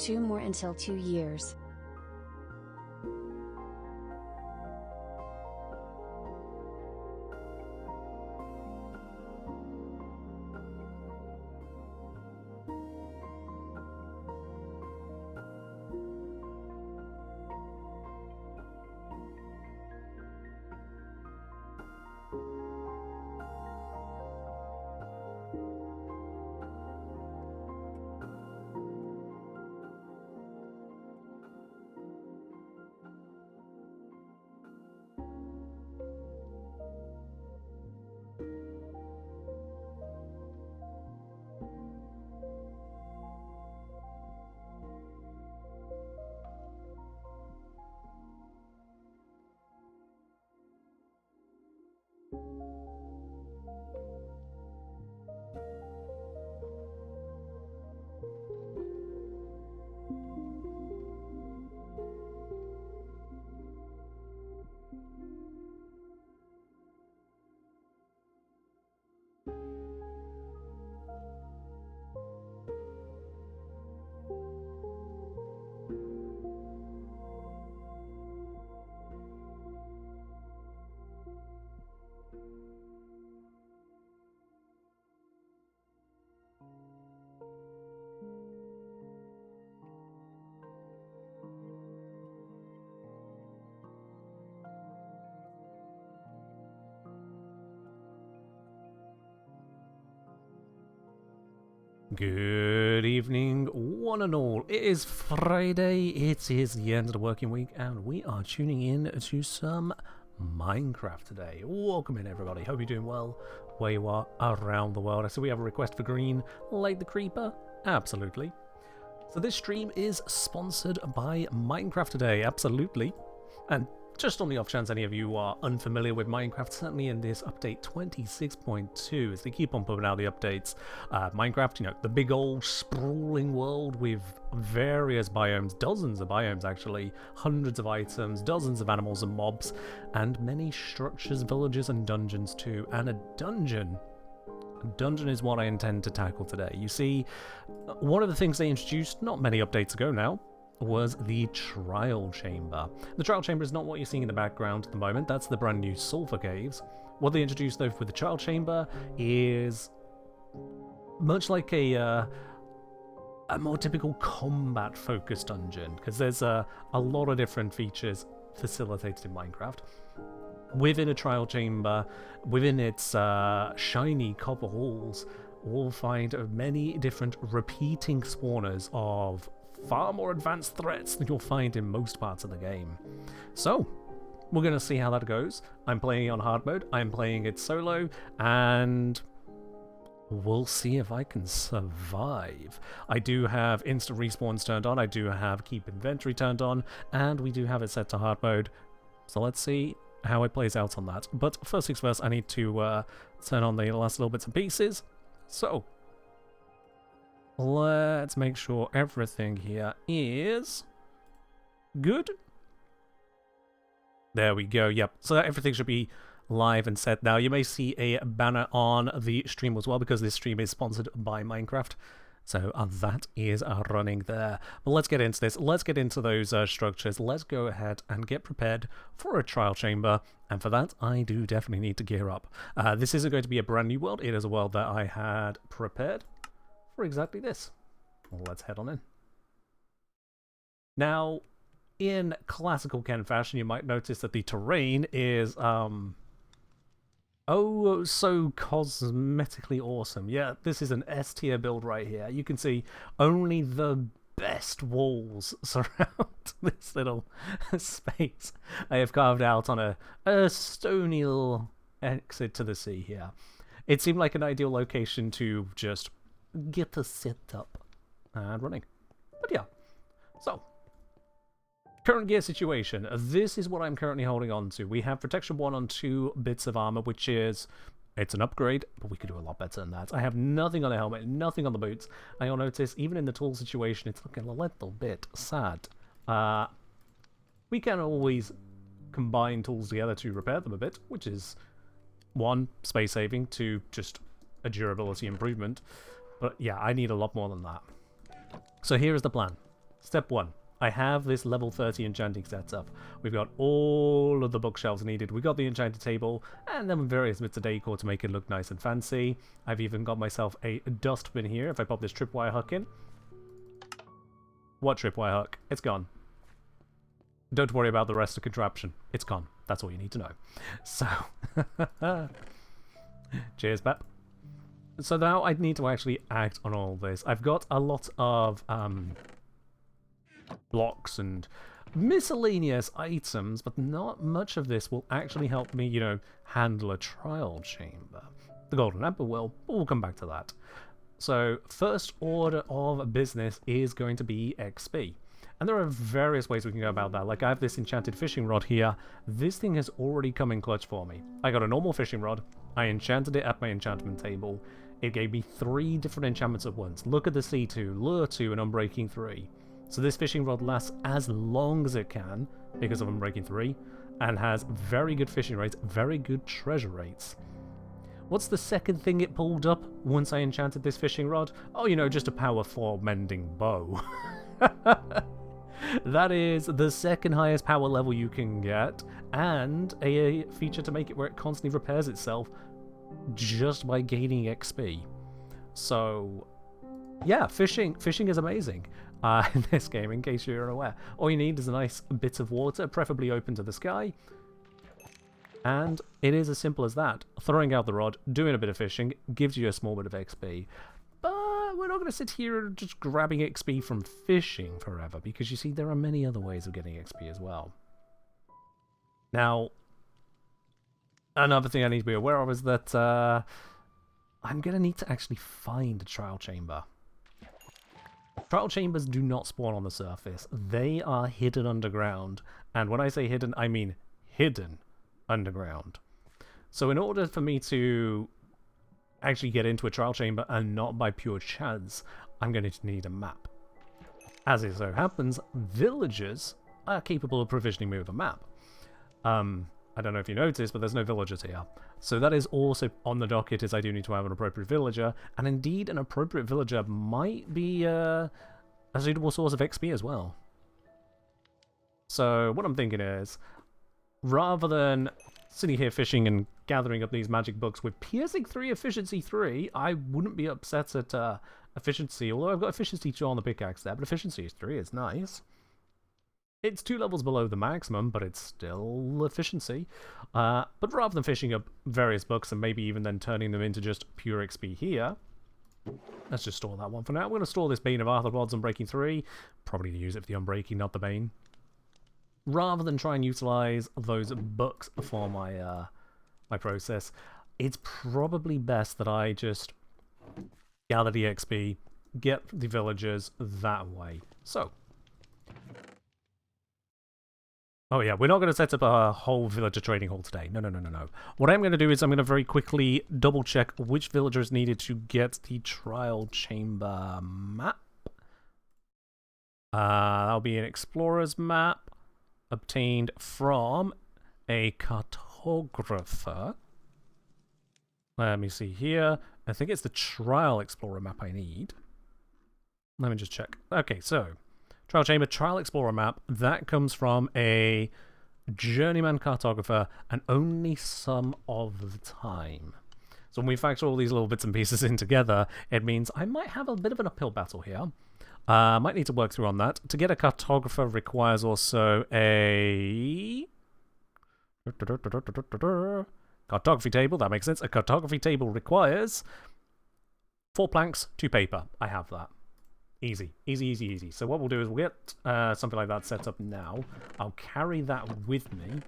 2 more until 2 years. Good evening, one and all. It is Friday, it is the end of the working week, and we are tuning in to some Minecraft today. Welcome in, everybody. Hope you're doing well where you are around the world. I see we have a request for green, like the creeper. Absolutely. So this stream is sponsored by Minecraft today, absolutely. And just on the off chance any of you are unfamiliar with Minecraft, certainly in this update 26.2, as they keep on putting out the updates, Minecraft, you know, the big old sprawling world with various biomes, dozens of biomes actually, hundreds of items, dozens of animals and mobs, and many structures, villages and dungeons too, and a dungeon. A dungeon is what I intend to tackle today. You see, one of the things they introduced not many updates ago now was the trial chamber. The trial chamber is not what you're seeing in the background at the moment. That's the brand new sulfur caves. What they introduced though with the trial chamber is much like a more typical combat focused dungeon, because there's a lot of different features facilitated in Minecraft. Within a trial chamber, within its shiny copper halls, we'll find many different repeating spawners of far more advanced threats than you'll find in most parts of the game. So, we're going to see how that goes. I'm playing on hard mode, I'm playing it solo, and we'll see if I can survive. I do have instant respawns turned on, I do have keep inventory turned on, and we do have it set to hard mode. So let's see how it plays out on that. But first things first, I need to turn on the last little bits and pieces. So, let's make sure everything here is good. There we go, yep. So everything should be live and set now. You may see a banner on the stream as well, because this stream is sponsored by Minecraft. So that is running there. But let's get into this. Let's get into those structures. Let's go ahead and get prepared for a trial chamber. And for that, I do definitely need to gear up. This isn't going to be a brand new world. It is a world that I had prepared for exactly this. Well, let's head on in. Now, in classical Ken fashion, you might notice that the terrain is oh so cosmetically awesome. Yeah, this is an S tier build right here. You can see only the best walls surround this little space I have carved out on a stony little exit to the sea here. It seemed like an ideal location to just get us set up and running. But yeah, so current gear situation. This is what I'm currently holding on to. We have protection 1 on 2 bits of armor, which is, it's an upgrade, but we could do a lot better than that. I have nothing on the helmet, nothing on the boots. And you'll notice, even in the tool situation, it's looking a little bit sad. We can always combine tools together to repair them a bit, which is 1, space saving, 2, just a durability improvement. But yeah, I need a lot more than that. So here is the plan. Step 1. I have this level 30 enchanting set up. We've got all of the bookshelves needed. We got the enchanted table, and then various bits of decor to make it look nice and fancy. I've even got myself a dustbin here. If I pop this tripwire hook in. What tripwire hook? It's gone. Don't worry about the rest of the contraption. It's gone. That's all you need to know. So, cheers, Pep. So now I need to actually act on all this. I've got a lot of blocks and miscellaneous items, but not much of this will actually help me, you know, handle a trial chamber. The golden apple will, but we'll come back to that. So, first order of business is going to be XP. And there are various ways we can go about that. Like, I have this enchanted fishing rod here. This thing has already come in clutch for me. I got a normal fishing rod. I enchanted it at my enchantment table. It gave me 3 different enchantments at once. Look at the C2, Lure 2, and Unbreaking 3. So this fishing rod lasts as long as it can, because of Unbreaking 3, and has very good fishing rates, very good treasure rates. What's the second thing it pulled up once I enchanted this fishing rod? Oh, you know, just a power 4 mending bow. That is the second highest power level you can get, and a feature to make it where it constantly repairs itself just by gaining XP. So, yeah, fishing is amazing in this game, in case you're aware. All you need is a nice bit of water, preferably open to the sky, and it is as simple as that. Throwing out the rod, doing a bit of fishing, gives you a small bit of XP. But we're not going to sit here just grabbing XP from fishing forever, because you see, there are many other ways of getting XP as well. Now, another thing I need to be aware of is that I'm going to need to actually find a trial chamber. Trial chambers do not spawn on the surface. They are hidden underground. And when I say hidden, I mean hidden underground. So in order for me to actually get into a trial chamber and not by pure chance, I'm going to need a map. As it so happens, villagers are capable of provisioning me with a map. I don't know if you noticed, but there's no villagers here. So that is also on the docket, is I do need to have an appropriate villager, and indeed an appropriate villager might be a suitable source of XP as well. So what I'm thinking is, rather than sitting here fishing and gathering up these magic books with piercing 3, efficiency 3, I wouldn't be upset at efficiency, although I've got efficiency 2 on the pickaxe there, but efficiency 3 is nice. It's 2 levels below the maximum, but it's still efficiency. But rather than fishing up various books and maybe even then turning them into just pure XP here, let's just store that one for now. We're going to store this Bane of Arthropods Unbreaking 3. Probably use it for the Unbreaking, not the Bane. Rather than try and utilize those books for my my process, it's probably best that I just gather the XP, get the villagers that way. So, oh yeah, we're not going to set up a whole villager trading hall today. No. What I'm going to do is I'm going to very quickly double check which villagers needed to get the trial chamber map. That'll be an explorer's map obtained from a cartographer. Let me see here. I think it's the trial explorer map I need. Let me just check. Okay, so trial chamber, trial explorer map, that comes from a journeyman cartographer, and only some of the time. So when we factor all these little bits and pieces in together, it means I might have a bit of an uphill battle here. Might need to work through on that. To get a cartographer requires also a cartography table. That makes sense. A cartography table requires 4 planks, 2 paper. I have that. Easy. So what we'll do is we'll get something like that set up now. I'll carry that with me.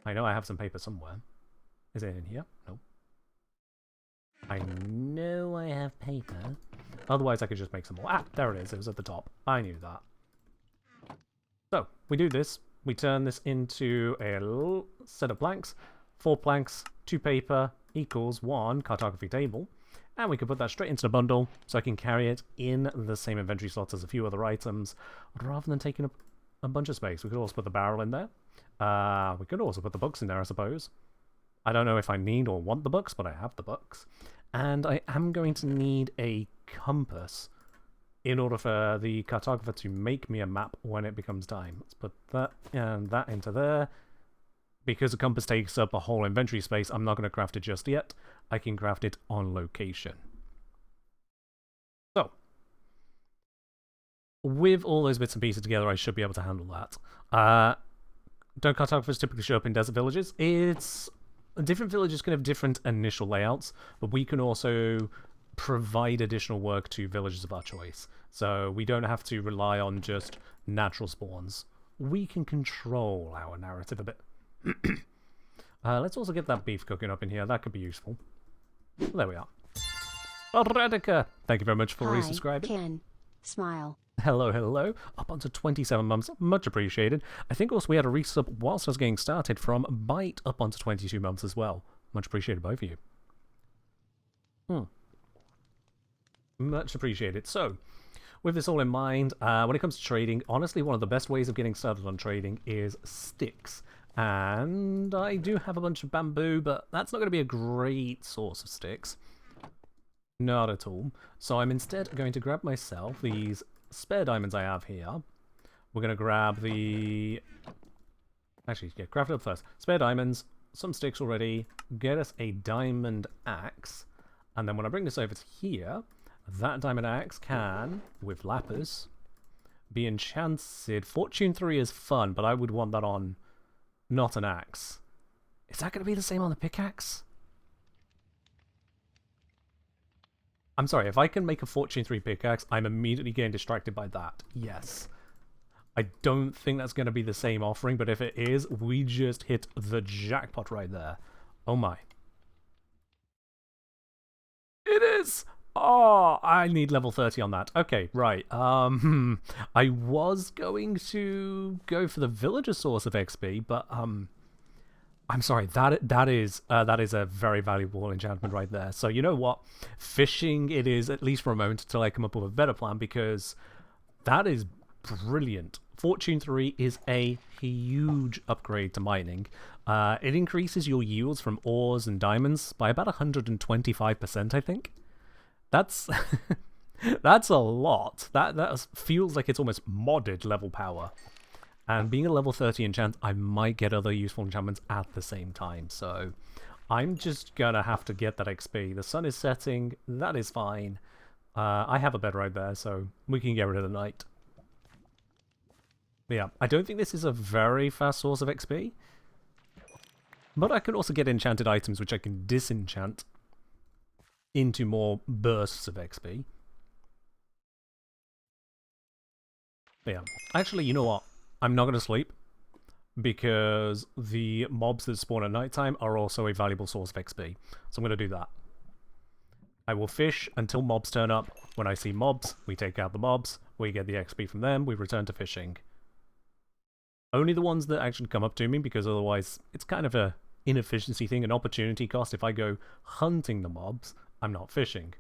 I know I have some paper somewhere. Is it in here? No. I know I have paper. Otherwise I could just make some more. Ah, there it is. It was at the top. I knew that. So, we do this. We turn this into a set of planks. 4 planks, 2 paper equals 1 cartography table. And we can put that straight into the bundle, so I can carry it in the same inventory slots as a few other items, rather than taking up a bunch of space. We could also put the barrel in there. We could also put the books in there, I suppose. I don't know if I need or want the books, but I have the books. And I am going to need a compass in order for the cartographer to make me a map when it becomes time. Let's put that and that into there. Because a compass takes up a whole inventory space, I'm not going to craft it just yet. I can craft it on location. So, with all those bits and pieces together, I should be able to handle that. Don't cartographers typically show up in desert villages? Different villages can have different initial layouts, but we can also provide additional work to villages of our choice. So we don't have to rely on just natural spawns. We can control our narrative a bit. Let's also get that beef cooking up in here. That could be useful. There we are. Radica! Thank you very much for resubscribing. Ken. Smile. Hello, hello. Up onto 27 months. Much appreciated. I think also we had a resub whilst I was getting started from Byte up onto 22 months as well. Much appreciated, both of you. Much appreciated. So, with this all in mind, when it comes to trading, honestly, one of the best ways of getting started on trading is sticks. And I do have a bunch of bamboo, but that's not going to be a great source of sticks. Not at all. So I'm instead going to grab myself these spare diamonds I have here. We're going to grab the... Actually, yeah, craft it up first. Spare diamonds, some sticks already, get us a diamond axe. And then when I bring this over to here, that diamond axe can, with lapis, be enchanted. Fortune 3 is fun, but I would want that on not an axe. Is that going to be the same on the pickaxe? I'm sorry, if I can make a Fortune 3 pickaxe, I'm immediately getting distracted by that. Yes. I don't think that's going to be the same offering, but if it is, we just hit the jackpot right there. Oh my. It is! Oh, I need level 30 on that. Okay, right. I was going to go for the villager source of XP, but I'm sorry. That is a very valuable enchantment right there. So you know what? Fishing it is, at least for a moment, until I come up with a better plan, because that is brilliant. Fortune 3 is a huge upgrade to mining. It increases your yields from ores and diamonds by about 125%, I think. That's that's a lot. That feels like it's almost modded level power. And being a level 30 enchant, I might get other useful enchantments at the same time. So I'm just gonna have to get that XP. The sun is setting. That is fine. I have a bed right there, so we can get rid of the night. But yeah, I don't think this is a very fast source of XP. But I can also get enchanted items, which I can disenchant into more bursts of XP. But yeah, actually, you know what? I'm not going to sleep, because the mobs that spawn at nighttime are also a valuable source of XP. So I'm going to do that. I will fish until mobs turn up. When I see mobs, we take out the mobs, we get the XP from them, we return to fishing. Only the ones that actually come up to me, because otherwise it's kind of a inefficiency thing, an opportunity cost. If I go hunting the mobs, I'm not fishing.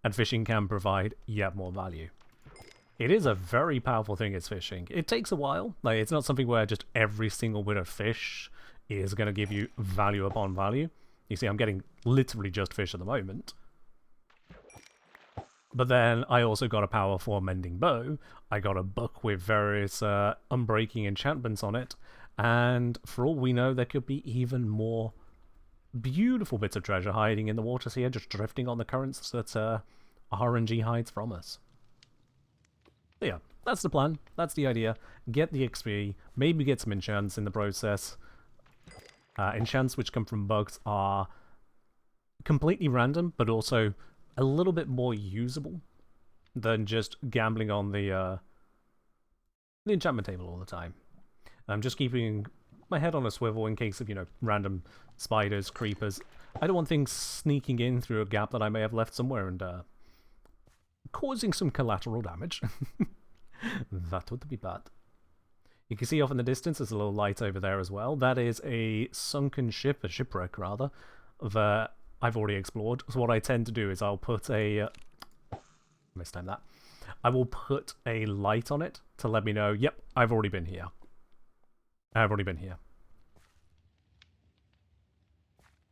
And fishing can provide yet more value. It is a very powerful thing, it's fishing. It takes a while. Like, it's not something where just every single bit of fish is going to give you value upon value. You see, I'm getting literally just fish at the moment. But then I also got a power 4 mending bow. I got a book with various unbreaking enchantments on it. And for all we know, there could be even more beautiful bits of treasure hiding in the waters here, just drifting on the currents that RNG hides from us. But yeah, that's the plan. That's the idea. Get the XP, maybe get some enchants in the process. Enchants which come from bugs are completely random, but also a little bit more usable than just gambling on the enchantment table all the time. I'm just keeping my head on a swivel in case of, you know, random spiders, creepers. I don't want things sneaking in through a gap that I may have left somewhere and causing some collateral damage. That would be bad. You can see off in the distance there's a little light over there as well. That is a sunken ship, a shipwreck rather, that I've already explored. So what I tend to do is I'll put a... mistime that. I will put a light on it to let me know, yep, I've already been here. I've already been here.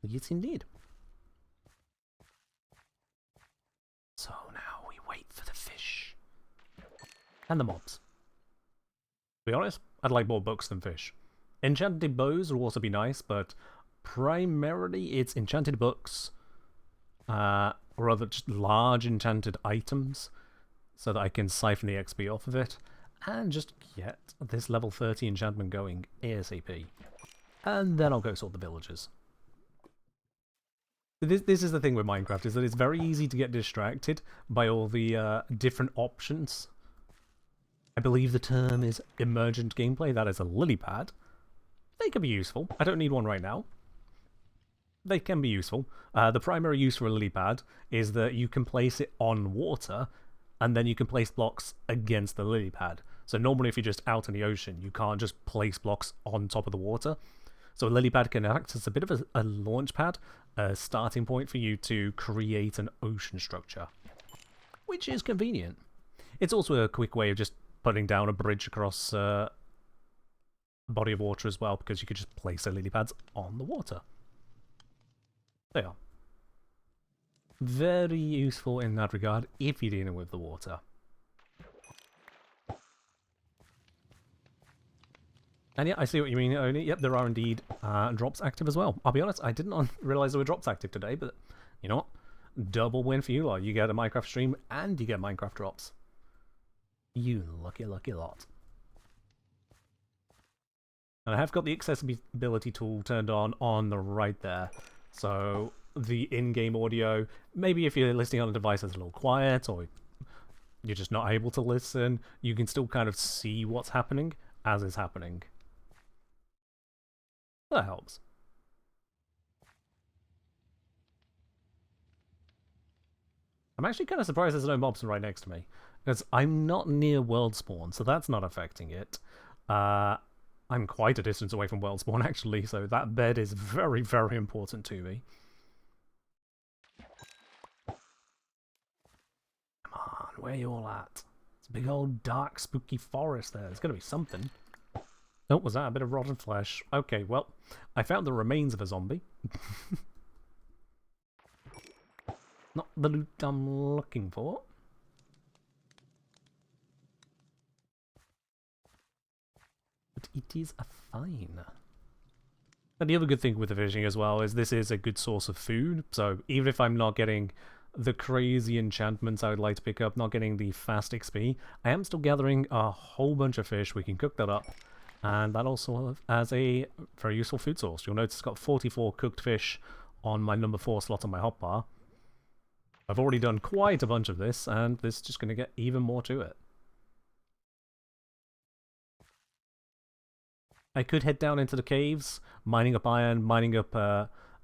Yes, indeed. So now we wait for the fish. and the mobs. To be honest, I'd like more books than fish. Enchanted bows will also be nice, but primarily it's enchanted books, or rather just large enchanted items, so that I can siphon the XP off of it, and just get this level 30 enchantment going ASAP. And then I'll go sort the villagers. This is the thing with Minecraft, is that it's very easy to get distracted by all the different options. I believe the term is emergent gameplay. That is a lily pad. They can be useful. I don't need one right now. They can be useful. The primary use for a lily pad is that you can place it on water, and then you can place blocks against the lily pad. So normally if you're just out in the ocean, you can't just place blocks on top of the water. So a lily pad can act as a bit of a launch pad, a starting point for you to create an ocean structure, which is convenient. It's also a quick way of just putting down a bridge across a body of water as well, because you could just place the lily pads on the water. They are very useful in that regard if you're dealing with the water. And yeah, I see what you mean, Oni. Yep, there are indeed drops active as well. I'll be honest, I didn't realise there were drops active today, but you know what? Double win for you lot. You get a Minecraft stream and you get Minecraft drops. You lucky, lucky lot. And I have got the accessibility tool turned on the right there. So the in-game audio, maybe if you're listening on a device that's a little quiet or you're just not able to listen, you can still kind of see what's happening as it's happening. That helps. I'm actually kind of surprised there's no mobs right next to me, because I'm not near world spawn, so that's not affecting it. I'm quite a distance away from world spawn, actually, so that bed is very, very important to me. Come on, where are you all at? It's a big old dark, spooky forest there. There's going to be something. Oh, was that a bit of rotten flesh? Okay, well, I found the remains of a zombie. Not the loot I'm looking for. But it is a fine. And the other good thing with the fishing as well is this is a good source of food. So even if I'm not getting the crazy enchantments I would like to pick up, not getting the fast XP, I am still gathering a whole bunch of fish. We can cook that up. And that also as a very useful food source. You'll notice it's got 44 cooked fish on my number 4 slot on my hotbar. I've already done quite a bunch of this, and this is just going to get even more to it. I could head down into the caves, mining up iron, mining up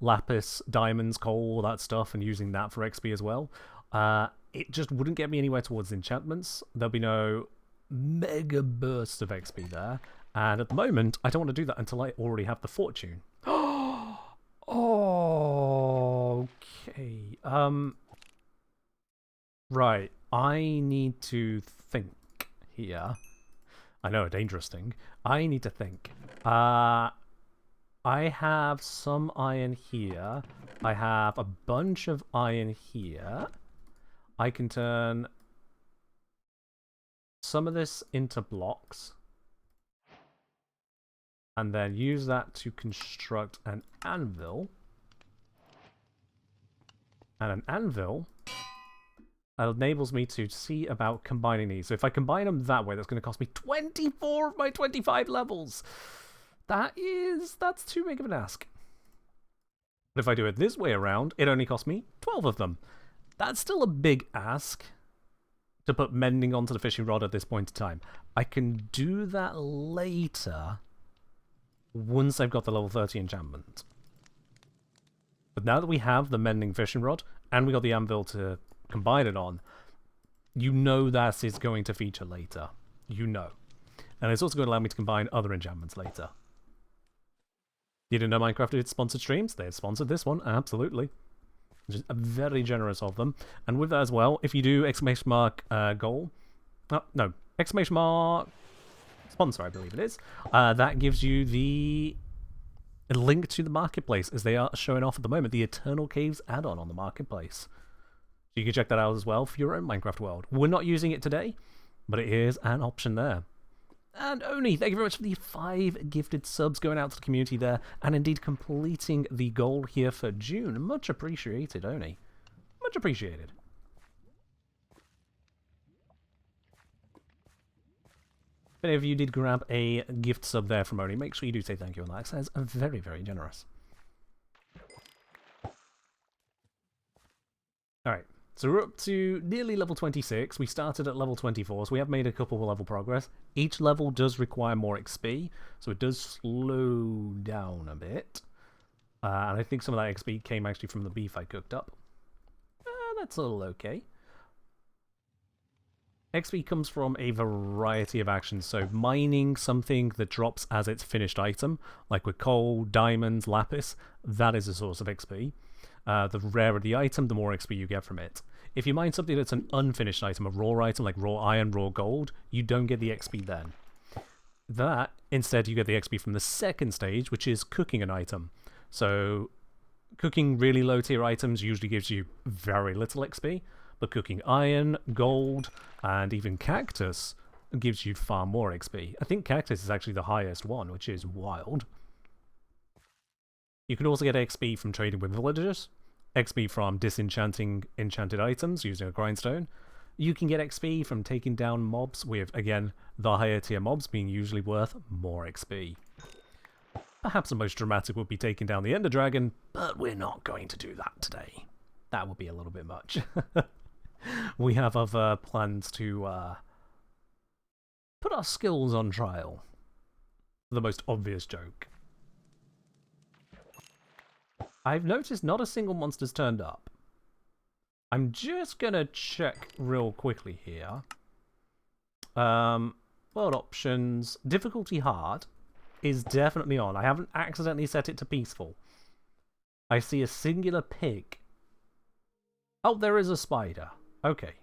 lapis, diamonds, coal, all that stuff, and using that for XP as well. It just wouldn't get me anywhere towards enchantments. There'll be no mega bursts of XP there. And at the moment, I don't want to do that until I already have the fortune. Okay. Right. I need to think here. I know, a dangerous thing. I need to think. I have some iron here. I have a bunch of iron here. I can turn some of this into blocks. And then use that to construct an anvil. And an anvil enables me to see about combining these. So if I combine them that way, that's going to cost me 24 of my 25 levels. That's too big of an ask. But if I do it this way around, it only costs me 12 of them. That's still a big ask to put mending onto the fishing rod at this point in time. I can do that later once I've got the level 30 enchantment. But now that we have the mending fishing rod, and we got the anvil to combine it on, you know that is going to feature later. You know. And it's also going to allow me to combine other enchantments later. You didn't know Minecraft did sponsored streams? They've sponsored this one, absolutely. Which is very generous of them. And with that as well, if you do exclamation mark goal, no, exclamation mark sponsor, I believe it is, that gives you the link to the marketplace, as they are showing off at the moment the Eternal Caves add-on on the marketplace. So you can check that out as well for your own Minecraft world. We're not using it today, but it is an option there. And Oni, thank you very much for the 5 gifted subs going out to the community there, and indeed completing the goal here for June. Much appreciated, Oni. Much appreciated. If any of you did grab a gift sub there from Oni, make sure you do say thank you on that. That's very, very generous. Alright, so we're up to nearly level 26. We started at level 24, so we have made a couple of level progress. Each level does require more XP, so it does slow down a bit. And I think some of that XP came actually from the beef I cooked up. That's all okay. XP comes from a variety of actions, so mining something that drops as its finished item, like with coal, diamonds, lapis, that is a source of XP. The rarer the item, the more XP you get from it. If you mine something that's an unfinished item, a raw item like raw iron, raw gold, you don't get the XP then. That, instead, you get the XP from the second stage, which is cooking an item. So, cooking really low tier items usually gives you very little XP, but cooking iron, gold, and even cactus gives you far more XP. I think cactus is actually the highest one, which is wild. You can also get XP from trading with villagers, XP from disenchanting enchanted items using a grindstone. You can get XP from taking down mobs with, again, the higher tier mobs being usually worth more XP. Perhaps the most dramatic would be taking down the Ender Dragon, but we're not going to do that today. That would be a little bit much. We have other plans to put our skills on trial. The most obvious joke. I've noticed not a single monster's turned up. I'm just gonna check real quickly here. World options. Difficulty hard is definitely on. I haven't accidentally set it to peaceful. I see a singular pig. Oh, there is a spider. Okay.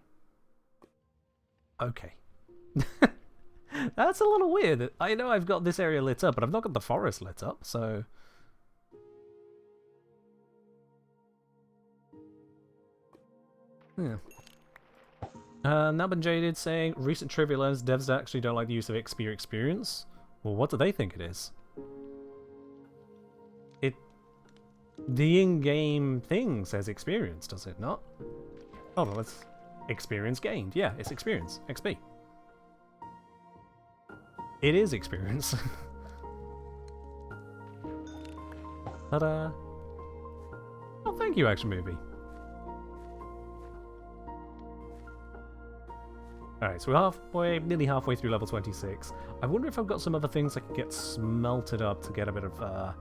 Okay. That's a little weird. I know I've got this area lit up, but I've not got the forest lit up, so... Yeah. Nab Jaded saying, recent trivia learns devs actually don't like the use of XP experience. Well, what do they think it is? The in-game thing says experience, does it not? Oh, well, it's experience gained. Yeah, it's experience. XP. It is experience. Ta-da! Oh, thank you, Action Movie. Alright, so we're nearly halfway through level 26. I wonder if I've got some other things I can get smelted up to get a bit of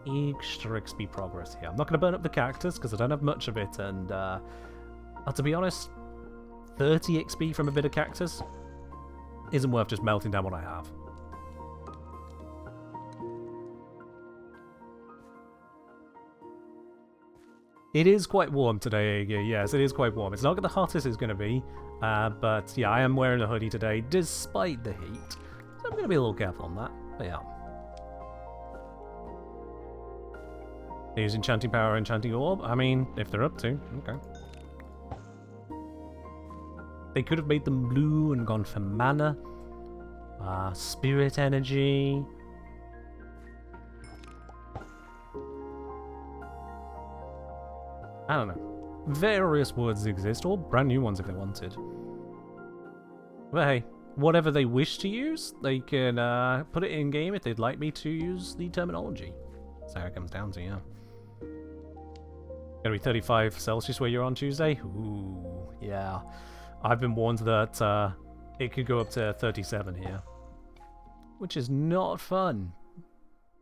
extra XP progress here. I'm not going to burn up the cactus because I don't have much of it, and to be honest, 30 XP from a bit of cactus isn't worth just melting down what I have. It is quite warm today, yes, it is quite warm. It's not the hottest it's going to be, but yeah, I am wearing a hoodie today despite the heat, so I'm going to be a little careful on that, but yeah. They use enchanting power, enchanting orb? I mean, if they're up to, okay. They could have made them blue and gone for mana, spirit energy. I don't know. Various words exist, or brand new ones if they wanted. But hey, whatever they wish to use, they can put it in game if they'd like me to use the terminology. That's how it comes down to, yeah. Gonna be 35 Celsius where you're on Tuesday? Ooh, yeah. I've been warned that it could go up to 37 here. Which is not fun.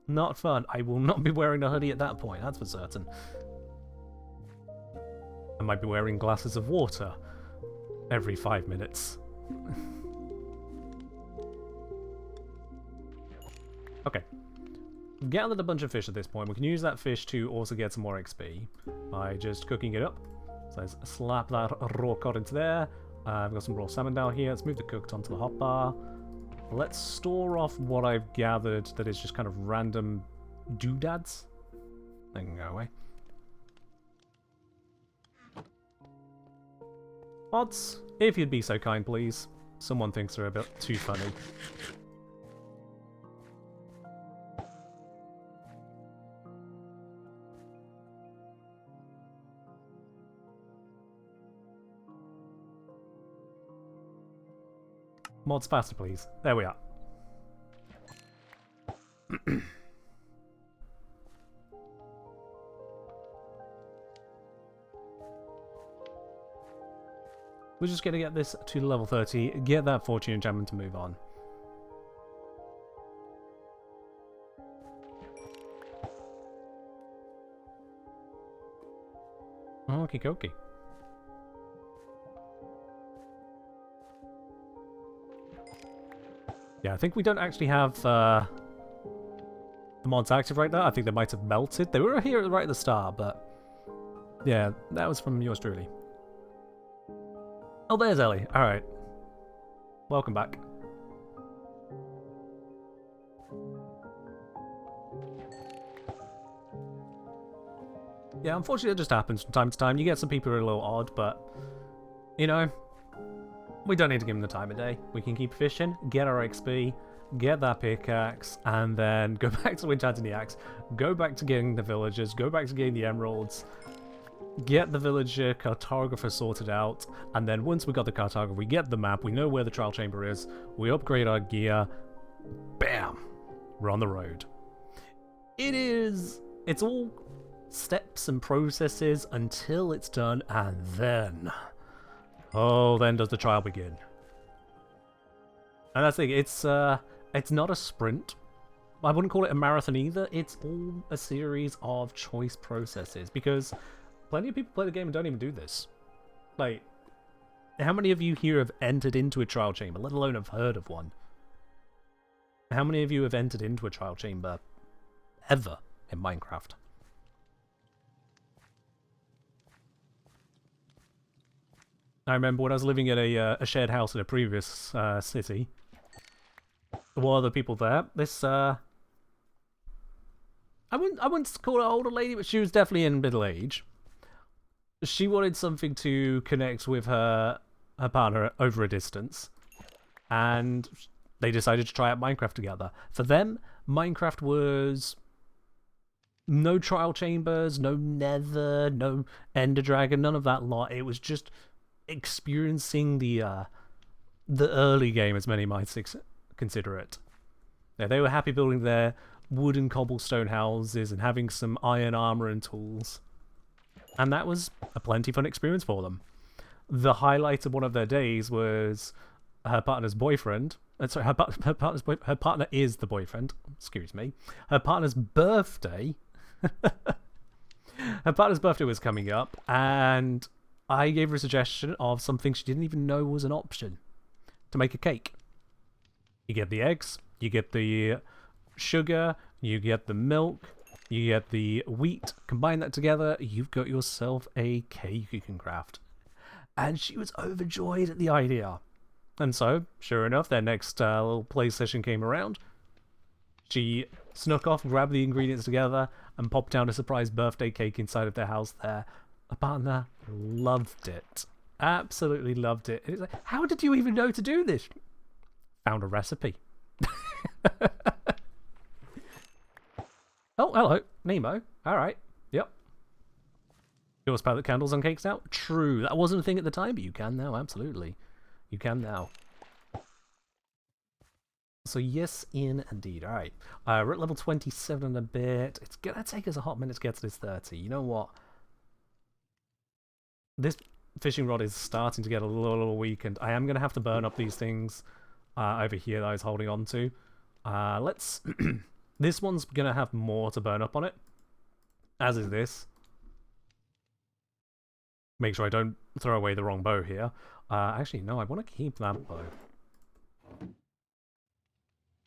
Not fun. I will not be wearing a hoodie at that point, that's for certain. I might be wearing glasses of water every 5 minutes. Okay. We've gathered a bunch of fish at this point. We can use that fish to also get some more XP by just cooking it up. So let's slap that raw cod into there. I've got some raw salmon down here. Let's move the cooked onto the hotbar. Let's store off what I've gathered that is just kind of random doodads. They can go away. Mods, if you'd be so kind, please. Someone thinks they're a bit too funny. Mods faster, please. There we are. We're just going to get this to level 30, get that fortune enchantment to move on. Okie dokie. Yeah, I think we don't actually have the mods active right now. I think they might have melted. They were here right at the start, but yeah, that was from yours truly. Oh, there's Ellie. Alright. Welcome back. Yeah, unfortunately it just happens from time to time. You get some people who are a little odd, but, you know, we don't need to give them the time of day. We can keep fishing, get our XP, get that pickaxe, and then go back to enchanting the axe, go back to getting the villagers, go back to getting the emeralds, get the villager cartographer sorted out, and then once we got the cartographer, we get the map, we know where the trial chamber is, we upgrade our gear, bam, we're on the road. It's all steps and processes until it's done, and then, oh, then does the trial begin. And that's the thing, it's not a sprint. I wouldn't call it a marathon either. It's all a series of choice processes, because plenty of people play the game and don't even do this. Like, how many of you here have entered into a trial chamber, let alone have heard of one? How many of you have entered into a trial chamber ever in Minecraft? I remember when I was living in a shared house in a previous city. There were other people there. This I wouldn't call her an older lady, but she was definitely in middle age. She wanted something to connect with her partner over a distance, and they decided to try out Minecraft together. For them, Minecraft was no trial chambers, no nether, no ender dragon, none of that lot. It was just experiencing the early game, as many might consider it. Yeah, they were happy building their wooden cobblestone houses and having some iron armor and tools. And that was a plenty fun experience for them. The highlight of one of their days was her partner's boyfriend. Sorry, her partner is the boyfriend. Excuse me. Her partner's birthday. Her partner's birthday was coming up, and I gave her a suggestion of something she didn't even know was an option. To make a cake. You get the eggs, you get the sugar, you get the milk, you get the wheat, combine that together, you've got yourself a cake you can craft. And she was overjoyed at the idea. And so, sure enough, their next little play session came around. She snuck off, grabbed the ingredients together, and popped down a surprise birthday cake inside of their house there. Her partner loved it. Absolutely loved it. It's like, how did you even know to do this? Found a recipe. Oh, hello, Nemo. Alright, yep. You always pilot candles on cakes now? True, that wasn't a thing at the time, but you can now, absolutely. You can now. So yes, indeed. Alright, we're at level 27 and a bit. It's gonna take us a hot minute to get to this 30. You know what? This fishing rod is starting to get a little weakened. I am gonna have to burn up these things over here that I was holding on to. Let's... This one's going to have more to burn up on it, as is this. Make sure I don't throw away the wrong bow here. Actually, no, I want to keep that bow.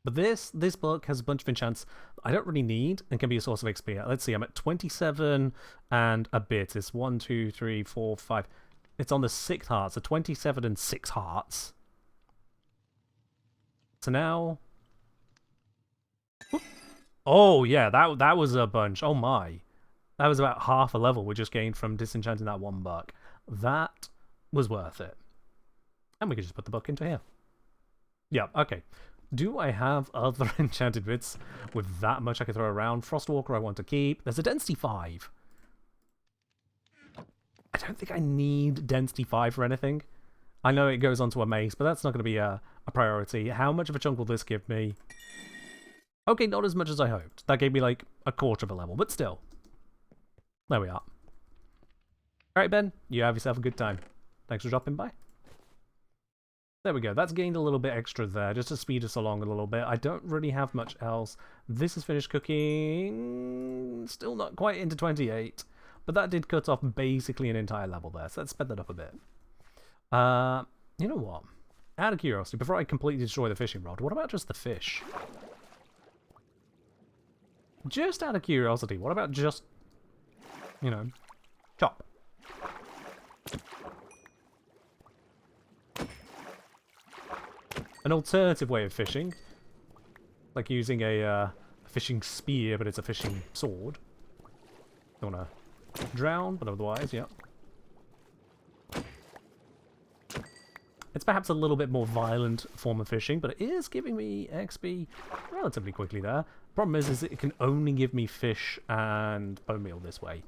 But this book has a bunch of enchants I don't really need and can be a source of XP. Let's see, I'm at 27 and a bit. It's 1, 2, 3, 4, 5. It's on the 6th heart, so 27 and 6 hearts. So now... Whoop. Oh, yeah, that was a bunch. Oh, my. That was about half a level we just gained from disenchanting that one buck. That was worth it. And we can just put the book into here. Yeah, okay. Do I have other enchanted bits with that much I can throw around? Frostwalker I want to keep. There's a density 5. I don't think I need density 5 for anything. I know it goes onto a mace, but that's not going to be a priority. How much of a chunk will this give me? Okay, not as much as I hoped. That gave me like a quarter of a level, but still. There we are. Alright, Ben, you have yourself a good time. Thanks for dropping by. There we go. That's gained a little bit extra there, just to speed us along a little bit. I don't really have much else. This is finished cooking. Still not quite into 28. But that did cut off basically an entire level there, so let's sped that up a bit. You know what? Out of curiosity, before I completely destroy the fishing rod, what about just the fish? Just out of curiosity, what about just, you know, chop? An alternative way of fishing, like using a fishing spear, but it's a fishing sword. Don't want to drown, but otherwise, yeah. It's perhaps a little bit more violent form of fishing, but it is giving me XP relatively quickly there. Problem is it can only give me fish and bone meal this way.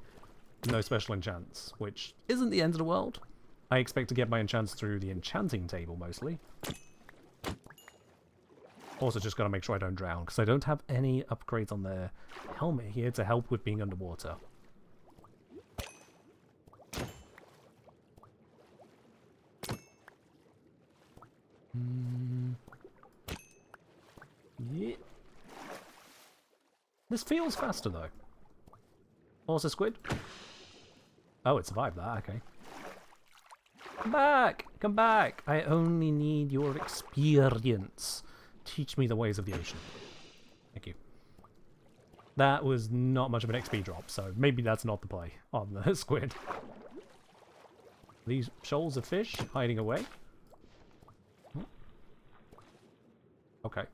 No special enchants, which isn't the end of the world. I expect to get my enchants through the enchanting table mostly. Also just got to make sure I don't drown, because I don't have any upgrades on the helmet here to help with being underwater. Yeah. This feels faster though. Also squid? Oh, it survived that, okay. Come back! Come back! I only need your experience. Teach me the ways of the ocean. Thank you. That was not much of an XP drop, so maybe that's not the play on the squid. These shoals of fish hiding away. Okay.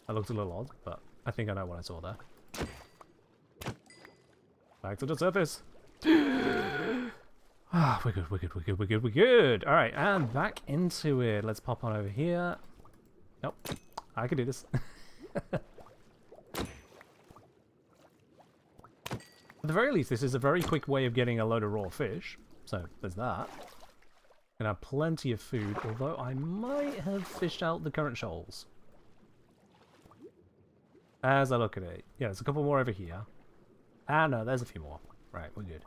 That looks a little odd, but I think I know what I saw there. Back to the surface. Ah, we're good, we're good, we're good, we're good, we're good. Alright, and back into it. Let's pop on over here. Nope. I can do this. At the very least, this is a very quick way of getting a load of raw fish. So, there's that. And have plenty of food, although I might have fished out the current shoals. As I look at it. Yeah, there's a couple more over here. Ah, no, there's a few more. Right, we're good.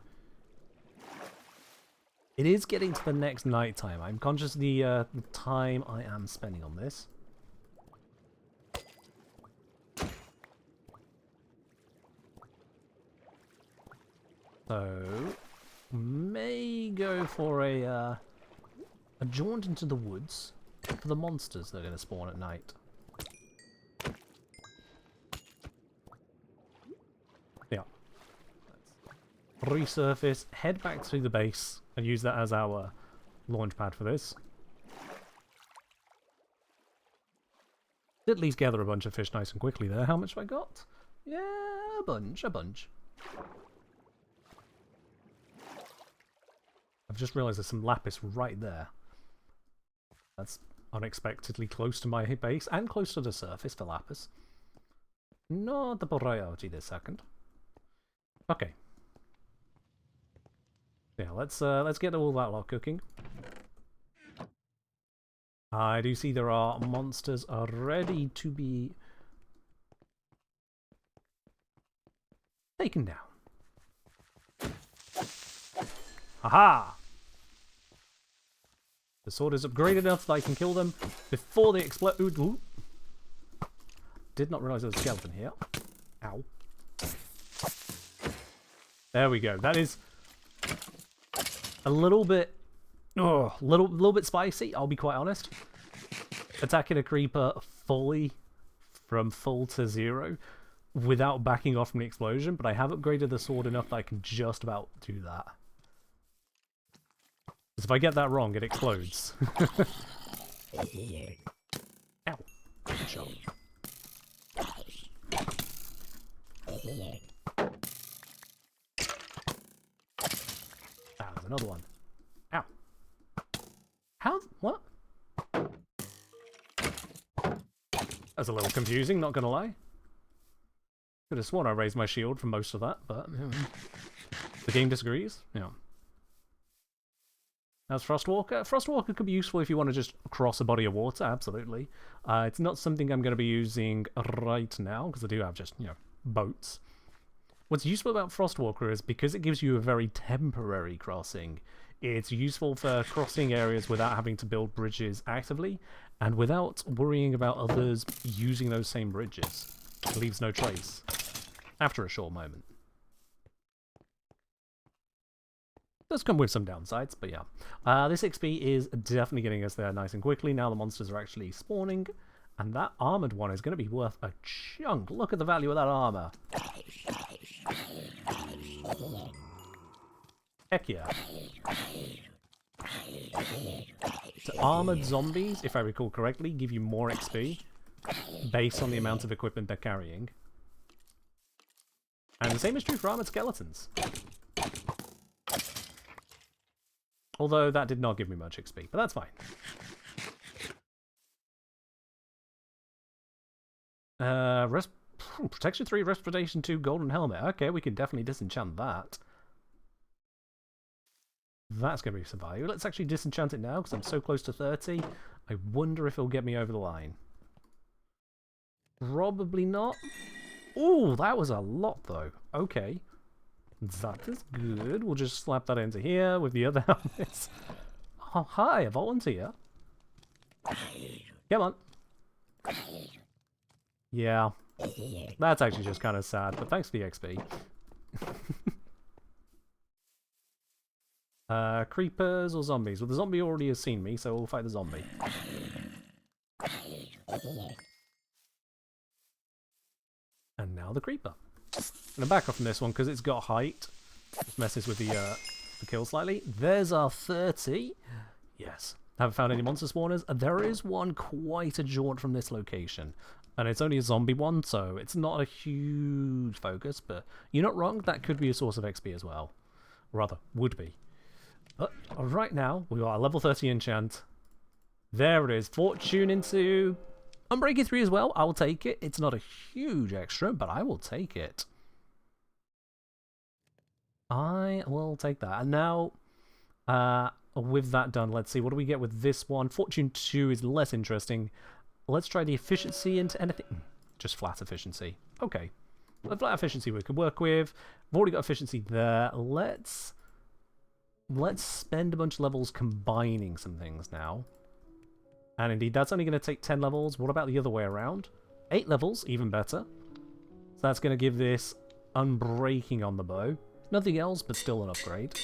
It is getting to the next night time. I'm conscious of the time I am spending on this. So, may go for a jaunt into the woods for the monsters that are going to spawn at night. Yeah. Let's resurface, head back to the base, and use that as our launch pad for this. Did at least gather a bunch of fish nice and quickly there. How much have I got? Yeah, a bunch, a bunch. I've just realised there's some lapis right there. That's unexpectedly close to my base and close to the surface for lapis. Not the priority this second. Okay. Yeah, let's get all that lot cooking. I do see there are monsters ready to be taken down. Aha! The sword is upgraded enough that I can kill them before they explode. Ooh. Did not realise there was a skeleton here. Ow. There we go. That is a little bit, little bit spicy. I'll be quite honest. Attacking a creeper fully, from full to 0, without backing off from the explosion. But I have upgraded the sword enough that I can just about do that. Because if I get that wrong, it explodes. Ow. Good shot. Ah, there's another one. Ow. How? What? That's a little confusing, not gonna lie. Could have sworn I raised my shield for most of that, but the game disagrees. Yeah. As Frostwalker, Frostwalker could be useful if you want to just cross a body of water. Absolutely. It's not something I'm going to be using right now because I do have just boats. What's useful about Frostwalker is because it gives you a very temporary crossing. It's useful for crossing areas without having to build bridges actively and without worrying about others using those same bridges. It leaves no trace after a short moment. Does come with some downsides, but yeah. This XP is definitely getting us there nice and quickly. Now the monsters are actually spawning, and that armored one is going to be worth a chunk. Look at the value of that armor. Heck yeah. So armored zombies, if I recall correctly, give you more XP based on the amount of equipment they're carrying. And the same is true for armored skeletons. Although that did not give me much XP, but that's fine. Protection 3, Respiration 2, Golden Helmet. Okay, we can definitely disenchant that. That's going to be some value. Let's actually disenchant it now, because I'm so close to 30. I wonder if it'll get me over the line. Probably not. Ooh, that was a lot, though. Okay. That is good. We'll just slap that into here with the other helmets. Oh, hi, a volunteer. Come on. Yeah. That's actually just kind of sad, but thanks for the XP. Creepers or zombies? Well, the zombie already has seen me, so we'll fight the zombie. And now the creeper. I'm going to back off from this one because it's got height. It messes with the kill slightly. There's our 30. Yes. Haven't found any monster spawners. There is one quite a jaunt from this location. And it's only a zombie one, so it's not a huge focus. But you're not wrong. That could be a source of XP as well. Rather, would be. But right now, we've got a level 30 enchant. There it is. Fortune into Unbreaking 3 as well. I will take it. It's not a huge extra, but I will take it. I will take that. And now, with that done, let's see. What do we get with this one? Fortune 2 is less interesting. Let's try the efficiency into anything. Just flat efficiency. Okay. The flat efficiency we could work with. We've already got efficiency there. Let's spend a bunch of levels combining some things now. And indeed, that's only going to take 10 levels. What about the other way around? 8 levels, even better. So that's going to give this Unbreaking on the bow. Nothing else, but still an upgrade.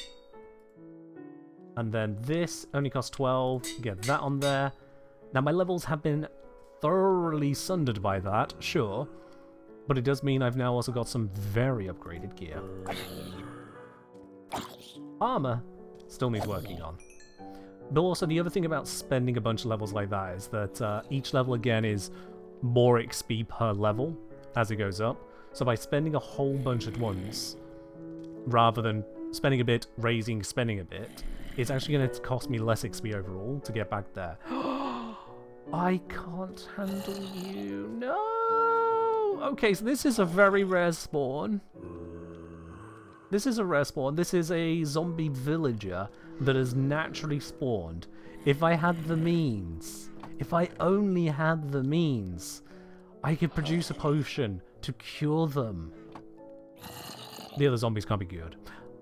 And then this only costs 12. Get that on there. Now, my levels have been thoroughly sundered by that, sure. But it does mean I've now also got some very upgraded gear. Armor still needs working on. But also, the other thing about spending a bunch of levels like that is that each level, again, is more XP per level as it goes up. So by spending a whole bunch at once, rather than spending a bit, raising, spending a bit, it's actually going to cost me less XP overall to get back there. I can't handle you. No! Okay, so this is a very rare spawn. This is a rare spawn. This is a zombie villager that has naturally spawned. If I had the means, if I only had the means, I could produce a potion to cure them. The other zombies can't be cured.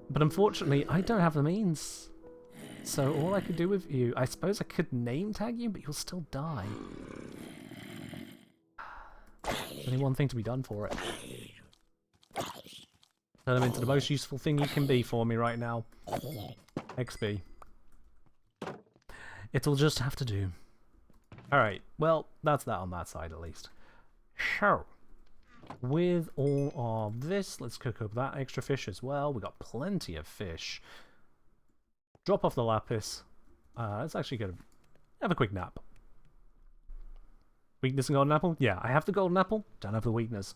But unfortunately, I don't have the means. So all I could do with you, I suppose I could name tag you, but you'll still die. There's only one thing to be done for it. Turn them into the most useful thing you can be for me right now. XP. It'll just have to do. Alright, well, that's that on that side at least. So, with all of this, let's cook up that extra fish as well. We've got plenty of fish. Drop off the lapis. Let's actually go have a quick nap. Weakness and golden apple? Yeah, I have the golden apple, don't have the weakness.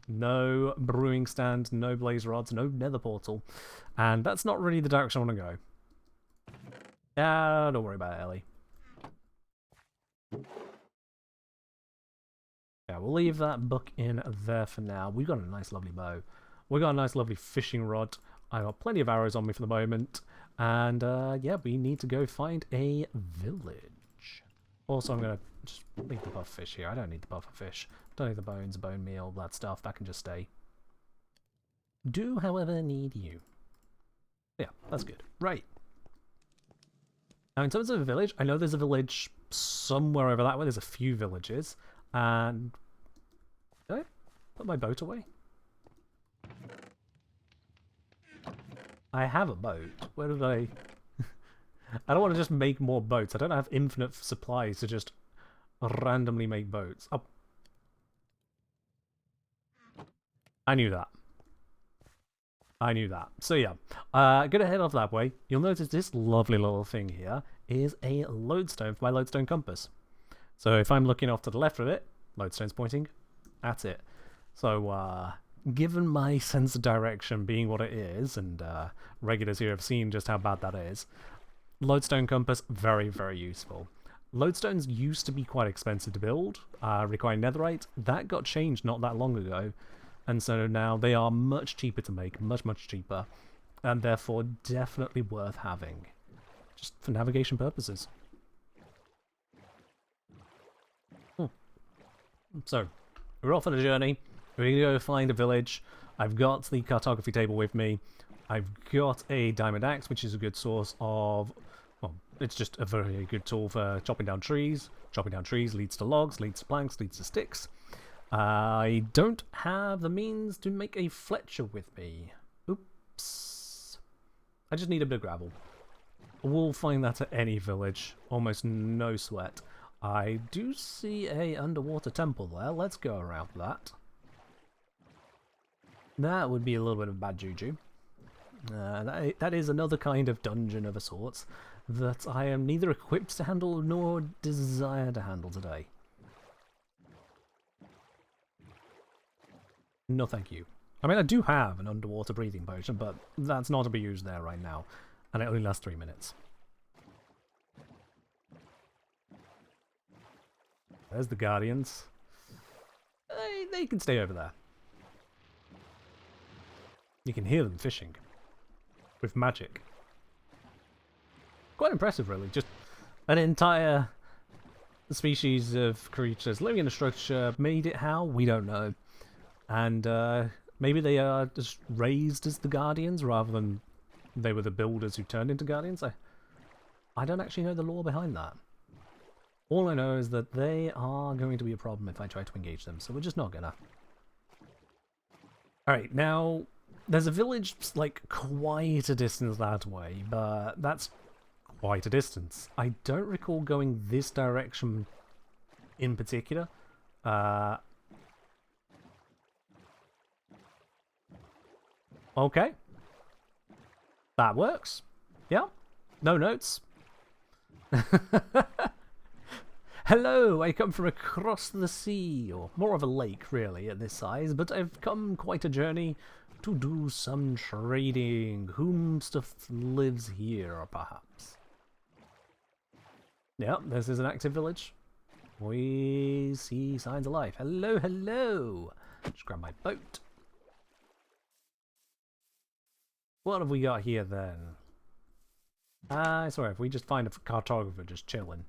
No brewing stand, no blaze rods, no nether portal. And that's not really the direction I want to go. Don't worry about it, Ellie. Yeah, we'll leave that book in there for now. We've got a nice lovely bow. We've got a nice lovely fishing rod. I got plenty of arrows on me for the moment. And yeah, we need to go find a village. Also, I'm going to just leave the buff fish here. I don't need the buffer fish. Don't need the bones, bone meal, that stuff. That can just stay. Do, however, need you. Yeah, that's good. Right. Now, in terms of a village, I know there's a village somewhere over that way. There's a few villages. And... did I put my boat away? I have a boat. Where did I... I don't want to just make more boats. I don't have infinite supplies to just randomly make boats. Oh. I knew that. I knew that. So yeah, gonna head off that way. You'll notice this lovely little thing here is a lodestone for my lodestone compass. So if I'm looking off to the left of it, lodestone's pointing at it. So given my sense of direction being what it is, and regulars here have seen just how bad that is, lodestone compass, very, very useful. Lodestones used to be quite expensive to build, requiring netherite. That got changed not that long ago. And so now they are much cheaper to make, much, much cheaper, and therefore definitely worth having, just for navigation purposes. So, we're off on a journey. We're going to go find a village. I've got the cartography table with me. I've got a diamond axe, which is a good source of... well, it's just a very good tool for chopping down trees. Chopping down trees leads to logs, leads to planks, leads to sticks. I don't have the means to make a Fletcher with me. Oops. I just need a bit of gravel. We'll find that at any village. Almost no sweat. I do see a underwater temple there. Let's go around that. That would be a little bit of bad juju. That is another kind of dungeon of a sort that I am neither equipped to handle nor desire to handle today. No thank you. I mean, I do have an underwater breathing potion, but that's not to be used there right now. And it only lasts 3 minutes. There's the Guardians. They can stay over there. You can hear them fishing. With magic. Quite impressive, really. Just an entire species of creatures living in a structure. Made it how? We don't know. And maybe they are just raised as the Guardians rather than they were the builders who turned into Guardians. I don't actually know the lore behind that. All I know is that they are going to be a problem if I try to engage them, so we're just not gonna. Alright, now, there's a village, like, quite a distance that way, but that's quite a distance. I don't recall going this direction in particular. Okay. That works. Yeah. No notes. Hello, I come from across the sea, or more of a lake, really, at this size, but I've come quite a journey to do some trading. Whom stuff lives here, perhaps? Yeah, this is an active village. We see signs of life. Hello, hello! Just grab my boat. What have we got here, then? Sorry, if we just find a cartographer just chilling.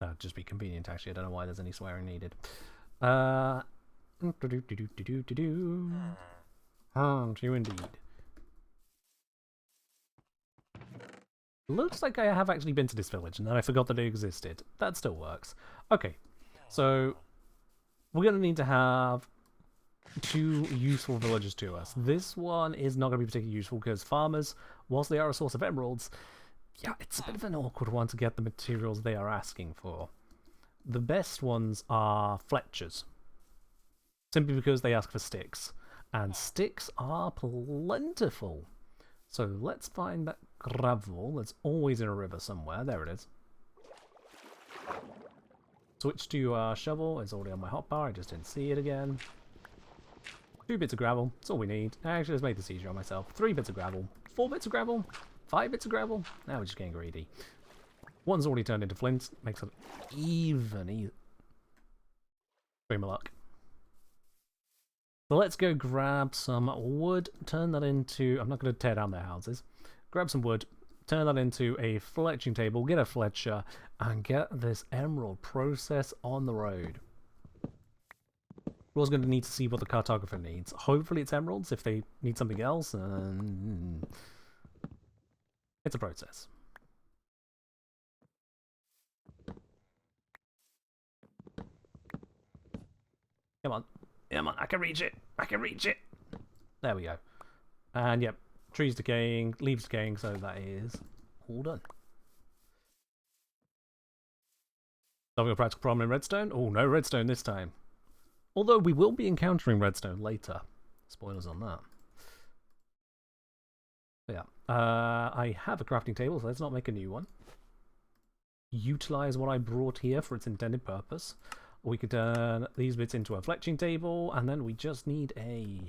That'd just be convenient, actually. I don't know why there's any swearing needed. Aren't you indeed? Looks like I have actually been to this village, and then I forgot that it existed. That still works. Okay, so we're going to need to have 2 useful villages to us. This one is not going to be particularly useful because farmers, whilst they are a source of emeralds, yeah, it's a bit of an awkward one to get the materials they are asking for. The best ones are Fletchers, simply because they ask for sticks, and sticks are plentiful. So let's find that gravel that's always in a river somewhere. There it is. Switch to our shovel. It's already on my hotbar. I just didn't see it again. 2 bits of gravel. That's all we need. Actually, let's make this easier on myself. 3 bits of gravel. 4 bits of gravel. 5 bits of gravel. Now we're just getting greedy. One's already turned into flint. Makes it even easier. Stream of luck. So let's go grab some wood, turn that into... I'm not going to tear down their houses. Grab some wood, turn that into a fletching table, get a fletcher, and get this emerald process on the road. We're also going to need to see what the cartographer needs. Hopefully it's emeralds. If they need something else, it's a process. Come on. Come on, I can reach it. I can reach it. There we go. And yep, trees decaying, leaves decaying, so that is all done. Solving a practical problem in redstone? Oh, no redstone this time. Although we will be encountering redstone later. Spoilers on that. But yeah, I have a crafting table, so let's not make a new one. Utilize what I brought here for its intended purpose. We could turn these bits into a fletching table, and then we just need a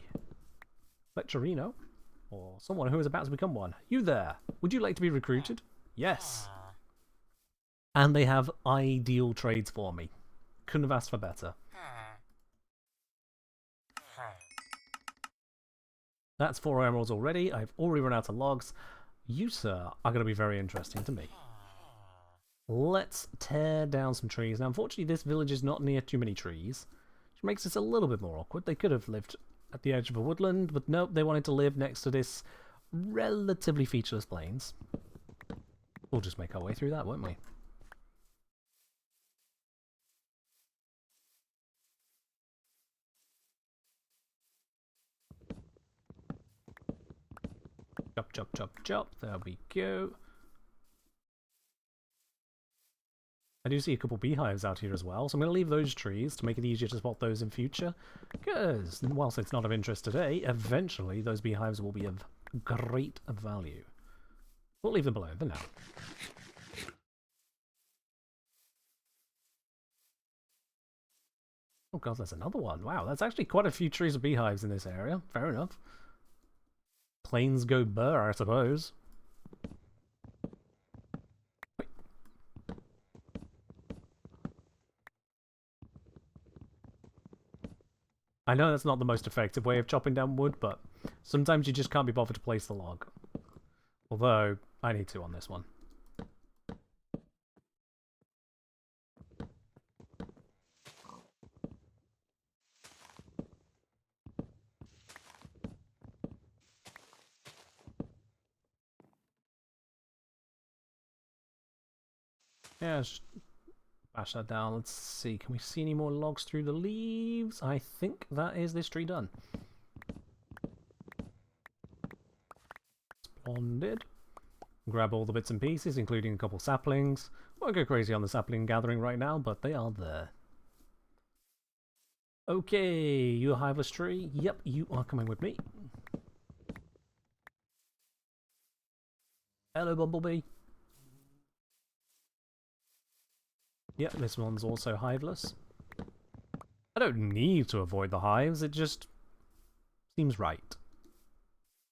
fletcherino, or someone who is about to become one. You there, would you like to be recruited? Yes. And they have ideal trades for me. Couldn't have asked for better. That's 4 emeralds already. I've already run out of logs. You, sir, are going to be very interesting to me. Let's tear down some trees. Now, unfortunately, this village is not near too many trees, which makes this a little bit more awkward. They could have lived at the edge of a woodland, but nope, they wanted to live next to this relatively featureless plains. We'll just make our way through that, won't we? Chop, chop, chop, chop. There we go. I do see a couple beehives out here as well, so I'm going to leave those trees to make it easier to spot those in future. Because, whilst it's not of interest today, eventually those beehives will be of great value. We'll leave them below for now. Oh god, there's another one. Wow, that's actually quite a few trees of beehives in this area. Fair enough. Plains go burr, I suppose. I know that's not the most effective way of chopping down wood, but sometimes you just can't be bothered to place the log. Although, I need to on this one. Yeah, just bash that down. Let's see. Can we see any more logs through the leaves? I think that is this tree done. Splendid. Grab all the bits and pieces, including a couple saplings. Won't go crazy on the sapling gathering right now, but they are there. Okay, you a hiveless tree? Yep, you are coming with me. Hello, Bumblebee. Yep, this one's also hiveless. I don't need to avoid the hives, it just seems right.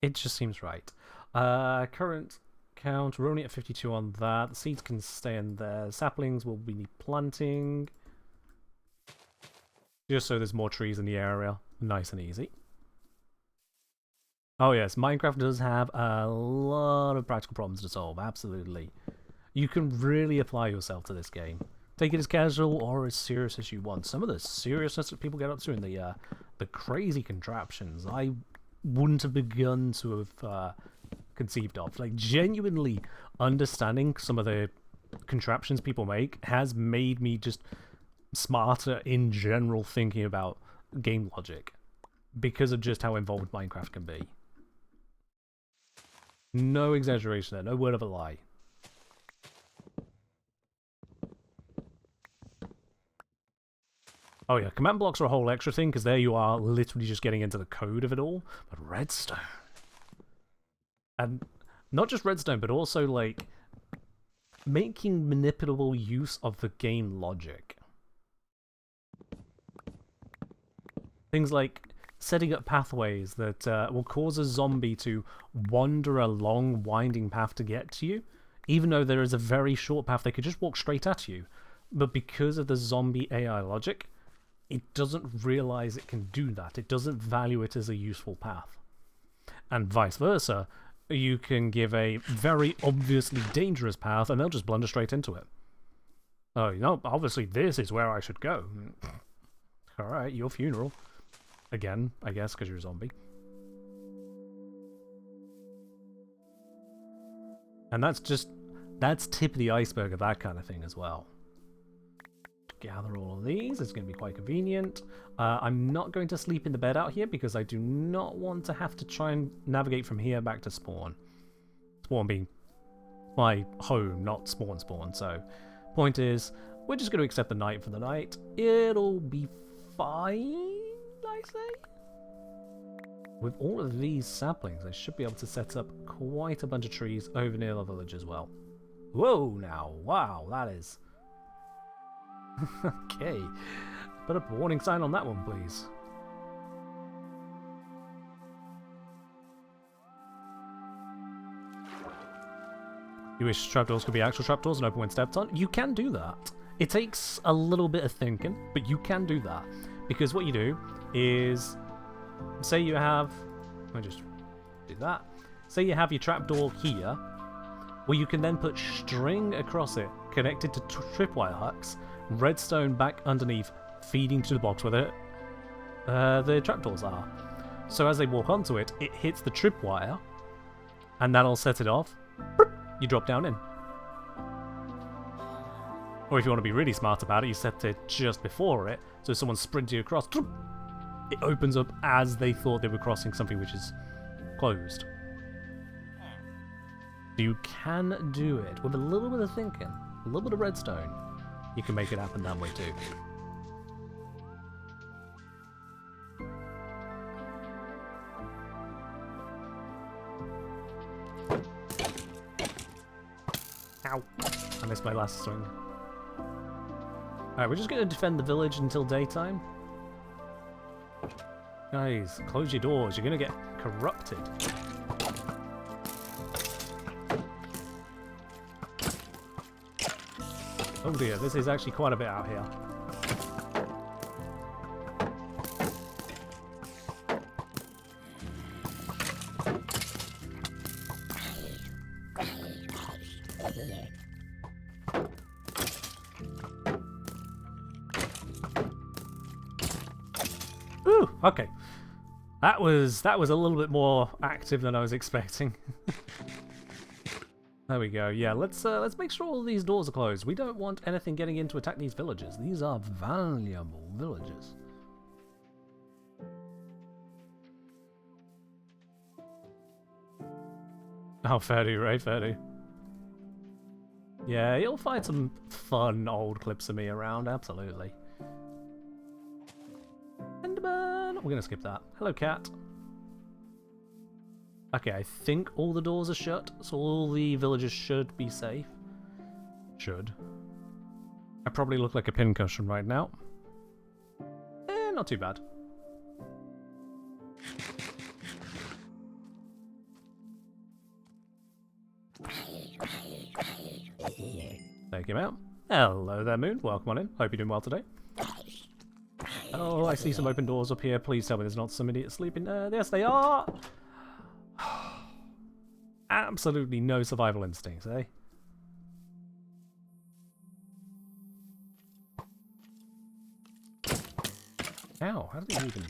It just seems right. Current count, we're only at 52 on that. The seeds can stay in there. Saplings will be planting. Just so there's more trees in the area. Nice and easy. Oh yes, Minecraft does have a lot of practical problems to solve, absolutely. You can really apply yourself to this game. Take it as casual or as serious as you want. Some of the seriousness that people get up to in the crazy contraptions, I wouldn't have begun to have conceived of. Like, genuinely understanding some of the contraptions people make has made me just smarter in general thinking about game logic. Because of just how involved Minecraft can be. No exaggeration there, no word of a lie. Oh yeah, command blocks are a whole extra thing, because there you are literally just getting into the code of it all. But redstone. And not just redstone, but also, like, making manipulable use of the game logic. Things like setting up pathways that will cause a zombie to wander a long, winding path to get to you, even though there is a very short path, they could just walk straight at you. But because of the zombie AI logic, it doesn't realize it can do that. It doesn't value it as a useful path. And vice versa, you can give a very obviously dangerous path and they'll just blunder straight into it. Oh, you know, obviously this is where I should go. Alright, your funeral. Again, I guess, because you're a zombie. And that's tip of the iceberg of that kind of thing as well. Gather all of these, it's going to be quite convenient. I'm not going to sleep in the bed out here because I do not want to have to try and navigate from here back to spawn. Spawn being my home, not spawn, so point is, we're just going to accept the night for the night. It'll be fine, I say. With all of these saplings, I should be able to set up quite a bunch of trees over near the village as well. Whoa, now, wow, that is... Okay, put up a warning sign on that one, please. You wish trapdoors could be actual trapdoors and open when stepped on? You can do that. It takes a little bit of thinking, but you can do that. Because what you do is, say you have, let me just do that. Say you have your trapdoor here, well, you can then put string across it, connected to tripwire hooks, redstone back underneath, feeding to the box where the trapdoors are. So as they walk onto it, it hits the tripwire, and that'll set it off. You drop down in. Or if you want to be really smart about it, you set it just before it, so if someone's sprinting across, it opens up as they thought they were crossing something which is closed. You can do it with a little bit of thinking, a little bit of redstone. You can make it happen that way too. Ow! I missed my last swing. Alright, we're just going to defend the village until daytime. Guys, close your doors. You're going to get corrupted. Oh dear, this is actually quite a bit out here. Ooh, okay. That was a little bit more active than I was expecting. There we go. Yeah, let's make sure all these doors are closed. We don't want anything getting in to attack these villagers. These are valuable villagers. Oh, fair do, right? Fair do. Yeah, you'll find some fun old clips of me around, absolutely. Enderman! We're gonna skip that. Hello, cat. Okay, I think all the doors are shut, so all the villagers should be safe. Should. I probably look like a pincushion right now. Not too bad. Take him out. Hello there, Moon. Welcome on in. Hope you're doing well today. Oh, I see some open doors up here. Please tell me there's not some idiot sleeping there. Yes, they are! Absolutely no survival instincts, eh? Ow, how did he even...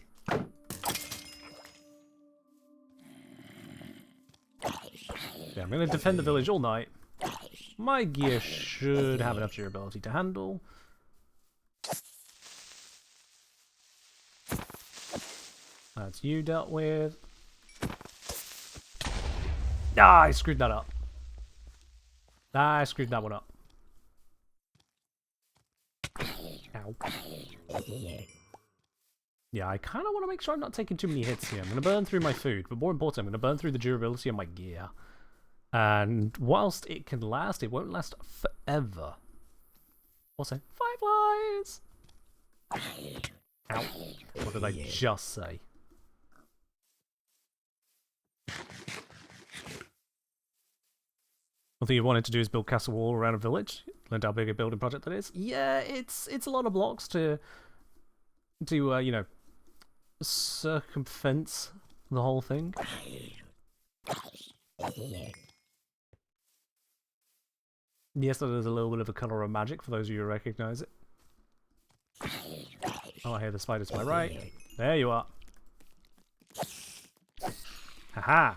Yeah, I'm going to defend the village all night. My gear should have enough durability to handle. That's you dealt with. Ah, I screwed that up. I screwed that one up. Ow. Yeah, I kind of want to make sure I'm not taking too many hits here. I'm going to burn through my food, but more important, I'm going to burn through the durability of my gear. And whilst it can last, it won't last forever. What's that? Fireflies! Ow. What did I just say? One thing you wanted to do is build castle wall around a village. Learned how big a building project that is. Yeah, it's a lot of blocks to you know, circumfence the whole thing. Yes, there's a little bit of a colour of magic for those of you who recognise it. Oh, I hear the spider to my right. There you are. Haha!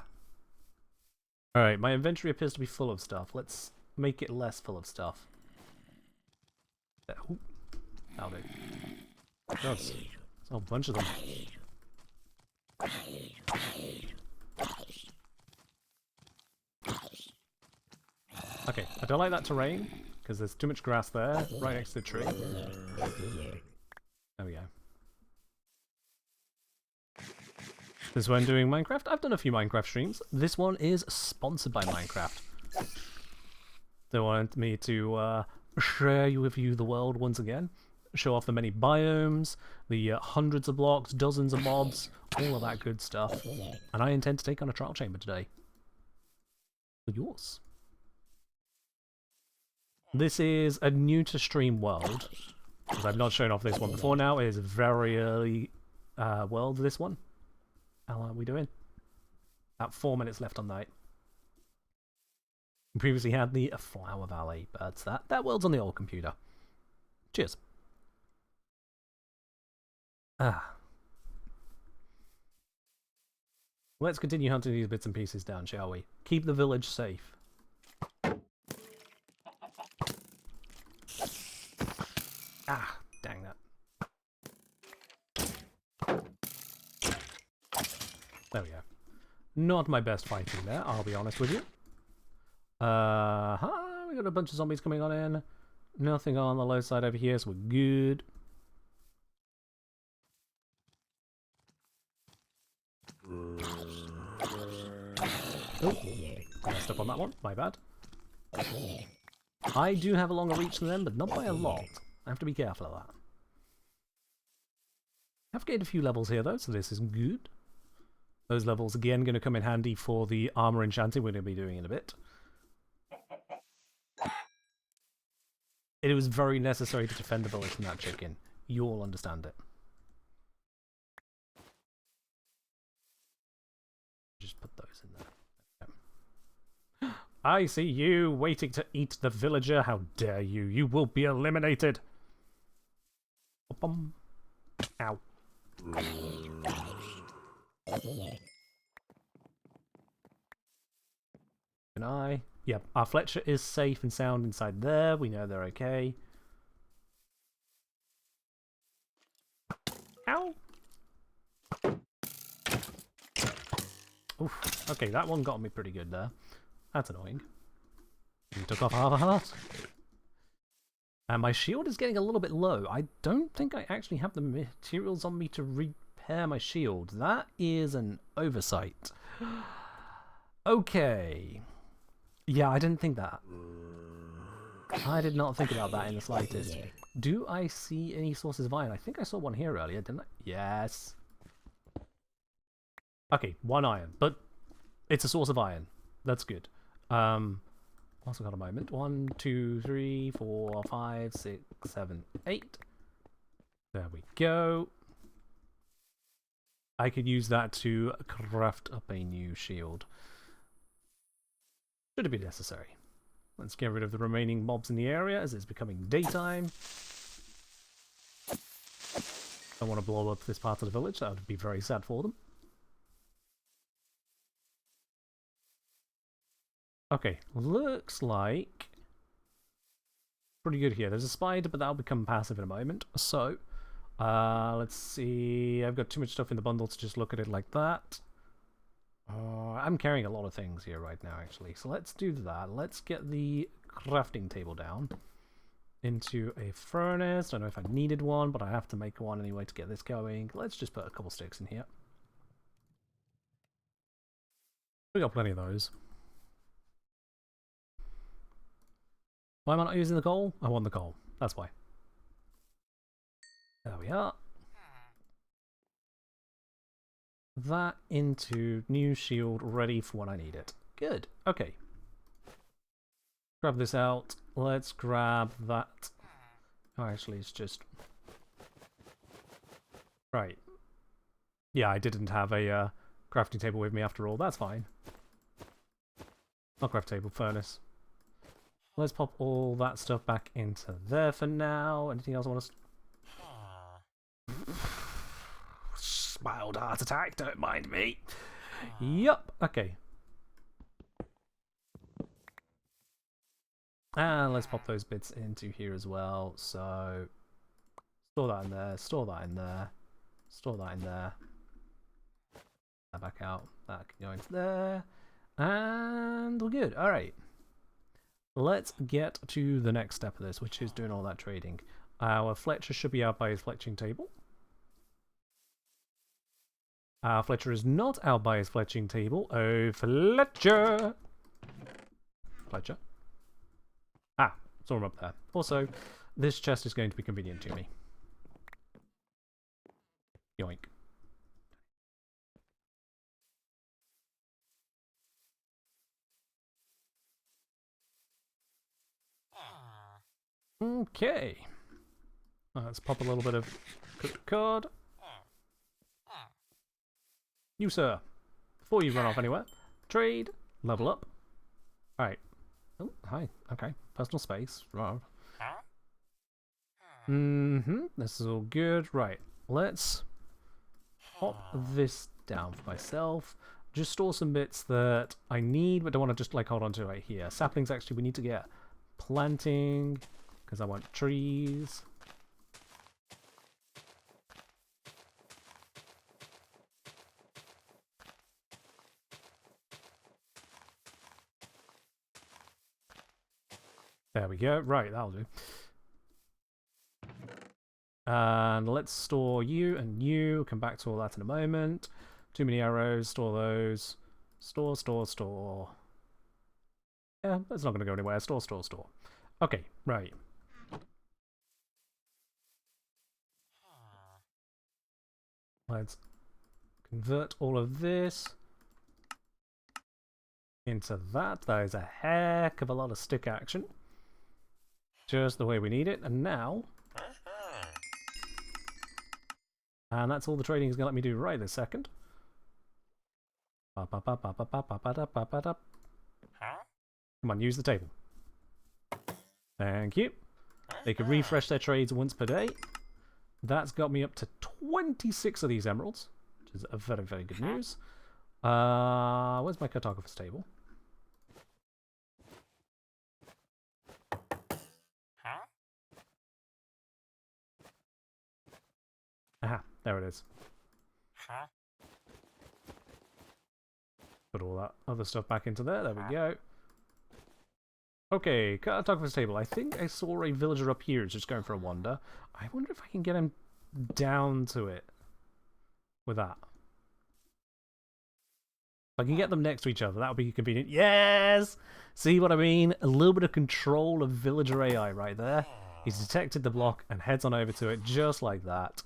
Alright, my inventory appears to be full of stuff. Let's make it less full of stuff. Ooh. That'll do. God, there's a whole bunch of them. Okay, I don't like that terrain, because there's too much grass there, right next to the tree. There we go. This is when I'm doing Minecraft. I've done a few Minecraft streams. This one is sponsored by Minecraft. They wanted me to share with you the world once again. Show off the many biomes, the hundreds of blocks, dozens of mobs, all of that good stuff. And I intend to take on a trial chamber today. For yours. This is a new to stream world. Because I've not shown off this one before now. It is a very early world, this one. How are we doing? About 4 minutes left on night. We previously had the Flower Valley, but that world's on the old computer. Cheers. Let's continue hunting these bits and pieces down, shall we? Keep the village safe. Ah, dang that. There we go. Not my best fighting there, I'll be honest with you. We got a bunch of zombies coming on in. Nothing on the low side over here, so we're good. Oh, messed up on that one, my bad. I do have a longer reach than them, but not by a lot. I have to be careful of that. I've gained a few levels here though, so this is good. Those levels again going to come in handy for the armor enchanting we're going to be doing in a bit. It was very necessary to defend the village from that chicken. You all understand it. Just put those in there. I see you waiting to eat the villager. How dare you? You will be eliminated. Ow. Can I? Yep, our Fletcher is safe and sound inside there. We know they're okay. Ow! Oof. Okay, that one got me pretty good there. That's annoying. He took off half a heart. And my shield is getting a little bit low. I don't think I actually have the materials on me to repair my shield. That is an oversight. Okay. Yeah, I didn't think that. I did not think about that in the slightest. Do I see any sources of iron? I think I saw one here earlier, didn't I? Yes. Okay, 1 iron, but it's a source of iron. That's good. Also got a moment. 1, 2, 3, 4, 5, 6, 7, 8. There we go. I could use that to craft up a new shield. Should it be necessary. Let's get rid of the remaining mobs in the area as it's becoming daytime. Don't want to blow up this part of the village. That would be very sad for them. Okay, looks like pretty good here. There's a spider, but that'll become passive in a moment. So, let's see. I've got too much stuff in the bundle to just look at it like that. I'm carrying a lot of things here right now, actually. So let's do that. Let's get the crafting table down into a furnace. Don't know if I needed one, but I have to make one anyway to get this going. Let's just put a couple sticks in here. We got plenty of those. Why am I not using the coal? I want the coal. That's why. There we are. That into new shield ready for when I need it. Good. Okay. Grab this out. Let's grab that. Oh, actually, it's just... Right. Yeah, I didn't have a crafting table with me after all. That's fine. Not craft table, furnace. Let's pop all that stuff back into there for now. Anything else I want to... Mild heart attack, don't mind me. Yup, okay. And let's pop those bits into here as well. So, store that in there, store that in there, store that in there. That back out, that can go into there. And we're good. Alright. Let's get to the next step of this, which is doing all that trading. Our Fletcher should be out by his fletching table. Our Fletcher is not out by his fletching table. Oh, Fletcher! Fletcher. Ah, saw him up there. Also, this chest is going to be convenient to me. Yoink. Okay. Let's pop a little bit of card. You, sir. Before you run off anywhere, trade, level up. Alright. Oh, hi. Okay. Personal space. Right. This is all good. Right. Let's pop this down for myself. Just store some bits that I need, but don't want to just like hold on to right here. Saplings, actually, we need to get planting, because I want trees. There we go. Right, that'll do. And let's store you and you. Come back to all that in a moment. Too many arrows. Store those. Store, store, store. Yeah, that's not going to go anywhere. Store, store, store. Okay, right. Let's convert all of this into that. That is a heck of a lot of stick action. Just the way we need it. And now... And that's all the trading is going to let me do right this second. Come on, use the table. Thank you. They can refresh their trades once per day. That's got me up to 26 of these emeralds, which is a very, very good news. Where's my cartographer's table? Aha, there it is. Put all that other stuff back into there. There we go. Okay, cartographer's table. I think I saw a villager up here just going for a wander. I wonder if I can get him down to it with that. If I can get them next to each other, that would be convenient. Yes! See what I mean? A little bit of control of villager AI right there. He's detected the block and heads on over to it just like that.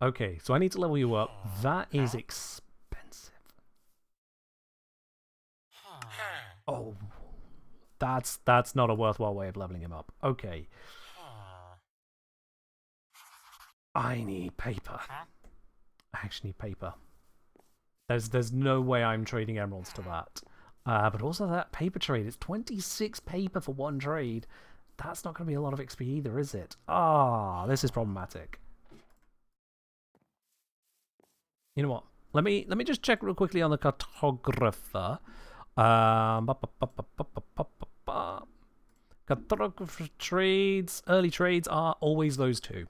Okay, so I need to level you up. That is expensive. Oh, that's not a worthwhile way of leveling him up. Okay. I need paper. I actually need paper. There's no way I'm trading emeralds to that. But also that paper trade, it's 26 paper for one trade. That's not going to be a lot of XP either, is it? Ah, this is problematic. You know what? Let me just check real quickly on the cartographer. Cartographer trades, early trades are always those two.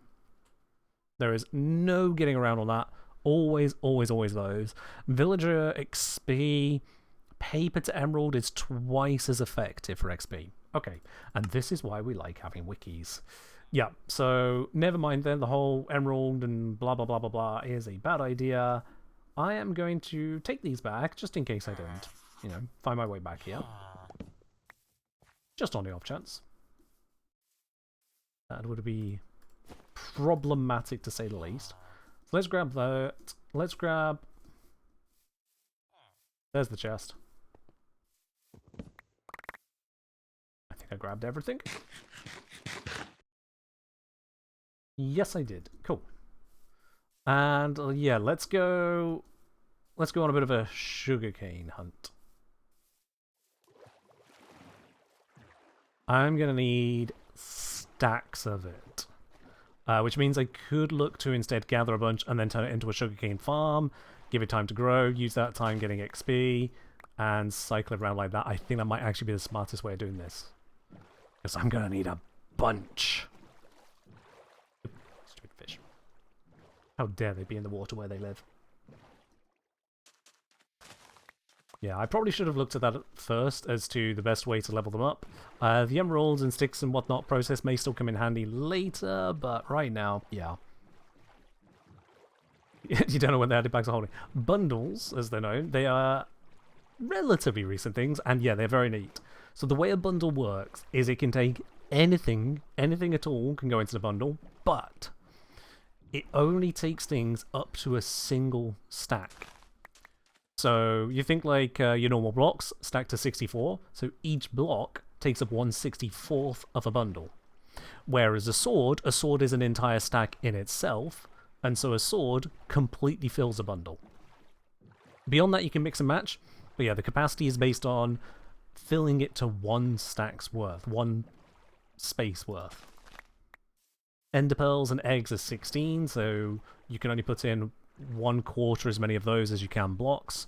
There is no getting around on that. Always, always, always those. Villager XP, paper to emerald is twice as effective for XP. Okay, and this is why we like having wikis. Yeah, so never mind then, the whole emerald and blah blah blah blah blah is a bad idea. I am going to take these back, just in case I don't, you know, find my way back here. Just on the off chance. That would be problematic to say the least. So let's grab that. Let's grab... There's the chest. I think I grabbed everything. Yes, I did. Cool. And yeah, let's go on a bit of a sugarcane hunt. I'm gonna need stacks of it. Which means I could look to instead gather a bunch and then turn it into a sugarcane farm, give it time to grow, use that time getting XP, and cycle it around like that. I think that might actually be the smartest way of doing this. Because I'm going to need a bunch. Stupid fish. How dare they be in the water where they live. Yeah, I probably should have looked at that at first as to the best way to level them up. The emeralds and sticks and whatnot process may still come in handy later, but right now, yeah. You don't know when the added packs are holding. Bundles, as they're known, they are relatively recent things, and yeah, they're very neat. So the way a bundle works is it can take anything at all can go into the bundle, but it only takes things up to a single stack. So you think like your normal blocks stacked to 64, so each block takes up 1/64th of a bundle. Whereas a sword is an entire stack in itself, and so a sword completely fills a bundle. Beyond that you can mix and match, but yeah, the capacity is based on filling it to one stack's worth, one space worth. Ender pearls and eggs are 16, so you can only put in 1/4 as many of those as you can blocks,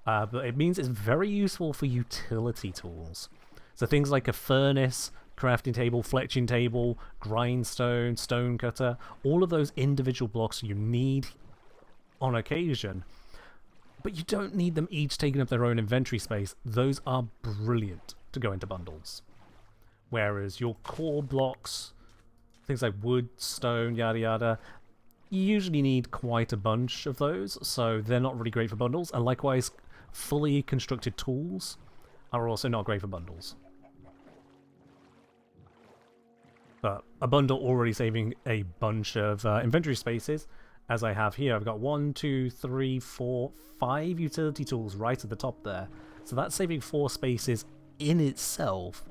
but it means it's very useful for utility tools. So things like a furnace, crafting table, fletching table, grindstone, stone cutter, all of those individual blocks you need on occasion, but you don't need them each taking up their own inventory space. Those are brilliant to go into bundles. Whereas your core blocks, things like wood, stone, yada yada, you usually need quite a bunch of those, so they're not really great for bundles, and likewise, fully constructed tools are also not great for bundles. But a bundle already saving a bunch of inventory spaces, as I have here. I've got 1, 2, 3, 4, 5 utility tools right at the top there, so that's saving 4 spaces in itself,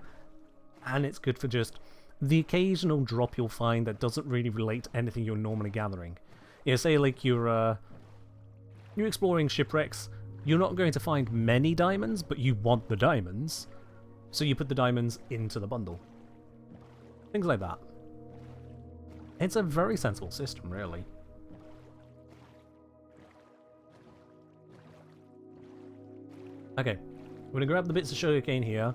and it's good for just the occasional drop you'll find that doesn't really relate to anything you're normally gathering. Yeah, say like you're exploring shipwrecks, you're not going to find many diamonds, but you want the diamonds, so you put the diamonds into the bundle. Things like that. It's a very sensible system, really. Okay, we're going to grab the bits of sugarcane here.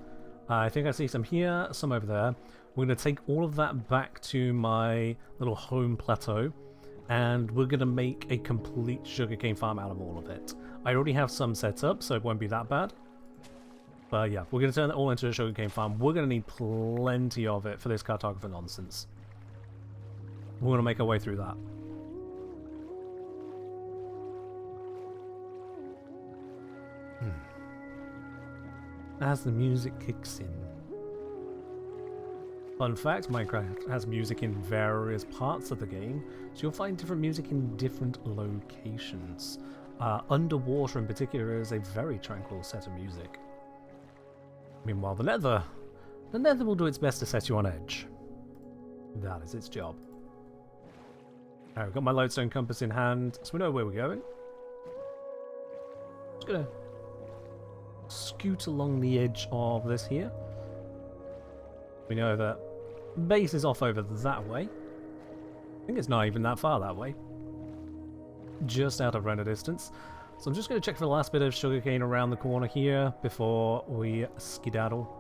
I think I see some here, some over there. We're going to take all of that back to my little home plateau, and we're going to make a complete sugarcane farm out of all of it. I already have some set up, so it won't be that bad. But yeah, we're going to turn it all into a sugarcane farm. We're going to need plenty of it for this cartographer nonsense. We're going to make our way through that. As the music kicks in. Fun fact, Minecraft has music in various parts of the game, so you'll find different music in different locations. Underwater in particular is a very tranquil set of music. Meanwhile, the Nether will do its best to set you on edge. That is its job. Alright, we've got my lodestone compass in hand, so we know where we're going. Just gonna scoot along the edge of this here. We know that base is off over that way. I think it's not even that far that way. Just out of render distance. So I'm just going to check for the last bit of sugarcane around the corner here before we skedaddle.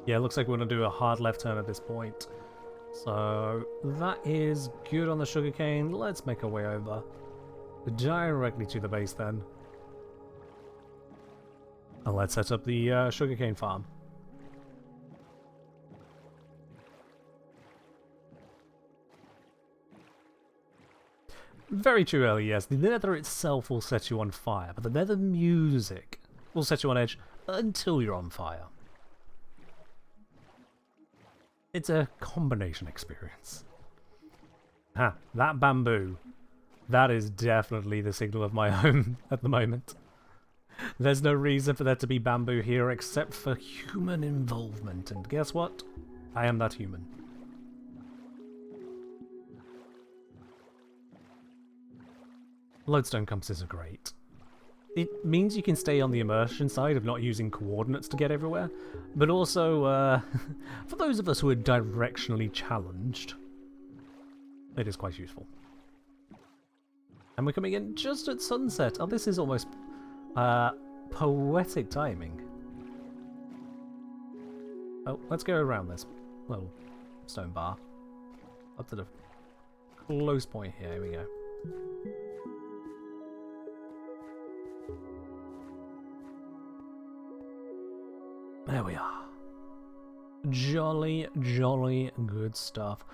Yeah, it looks like we're going to do a hard left turn at this point. So that is good on the sugarcane. Let's make our way over directly to the base then. And let's set up the sugarcane farm. Very too early, yes. The Nether itself will set you on fire, but the Nether music will set you on edge until you're on fire. It's a combination experience. Ah, that bamboo. That is definitely the signal of my home at the moment. There's no reason for there to be bamboo here except for human involvement. And guess what? I am that human. Lodestone compasses are great. It means you can stay on the immersion side of not using coordinates to get everywhere, but also, for those of us who are directionally challenged, it is quite useful. And we're coming in just at sunset. Oh, this is almost poetic timing. Oh, let's go around this little stone bar. Up to the close point here. Here we go. There we are. Jolly, jolly good stuff.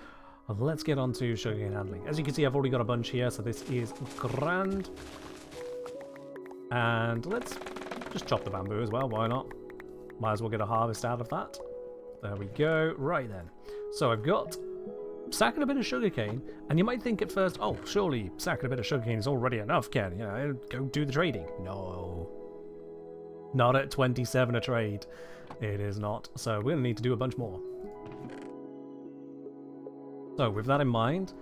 Let's get on to sugarcane handling. As you can see, I've already got a bunch here, so this is grand. And let's just chop the bamboo as well, why not? Might as well get a harvest out of that. There we go. Right then. So I've got sacking a bit of sugarcane, and you might think at first, oh, surely sacking a bit of sugarcane is already enough, Ken. You know, go do the trading. No. Not at 27 a trade. It is not. So we're going to need to do a bunch more. So with that in mind,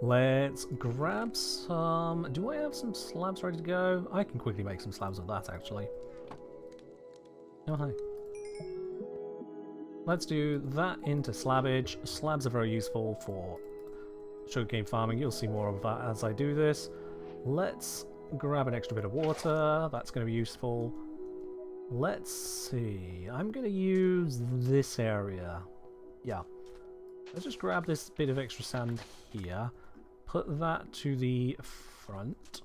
let's grab some... Do I have some slabs ready to go? I can quickly make some slabs of that, actually. Oh, hi. Let's do that into slabbage. Slabs are very useful for sugarcane farming. You'll see more of that as I do this. Let's grab an extra bit of water. That's going to be useful. Let's see. I'm going to use this area. Yeah. Let's just grab this bit of extra sand here. Put that to the front.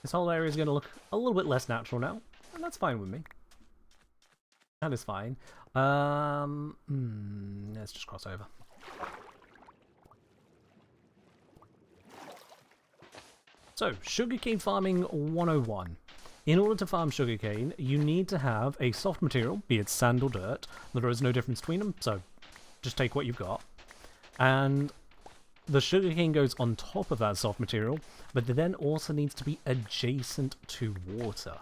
This whole area is going to look a little bit less natural now, and that's fine with me. That is fine. Let's just cross over. So, sugarcane farming 101. In order to farm sugarcane, you need to have a soft material, be it sand or dirt. There is no difference between them, so just take what you've got. And the sugarcane goes on top of that soft material, but it then also needs to be adjacent to water.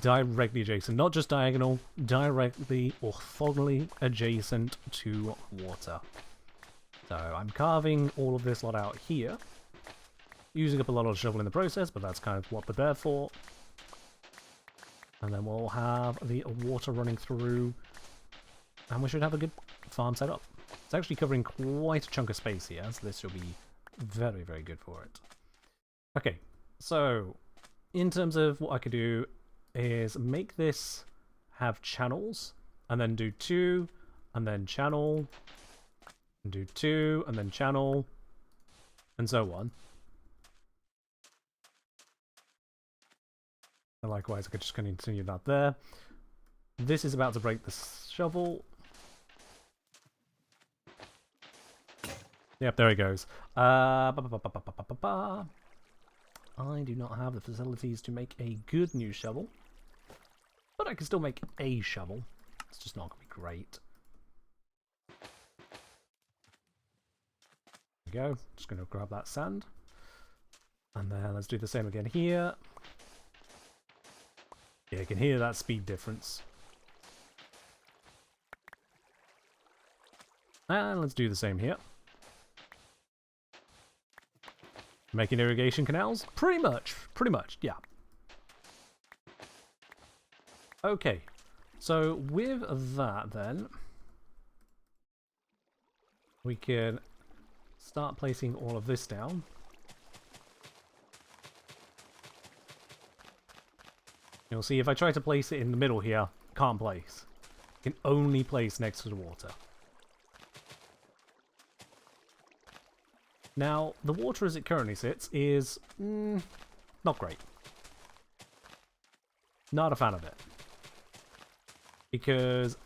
Directly adjacent, not just diagonal, directly orthogonally adjacent to water. So I'm carving all of this lot out here, using up a lot of the shovel in the process, but that's kind of what we're there for. And then we'll have the water running through, and we should have a good farm set up. It's actually covering quite a chunk of space here, so this should be very, very good for it. Okay, so in terms of what I could do is make this have channels, and then do 2, and then channel, and do 2, and then channel, and so on. And likewise, I could just continue that there. This is about to break the shovel. Yep, there it goes. I do not have the facilities to make a good new shovel, but I can still make a shovel. It's just not going to be great. There we go. Just going to grab that sand. And then let's do the same again here. Yeah, you can hear that speed difference. And let's do the same here. Making irrigation canals? Pretty much, yeah. Okay, so with that then, we can start placing all of this down. You'll see if I try to place it in the middle here, can't place. Can only place next to the water. Now, the water as it currently sits is not great. Not a fan of it. Because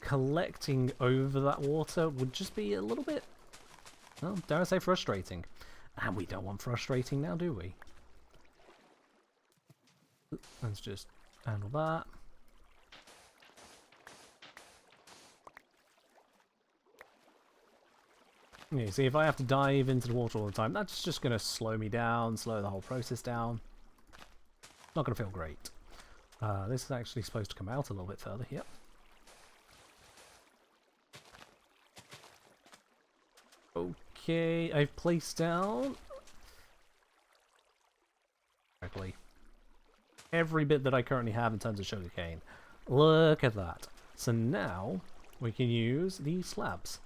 collecting over that water would just be a little bit, well, dare I say, frustrating. And we don't want frustrating now, do we? Let's just handle that. Yeah, see, if I have to dive into the water all the time, that's just going to slow me down, slow the whole process down. Not going to feel great. This is actually supposed to come out a little bit further. Yep. Okay, I've placed down correctly every bit that I currently have in terms of sugarcane. Look at that. So now we can use these slabs.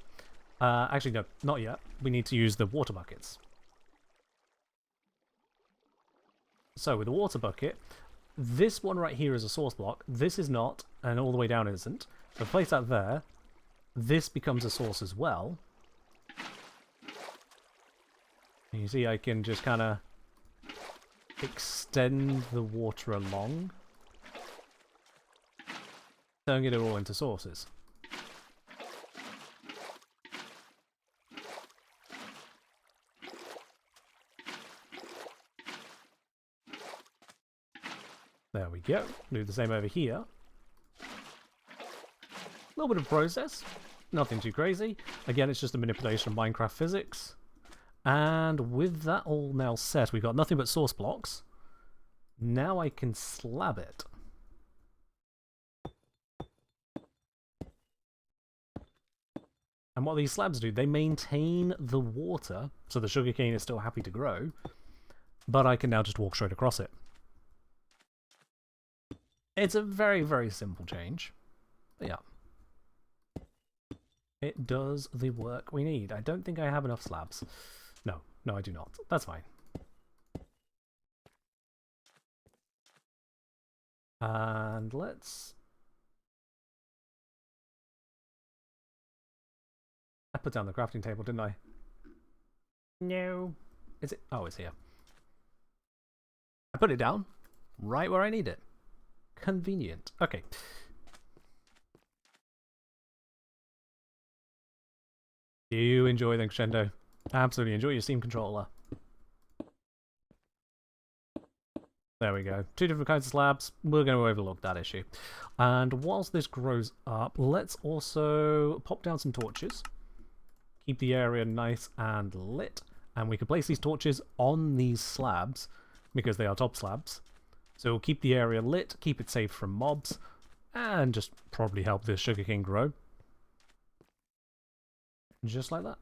Actually, no, not yet. We need to use the water buckets. So with the water bucket, this one right here is a source block. This is not, and all the way down isn't. So place that there. This becomes a source as well. And you see I can just kind of extend the water along. Turn it all into sources. There we go. Do the same over here. A little bit of process. Nothing too crazy. Again, it's just a manipulation of Minecraft physics. And with that all now set, we've got nothing but source blocks. Now I can slab it. And what these slabs do, they maintain the water, so the sugarcane is still happy to grow, but I can now just walk straight across it. It's a very, very simple change. But yeah. It does the work we need. I don't think I have enough slabs. No, I do not. That's fine. And let's... I put down the crafting table, didn't I? No. Is it? Oh, it's here. I put it down right where I need it. Convenient. Okay. Do you enjoy the Crescendo? Absolutely enjoy your Steam controller. There we go. Two different kinds of slabs. We're going to overlook that issue. And whilst this grows up, let's also pop down some torches. Keep the area nice and lit. And we can place these torches on these slabs because they are top slabs. So we'll keep the area lit, keep it safe from mobs, and just probably help the sugarcane grow. Just like that.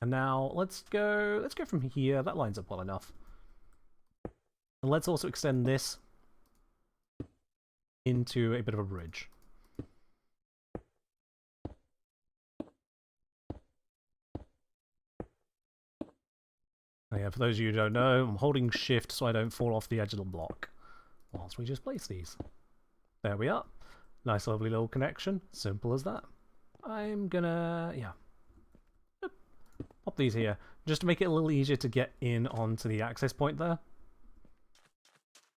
And now let's go from here. That lines up well enough. And let's also extend this into a bit of a bridge. Yeah, for those of you who don't know, I'm holding shift so I don't fall off the edge of the block whilst we just place these. There we are. Nice lovely little connection. Simple as that. I'm gonna, pop these here just to make it a little easier to get in onto the access point there.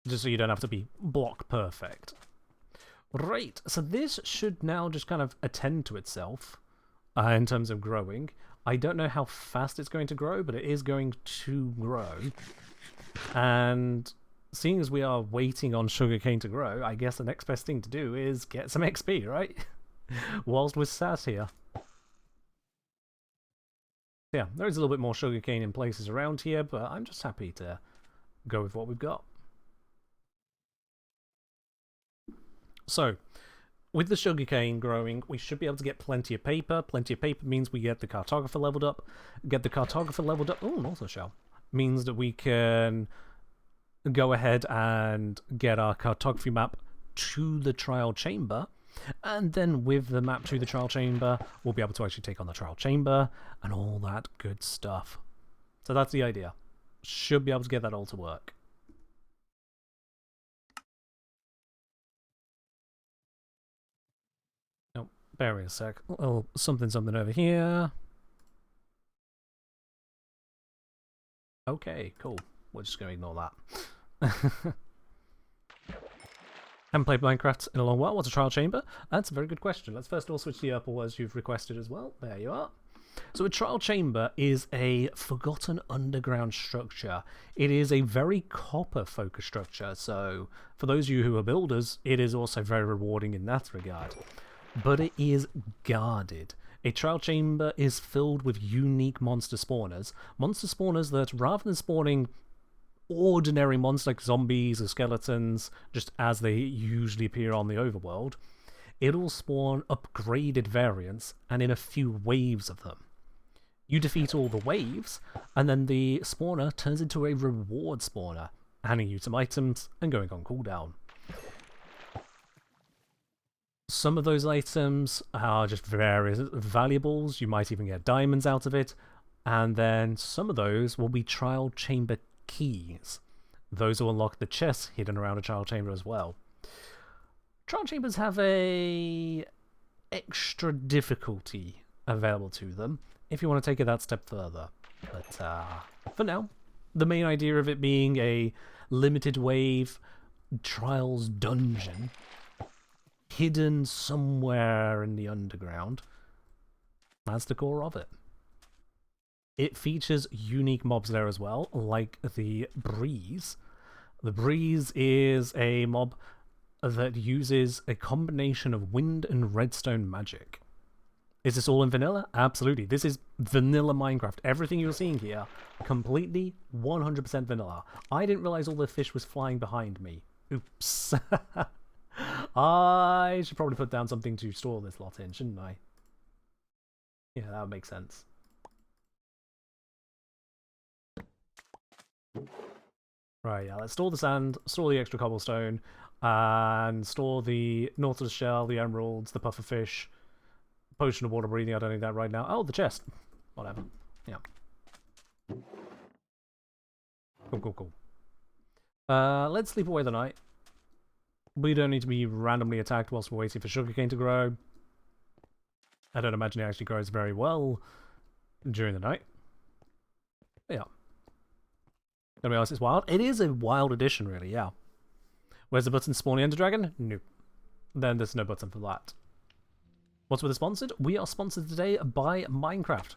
Just so you don't have to be block perfect. Right, so this should now just kind of attend to itself in terms of growing. I don't know how fast it's going to grow, but it is going to grow. And seeing as we are waiting on sugarcane to grow, I guess the next best thing to do is get some XP, right? Whilst we're sat here. Yeah, there is a little bit more sugarcane in places around here, but I'm just happy to go with what we've got. So, with the sugarcane growing, we should be able to get plenty of paper. Plenty of paper means we get the cartographer leveled up. Get the cartographer leveled up. Oh, an auto shell. Means that we can go ahead and get our cartography map to the trial chamber. And then with the map to the trial chamber, we'll be able to actually take on the trial chamber and all that good stuff. So that's the idea. Should be able to get that all to work. Bear with a sec. Oh, something over here. Okay, cool. We're just going to ignore that. Haven't played Minecraft in a long while. What's a trial chamber? That's a very good question. Let's first of all switch the purple as you've requested as well. There you are. So a trial chamber is a forgotten underground structure. It is a very copper-focused structure. So for those of you who are builders, it is also very rewarding in that regard. But it is guarded, A trial chamber is filled with unique monster spawners. Monster spawners that, rather than spawning ordinary monsters like zombies or skeletons, just as they usually appear on the overworld, it'll spawn upgraded variants, and in a few waves of them. You defeat all the waves, and then the spawner turns into a reward spawner, handing you some items and going on cooldown. Some of those items are just various valuables. You might even get diamonds out of it. And then some of those will be trial chamber keys. Those will unlock the chests hidden around a trial chamber as well. Trial chambers have a extra difficulty available to them if you want to take it that step further. But for now, the main idea of it being a limited wave trials dungeon hidden somewhere in the underground, that's the core of it. It features unique mobs there as well, like the Breeze. The Breeze is a mob that uses a combination of wind and redstone magic. Is this all in vanilla? Absolutely. This is vanilla Minecraft. Everything you're seeing here, completely 100% vanilla. I didn't realize all the fish was flying behind me. Oops. I should probably put down something to store this lot in, shouldn't I? Yeah, that would make sense. Right, yeah, let's store the sand, store the extra cobblestone, and store the nautilus shell, the emeralds, the puffer fish, potion of water breathing. I don't need that right now. Oh, the chest. Whatever. Yeah. Cool. Let's sleep away the night. We don't need to be randomly attacked whilst we're waiting for sugarcane to grow. I don't imagine it actually grows very well during the night. But yeah. Don't realize it's wild. It is a wild addition, really, yeah. Where's the button spawn the Ender Dragon? Nope. Then there's no button for that. What's with the sponsored? We are sponsored today by Minecraft.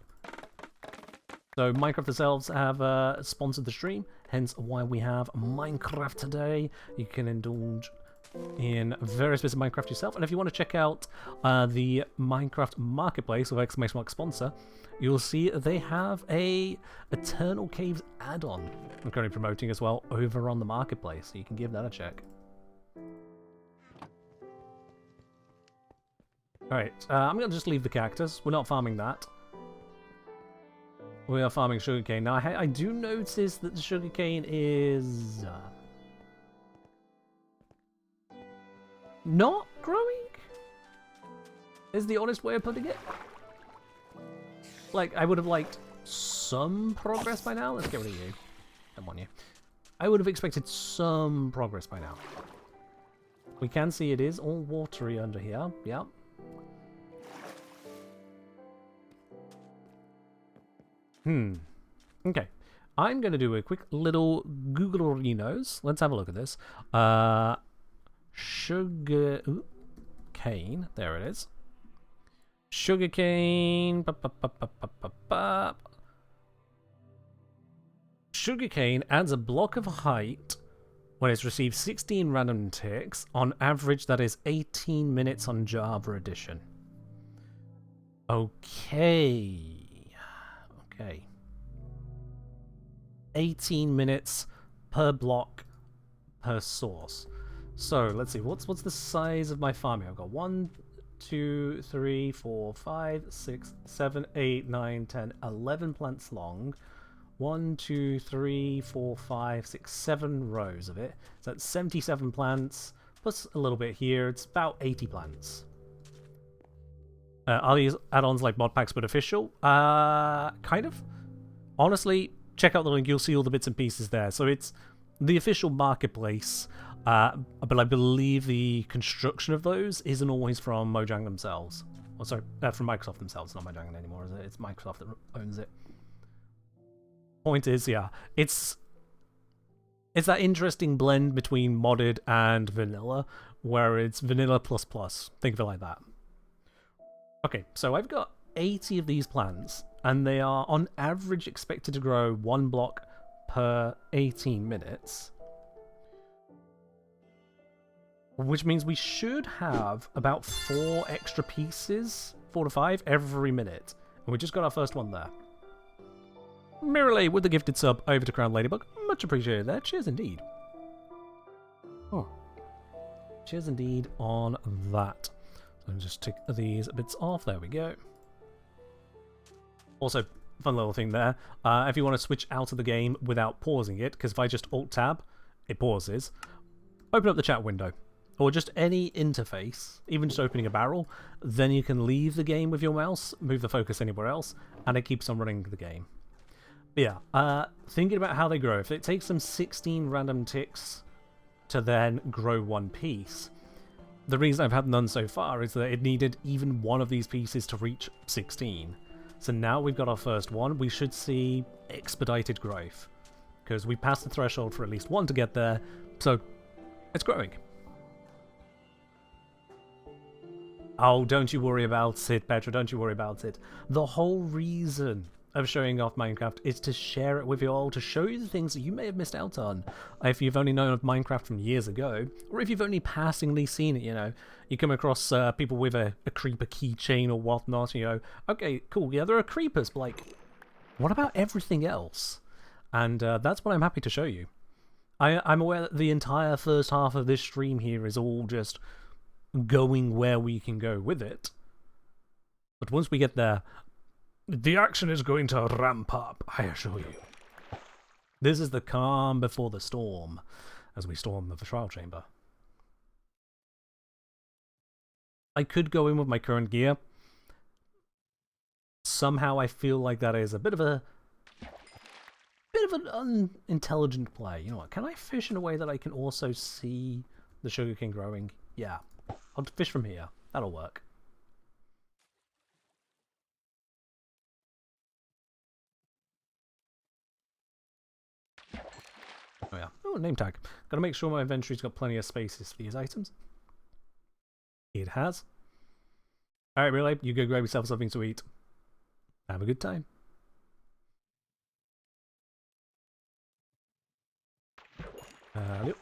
So Minecraft themselves have sponsored the stream, hence why we have Minecraft today. You can indulge in various bits of Minecraft yourself, and if you want to check out the Minecraft Marketplace with !sponsor, you'll see they have a Eternal Caves add-on I'm currently promoting as well over on the Marketplace, so you can give that a check. Alright, I'm going to just leave the cactus. We're not farming that. We are farming sugarcane. Now, I do notice that the sugarcane is not growing, is the honest way of putting it. Like, I would have liked some progress by now. Let's get rid of you. Don't want you. I would have expected some progress by now. We can see it is all watery under here. Yep. Okay. I'm going to do a quick little Google-rinos. Let's have a look at this. Sugar cane. There it is. Sugarcane. Sugarcane adds a block of height when it's received 16 random ticks. On average, that is 18 minutes on Java Edition. Okay. 18 minutes per block per source. So let's see, what's the size of my farm here? I've got 1, 2, 3, 4, 5, 6, 7, 8, 9, 10, 11 plants long. 1, 2, 3, 4, 5, 6, 7 rows of it. So that's 77 plants, plus a little bit here. It's about 80 plants. Are these add-ons like mod packs but official? Kind of. Honestly, check out the link. You'll see all the bits and pieces there. So it's the official marketplace, but I believe the construction of those isn't always from Mojang themselves. Oh, sorry, from Microsoft themselves. Not Mojang anymore, is it? It's Microsoft that owns it. Point is, yeah, it's that interesting blend between modded and vanilla, where it's vanilla plus plus. Think of it like that. Okay, so I've got 80 of these plants, and they are on average expected to grow 1 block per 18 minutes. Which means we should have about 4 extra pieces 4 to 5 every minute. And we just got our first one there. Mirrorley with the gifted sub over to Crown Ladybug. Much appreciated there. Cheers indeed. Oh. Cheers indeed on that. So just tick these bits off. There we go. Also, fun little thing there. If you want to switch out of the game without pausing it, because if I just Alt-Tab, it pauses. Open up the chat window. Or just any interface, even just opening a barrel, then you can leave the game with your mouse, move the focus anywhere else, and it keeps on running the game. But yeah, thinking about how they grow, if it takes them 16 random ticks to then grow one piece, the reason I've had none so far is that it needed even one of these pieces to reach 16. So now we've got our first one, we should see expedited growth, because we passed the threshold for at least one to get there, so it's growing. Oh, don't you worry about it, Petra, don't you worry about it. The whole reason of showing off Minecraft is to share it with you all, to show you the things that you may have missed out on if you've only known of Minecraft from years ago, or if you've only passingly seen it, you know. You come across people with a creeper keychain or whatnot, you know, okay, cool, yeah, there are creepers, but like, what about everything else? And that's what I'm happy to show you. I'm aware that the entire first half of this stream here is all just going where we can go with it. But once we get there, the action is going to ramp up, I assure you. This is the calm before the storm, as we storm the trial chamber. I could go in with my current gear. Somehow I feel like that is a bit of an unintelligent play. You know what, can I fish in a way that I can also see the sugarcane growing? Yeah. I'll fish from here. That'll work. Oh yeah. Oh, name tag. Gotta make sure my inventory's got plenty of spaces for these items. It has. Alright, really? You go grab yourself something to eat. Have a good time. Yep.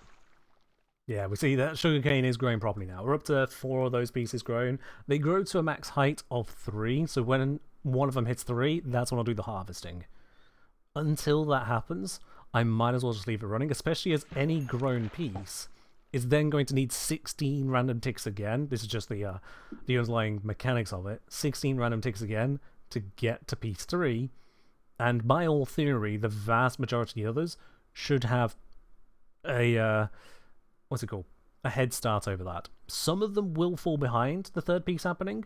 Yeah, we see that sugarcane is growing properly now. We're up to 4 of those pieces grown. They grow to a max height of 3, so when one of them hits 3, that's when I'll do the harvesting. Until that happens, I might as well just leave it running, especially as any grown piece is then going to need 16 random ticks again. This is just the underlying mechanics of it. 16 random ticks again to get to piece 3, and by all theory, the vast majority of the others should have a what's it called? A head start over that. Some of them will fall behind the third piece happening.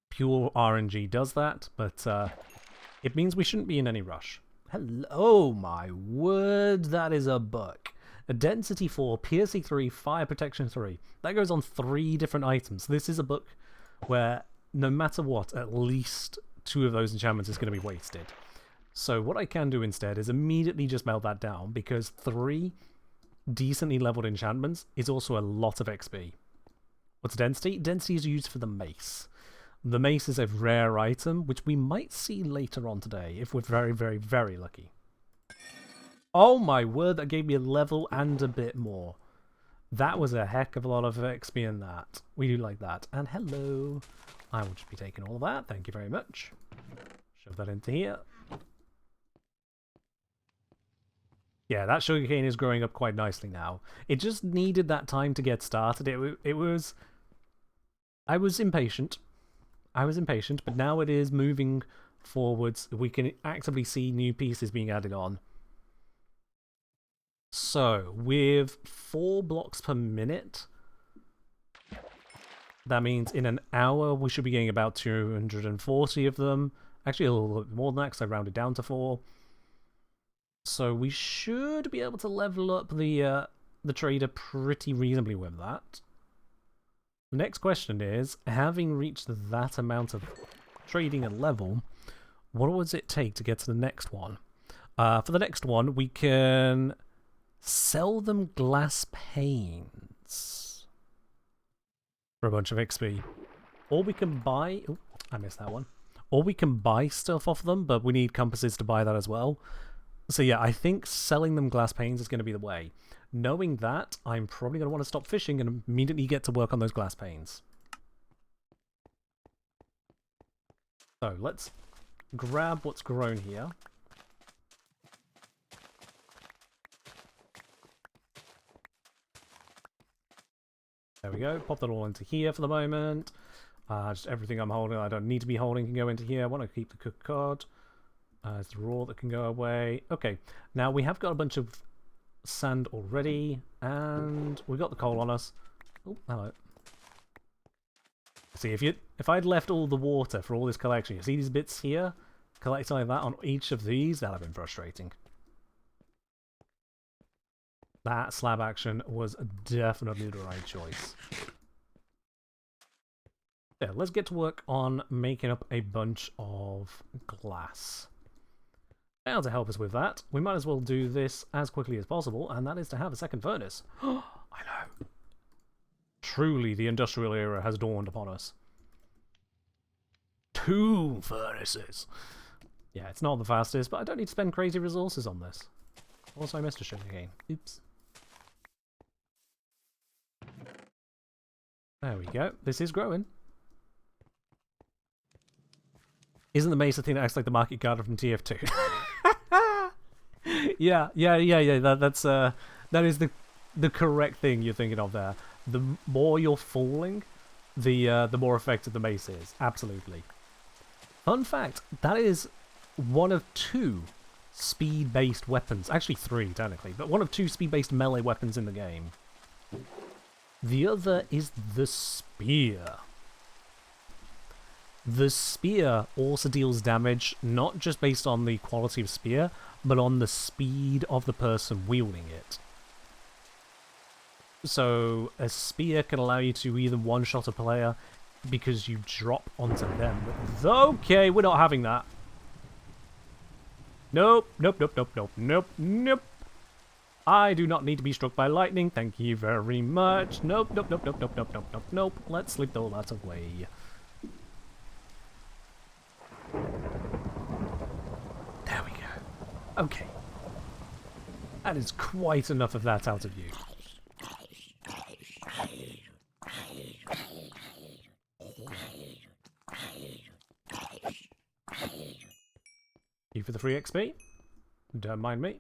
Pure RNG does that, but it means we shouldn't be in any rush. Hello, oh my word, that is a book. A density 4, piercing 3, fire protection 3. That goes on 3 different items. This is a book where no matter what, at least 2 of those enchantments is going to be wasted. So what I can do instead is immediately just melt that down, because 3 decently leveled enchantments is also a lot of XP. What's density? Density is used for the mace. The mace is a rare item, which we might see later on today, if we're very, very, very lucky. Oh my word, that gave me a level and a bit more. That was a heck of a lot of XP in that. We do like that. And hello. I will just be taking all of that. Thank you very much. Shove that into here. Yeah, that sugarcane is growing up quite nicely now. It just needed that time to get started. It was... I was impatient. But now it is moving forwards. We can actively see new pieces being added on. So, with 4 blocks per minute, that means in an hour we should be getting about 240 of them. Actually, a little bit more than that because I rounded down to 4. So we should be able to level up the trader pretty reasonably with that. The next question is, having reached that amount of trading and level, what does it take to get to the next one? For the next one, we can sell them glass panes for a bunch of XP. Or we can buy... Oh, I missed that one. Or we can buy stuff off them, but we need compasses to buy that as well. So yeah, I think selling them glass panes is going to be the way. Knowing that, I'm probably going to want to stop fishing and immediately get to work on those glass panes. So let's grab what's grown here. There we go. Pop that all into here for the moment. Just everything I'm holding, I don't need to be holding, can go into here. I want to keep the cooked cod. It's the raw that can go away. Okay, now we have got a bunch of sand already, and we got the coal on us. Oh, hello. See, if I'd left all the water for all this collection, you see these bits here? Collecting like that on each of these, that'd have been frustrating. That slab action was definitely the right choice. Yeah, let's get to work on making up a bunch of glass. Now to help us with that, we might as well do this as quickly as possible, and that is to have a second furnace. I know. Truly, the industrial era has dawned upon us. 2 furnaces. Yeah, it's not the fastest, but I don't need to spend crazy resources on this. Also, I missed a sugar cane. Oops. There we go. This is growing. Isn't the mace the thing that acts like the market garden from TF2? Yeah. That is the correct thing you're thinking of there. The more you're falling, the more effective the mace is. Absolutely. Fun fact: that is one of 2 speed-based weapons. Actually, 3 technically, but one of 2 speed-based melee weapons in the game. The other is the spear. The spear also deals damage, not just based on the quality of spear, but on the speed of the person wielding it. So, a spear can allow you to either one-shot a player because you drop onto them. Okay, we're not having that. Nope. Nope. I do not need to be struck by lightning, thank you very much. Nope. Let's sleep all that away. There we go. Okay. That is quite enough of that out of you. You for the free XP? Don't mind me.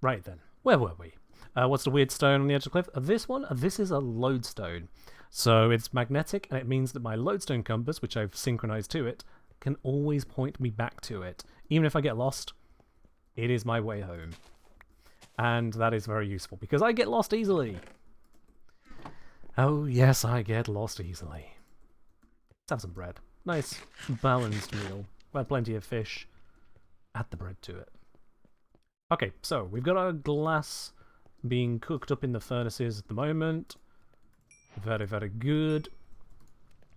Right then, where were we? What's the weird stone on the edge of the cliff? This one? This is a lodestone. So it's magnetic, and it means that my lodestone compass, which I've synchronized to it, can always point me back to it. Even if I get lost, it is my way home. And that is very useful, because I get lost easily. Oh yes, I get lost easily. Let's have some bread. Nice, balanced meal. We had plenty of fish. Add the bread to it. Okay, so we've got our glass being cooked up in the furnaces at the moment. Very, very good.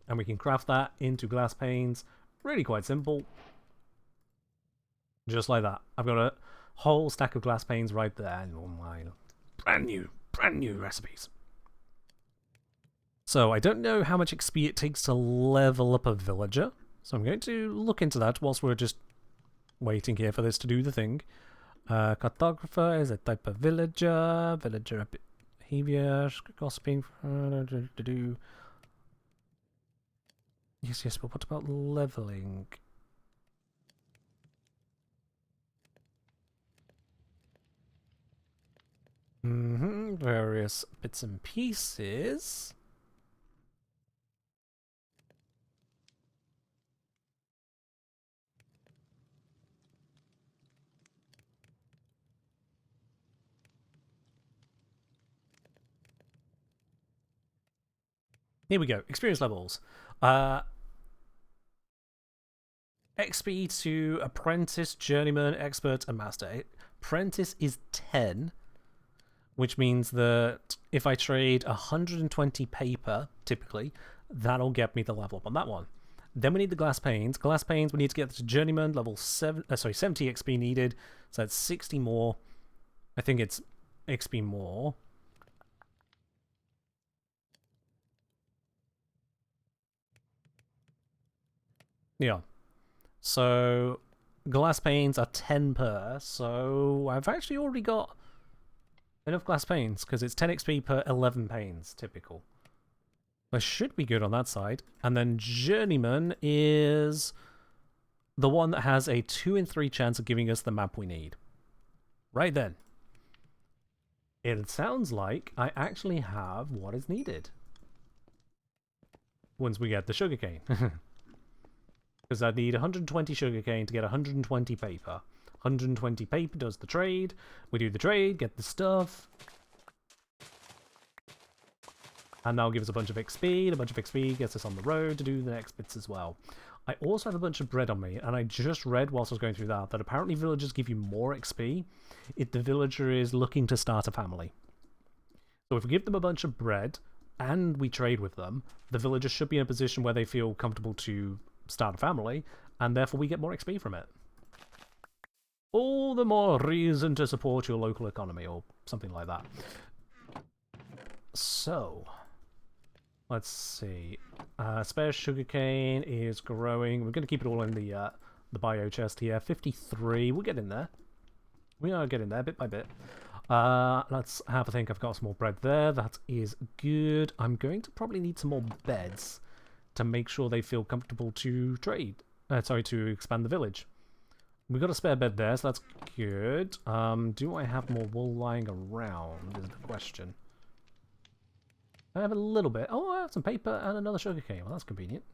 And we can craft that into glass panes. Really quite simple. Just like that. I've got a whole stack of glass panes right there. And oh my, brand new recipes. So I don't know how much XP it takes to level up a villager. So I'm going to look into that whilst we're just waiting here for this to do the thing. Cartographer is a type of villager. Villager behavior. Gossiping. Yes, but what about leveling? Various bits and pieces. Here we go. Experience levels. XP to apprentice, journeyman, expert, and master. Apprentice is 10, which means that if I trade 120 paper, typically, that'll get me the level up on that one. Then we need the glass panes. Glass panes, we need to get to journeyman, level 70 XP needed, so that's 60 more. I think it's XP more. Yeah. So, glass panes are 10 per, so I've actually already got enough glass panes, because it's 10 XP per 11 panes, typical. I should be good on that side. And then Journeyman is the one that has a 2 in 3 chance of giving us the map we need. Right then. It sounds like I actually have what is needed. Once we get the sugarcane. Because I need 120 sugarcane to get 120 paper. 120 paper does the trade. We do the trade, get the stuff. And that'll give us a bunch of XP. A bunch of XP gets us on the road to do the next bits as well. I also have a bunch of bread on me, and I just read whilst I was going through that apparently villagers give you more XP if the villager is looking to start a family. So if we give them a bunch of bread and we trade with them, the villagers should be in a position where they feel comfortable to start a family, and therefore we get more XP from it. All the more reason to support your local economy, or something like that. So, let's see. Spare sugarcane is growing. We're going to keep it all in the bio chest here. 53. We'll get in there. We are getting there bit by bit. Let's have a think. I've got some more bread there. That is good. I'm going to probably need some more beds to make sure they feel comfortable to trade. To expand the village. We've got a spare bed there, so that's good. Do I have more wool lying around is the question. I have a little bit. Oh, I have some paper and another sugarcane. Well, that's convenient.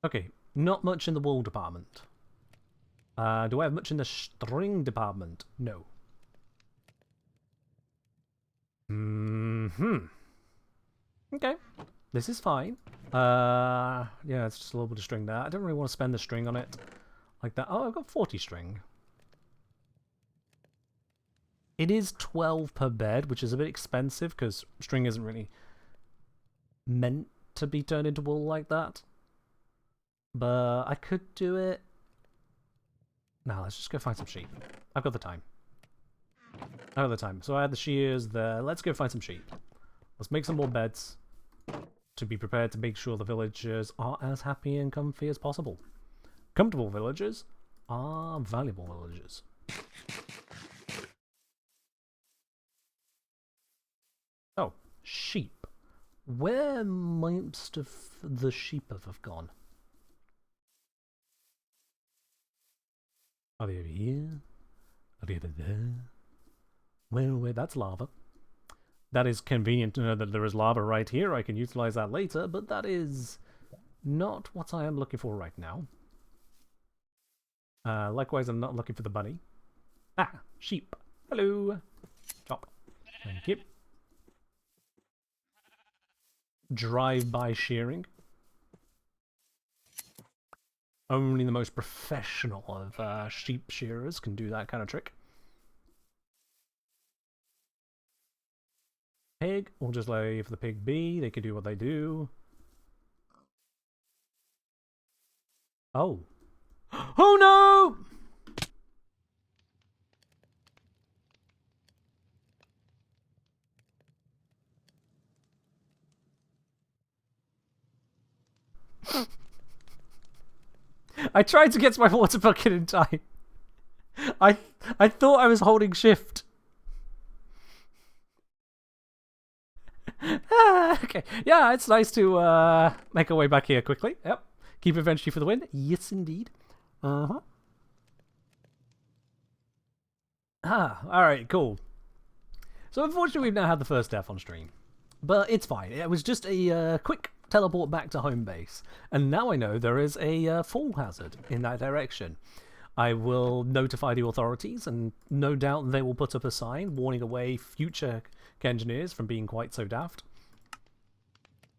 Okay, not much in the wool department. Do I have much in the string department? No. Okay, this is fine. Yeah, it's just a little bit of string there. I don't really want to spend the string on it like that. Oh, I've got 40 string. It is 12 per bed, which is a bit expensive because string isn't really meant to be turned into wool like that. But I could do it. Now, let's just go find some sheep. I've got the time. I've got the time. So I had the shears there. Let's go find some sheep. Let's make some more beds to be prepared to make sure the villagers are as happy and comfy as possible. Comfortable villagers are valuable villagers. Oh, sheep. Where most of the sheep have gone? Are they over here? Are they over there? Where? That's lava. That is convenient to know that there is lava right here. I can utilize that later, but that is not what I am looking for right now. Likewise, I'm not looking for the bunny. Ah, sheep. Hello. Chop. Thank you. Drive-by shearing. Only the most professional of sheep shearers can do that kind of trick. Pig, we'll just leave the pig be. They can do what they do. Oh. Oh no! I tried to get to my water bucket in time. I thought I was holding shift. Okay. Yeah, it's nice to make our way back here quickly. Yep. Keep inventory for the win. Yes, indeed. Uh-huh. Alright, cool. So unfortunately we've now had the first death on stream. But it's fine. It was just a quick teleport back to home base. And now I know there is a fall hazard in that direction. I will notify the authorities, and no doubt they will put up a sign warning away future engineers from being quite so daft.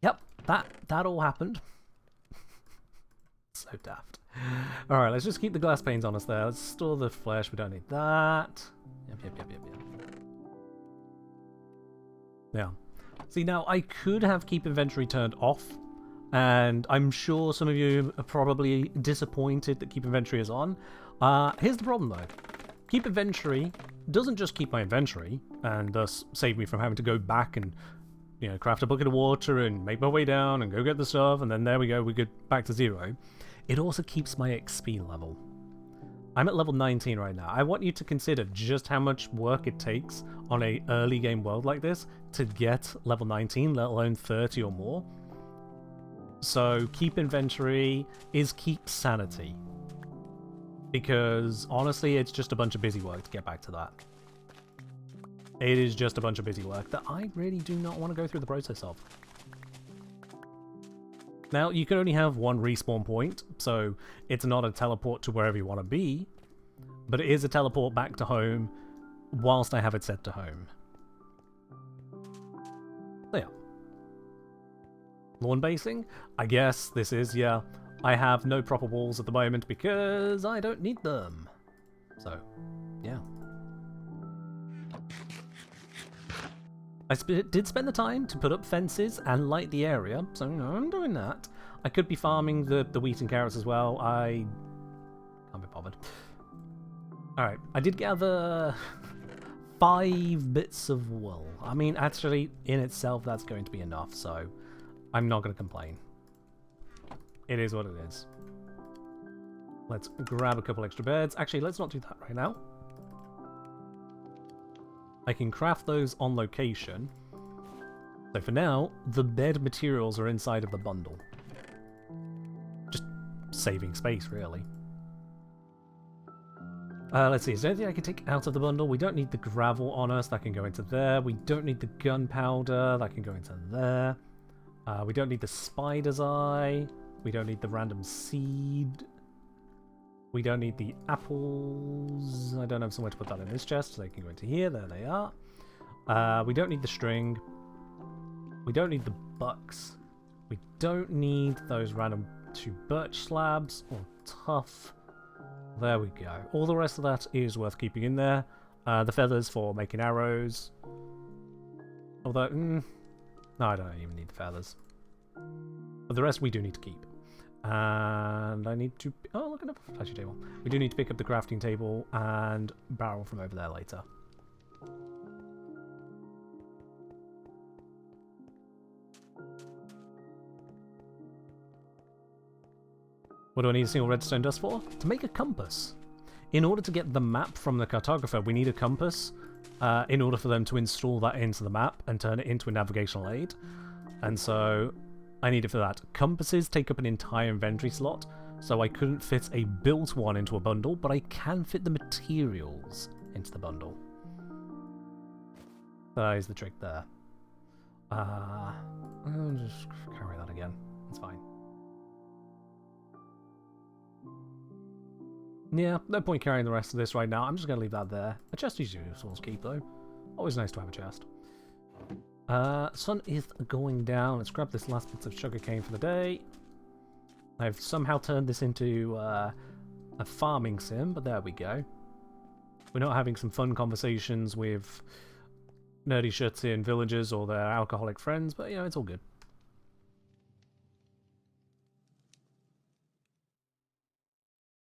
Yep, that all happened. So daft. Alright, let's just keep the glass panes on us there. Let's store the flesh. We don't need that. Yep. Yeah. See, now I could have keep inventory turned off, and I'm sure some of you are probably disappointed that keep inventory is on. Here's the problem though. Keep inventory doesn't just keep my inventory and thus save me from having to go back and, you know, craft a bucket of water and make my way down and go get the stuff, and then there we go, we get back to 0. It also keeps my XP level. I'm at level 19 right now. I want you to consider just how much work it takes on a early game world like this to get level 19, let alone 30 or more. So keep inventory is keep sanity. Because honestly, it's just a bunch of busy work to get back to that. It is just a bunch of busy work that I really do not want to go through the process of. Now, you can only have one respawn point, so it's not a teleport to wherever you want to be, but it is a teleport back to home whilst I have it set to home. So yeah. Lawn basing? I guess this is, yeah. I have no proper walls at the moment because I don't need them. So, yeah. I did spend the time to put up fences and light the area, so you know, I'm doing that. I could be farming the wheat and carrots as well. I can't be bothered. Alright, I did gather 5 bits of wool. I mean, actually, in itself, that's going to be enough, so I'm not going to complain. It is what it is. Let's grab a couple extra beds. Actually, let's not do that right now. I can craft those on location. So for now, the bed materials are inside of the bundle. Just saving space, really. Let's see, is there anything I can take out of the bundle? We don't need the gravel on us, that can go into there. We don't need the gunpowder, that can go into there. We don't need the spider's eye. We don't need the random seed. We don't need the apples. I don't have somewhere to put that in this chest, so they can go into here. There they are. We don't need the string. We don't need the bucks. We don't need those random 2 birch slabs or tough. There we go. All the rest of that is worth keeping in there. The feathers for making arrows. Although, no, I don't even need the feathers. But the rest we do need to keep. And I need to... Oh, look at the flashy table. We do need to pick up the crafting table and barrel from over there later. What do I need a single redstone dust for? To make a compass. In order to get the map from the cartographer, we need a compass in order for them to install that into the map and turn it into a navigational aid. And so I need it for that. Compasses take up an entire inventory slot, so I couldn't fit a built one into a bundle, but I can fit the materials into the bundle. That is the trick there. I'll just carry that again. It's fine. Yeah, no point carrying the rest of this right now. I'm just going to leave that there. A chest is useful to keep, though. Always nice to have a chest. Sun is going down. Let's grab this last bit of sugarcane for the day. I've somehow turned this into a farming sim, but there we go. We're not having some fun conversations with nerdy shut-in villagers or their alcoholic friends, but, you know, it's all good.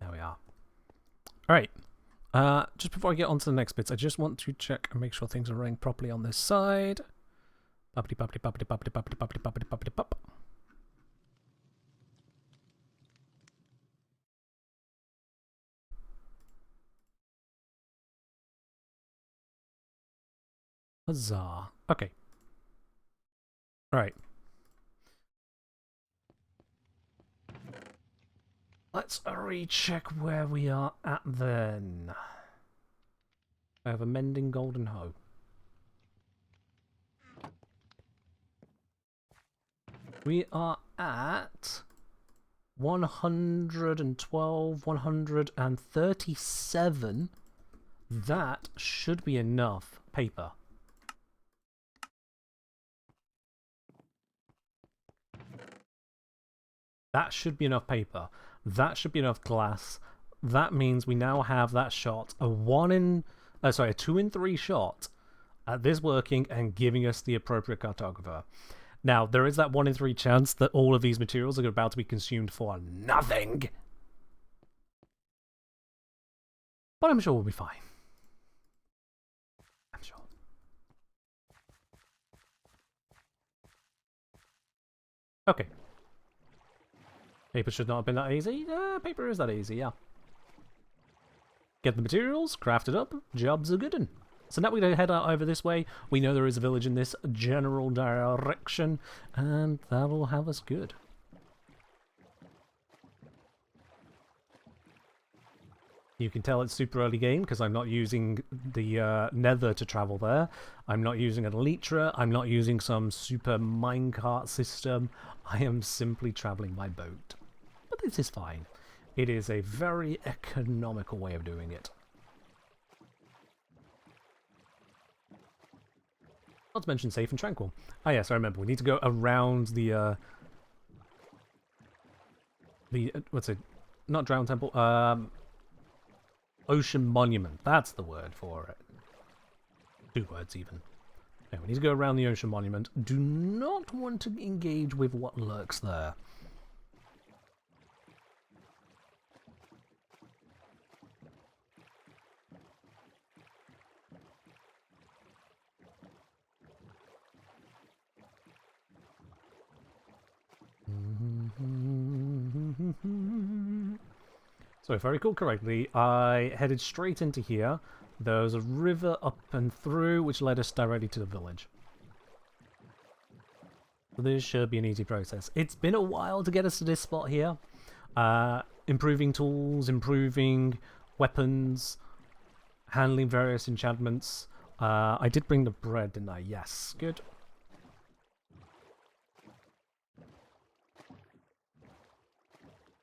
There we are. Alright. Just before I get on to the next bits, I just want to check and make sure things are running properly on this side. Bubbly, bubbly, bubbly, bubbly, bubbly, bubbly, bubbly, bubbly, bub. Huzzah. Okay. Alright. Let's recheck where we are at then. I have a mending golden hoe. We are at 112, 137. That should be enough paper. That should be enough paper. That should be enough glass. That means we now have that shot, a 2 in 3 shot at this working and giving us the appropriate cartographer. Now, there is that 1 in 3 chance that all of these materials are about to be consumed for nothing. But I'm sure we'll be fine. I'm sure. Okay. Paper should not have been that easy. Paper is that easy, yeah. Get the materials, craft it up, job's a good one. So now we're going to head out over this way. We know there is a village in this general direction, and that'll have us good. You can tell it's super early game because I'm not using the nether to travel there. I'm not using an elytra. I'm not using some super minecart system. I am simply traveling by boat. But this is fine. It is a very economical way of doing it. Not to mention safe and tranquil. Ah yes, I remember. We need to go around the what's it? Not Drowned Temple. Ocean Monument. That's the word for it. 2 words even. Okay, we need to go around the Ocean Monument. Do not want to engage with what lurks there. So if I recall correctly, I headed straight into here. There was a river up and through, which led us directly to the village. So this should be an easy process. It's been a while to get us to this spot here. Improving tools, improving weapons, handling various enchantments. I did bring the bread, didn't I? Yes, good.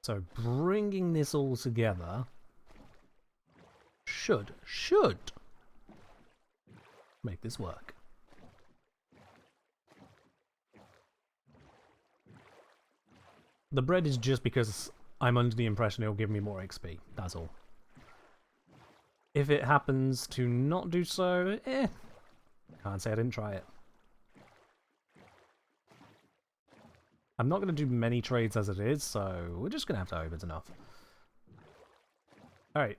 So bringing this all together should make this work. The bread is just because I'm under the impression it'll give me more XP, that's all. If it happens to not do so, can't say I didn't try it. I'm not going to do many trades as it is, so we're just going to have to hope it's enough. Alright,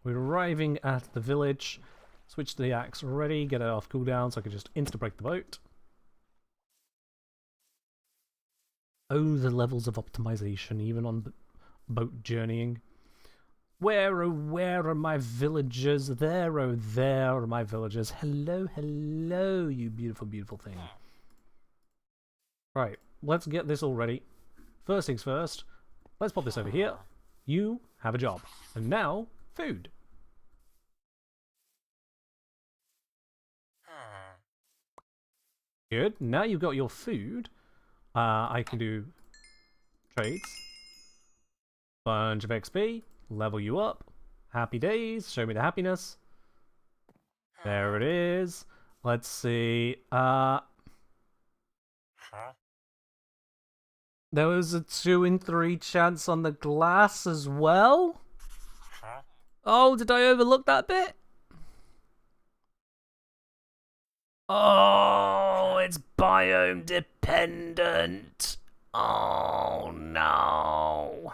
we're arriving at the village. Switch the axe ready, get it off cooldown so I can just insta-break the boat. Oh, the levels of optimization, even on boat journeying. Where, oh, where are my villagers? There, oh, there are my villagers. Hello, hello, you beautiful, beautiful thing. Right, let's get this all ready. First things first, let's pop this over here. You have a job. And now, food. Good, now you've got your food. I can do trades. Bunch of XP. Level you up. Happy days. Show me the happiness. There it is. Let's see. There was a 2 in 3 chance on the glass as well. Oh, did I overlook that bit? Oh, it's biome dependent. Oh no.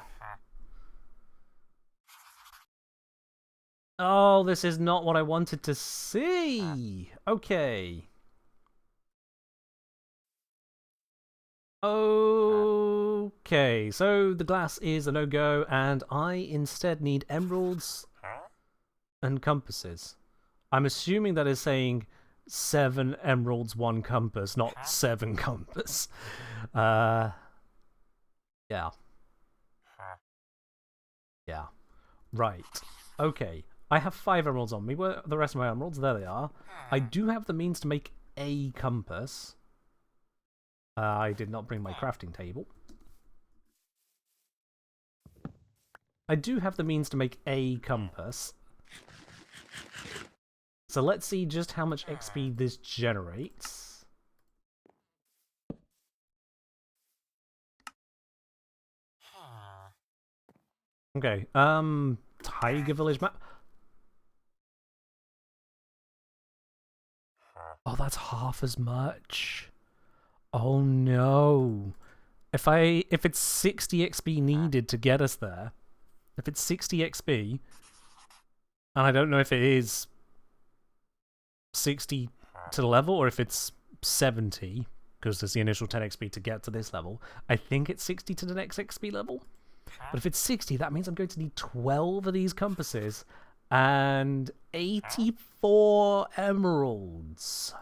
Oh, this is not what I wanted to see. Okay. Okay, so the glass is a no-go, and I instead need emeralds and compasses. I'm assuming that is saying 7 emeralds, 1 compass, not 7 compass. Yeah. Yeah. Right. Okay. I have 5 emeralds on me. Where are the rest of my emeralds? There they are. I do have the means to make a compass. I did not bring my crafting table. I do have the means to make a compass. So let's see just how much XP this generates. Okay, Tiger Village map. Oh, that's half as much. Oh no. If it's 60 XP needed to get us there, if it's 60 XP, and I don't know if it is 60 to the level or if it's 70, because there's the initial 10 XP to get to this level. I think it's 60 to the next XP level. But if it's 60, that means I'm going to need 12 of these compasses and 84 emeralds.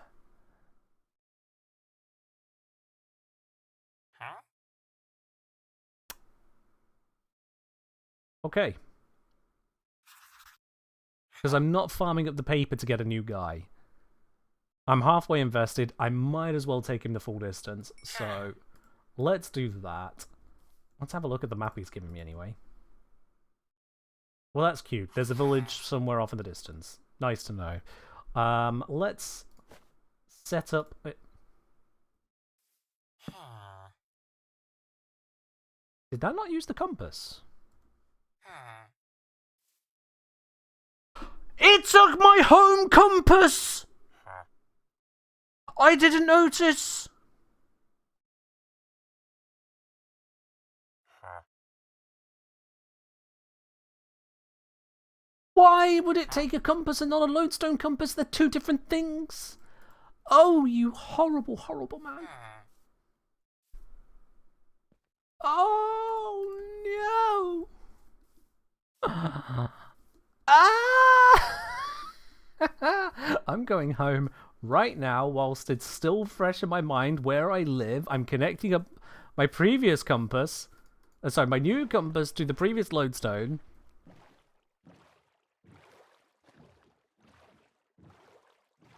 Okay. Because I'm not farming up the paper to get a new guy. I'm halfway invested. I might as well take him the full distance. So let's do that. Let's have a look at the map he's given me anyway. Well, that's cute. There's a village somewhere off in the distance. Nice to know. Let's set up... Did that not use the compass? It took my home compass! I didn't notice! Why would it take a compass and not a lodestone compass? They're two different things! Oh, you horrible, horrible man. Oh, no! Ah! I'm going home right now whilst it's still fresh in my mind where I live. I'm connecting up my previous compass, sorry, my new compass to the previous lodestone.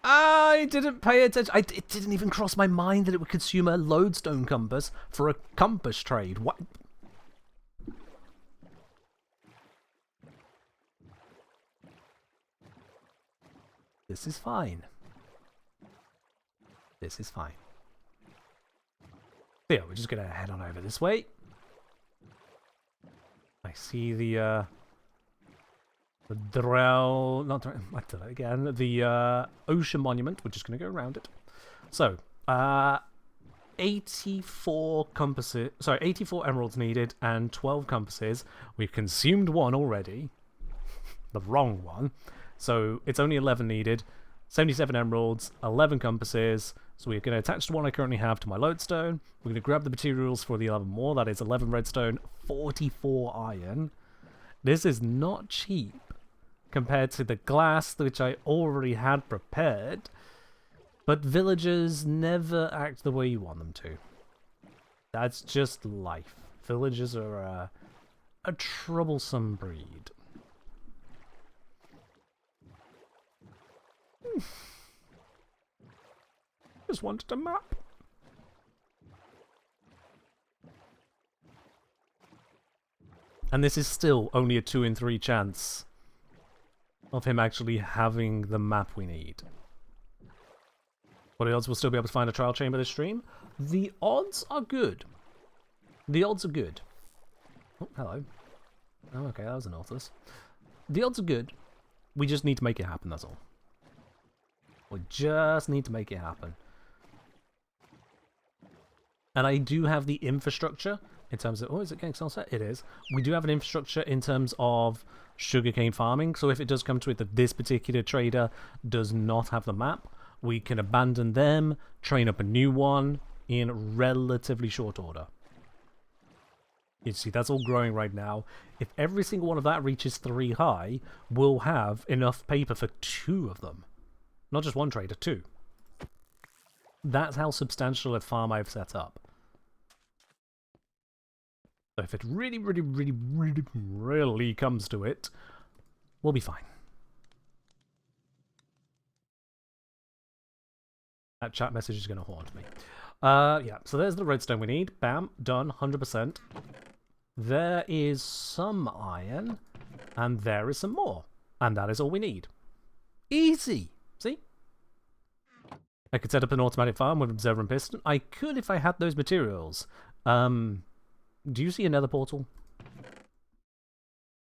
I didn't pay attention. It didn't even cross my mind that it would consume a lodestone compass for a compass trade. What? This is fine. This is fine. So yeah, we're just gonna head on over this way. I see the ocean monument. We're just gonna go around it. So, 84 compasses. Sorry, 84 emeralds needed and 12 compasses. We've consumed one already. The wrong one. So it's only 11 needed. 77 emeralds, 11 compasses. So we're going to attach the one I currently have to my lodestone. We're going to grab the materials for the 11 more. That is 11 redstone, 44 iron. This is not cheap compared to the glass, which I already had prepared. But villagers never act the way you want them to. That's just life. Villagers are a troublesome breed. Just wanted a map. And this is still only a 2 in 3 chance of him actually having the map we need. What odds we'll still be able to find a trial chamber this stream? The odds are good. The odds are good. Oh, hello. Oh, okay, that was an Nautilus. The odds are good. We just need to make it happen, that's all. We just need to make it happen. And I do have the infrastructure in terms of... Oh, is it getting sunset? It is. We do have an infrastructure in terms of sugarcane farming. So if it does come to it that this particular trader does not have the map, we can abandon them, train up a new one in relatively short order. You see, that's all growing right now. If every single one of that reaches 3 high, we'll have enough paper for 2 of them. Not just one trader, 2. That's how substantial a farm I've set up. So if it really, really, really, really, really comes to it, we'll be fine. That chat message is going to haunt me. Yeah, so there's the redstone we need. Bam, done, 100%. There is some iron, and there is some more. And that is all we need. Easy! See? I could set up an automatic farm with observer and piston. I could if I had those materials. Do you see another portal?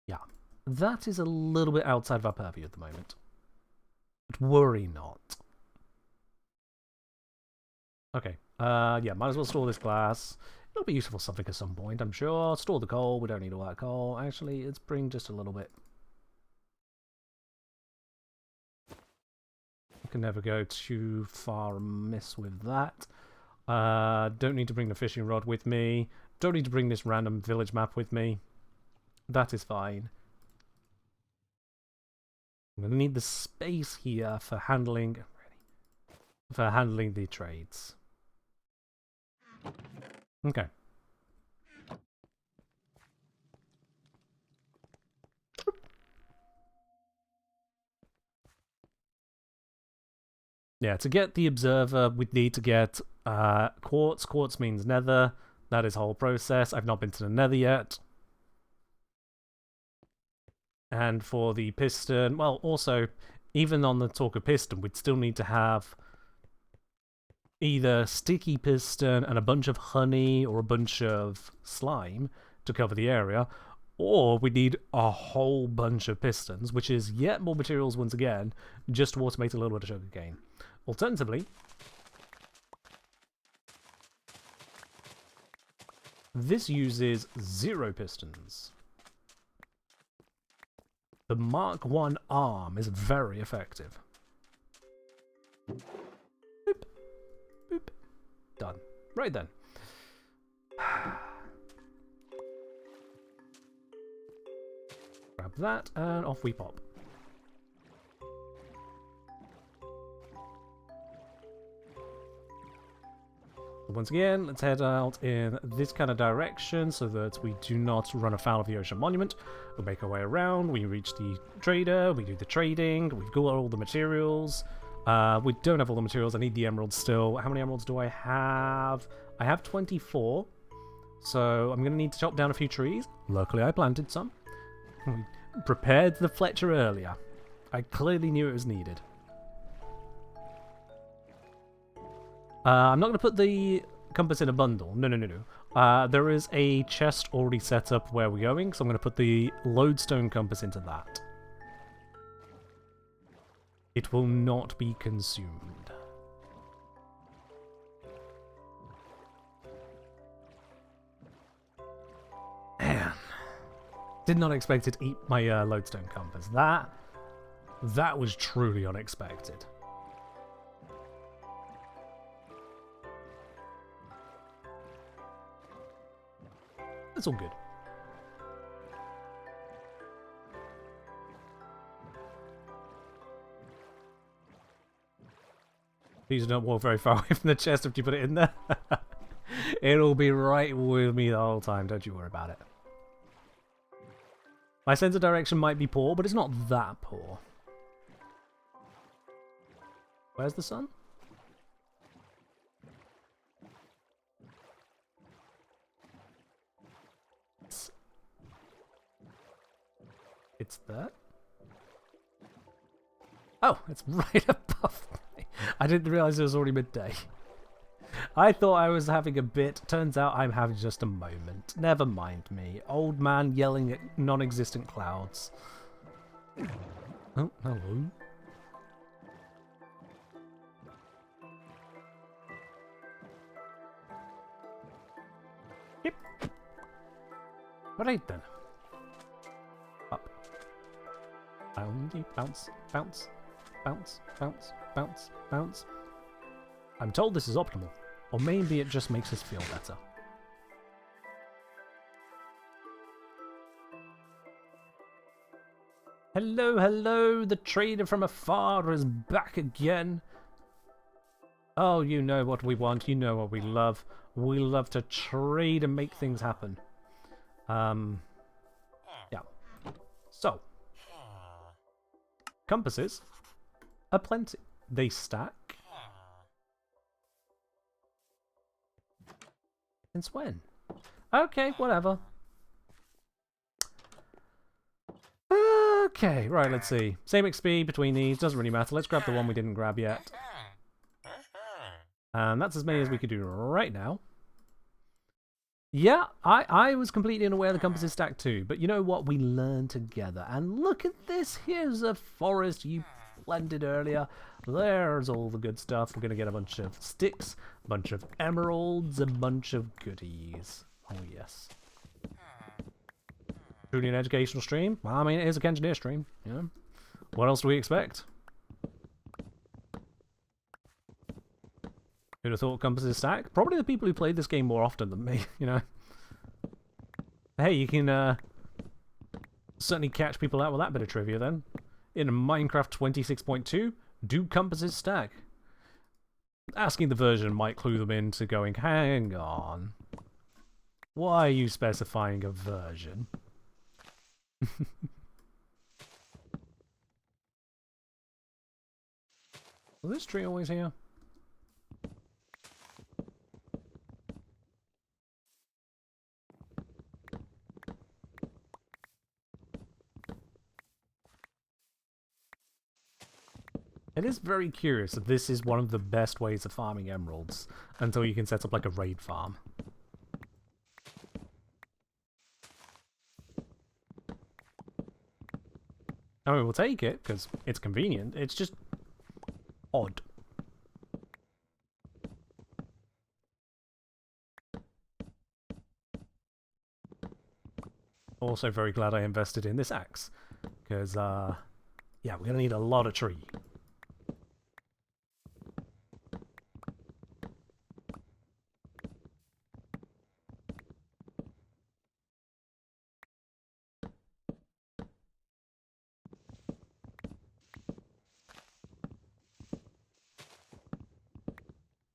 Yeah. That is a little bit outside of our purview at the moment. But worry not. Okay. Yeah, might as well store this glass. It'll be useful for something at some point, I'm sure. Store the coal. We don't need all that coal. Actually, let's bring just a little bit. I can never go too far amiss with that. Don't need to bring the fishing rod with me. Don't need to bring this random village map with me. That is fine. I'm going to need the space here for handling the trades. Okay. Yeah, to get the observer, we'd need to get quartz. Quartz means nether. That is whole process. I've not been to the nether yet. And for the piston, well, also, even on the talk of piston, we'd still need to have either sticky piston and a bunch of honey or a bunch of slime to cover the area, or we need a whole bunch of pistons, which is yet more materials once again, just to automate a little bit of sugar cane. Alternatively, this uses 0 pistons. The Mark 1 arm is very effective. Boop. Boop. Done. Right then. Grab that, and off we pop. Once again, let's head out in this kind of direction so that we do not run afoul of the ocean monument. We'll make our way around, we reach the trader, we do the trading, we've got all the materials. We don't have all the materials, I need the emeralds still. How many emeralds do I have? I have 24, so I'm going to need to chop down a few trees. Luckily I planted some. We prepared the Fletcher earlier. I clearly knew it was needed. I'm not going to put the compass in a bundle. No. There is a chest already set up where we're going, so I'm going to put the lodestone compass into that. It will not be consumed. Man. Did not expect it to eat my lodestone compass. That was truly unexpected. It's all good. Please don't walk very far away from the chest if you put it in there. It'll be right with me the whole time, don't you worry about it. My sense of direction might be poor, but it's not that poor. Where's the sun? It's there. Oh, it's right above me. I didn't realize it was already midday. I thought I was having a bit. Turns out I'm having just a moment. Never mind me. Old man yelling at non-existent clouds. Oh, hello. Yep. Right then. Up. Bounce, bounce, bounce, bounce, bounce, bounce. I'm told this is optimal, or maybe it just makes us feel better. Hello, hello, the trader from afar is back again. Oh, you know what we want, you know what we love. We love to trade and make things happen. Yeah. So, compasses are plenty. They stack. Since when? Okay, whatever. Okay, right, let's see. Same XP between these, doesn't really matter. Let's grab the one we didn't grab yet. And that's as many as we could do right now. Yeah, I was completely unaware the compass is stacked too, but you know what? We learn together. And look at this, here's a forest you planted earlier. There's all the good stuff. We're going to get a bunch of sticks, a bunch of emeralds, a bunch of goodies. Oh, yes. Truly an educational stream? Well, I mean, it is a engineer stream, you know? What else do we expect? Who'd have thought compasses stack? Probably the people who played this game more often than me, you know? Hey, you can certainly catch people out with that bit of trivia then. In Minecraft 26.2, do compasses stack? Asking the version might clue them into going, hang on. Why are you specifying a version? Was this tree always here? It is very curious that this is one of the best ways of farming emeralds until you can set up like a raid farm. I mean, we'll take it because it's convenient. It's just odd. Also very glad I invested in this axe because, yeah, we're going to need a lot of tree.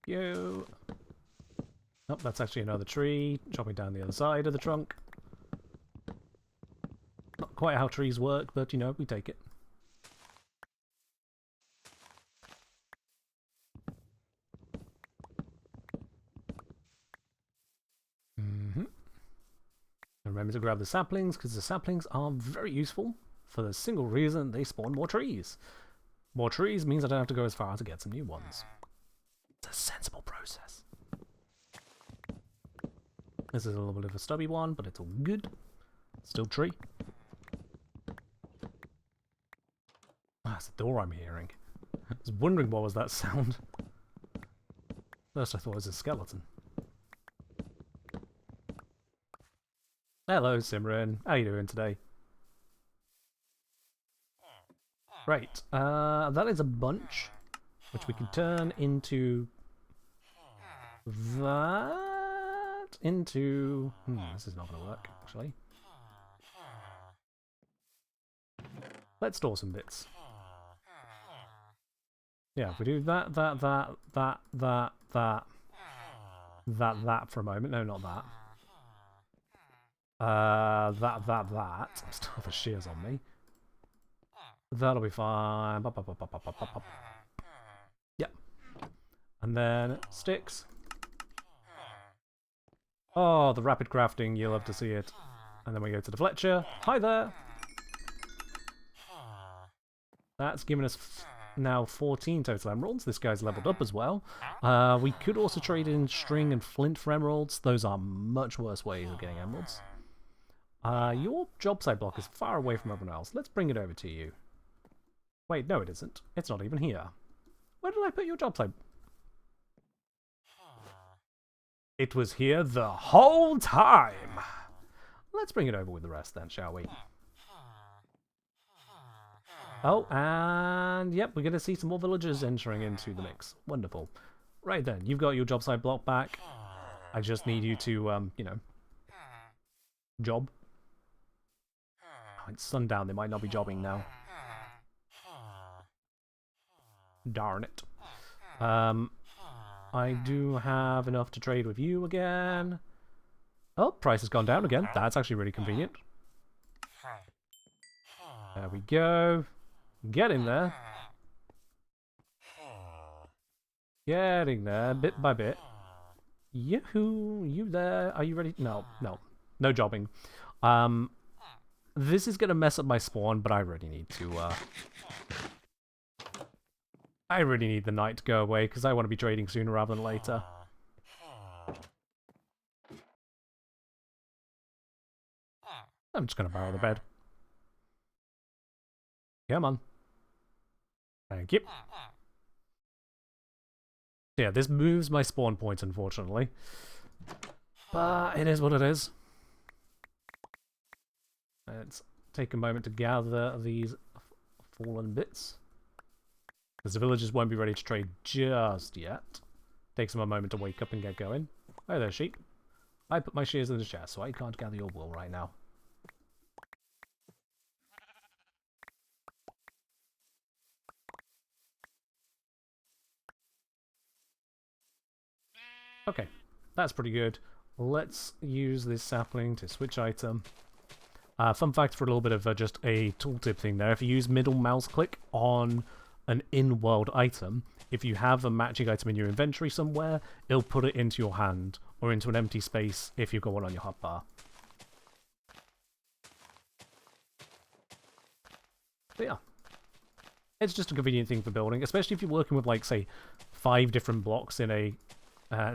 Yo. Oh, that's actually another tree, chopping down the other side of the trunk. Not quite how trees work, but, you know, we take it. And remember to grab the saplings, because the saplings are very useful for the single reason they spawn more trees. More trees means I don't have to go as far to get some new ones. It's a sensible process. This is a little bit of a stubby one, but it's all good. Still tree. Ah, it's the door I'm hearing. I was wondering what was that sound. First I thought it was a skeleton. Hello Simran, how you doing today? Right, that is a bunch, which we can turn into that, into... this is not going to work, actually. Let's store some bits. Yeah, if we do that for a moment. No, not that. That. I still have the shears on me. That'll be fine. Yep. And then sticks. Oh, the rapid crafting. You'll love to see it. And then we go to the Fletcher. Hi there. That's given us now 14 total emeralds. This guy's leveled up as well. We could also trade in string and flint for emeralds. Those are much worse ways of getting emeralds. Your job site block is far away from everyone else. Let's bring it over to you. Wait, no it isn't. It's not even here. Where did I put your job site? It was here the whole time! Let's bring it over with the rest then, shall we? Oh, and yep, we're going to see some more villagers entering into the mix. Wonderful. Right then, you've got your job site block back. I just need you to, you know, job. Oh, it's sundown, they might not be jobbing now. Darn it. I do have enough to trade with you again. Oh, price has gone down again. That's actually really convenient. There we go. Getting there. Getting there, bit by bit. Yahoo! You there? Are you ready? No, no. No jobbing. This is gonna mess up my spawn, but I really need to, I really need the night to go away, because I want to be trading sooner rather than later. I'm just gonna borrow the bed. Come on. Thank you. Yeah, this moves my spawn point, unfortunately. But it is what it is. Let's take a moment to gather these fallen bits. Because the villagers won't be ready to trade just yet. Takes them a moment to wake up and get going. Hi there, sheep. I put my shears in the chest, so I can't gather your wool right now. Okay, that's pretty good. Let's use this sapling to switch item. Fun fact for a little bit of just a tooltip thing there. If you use middle mouse click on an in-world item, if you have a matching item in your inventory somewhere, it'll put it into your hand or into an empty space if you've got one on your hotbar. But yeah, it's just a convenient thing for building, especially if you're working with, like, say, 5 different blocks in a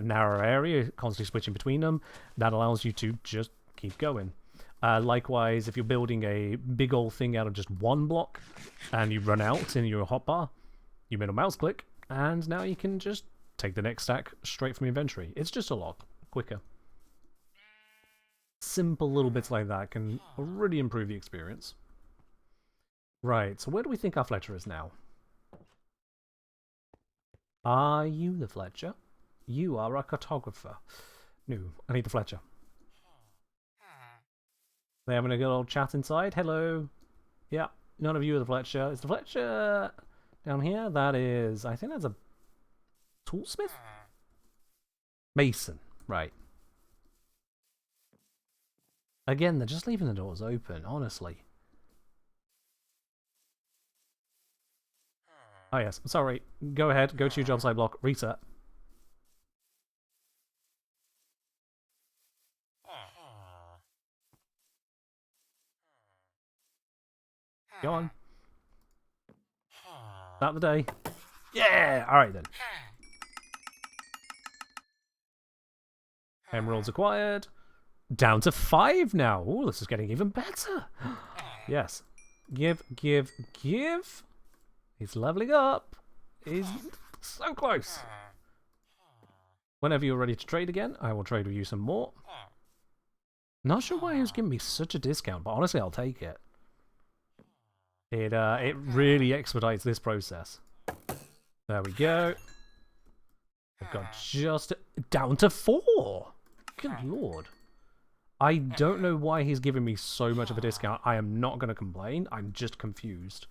narrow area, constantly switching between them. That allows you to just keep going. Likewise, if you're building a big old thing out of just one block and you run out in your hotbar, you middle mouse click, and now you can just take the next stack straight from your inventory. It's just a lot quicker. Simple little bits like that can really improve the experience. Right, so where do we think our Fletcher is now? Are you the Fletcher? You are a cartographer. No, I need the Fletcher. They having a good old chat inside? Hello. Yeah, none of you are the Fletcher. Is the Fletcher down here? That is, I think that's a toolsmith? Mason, right. Again, they're just leaving the doors open, honestly. Oh yes, sorry. Go ahead, go to your job site block, reset. Go on. Start the day. Yeah! Alright then. Emeralds acquired. Down to 5 now. Oh, this is getting even better. Yes. Give, give, give. He's leveling up. He's so close. Whenever you're ready to trade again, I will trade with you some more. Not sure why he was giving me such a discount, but honestly, I'll take it. It really expedites this process. There we go. I've got just down to 4. Good lord. I don't know why he's giving me so much of a discount. I am not going to complain. I'm just confused.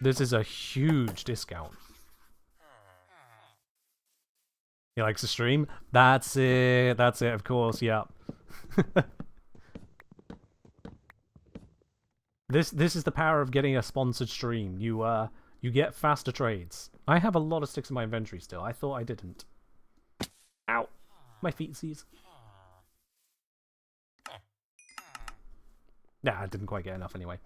This is a huge discount. He likes to stream? That's it. That's it, of course. Yeah. This is the power of getting a sponsored stream. You get faster trades. I have a lot of sticks in my inventory still. I thought I didn't. Ow. My feetsies. Nah, I didn't quite get enough anyway.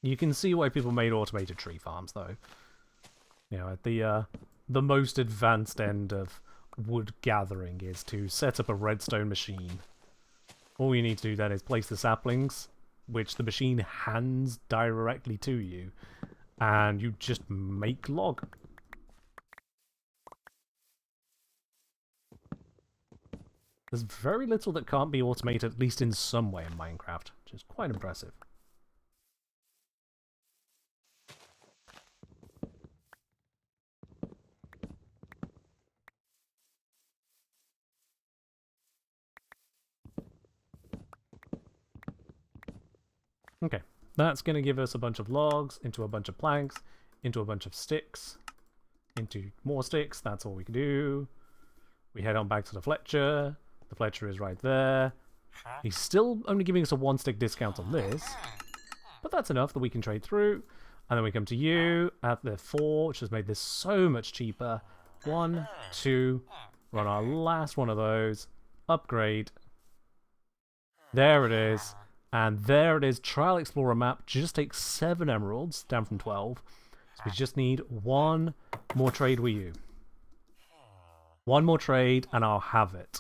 You can see why people made automated tree farms, though. You know, at the most advanced end of wood gathering is to set up a redstone machine. All you need to do then is place the saplings, which the machine hands directly to you, and you just make log. There's very little that can't be automated, at least in some way in Minecraft, which is quite impressive. Okay, that's going to give us a bunch of logs, into a bunch of planks, into a bunch of sticks, into more sticks. That's all we can do. We head on back to the Fletcher. The Fletcher is right there. He's still only giving us a 1-stick discount on this, but that's enough that we can trade through. And then we come to you at the 4, which has made this so much cheaper. 1, 2, run our last one of those. Upgrade. There it is. And there it is, Trial Explorer map. Just takes 7 emeralds, down from 12. So we just need 1 more trade with you. 1 more trade, and I'll have it.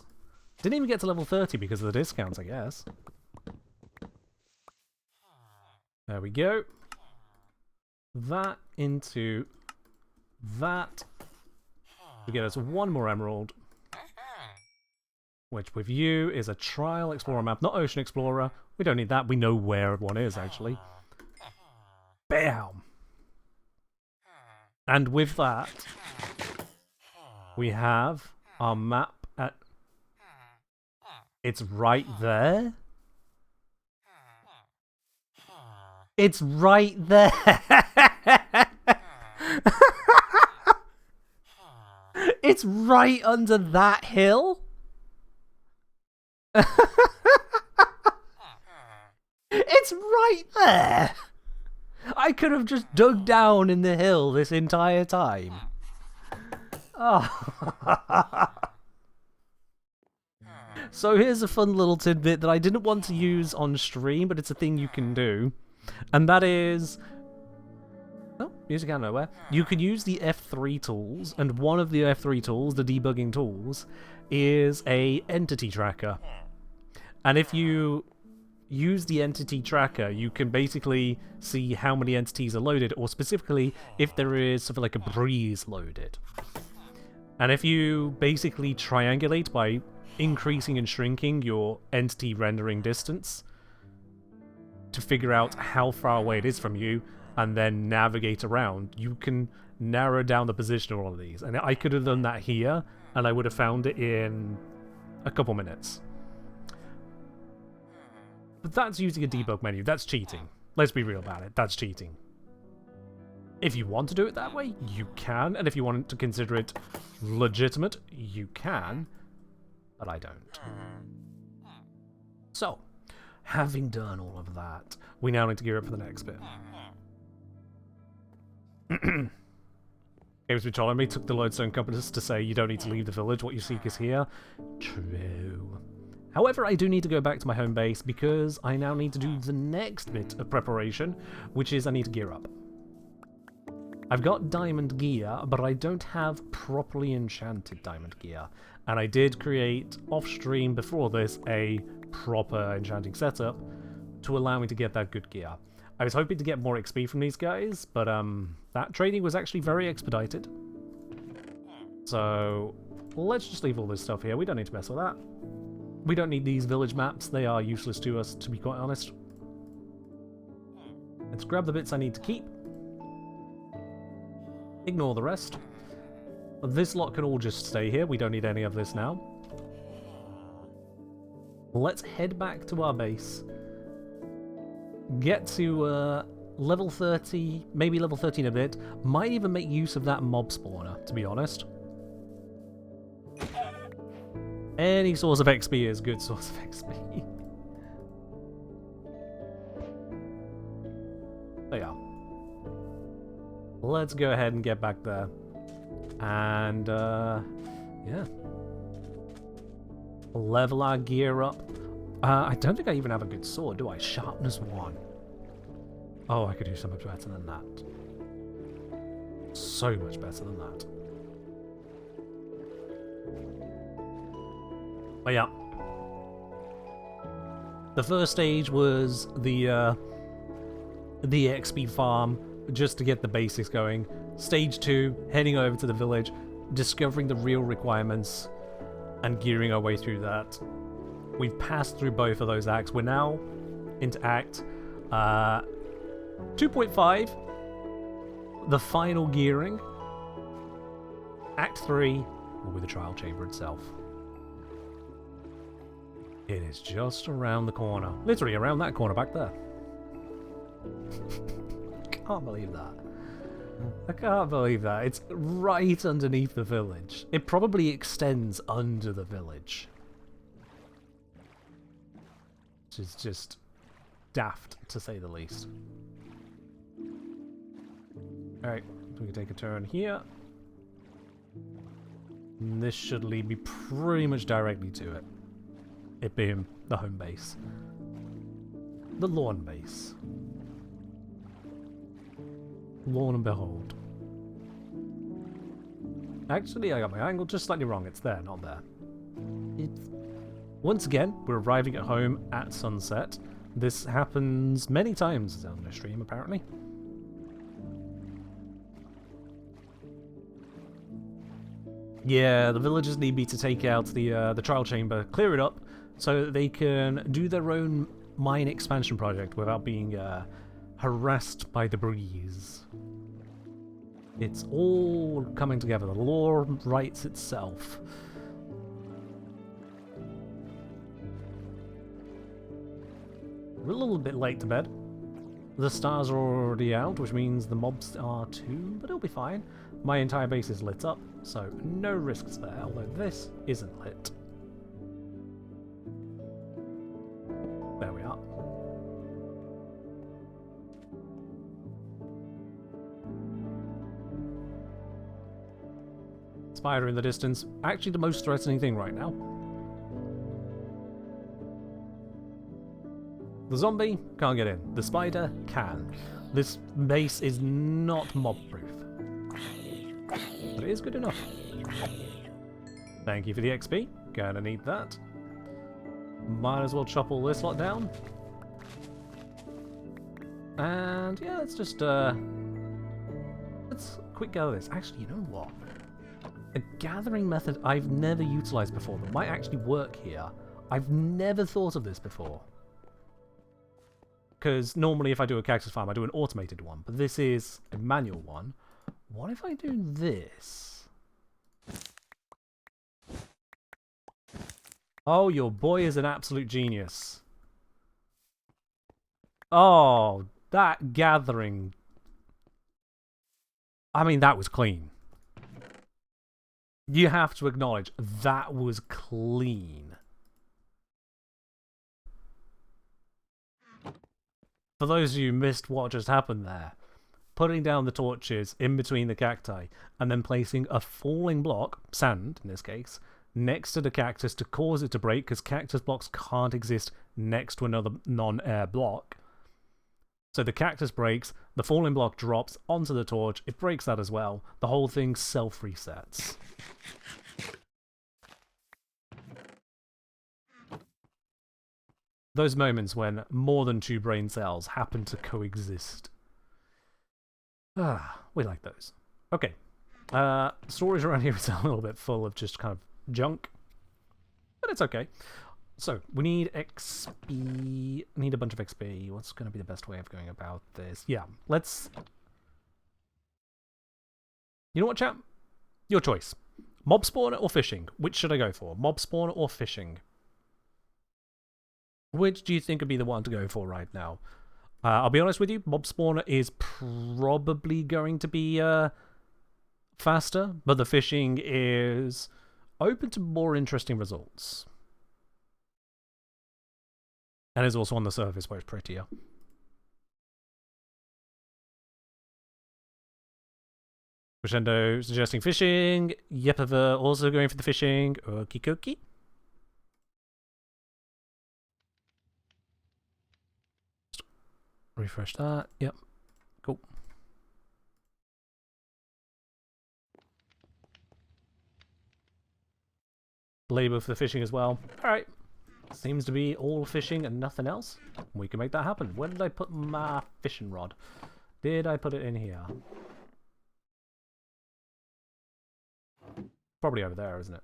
Didn't even get to level 30 because of the discounts, I guess. There we go. That into that. We get us 1 more emerald. Which with you is a Trial Explorer map, not Ocean Explorer. We don't need that. We know where one is, actually. Bam! And with that, we have our map at... It's right there? It's right there! It's right under that hill? It's right there! I could have just dug down in the hill this entire time. Oh. So here's a fun little tidbit that I didn't want to use on stream, but it's a thing you can do. And that is... Oh, music out of nowhere. You can use the F3 tools, and one of the F3 tools, the debugging tools, is a entity tracker. And if you use the entity tracker, you can basically see how many entities are loaded, or specifically if there is something like a breeze loaded. And if you basically triangulate by increasing and shrinking your entity rendering distance to figure out how far away it is from you, and then navigate around, you can narrow down the position of all of these. And I could have done that here, and I would have found it in a couple minutes. But that's using a debug menu. That's cheating. Let's be real about it. That's cheating. If you want to do it that way, you can. And if you want to consider it legitimate, you can. But I don't. So, having done all of that, we now need to gear up for the next bit. Games which told me took the lodestone compass to say you don't need to leave the village, what you seek is here. True. However, I do need to go back to my home base because I now need to do the next bit of preparation, which is I need to gear up. I've got diamond gear, but I don't have properly enchanted diamond gear. And I did create off-stream before this a proper enchanting setup to allow me to get that good gear. I was hoping to get more XP from these guys, but that trading was actually very expedited. So let's just leave all this stuff here. We don't need to mess with that. We don't need these village maps. They are useless to us, to be quite honest. Let's grab the bits I need to keep. Ignore the rest. This lot can all just stay here. We don't need any of this now. Let's head back to our base. Get to level 30, maybe level 13 a bit. Might even make use of that mob spawner, to be honest. Any source of XP is good source of XP. There you are. Let's go ahead and get back there. And, yeah. Level our gear up. I don't think I even have a good sword, do I? Sharpness 1. Oh, I could do so much better than that. So much better than that. But yeah. The first stage was the XP farm, just to get the basics going. Stage 2, heading over to the village, discovering the real requirements, and gearing our way through that. We've passed through both of those acts. We're now into Act 2.5, the final gearing. Act 3 will be the trial chamber itself. It is just around the corner. Literally around that corner back there. Can't believe that. I can't believe that. It's right underneath the village. It probably extends under the village. Which is just daft, to say the least. Alright, we can take a turn here. And this should lead me pretty much directly to it. It being the home base. The lawn base. Lawn and behold. Actually, I got my angle just slightly wrong. It's there, not there. Once again, we're arriving at home at sunset. This happens many times on the stream, apparently. Yeah, the villagers need me to take out the trial chamber, clear it up, so that they can do their own mine expansion project without being harassed by the breeze. It's all coming together. The law writes itself. We're a little bit late to bed. The stars are already out, which means the mobs are too, but it'll be fine. My entire base is lit up, so no risks there, although this isn't lit. There we are. Spider in the distance. Actually the most threatening thing right now. The zombie can't get in. The spider can. This base is not mob-proof. But it is good enough. Thank you for the XP. Gonna need that. Might as well chop all this lot down. And yeah, let's just let's quick gather this. Actually, you know what? A gathering method I've never utilized before that might actually work here. I've never thought of this before. Because normally if I do a cactus farm, I do an automated one, but this is a manual one. What if I do this? Oh, your boy is an absolute genius. Oh, that gathering. I mean, that was clean. You have to acknowledge that was clean. For those of you who missed what just happened there, putting down the torches in between the cacti and then placing a falling block, sand in this case, next to the cactus to cause it to break, because cactus blocks can't exist next to another non-air block. So the cactus breaks, the falling block drops onto the torch, it breaks that as well. The whole thing self-resets. Those moments when more than two brain cells happen to coexist. Ah, we like those. Okay. Storage around here is a little bit full of just kind of junk. But it's okay. So, we need XP. Need a bunch of XP. What's going to be the best way of going about this? Yeah, let's... You know what, chap? Your choice. Mob spawner or fishing? Which should I go for? Mob spawner or fishing? Which do you think would be the one to go for right now? I'll be honest with you, mob spawner is probably going to be faster, but the fishing is open to more interesting results. And is also on the surface where it's prettier. Crescendo suggesting fishing. Yepiver also going for the fishing. Okie dokie. Refresh that. Yep. Cool. Label for the fishing as well. Alright. Seems to be all fishing and nothing else. We can make that happen. Where did I put my fishing rod? Did I put it in here? Probably over there, isn't it?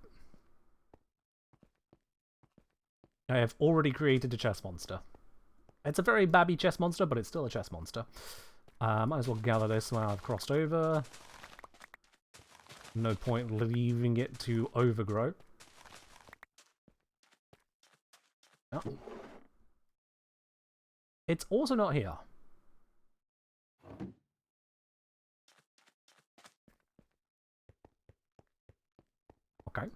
I have already created a chest monster. It's a very babby chest monster, but it's still a chest monster. Might as well gather this when I've crossed over. No point leaving it to overgrow. Oh. It's also not here. Okay.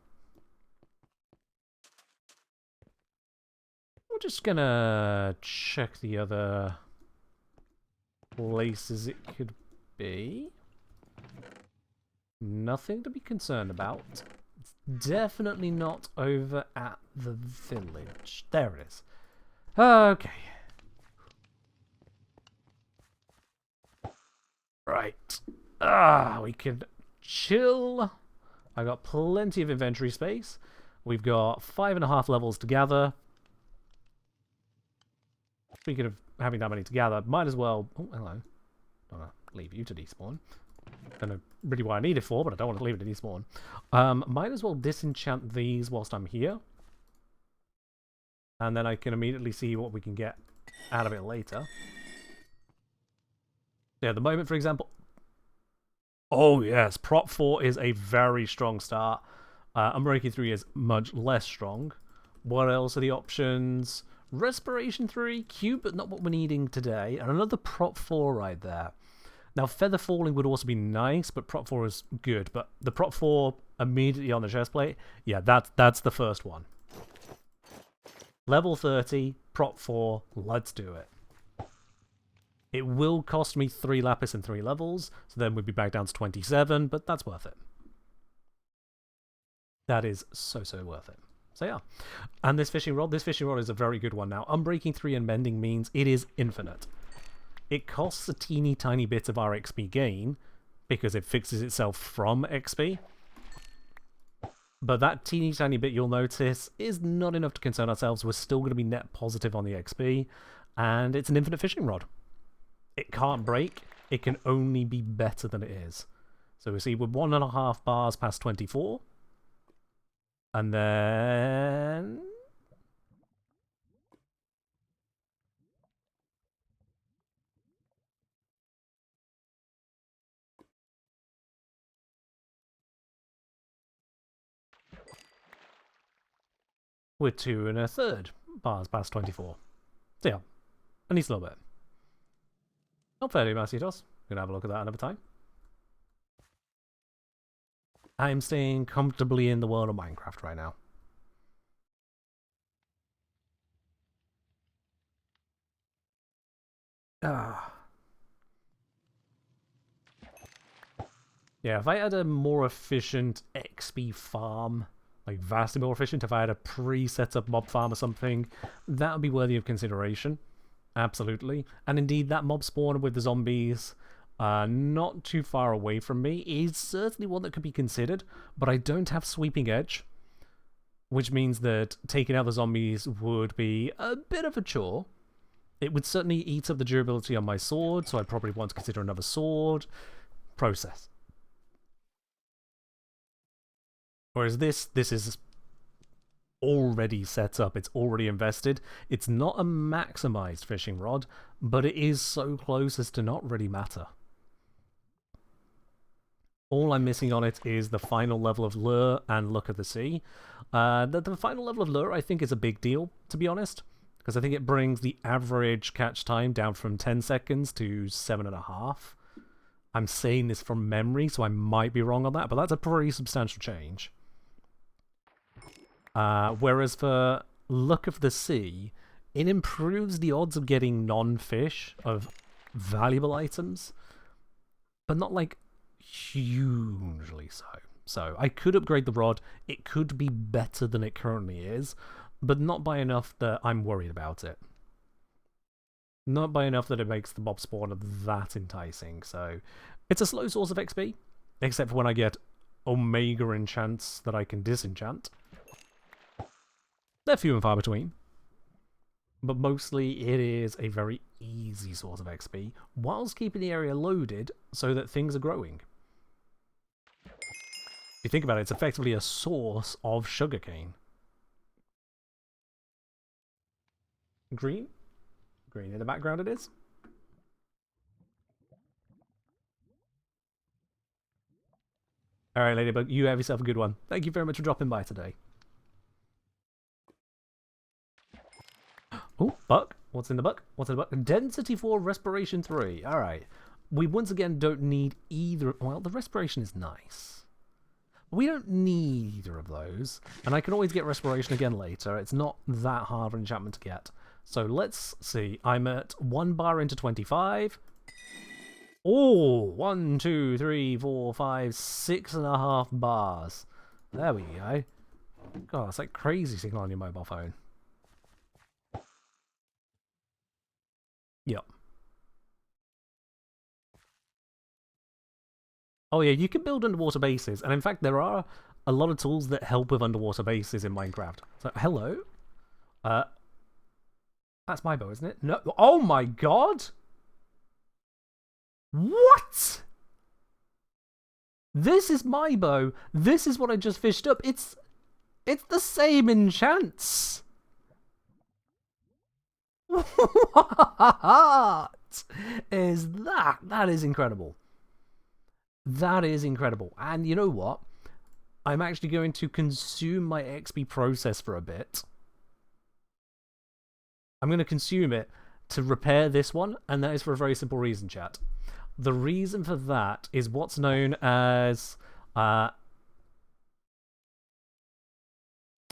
We're just gonna check the other places it could be. Nothing to be concerned about. It's definitely not over at the village. There it is. Okay. Right. We can chill. I got plenty of inventory space. We've got 5.5 levels to gather. Speaking of having that many to gather, might as well... Oh, hello. Don't want to leave you to despawn. Don't know really what I need it for, but I don't want to leave it to despawn. Might as well disenchant these whilst I'm here. And then I can immediately see what we can get out of it later. Yeah, at the moment, for example... Oh, yes. Prop 4 is a very strong start. Unbreaking 3 is much less strong. What else are the options? Respiration 3, cube, but not what we're needing today. And another Prop 4 right there. Now, feather falling would also be nice, but prop 4 is good. But the prop 4 immediately on the chest plate, yeah, that's the first one. Level 30, prop 4, let's do it. It will cost me 3 lapis and 3 levels, so then we'd be back down to 27, but that's worth it. That is so worth it. So yeah. And this fishing rod is a very good one now. Unbreaking 3 and mending means it is infinite. It costs a teeny tiny bit of our XP gain, because it fixes itself from XP. But that teeny tiny bit, you'll notice, is not enough to concern ourselves. We're still going to be net positive on the XP, and it's an infinite fishing rod. It can't break. It can only be better than it is. So we see we're 1.5 bars past 24. And then... we're 2 1/3 bars past 24. So yeah, at least a little bit. Not fairly, Masitos. We're going to have a look at that another time. I'm staying comfortably in the world of Minecraft right now. Yeah, if I had a more efficient XP farm, like vastly more efficient, if I had a pre-set up mob farm or something, that would be worthy of consideration. Absolutely. And indeed, that mob spawner with the zombies, not too far away from me, is certainly one that could be considered, but I don't have Sweeping Edge, which means that taking out the zombies would be a bit of a chore. It would certainly eat up the durability on my sword, so I'd probably want to consider another sword. Process. Whereas this is already set up, it's already invested. It's not a maximized fishing rod, but it is so close as to not really matter. All I'm missing on it is the final level of lure and look at the sea. The final level of lure I think is a big deal, to be honest, because I think it brings the average catch time down from 10 seconds to 7.5. I'm saying this from memory, so I might be wrong on that, but that's a pretty substantial change. Whereas for Look of the Sea, it improves the odds of getting non-fish, of valuable items, but not like hugely so. So I could upgrade the rod, it could be better than it currently is, but not by enough that I'm worried about it. Not by enough that it makes the mob spawner that enticing, so it's a slow source of XP, except for when I get Omega enchants that I can disenchant. They're few and far between. But mostly it is a very easy source of XP, whilst keeping the area loaded so that things are growing. If you think about it, it's effectively a source of sugarcane. Green? Green in the background it is. Alright, Ladybug, you have yourself a good one. Thank you very much for dropping by today. Oh, buck. What's in the buck? What's in the buck? Density 4, Respiration 3. Alright. We once again don't need either... Well, the Respiration is nice. We don't need either of those. And I can always get Respiration again later. It's not that hard of an enchantment to get. So let's see. I'm at 1 bar into 25. Oh, 1, 2, 3, 4, 5, 6.5 bars. There we go. God, it's like crazy signal on your mobile phone. Yep. Oh yeah, you can build underwater bases, and in fact there are a lot of tools that help with underwater bases in Minecraft. So, hello? That's my bow, isn't it? No. Oh my god! What? This is my bow. This is what I just fished up. It's the same enchants. What is that? That is incredible. That is incredible. And you know what? I'm actually going to consume my XP process for a bit. I'm going to consume it to repair this one, and that is for a very simple reason, chat. The reason for that is what's known as... oh,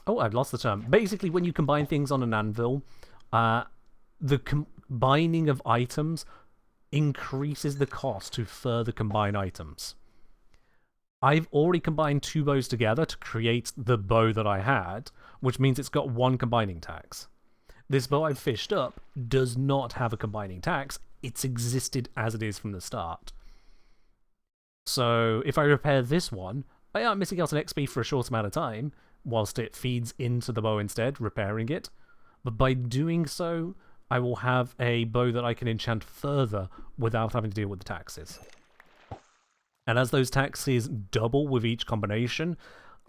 I've lost the term. Basically, when you combine things on an anvil, the combining of items increases the cost to further combine items. I've already combined 2 bows together to create the bow that I had, which means it's got 1 combining tax. This bow I've fished up does not have a combining tax. It's existed as it is from the start. So if I repair this one, I'm missing out on XP for a short amount of time, whilst it feeds into the bow instead, repairing it. But by doing so, I will have a bow that I can enchant further without having to deal with the taxes. And as those taxes double with each combination,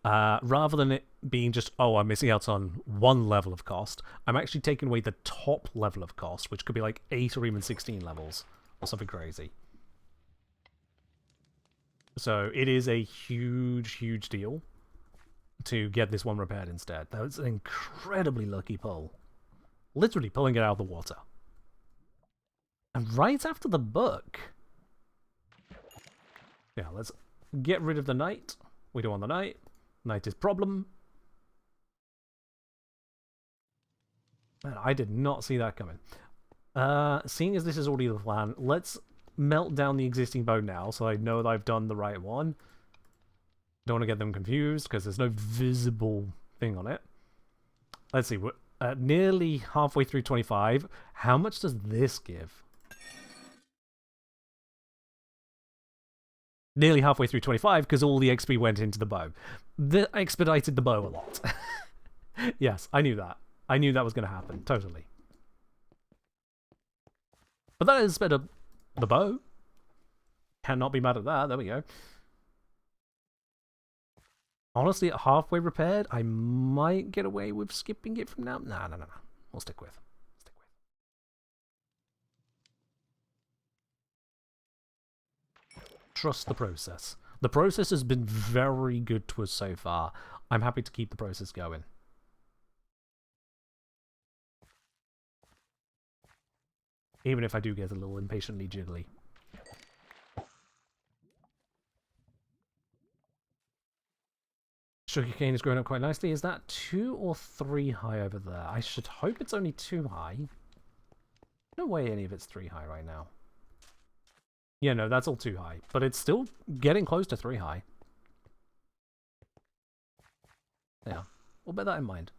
rather than it being just, oh, I'm missing out on 1 level of cost, I'm actually taking away the top level of cost, which could be like 8 or even 16 levels, or something crazy. So it is a huge, huge deal to get this one repaired instead. That was an incredibly lucky pull. Literally pulling it out of the water. And right after the book... Yeah, let's get rid of the knight. We don't want the knight. Knight is problem. Man, I did not see that coming. Seeing as this is already the plan, let's melt down the existing bow now so I know that I've done the right one. Don't want to get them confused because there's no visible thing on it. Let's see, we're nearly halfway through 25. How much does this give? Nearly halfway through 25 because all the XP went into the bow. That expedited the bow a lot. Yes, I knew that. I knew that was going to happen, totally. But that has sped up the bow. Cannot be mad at that, there we go. Honestly, at halfway repaired, I might get away with skipping it from now. No. We'll stick with. Trust the process. The process has been very good to us so far. I'm happy to keep the process going. Even if I do get a little impatiently jiggly. Sugarcane is growing up quite nicely. Is that 2 or 3 high over there? I should hope it's only 2 high. No way any of it's 3 high right now. Yeah, no, that's all 2 high. But it's still getting close to 3 high. Yeah, we'll bear that in mind.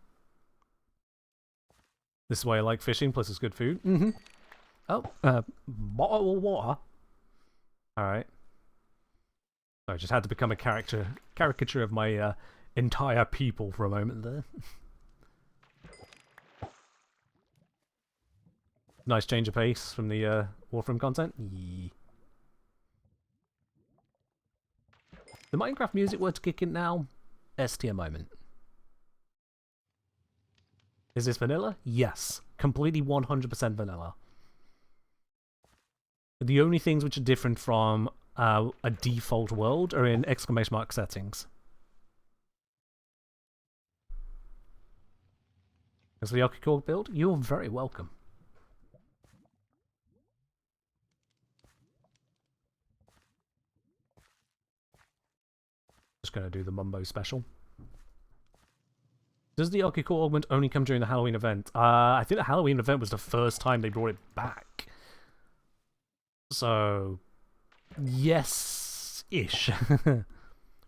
This is why I like fishing, plus it's good food. Oh, bottle of water. Alright. I just had to become a caricature of my entire people for a moment there. Nice change of pace from the Warframe content. Yeah. The Minecraft music were to kick in now, S tier moment. Is this vanilla? Yes. Completely 100% vanilla. The only things which are different from a default world are in exclamation mark settings. As the Archicore build, you're very welcome. Just going to do the Mumbo special. Does the Archicore augment only come during the Halloween event? I think the Halloween event was the first time they brought it back. So, yes-ish.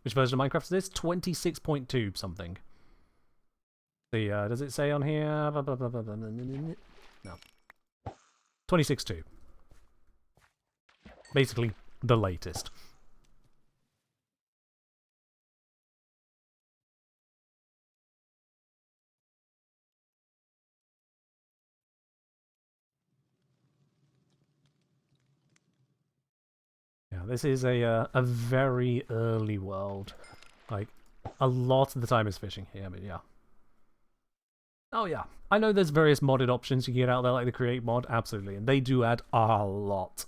Which version of Minecraft is this? 26.2 something. Does it say on here? No. 26.2. Basically, the latest. Yeah, this is a very early world. Like, a lot of the time is fishing here, but yeah. Oh yeah, I know there's various modded options you can get out there, like the Create mod, absolutely, and they do add a lot.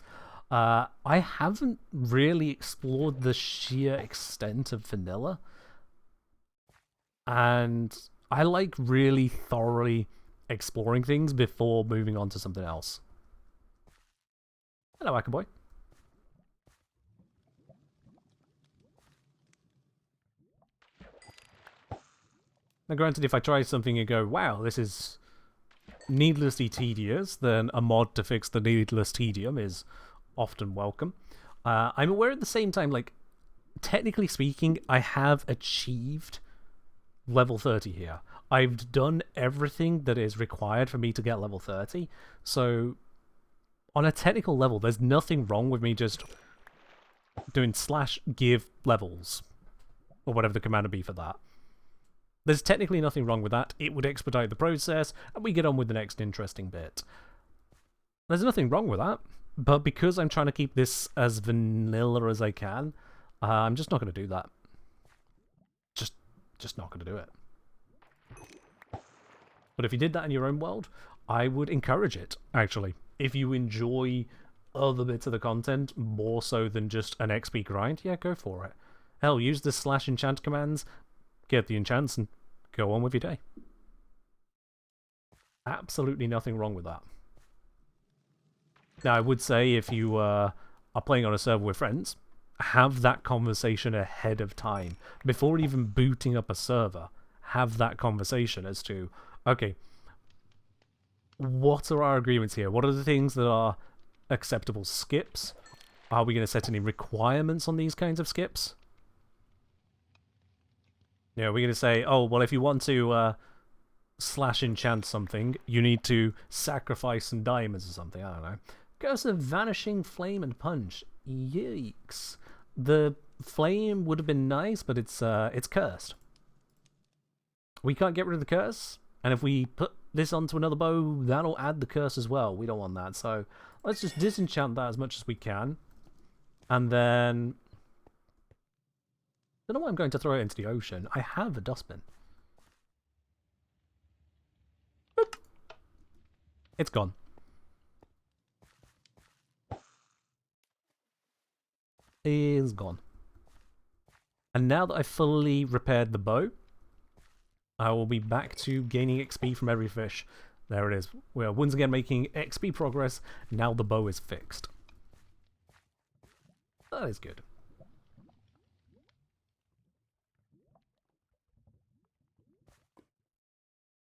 I haven't really explored the sheer extent of vanilla, and I like really thoroughly exploring things before moving on to something else. Hello, Akaboy. Now granted, if I try something and go, wow, this is needlessly tedious, then a mod to fix the needless tedium is often welcome. I'm aware at the same time, like, technically speaking, I have achieved level 30 here. I've done everything that is required for me to get level 30, so on a technical level, there's nothing wrong with me just doing /give levels, or whatever the command would be for that. There's technically nothing wrong with that. It would expedite the process, and we get on with the next interesting bit. There's nothing wrong with that, but because I'm trying to keep this as vanilla as I can, I'm just not going to do that. Just not going to do it. But if you did that in your own world, I would encourage it, actually. If you enjoy other bits of the content more so than just an XP grind, yeah, go for it. Hell, use the /enchant commands, get the enchants, and go on with your day. Absolutely nothing wrong with that. Now, I would say if you are playing on a server with friends, have that conversation ahead of time. Before even booting up a server, have that conversation as to, okay, what are our agreements here? What are the things that are acceptable skips? Are we going to set any requirements on these kinds of skips? You know, we're going to say, oh, well, if you want to /enchant something, you need to sacrifice some diamonds or something. I don't know. Curse of Vanishing Flame and Punch. Yikes. The flame would have been nice, but it's cursed. We can't get rid of the curse, and if we put this onto another bow, that'll add the curse as well. We don't want that, so let's just disenchant that as much as we can. And then I don't know why I'm going to throw it into the ocean. I have a dustbin. Boop. It's gone. Is gone. And now that I've fully repaired the bow, I will be back to gaining XP from every fish. There it is. We are once again making XP progress. Now the bow is fixed. That is good.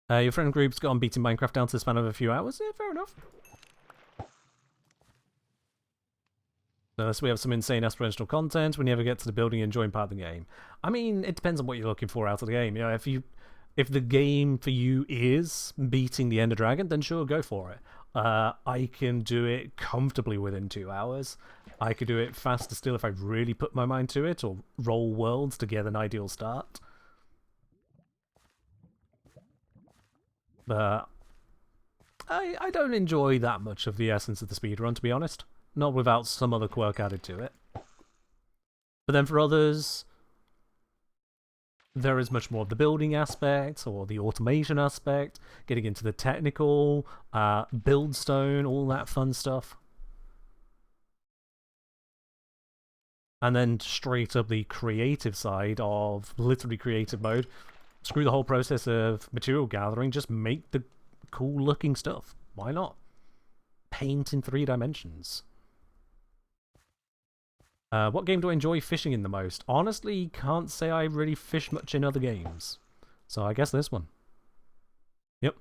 Your friend group's got on beating Minecraft down to the span of a few hours. Yeah, fair enough. Unless we have some insane aspirational content, we never get to the building and enjoying part of the game. I mean, it depends on what you're looking for out of the game. You know, if the game for you is beating the Ender Dragon, then sure, go for it. I can do it comfortably within 2 hours. I could do it faster still if I really put my mind to it, or roll worlds to get an ideal start. But I don't enjoy that much of the essence of the speedrun, to be honest. Not without some other quirk added to it. But then for others, there is much more of the building aspect, or the automation aspect, getting into the technical, build stone, all that fun stuff. And then straight up the creative side of literally creative mode. Screw the whole process of material gathering, just make the cool looking stuff. Why not? Paint in 3 dimensions. What game do I enjoy fishing in the most? Honestly, can't say I really fish much in other games. So I guess this one. Yep.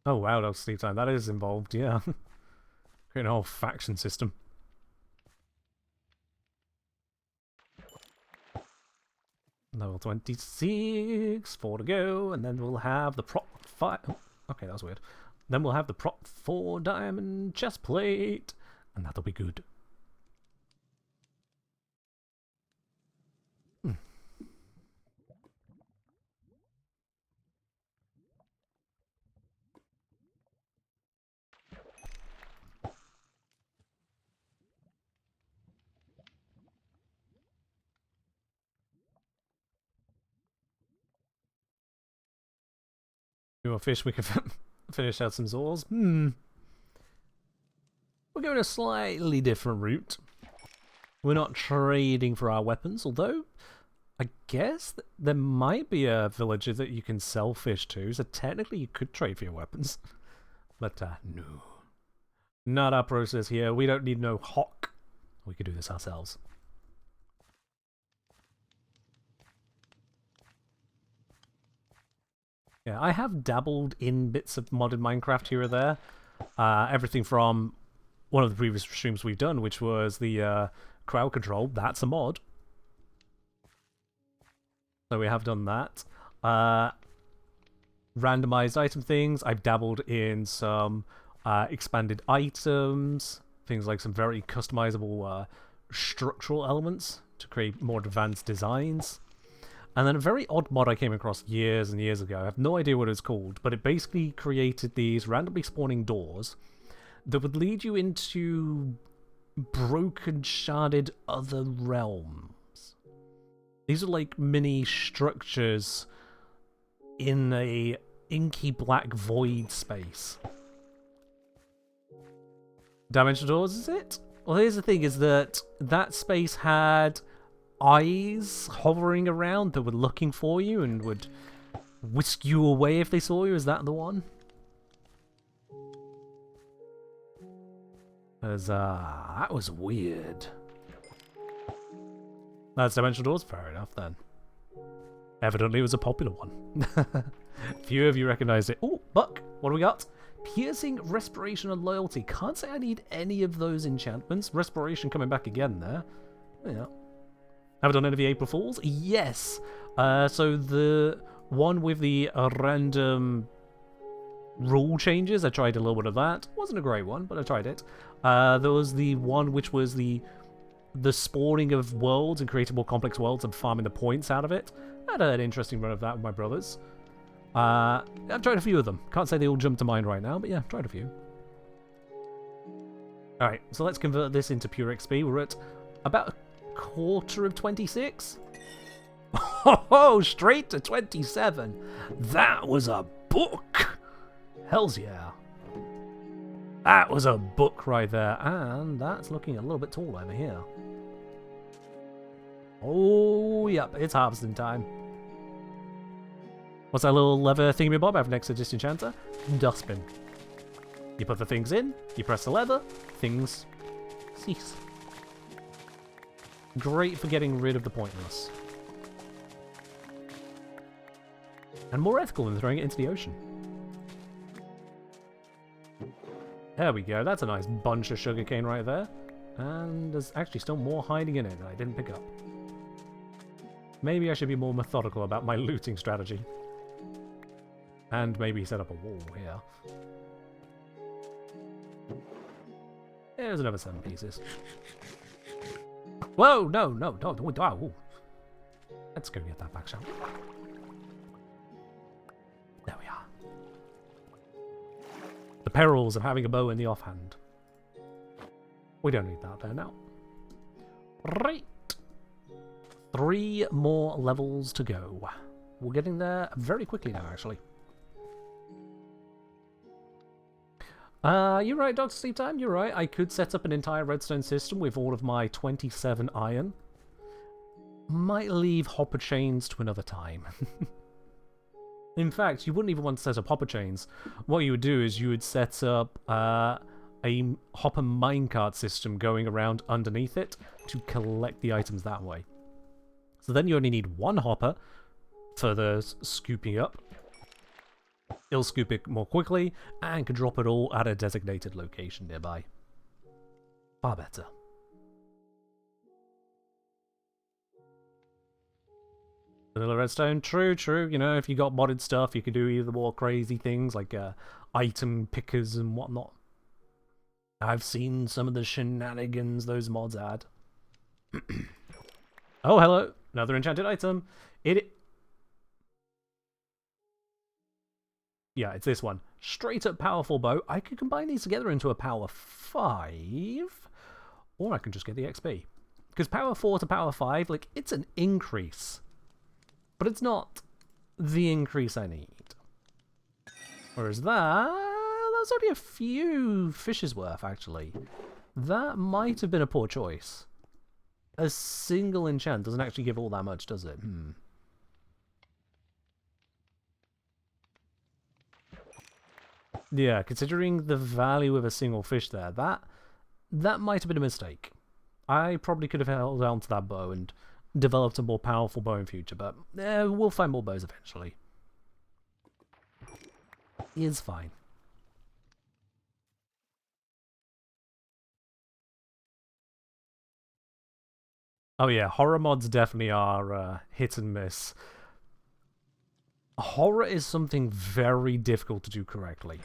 Oh wow, that's sleep time. That is involved, yeah. Create a whole faction system. Level 26, 4 to go, and then we'll have the prop 5. Oh, okay, that was weird. Then we'll have the prop 4 diamond chest plate, and that'll be good. More fish, we can finish out some Zors. We're going a slightly different route. We're not trading for our weapons, although I guess there might be a villager that you can sell fish to, so technically you could trade for your weapons. But no. Not our process here. We don't need no hock. We could do this ourselves. Yeah, I have dabbled in bits of modded Minecraft here or there. Everything from one of the previous streams we've done, which was the crowd control. That's a mod. So we have done that. Randomized item things. I've dabbled in some expanded items. Things like some very customizable structural elements to create more advanced designs. And then a very odd mod I came across years and years ago. I have no idea what it's called, but it basically created these randomly spawning doors that would lead you into broken, sharded other realms. These are like mini structures in a inky black void space. Dimensional doors, is it? Well, here's the thing, is that space had eyes hovering around that were looking for you and would whisk you away if they saw you. Is that the one? Because, that was weird. That's dimensional doors? Fair enough, then. Evidently it was a popular one. Few of you recognized it. Oh, Buck, what do we got? Piercing, Respiration, and Loyalty. Can't say I need any of those enchantments. Respiration coming back again there. Yeah. Have I done any of the April Fools? Yes! So the one with the random rule changes, I tried a little bit of that. Wasn't a great one, but I tried it. There was the one which was the spawning of worlds and creating more complex worlds and farming the points out of it. I had an interesting run of that with my brothers. I've tried a few of them. Can't say they all jump to mind right now, but yeah, tried a few. Alright, so let's convert this into pure XP. We're at about a quarter of 26. Oh, straight to 27. That was a book. Hells yeah. That was a book right there. And that's looking a little bit tall over here. Oh, yep, it's harvesting time. What's that little lever thingamabob I have next to Disenchanter? Dustbin. You put the things in, you press the lever, things cease. Great for getting rid of the pointless. And more ethical than throwing it into the ocean. There we go, that's a nice bunch of sugarcane right there. And there's actually still more hiding in it that I didn't pick up. Maybe I should be more methodical about my looting strategy. And maybe set up a wall here. There's another 7 pieces. Whoa, no, don't. Oh. Let's go get that back, shall we? There we are. The perils of having a bow in the offhand. We don't need that there now. Right. 3 more levels to go. We're getting there very quickly now, actually. You're right, Dr. Sleep Time, you're right. I could set up an entire redstone system with all of my 27 iron. Might leave hopper chains to another time. In fact, you wouldn't even want to set up hopper chains. What you would do is you would set up a hopper minecart system going around underneath it to collect the items that way. So then you only need 1 hopper for the scooping up. It'll scoop it more quickly and can drop it all at a designated location nearby. Far better. Vanilla redstone, true. You know, if you got modded stuff, you could do either more crazy things like item pickers and whatnot. I've seen some of the shenanigans those mods add. Oh, hello. Another enchanted item. Yeah, it's this one. Straight up powerful bow. I could combine these together into a power 5. Or I can just get the XP. Because power 4 to power 5, like, it's an increase. But it's not the increase I need. Whereas that's only a few fishes worth, actually. That might have been a poor choice. A single enchant doesn't actually give all that much, does it? Yeah, considering the value of a single fish there, that might have been a mistake. I probably could have held on to that bow and developed a more powerful bow in future, but we'll find more bows eventually. It's fine. Oh yeah, horror mods definitely are hit and miss. Horror is something very difficult to do correctly.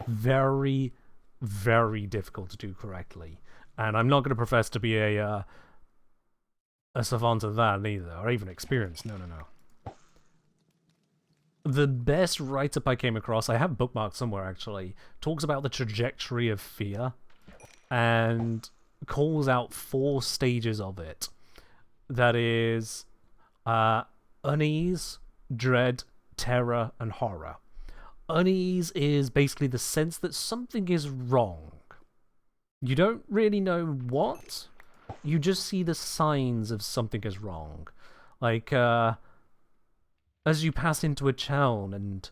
Very, very difficult to do correctly. And I'm not going to profess to be a savant of that either, or even experienced. No, no, no. The best write-up I came across, I have bookmarked somewhere actually, talks about the trajectory of fear and calls out 4 stages of it. That is unease, dread, terror, and horror. Unease is basically the sense that something is wrong. You don't really know what, you just see the signs of something is wrong. Like, as you pass into a town and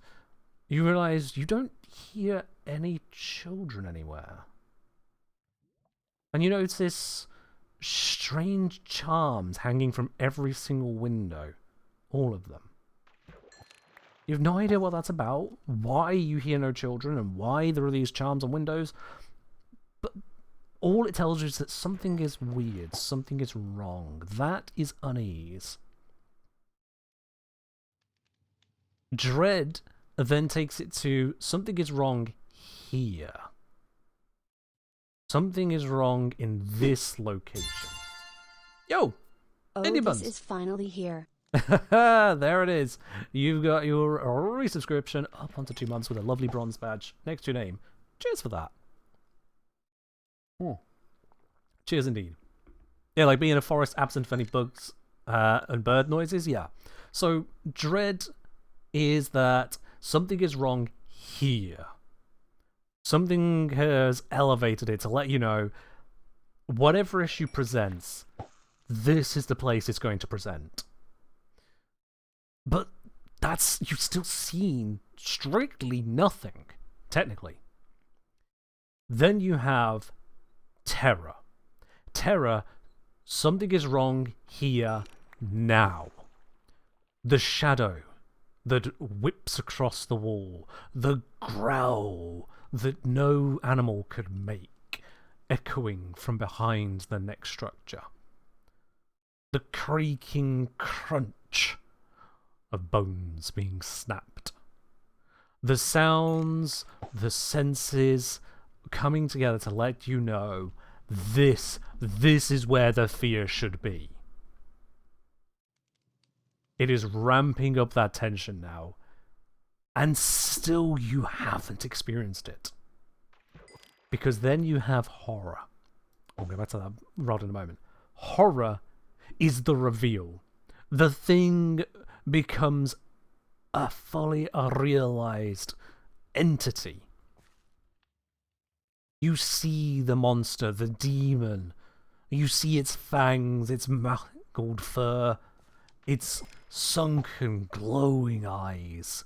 you realize you don't hear any children anywhere. And you notice this strange charms hanging from every single window. All of them. You have no idea what that's about, why you hear no children, and why there are these charms on windows. But all it tells you is that something is weird, something is wrong. That is unease. Dread then takes it to something is wrong here. Something is wrong in this location. Yo! Indie Buns! This is finally here. There it is. You've got your resubscription up onto 2 months with a lovely bronze badge next to your name. Cheers for that. Cheers indeed. Yeah, like being in a forest absent of any bugs and bird noises, yeah. So, dread is that something is wrong here. Something has elevated it to let you know whatever issue presents, this is the place it's going to present. But you've still seen strictly nothing, technically. Then you have terror. Terror, something is wrong here, now. The shadow that whips across the wall, the growl that no animal could make, echoing from behind the next structure. The creaking crunch of bones being snapped. The sounds, the senses coming together to let you know this is where the fear should be. It is ramping up that tension now, and still you haven't experienced it. Because then you have horror. We'll go back to that rod in a moment. Horror is the reveal. The thing becomes a fully realized entity. You see the monster, the demon. You see its fangs, its mangled fur, its sunken, glowing eyes.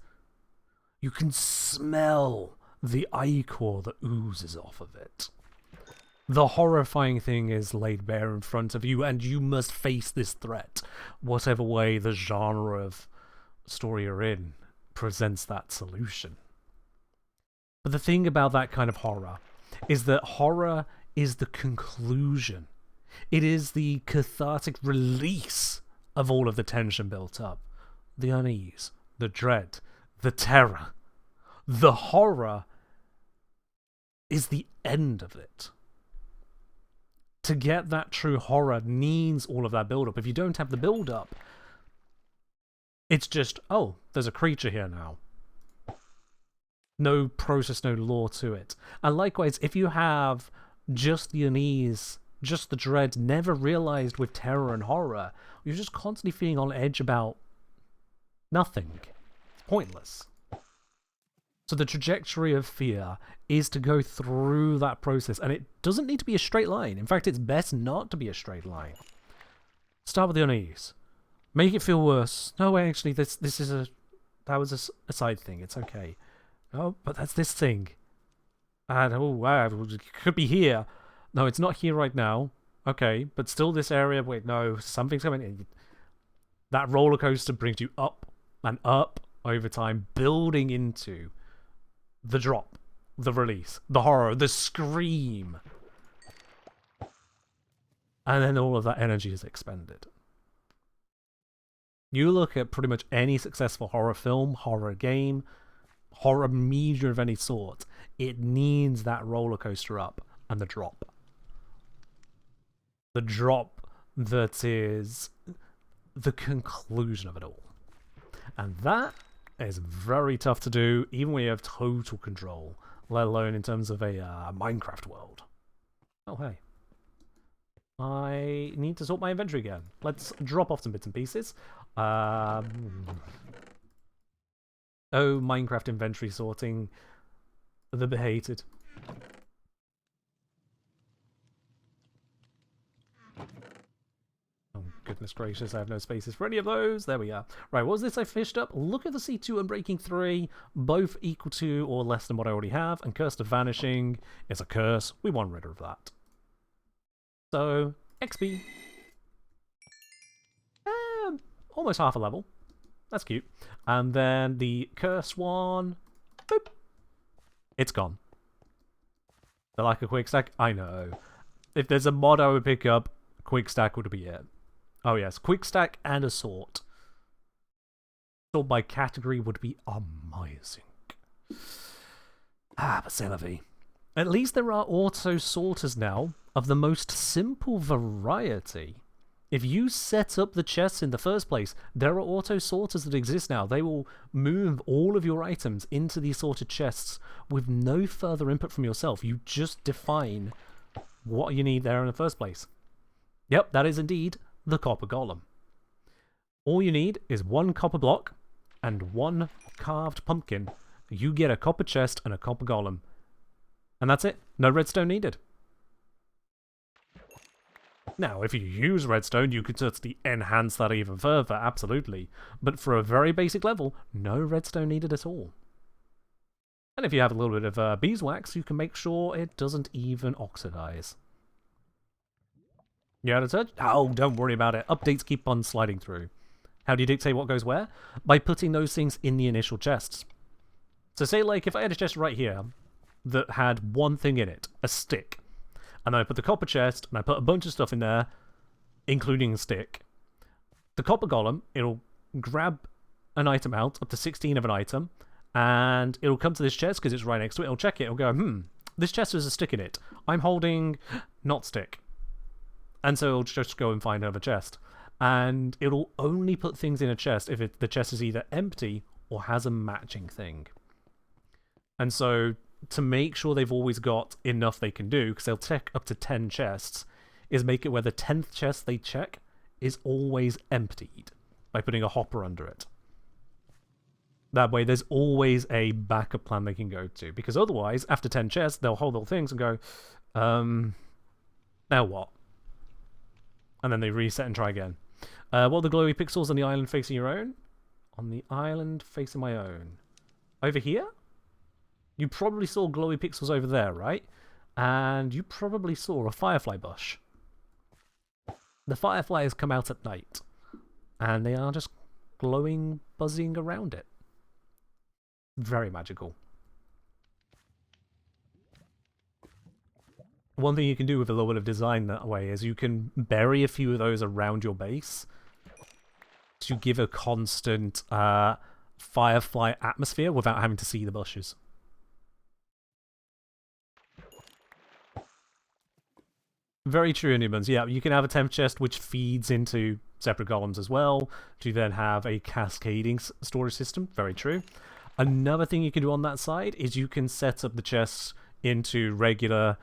You can smell the ichor that oozes off of it. The horrifying thing is laid bare in front of you, and you must face this threat, whatever way the genre of story you're in presents that solution. But the thing about that kind of horror is that horror is the conclusion. It is the cathartic release of all of the tension built up. The unease, the dread, the terror. The horror is the end of it. To get that true horror needs all of that build-up. If you don't have the build-up, it's just, oh, there's a creature here now. No process, no lore to it. And likewise, if you have just the unease, just the dread, never realized with terror and horror, you're just constantly feeling on edge about nothing. It's pointless. So the trajectory of fear is to go through that process, and it doesn't need to be a straight line. In fact, it's best not to be a straight line. Start with the unease. Make it feel worse. No, actually, that was a side thing. It's okay. Oh, but that's this thing. And, oh, wow, it could be here. No, it's not here right now. Okay, but still this area. Wait, no, something's coming in. That roller coaster brings you up and up over time, building into the drop, the release, the horror, the scream. And then all of that energy is expended. You look at pretty much any successful horror film, horror game, horror media of any sort, it needs that roller coaster up and the drop. The drop that is the conclusion of it all. And that is very tough to do, even when you have total control, let alone in terms of a Minecraft world. Oh, hey. I need to sort my inventory again. Let's drop off some bits and pieces. Oh, Minecraft inventory sorting. The hated. Oh, goodness gracious, I have no spaces for any of those. There we are. Right, what was this I fished up? Look at the C2 and Breaking 3, both equal to or less than what I already have, and Curse of Vanishing is a curse. We want rid of that. So, XP. Almost half a level. That's cute. And then the curse one. Boop. It's gone. They're like a quick stack? I know. If there's a mod I would pick up, quick stack would be it. Oh yes, quick stack and a sort. Sort by category would be amazing. Ah, but c'est la vie. At least there are auto sorters now of the most simple variety. If you set up the chests in the first place, there are auto sorters that exist now. They will move all of your items into these sorted chests with no further input from yourself. You just define what you need there in the first place. Yep, that is indeed the copper golem. All you need is one copper block and one carved pumpkin. You get a copper chest and a copper golem. And that's it. No redstone needed. Now, if you use redstone, you could certainly enhance that even further, absolutely. But for a very basic level, no redstone needed at all. And if you have a little bit of beeswax, you can make sure it doesn't even oxidize. You had a touch? Oh, don't worry about it. Updates keep on sliding through. How do you dictate what goes where? By putting those things in the initial chests. So say, like, if I had a chest right here that had one thing in it, a stick, and then I put the copper chest, and I put a bunch of stuff in there, including a stick. The copper golem, it'll grab an item out, up to 16 of an item, and it'll come to this chest, because it's right next to it, it'll check it, it'll go, this chest has a stick in it. I'm holding not stick. And so it'll just go and find another chest. And it'll only put things in a chest if the chest is either empty or has a matching thing. And so to make sure they've always got enough they can do, because they'll check up to 10 chests, is make it where the 10th chest they check is always emptied by putting a hopper under it. That way there's always a backup plan they can go to, because otherwise, after 10 chests, they'll hold all things and go, now what? And then they reset and try again. What are the glowy pixels on the island facing your own? On the island facing my own. Over here? You probably saw glowy pixels over there, right? And you probably saw a firefly bush. The fireflies come out at night. And they are just glowing, buzzing around it. Very magical. One thing you can do with a little bit of design that way is you can bury a few of those around your base to give a constant firefly atmosphere without having to see the bushes. Very true, Inhumans. Yeah, you can have a temp chest which feeds into separate golems as well, to then have a cascading storage system. Very true. Another thing you can do on that side is you can set up the chests into regular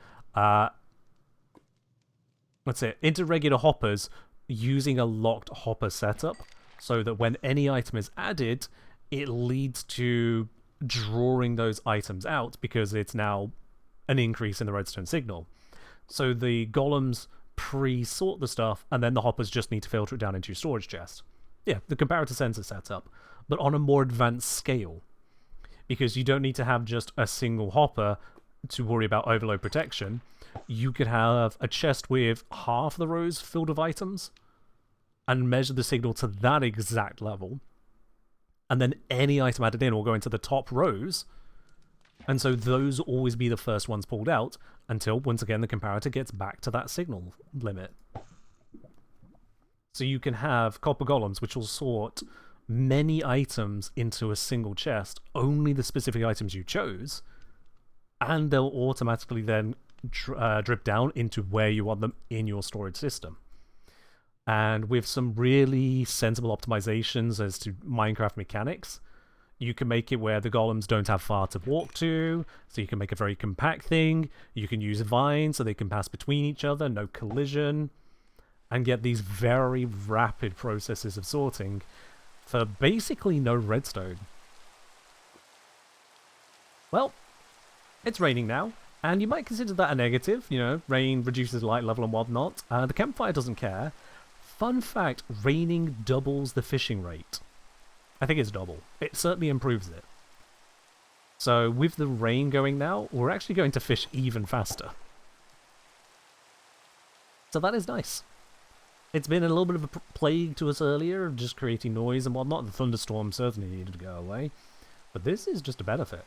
into regular hoppers using a locked hopper setup, so that when any item is added, it leads to drawing those items out because it's now an increase in the redstone signal. So the golems pre-sort the stuff, and then the hoppers just need to filter it down into your storage chest. Yeah, the comparator sensor setup, but on a more advanced scale. because you don't need to have just a single hopper to worry about overload protection. You could have a chest with half the rows filled with items and measure the signal to that exact level. And then any item added in will go into the top rows. And so those will always be the first ones pulled out until, once again, the comparator gets back to that signal limit. So you can have copper golems, which will sort many items into a single chest, only the specific items you chose, and they'll automatically then drip down into where you want them in your storage system. And with some really sensible optimizations as to Minecraft mechanics, you can make it where the golems don't have far to walk to, so you can make a very compact thing. You can use vines so they can pass between each other, no collision, and get these very rapid processes of sorting for basically no redstone. Well, it's raining now, and you might consider that a negative. You know, rain reduces light level and whatnot. The campfire doesn't care. Fun fact, raining doubles the fishing rate. I think it's double. It certainly improves it. So with the rain going now, we're actually going to fish even faster. So that is nice. It's been a little bit of a plague to us earlier, just creating noise and whatnot. The thunderstorm certainly needed to go away. But this is just a benefit.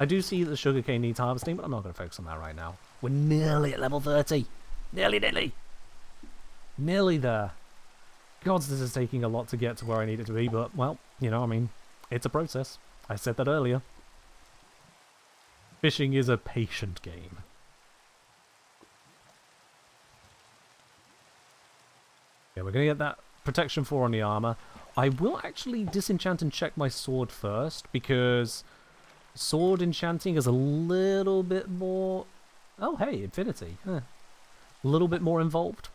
I do see that the sugarcane needs harvesting, but I'm not going to focus on that right now. We're nearly at level 30. Nearly there. Gods, this is taking a lot to get to where I need it to be, but, well, you know, I mean, it's a process. I said that earlier. Fishing is a patient game. Yeah, we're going to get that protection 4 on the armor. I will actually disenchant and check my sword first, because sword enchanting is a little bit more... Oh, hey, infinity. A little bit more involved.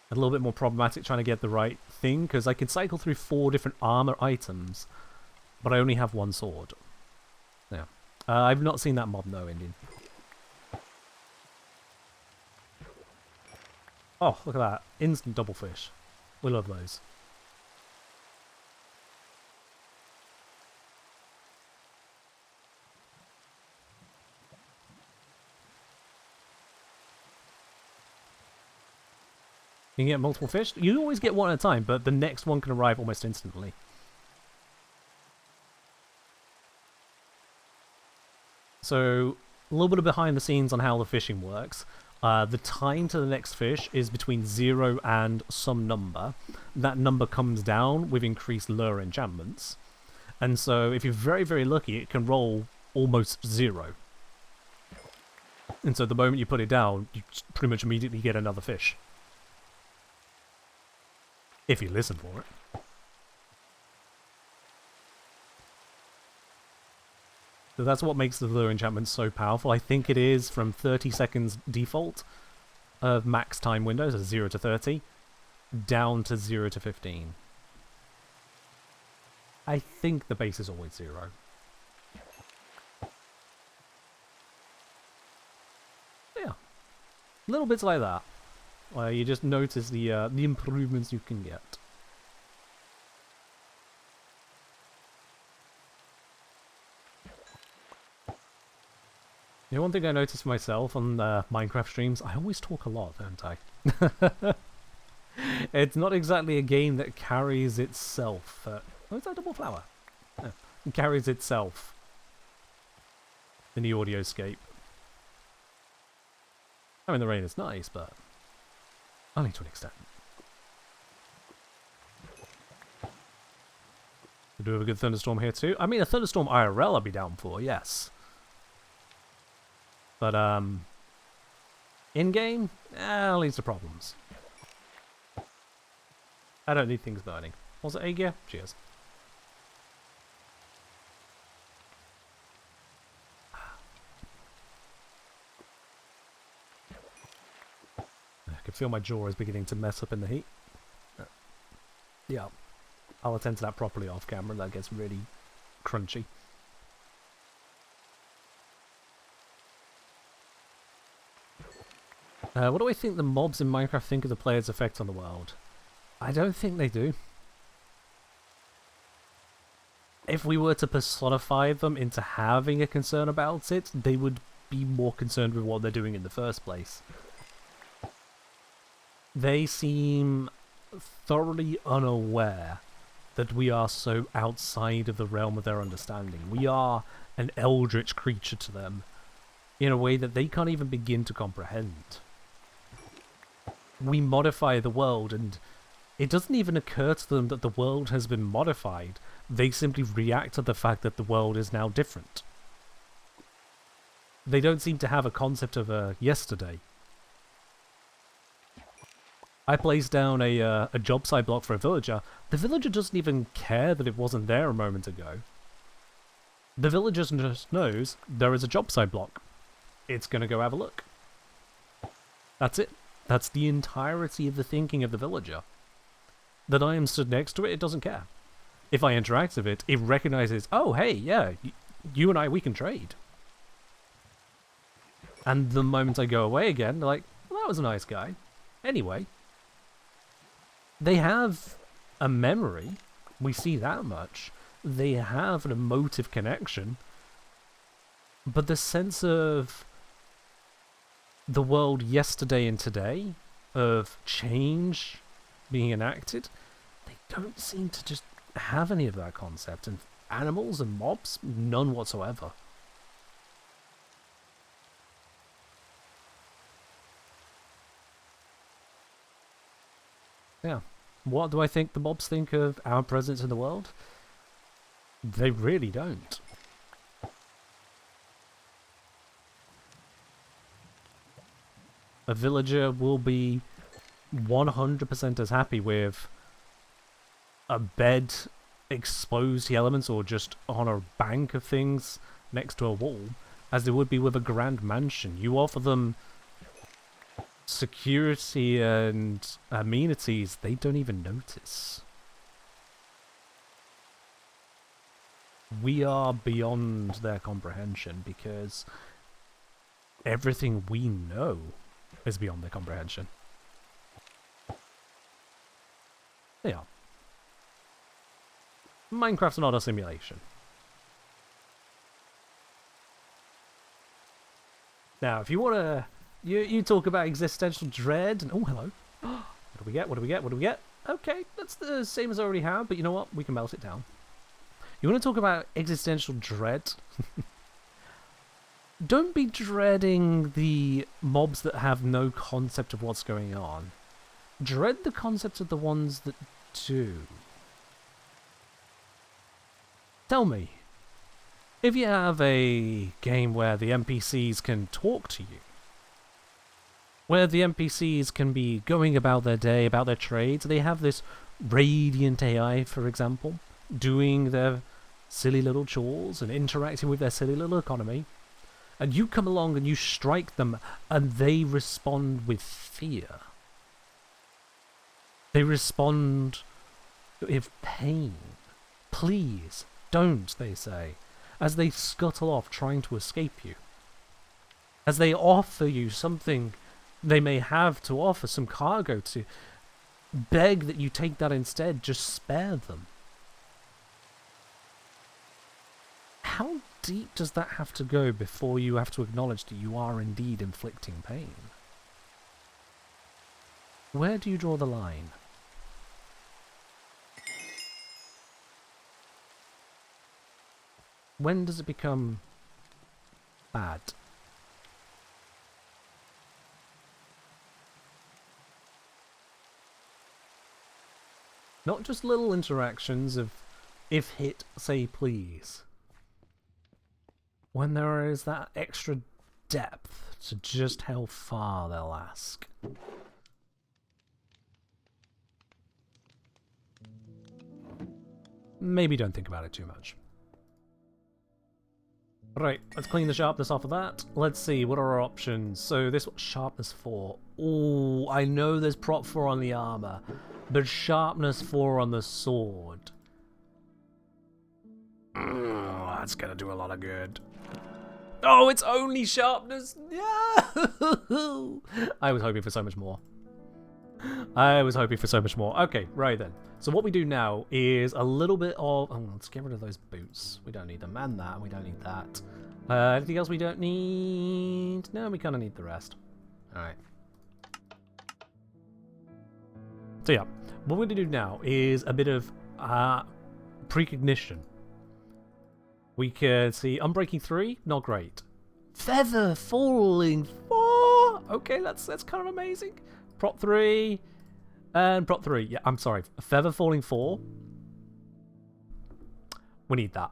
A little bit more problematic trying to get the right thing, because I can cycle through 4 different armor items, but I only have 1 sword. Yeah. I've not seen that mob, no, Indian. Oh, look at that. Instant double fish. We love those. You can get multiple fish. You always get one at a time, but the next one can arrive almost instantly. So, a little bit of behind the scenes on how the fishing works. The time to the next fish is between 0 and some number. That number comes down with increased lure enchantments. And so, if you're very, very lucky, it can roll almost 0. And so the moment you put it down, you pretty much immediately get another fish. If you listen for it. So that's what makes the lure enchantment so powerful. I think it is from 30 seconds default of max time windows, so 0 to 30, down to 0 to 15. I think the base is always 0. Yeah. Little bits like that. Where you just notice the improvements you can get. You know, one thing I noticed myself on Minecraft streams, I always talk a lot, don't I? It's not exactly a game that carries itself. Oh, is that double flower? No, it carries itself in the audioscape. I mean, the rain is nice, but only to an extent. We do have a good thunderstorm here too. I mean, a thunderstorm IRL I'd be down for, yes. But, in-game, leads to problems. I don't need things burning. Was it Agia? Cheers. I can feel my jaw is beginning to mess up in the heat. Yeah, I'll attend to that properly off camera. That gets really crunchy. What do I think the mobs in Minecraft think of the player's effect on the world? I don't think they do. if we were to personify them into having a concern about it, they would be more concerned with what they're doing in the first place. They seem thoroughly unaware that we are so outside of the realm of their understanding. We are an eldritch creature to them in a way that they can't even begin to comprehend. We modify the world, and it doesn't even occur to them that the world has been modified. They simply react to the fact that the world is now different. They don't seem to have a concept of a yesterday. I placed down a job site block for a villager. The villager doesn't even care that it wasn't there a moment ago. The villager just knows there is a job site block. It's going to go have a look. That's it. That's the entirety of the thinking of the villager. That I am stood next to it, it doesn't care. If I interact with it, it recognizes, oh, hey, yeah, you and I, we can trade. And the moment I go away again, they're like, well, that was a nice guy. Anyway. They have a memory. We see that much. They have an emotive connection. But the sense of the world yesterday and today, of change being enacted, they don't seem to just have any of that concept. And animals and mobs, none whatsoever. Yeah. What do I think the mobs think of our presence in the world? They really don't. A villager will be 100% as happy with a bed exposed to elements or just on a bank of things next to a wall as they would be with a grand mansion. You offer them security and amenities, they don't even notice. We are beyond their comprehension because everything we know is beyond their comprehension. They are. Minecraft's not a simulation. Now, if you want to You talk about existential dread, and oh, hello. What do we get? What do we get? What do we get? Okay, that's the same as I already have, but you know what? We can melt it down. You want to talk about existential dread? Don't be dreading the mobs that have no concept of what's going on. Dread the concept of the ones that do. Tell me, if you have a game where the NPCs can talk to you, where the NPCs can be going about their day, about their trades. They have this radiant AI, for example, doing their silly little chores and interacting with their silly little economy. And you come along and you strike them and they respond with fear. They respond with pain. Please, don't, they say, as they scuttle off trying to escape you. As they offer you something they may have to offer, some cargo, to beg that you take that instead. Just spare them. How deep does that have to go before you have to acknowledge that you are indeed inflicting pain? Where do you draw the line? When does it become bad? Not just little interactions of, if hit, say please. When there is that extra depth to just how far they'll ask. Maybe don't think about it too much. Right, let's clean the sharpness off of that. Let's see, what are our options? So this was sharpness 4. Oh, I know there's prop 4 on the armor, but sharpness 4 on the sword. That's gonna do a lot of good. Oh, it's only sharpness! Yeah! I was hoping for so much more. I was hoping for so much more. Okay, right then. So what we do now is a little bit of... Oh, let's get rid of those boots. We don't need them. And that. We don't need that. Anything else we don't need? No, we kind of need the rest. Alright. So yeah, what we're going to do now is a bit of precognition. We can see Unbreaking 3, not great. Feather Falling 4! Okay, that's kind of amazing. Prop 3, and Prop 3. Yeah, I'm sorry. Feather Falling 4. We need that.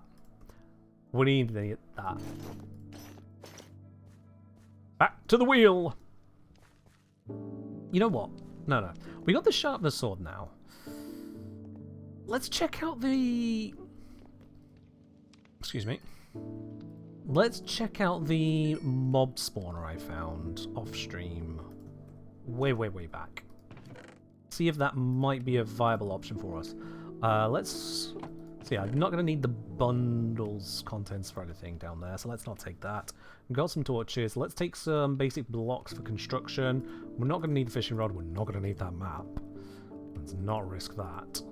We need that. Back to the wheel! You know what? No. We got the Sharpness Sword now. Let's check out the... Excuse me. Let's check out the mob spawner I found off stream. Way back. See if that might be a viable option for us. Let's... So yeah, I'm not going to need the bundles contents for anything down there, so let's not take that. We've got some torches. Let's take some basic blocks for construction. We're not going to need the fishing rod. We're not going to need that map. Let's not risk that.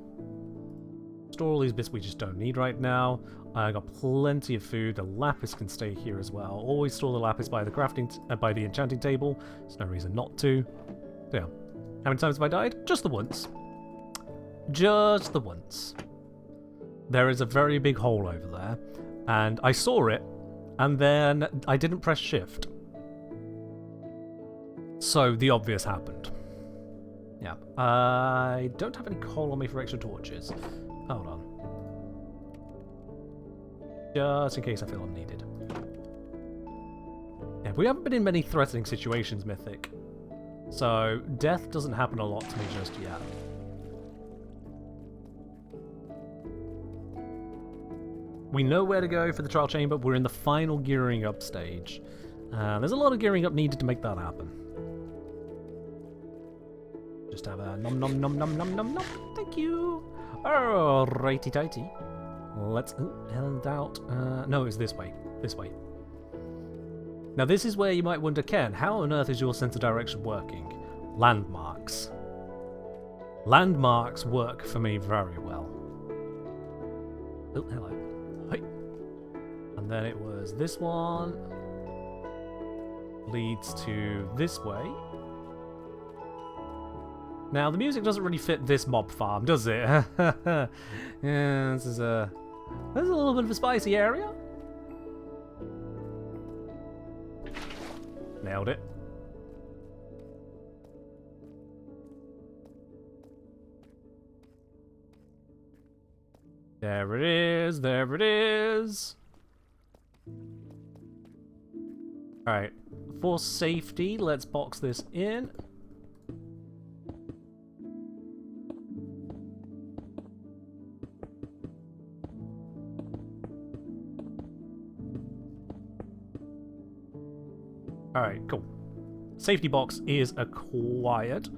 Store all these bits we just don't need right now. I got plenty of food. The lapis can stay here as well. Always store the lapis by the crafting, by the enchanting table. There's no reason not to. So yeah. How many times have I died? Just the once. Just the once. There is a very big hole over there, and I saw it, and then I didn't press shift. So the obvious happened. Yeah. I don't have any coal on me for extra torches. Hold on. Just in case I feel I'm needed. Yeah, we haven't been in many threatening situations, Mythic. So death doesn't happen a lot to me just yet. We know where to go for the trial chamber. We're in the final gearing up stage. There's a lot of gearing up needed to make that happen. Just have a nom nom nom nom nom nom nom. Thank you. Alrighty tighty. Let's head out. No, it's this way. This way. Now this is where you might wonder, Ken, how on earth is your sense of direction working? Landmarks. Landmarks work for me very well. Oh, hello. And then it was this one leads to this way. Now the music doesn't really fit this mob farm, does it? Yeah, this is a little bit of a spicy area. Nailed it. There it is, there it is. Alright, for safety, let's box this in. Alright, cool. Safety box is acquired.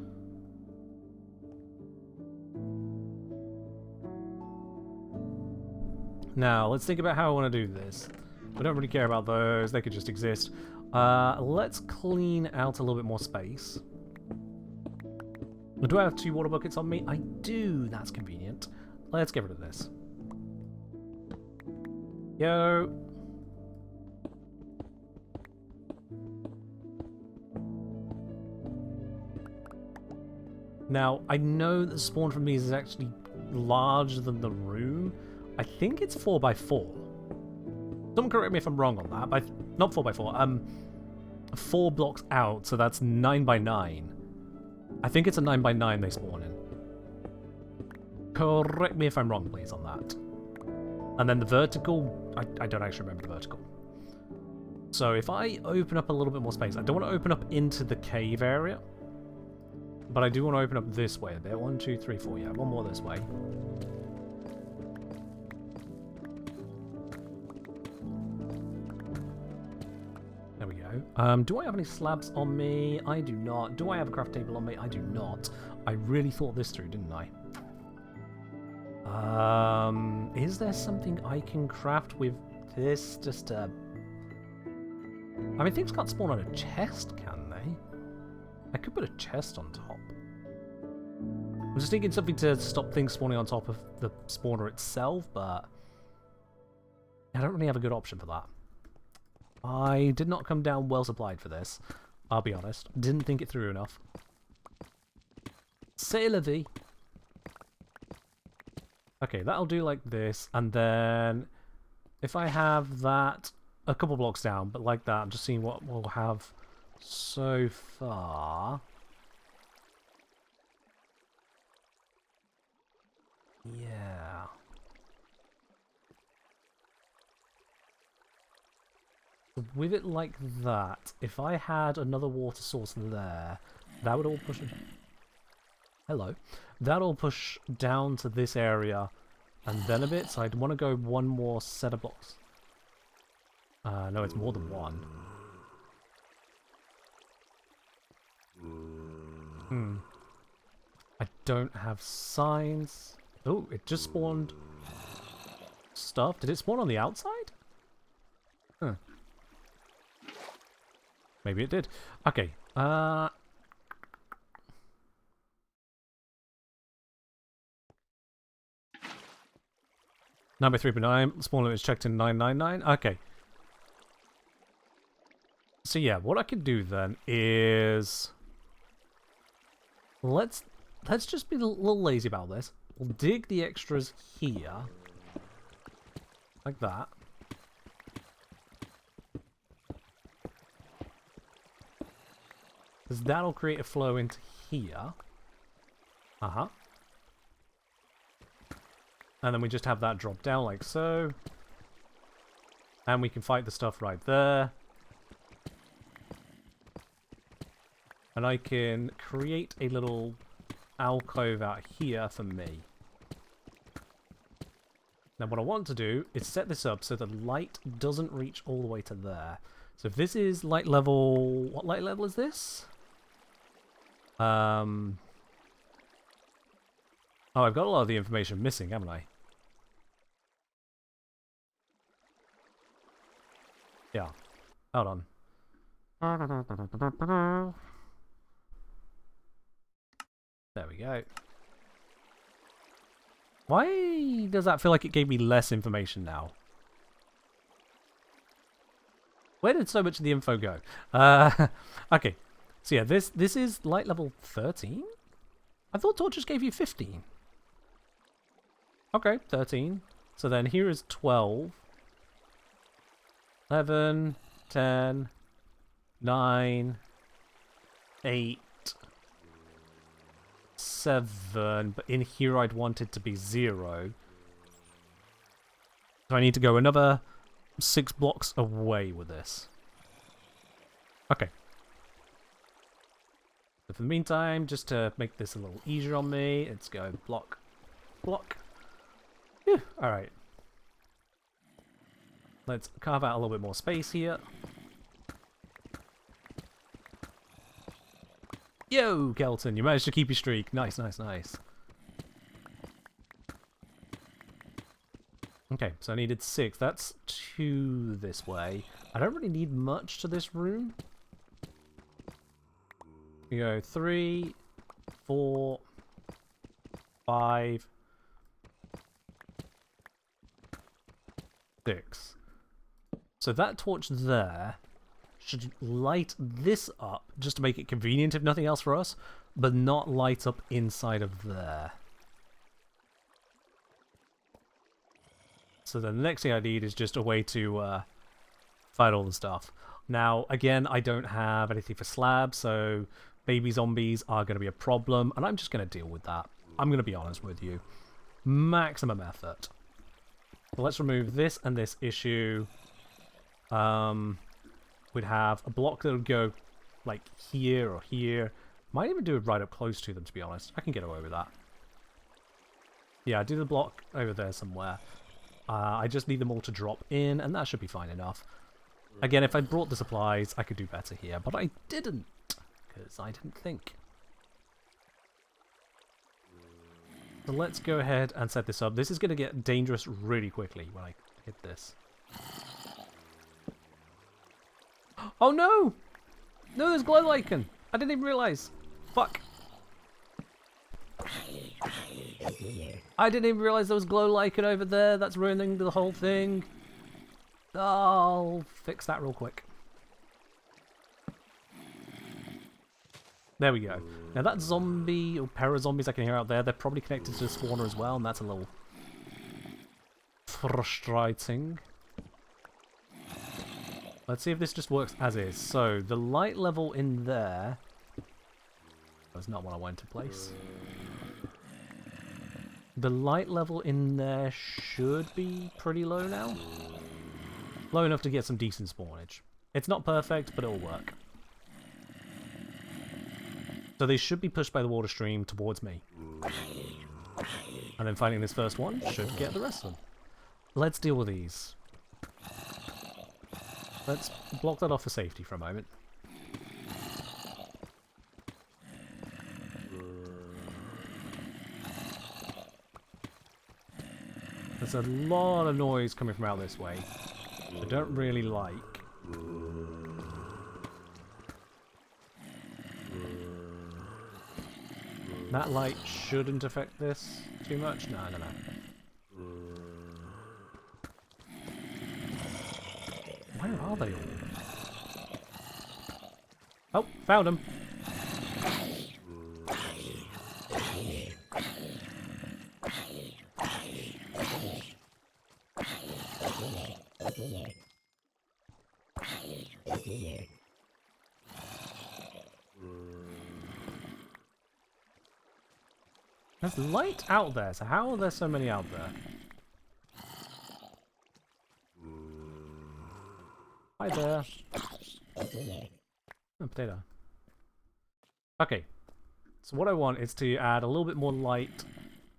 Now, let's think about how I want to do this. I don't really care about those, they could just exist. Let's clean out a little bit more space. Do I have 2 water buckets on me? I do, that's convenient. Let's get rid of this. Yo. Now, I know that the spawn from these is actually larger than the room. I think it's 4x4. Someone correct me if I'm wrong on that, but not 4x4. 4 blocks out, so that's 9x9. I think it's a 9x9 they spawn in. Correct me if I'm wrong, please, on that. And then the vertical, I don't actually remember the vertical. So if I open up a little bit more space, I don't want to open up into the cave area, but I do want to open up this way a bit. 1, 2, 3, 4, yeah, one more this way. There we go. Do I have any slabs on me? I do not. Do I have a craft table on me? I do not. I really thought this through, didn't I? Is there something I can craft with this? Just I mean, things can't spawn on a chest, can they? I could put a chest on top. I'm just thinking something to stop things spawning on top of the spawner itself, but I don't really have a good option for that. I did not come down well supplied for this, I'll be honest. Didn't think it through enough. C'est la vie. Okay, that'll do like this, and then if I have that a couple blocks down, but like that, I'm just seeing what we'll have so far. Yeah. With it like that, if I had another water source there, that would all push it. Hello. That'll push down to this area and then a bit, so I'd want to go one more set of blocks. No, it's more than one. I don't have signs. Oh, it just spawned stuff. Did it spawn on the outside? Huh. Maybe it did. Okay. 9x3.9. Spawn limit is checked in 999. Okay. So yeah, what I could do then is let's just be a little lazy about this. We'll dig the extras here, like that. Because that'll create a flow into here. Uh-huh. And then we just have that drop down like so. And we can fight the stuff right there. And I can create a little alcove out here for me. Now what I want to do is set this up so the light doesn't reach all the way to there. So if this is light level... What light level is this? Oh, I've got a lot of the information missing, haven't I? Yeah. Hold on. There we go. Why does that feel like it gave me less information now? Where did so much of the info go? Okay. So yeah, this is light level 13? I thought torches gave you 15. Okay, 13. So then here is 12. 11, 10, 9, 8, 7, but in here I'd want it to be 0. So I need to go another 6 blocks away with this. Okay. So for the meantime, just to make this a little easier on me, let's go block, block. Whew, alright. Let's carve out a little bit more space here. Yo, Kelton, you managed to keep your streak. Nice, nice, nice. Okay, so I needed 6. That's 2 this way. I don't really need much to this room. We go 3, 4, 5, 6. So that torch there should light this up just to make it convenient if nothing else for us, but not light up inside of there. So then the next thing I need is just a way to fight all the stuff. Now, again, I don't have anything for slabs, so baby zombies are going to be a problem, and I'm just going to deal with that. I'm going to be honest with you. Maximum effort. So let's remove this and this issue. We'd have a block that would go like here or here. Might even do it right up close to them, to be honest. I can get away with that. Yeah, do the block over there somewhere. I just need them all to drop in, and that should be fine enough. Again, if I brought the supplies, I could do better here, but I didn't, because I didn't think. So let's go ahead and set this up. This is going to get dangerous really quickly when I hit this. Oh no! No, there's glow lichen! I didn't even realise! Fuck! I didn't even realise there was glow lichen over there. That's ruining the whole thing. I'll fix that real quick. There we go. Now that zombie, or pair of zombies I can hear out there, they're probably connected to the spawner as well, and that's a little frustrating. Let's see if this just works as is. So, the light level in there... That's not what I want to place. The light level in there should be pretty low now. Low enough to get some decent spawnage. It's not perfect, but it'll work. So they should be pushed by the water stream towards me. And then finding this first one should get the rest of them. Let's deal with these. Let's block that off for safety for a moment. There's a lot of noise coming from out this way. I don't really like. That light shouldn't affect this too much. No. Where are they all? Oh, found them. There's light out there, so how are there so many out there? Hi there. Oh, potato. Okay. So what I want is to add a little bit more light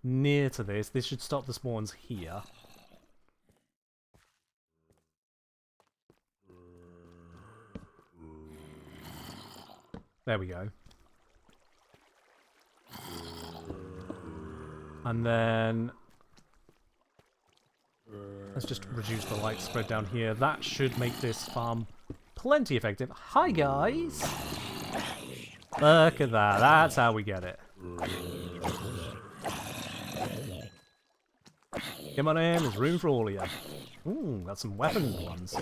near to this. This should stop the spawns here. There we go. And then let's just reduce the light spread down here. That should make this farm plenty effective. Hi, guys! Look at that. That's how we get it. Come on in. There's room for all of you. Ooh, got some weapon ones.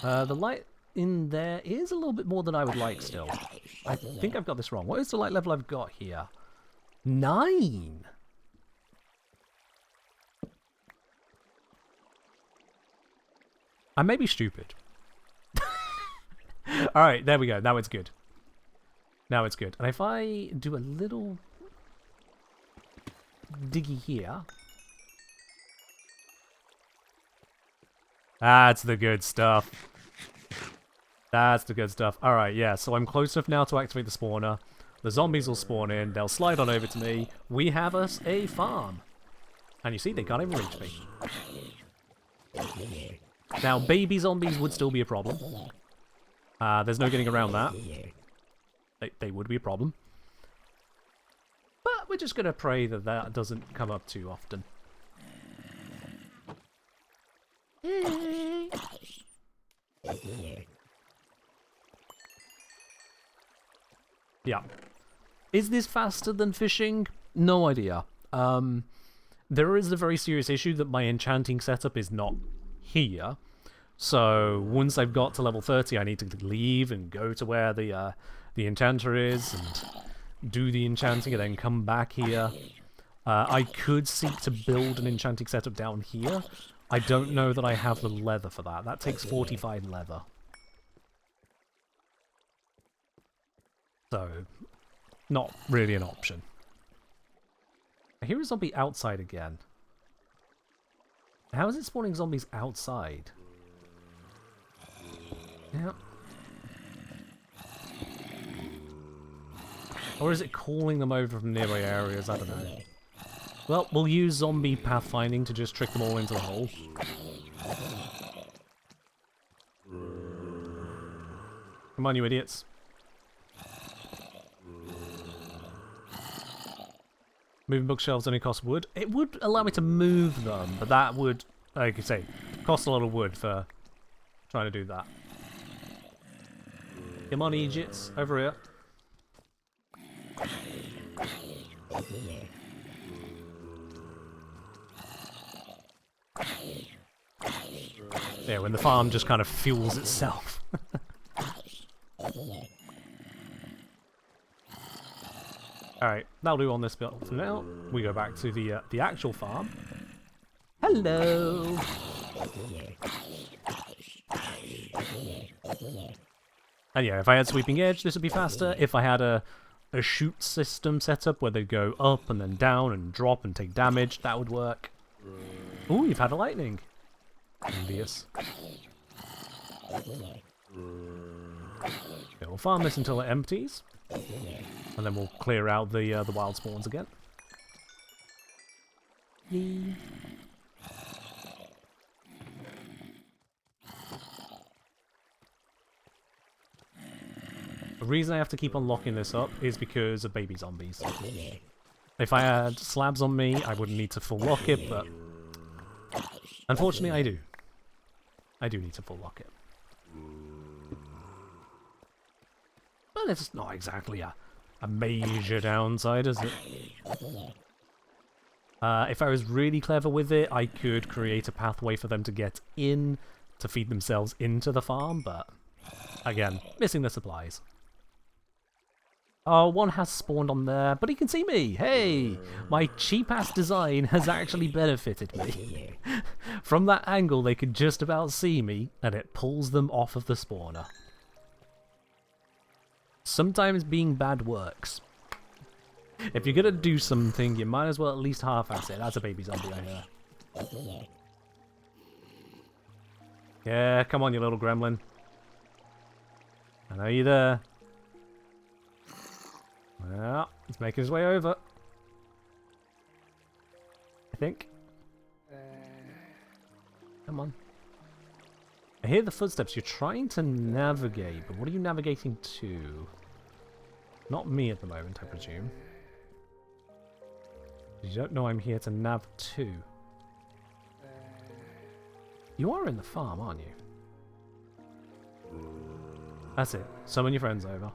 The light in there is a little bit more than I would like still. I think I've got this wrong. What is the light level I've got here? 9! I may be stupid. Alright, there we go. Now it's good. Now it's good. And if I do a little diggy here... That's the good stuff. That's the good stuff. Alright, yeah, so I'm close enough now to activate the spawner. The zombies will spawn in, they'll slide on over to me. We have us a farm. And you see, they can't even reach me. Now, baby zombies would still be a problem. There's no getting around that. They would be a problem. But we're just going to pray that that doesn't come up too often. Yeah. Is this faster than fishing? No idea. There is a very serious issue that my enchanting setup is not here. So once I've got to level 30, I need to leave and go to where the enchanter is and do the enchanting and then come back here. I could seek to build an enchanting setup down here. I don't know that I have the leather for that. That takes 45 leather. So, not really an option. I hear a zombie outside again. How is it spawning zombies outside? Yeah. Or is it calling them over from nearby areas? I don't know. Well, we'll use zombie pathfinding to just trick them all into the hole. Come on, you idiots. Moving bookshelves only costs wood. It would allow me to move them, but that would, like I say, cost a lot of wood for trying to do that. Come on, Egypts, over here. Yeah, when the farm just kind of fuels itself. Alright, that'll do on this bit for now. We go back to the actual farm. Hello! And yeah, if I had Sweeping Edge, this would be faster. If I had a shoot system set up where they'd go up and then down and drop and take damage, that would work. Ooh, you've had a lightning. Envious. Okay, we'll farm this until it empties. And then we'll clear out the wild spawns again. Yee. The reason I have to keep on locking this up is because of baby zombies. If I had slabs on me, I wouldn't need to full lock it, but unfortunately I do. I do need to full lock it. But it's not exactly a major downside, is it? If I was really clever with it, I could create a pathway for them to get in to feed themselves into the farm, but again, missing the supplies. Oh, one has spawned on there, but he can see me! Hey! My cheap-ass design has actually benefited me. From that angle, they can just about see me, and it pulls them off of the spawner. Sometimes being bad works. If you're gonna do something, you might as well at least half-ass it. That's a baby zombie right here. Yeah, come on, you little gremlin. I know you're there. Well, he's making his way over. I think. Come on. I hear the footsteps. You're trying to navigate, but what are you navigating to? Not me at the moment, I presume. You don't know I'm here to nav to. You are in the farm, aren't you? That's it. Summon your friends over.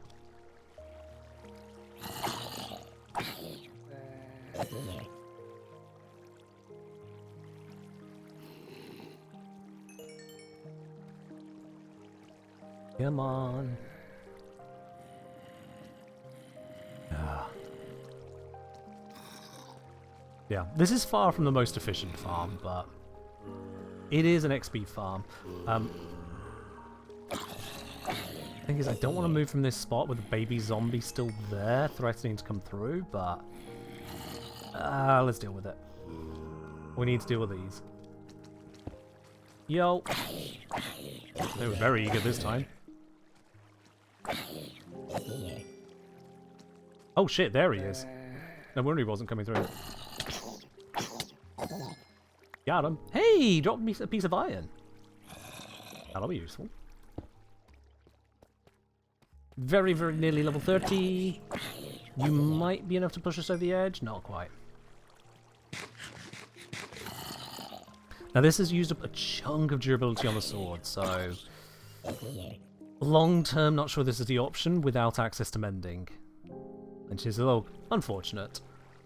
Come on. Yeah, this is far from the most efficient farm, but it is an XP farm. Thing is, I don't want to move from this spot with the baby zombie still there, threatening to come through, but let's deal with it. We need to deal with these. Yo! They were very eager this time. Oh shit, there he is. No wonder he wasn't coming through. Got him. Hey, dropped me a piece of iron. That'll be useful. Very, very nearly level 30. You might be enough to push us over the edge. Not quite. Now this has used up a chunk of durability on the sword, so long term, not sure this is the option without access to mending, which is a little unfortunate.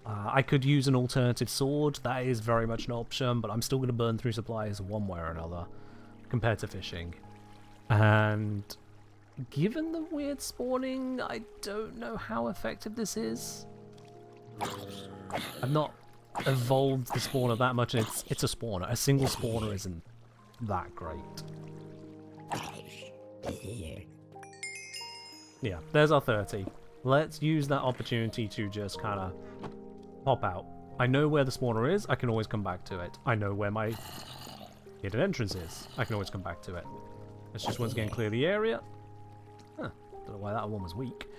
I could use an alternative sword, that is very much an option, but I'm still going to burn through supplies one way or another compared to fishing. And given the weird spawning, I don't know how effective this is. I've not evolved the spawner that much, and it's a spawner. A single spawner isn't that great. Yeah, there's our 30. Let's use that opportunity to just kind of pop out. I know where the spawner is, I can always come back to it. I know where my hidden entrance is, I can always come back to it. Let's just once again clear the area. Huh, don't know why that one was weak.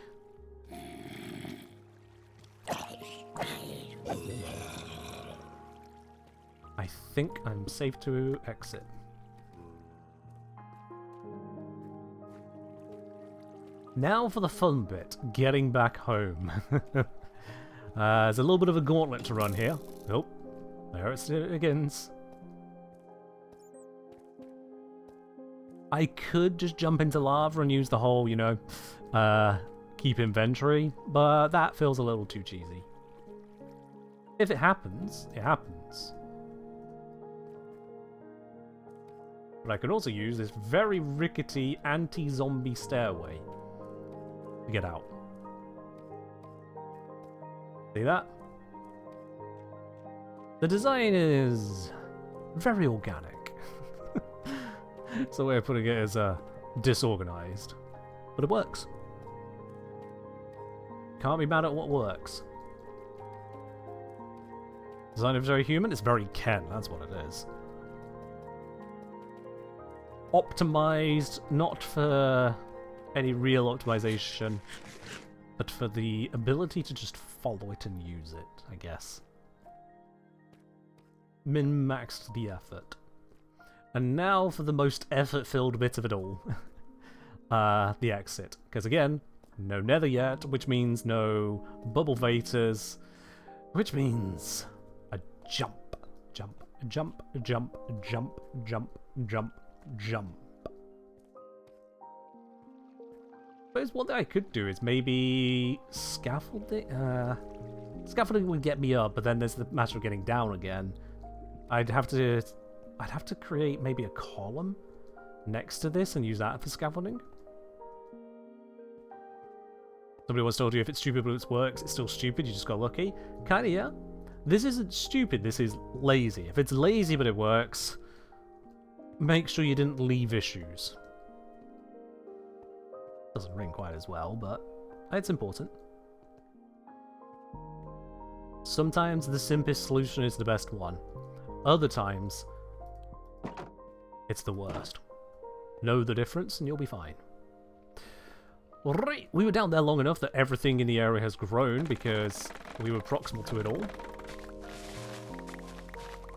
I think I'm safe to exit. Now for the fun bit, getting back home. There's a little bit of a gauntlet to run here. Oh, there it begins. I could just jump into lava and use the whole, you know, keep inventory, but that feels a little too cheesy. If it happens, it happens. But I could also use this very rickety anti-zombie stairway to get out. See that? The design is very organic. So the way of putting it is disorganized. But it works. Can't be mad at what works. Design is very human, it's very Ken, that's what it is. Optimized, not for any real optimization, but for the ability to just follow it and use it, I guess. Min-maxed the effort. And now for the most effort-filled bit of it all. The exit. Because again, no nether yet, which means no bubble vators, which means a jump. Jump, jump, jump, jump, jump, jump, jump. Suppose what I could do is maybe scaffolding. Scaffolding would get me up, but then there's the matter of getting down again. I'd have to create maybe a column next to this and use that for scaffolding. Somebody once told you if it's stupid but it works, it's still stupid, you just got lucky. Kinda, yeah. This isn't stupid, this is lazy. If it's lazy but it works, make sure you didn't leave issues. Doesn't ring quite as well, but it's important. Sometimes the simplest solution is the best one. Other times, it's the worst. Know the difference and you'll be fine. Right, we were down there long enough that everything in the area has grown because we were proximal to it all.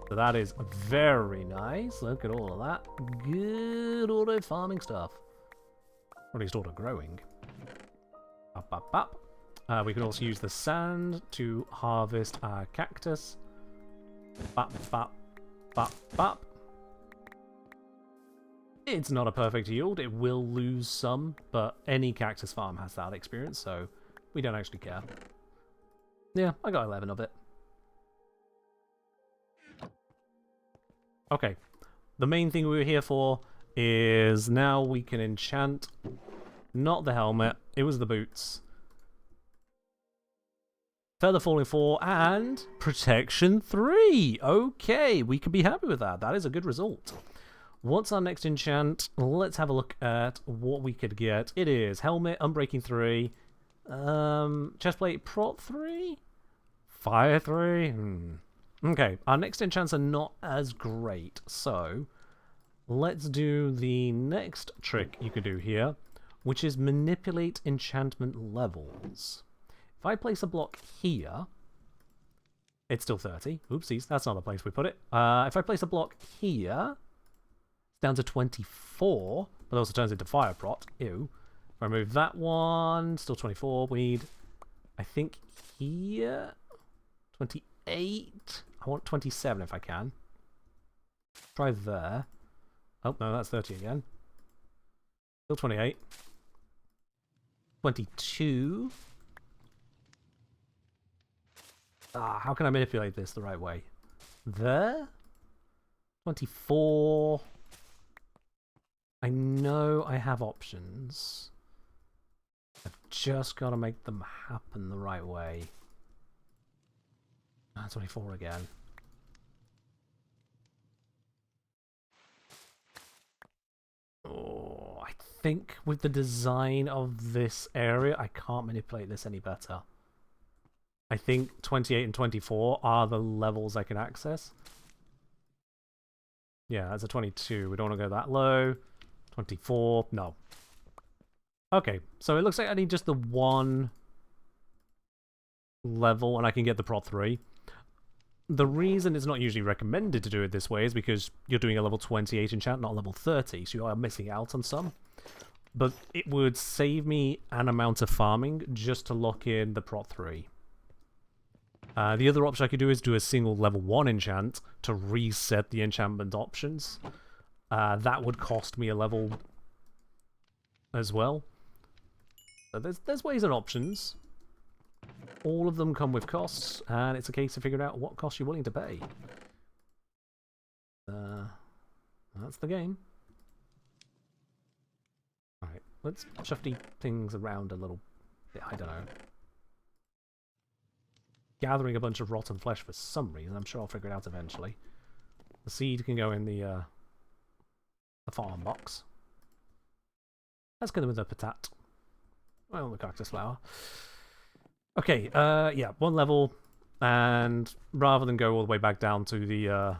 So that is very nice. Look at all of that. Good auto farming stuff. Or at least auto growing. Up, up, up. We can also use the sand to harvest our cactus. Bop, bop, bop, bop. It's not a perfect yield, it will lose some, but any cactus farm has that experience, so we don't actually care. Yeah, I got 11 of it. Okay, the main thing we were here for is now we can enchant, not the helmet, it was the boots. Feather Falling 4 and Protection 3. Okay, we can be happy with that. That is a good result. What's our next enchant? Let's have a look at what we could get. It is Helmet, Unbreaking 3, Chestplate, Prot 3, Fire 3. Okay, our next enchants are not as great, so let's do the next trick you could do here, which is Manipulate Enchantment Levels. If I place a block here, it's still 30. Oopsies, that's not the place we put it. If I place a block here, down to 24, but also turns into Fire Prot. Ew. If I move that one, still 24. We need, I think, here, 28. I want 27 if I can. Try there. Oh, no, that's 30 again. Still 28. 22. How can I manipulate this the right way? There. 24. I know I have options. I've just got to make them happen the right way. 24 again. Oh, I think with the design of this area, I can't manipulate this any better. I think 28 and 24 are the levels I can access. Yeah, that's a 22. We don't want to go that low. 24. No. Okay, so it looks like I need just the one level and I can get the Prot 3. The reason it's not usually recommended to do it this way is because you're doing a level 28 enchant, not level 30, so you are missing out on some. But it would save me an amount of farming just to lock in the Prot 3. The other option I could do is do a single level 1 enchant to reset the enchantment options. That would cost me a level as well. So there's ways and options. All of them come with costs, and it's a case of figuring out what cost you're willing to pay. That's the game. Alright, let's shuffle things around a little bit. I don't know. Gathering a bunch of rotten flesh for some reason. I'm sure I'll figure it out eventually. The seed can go in the farm box. Let's get them with the patat. Well, the cactus flower. Okay, yeah, one level, and rather than go all the way back down to the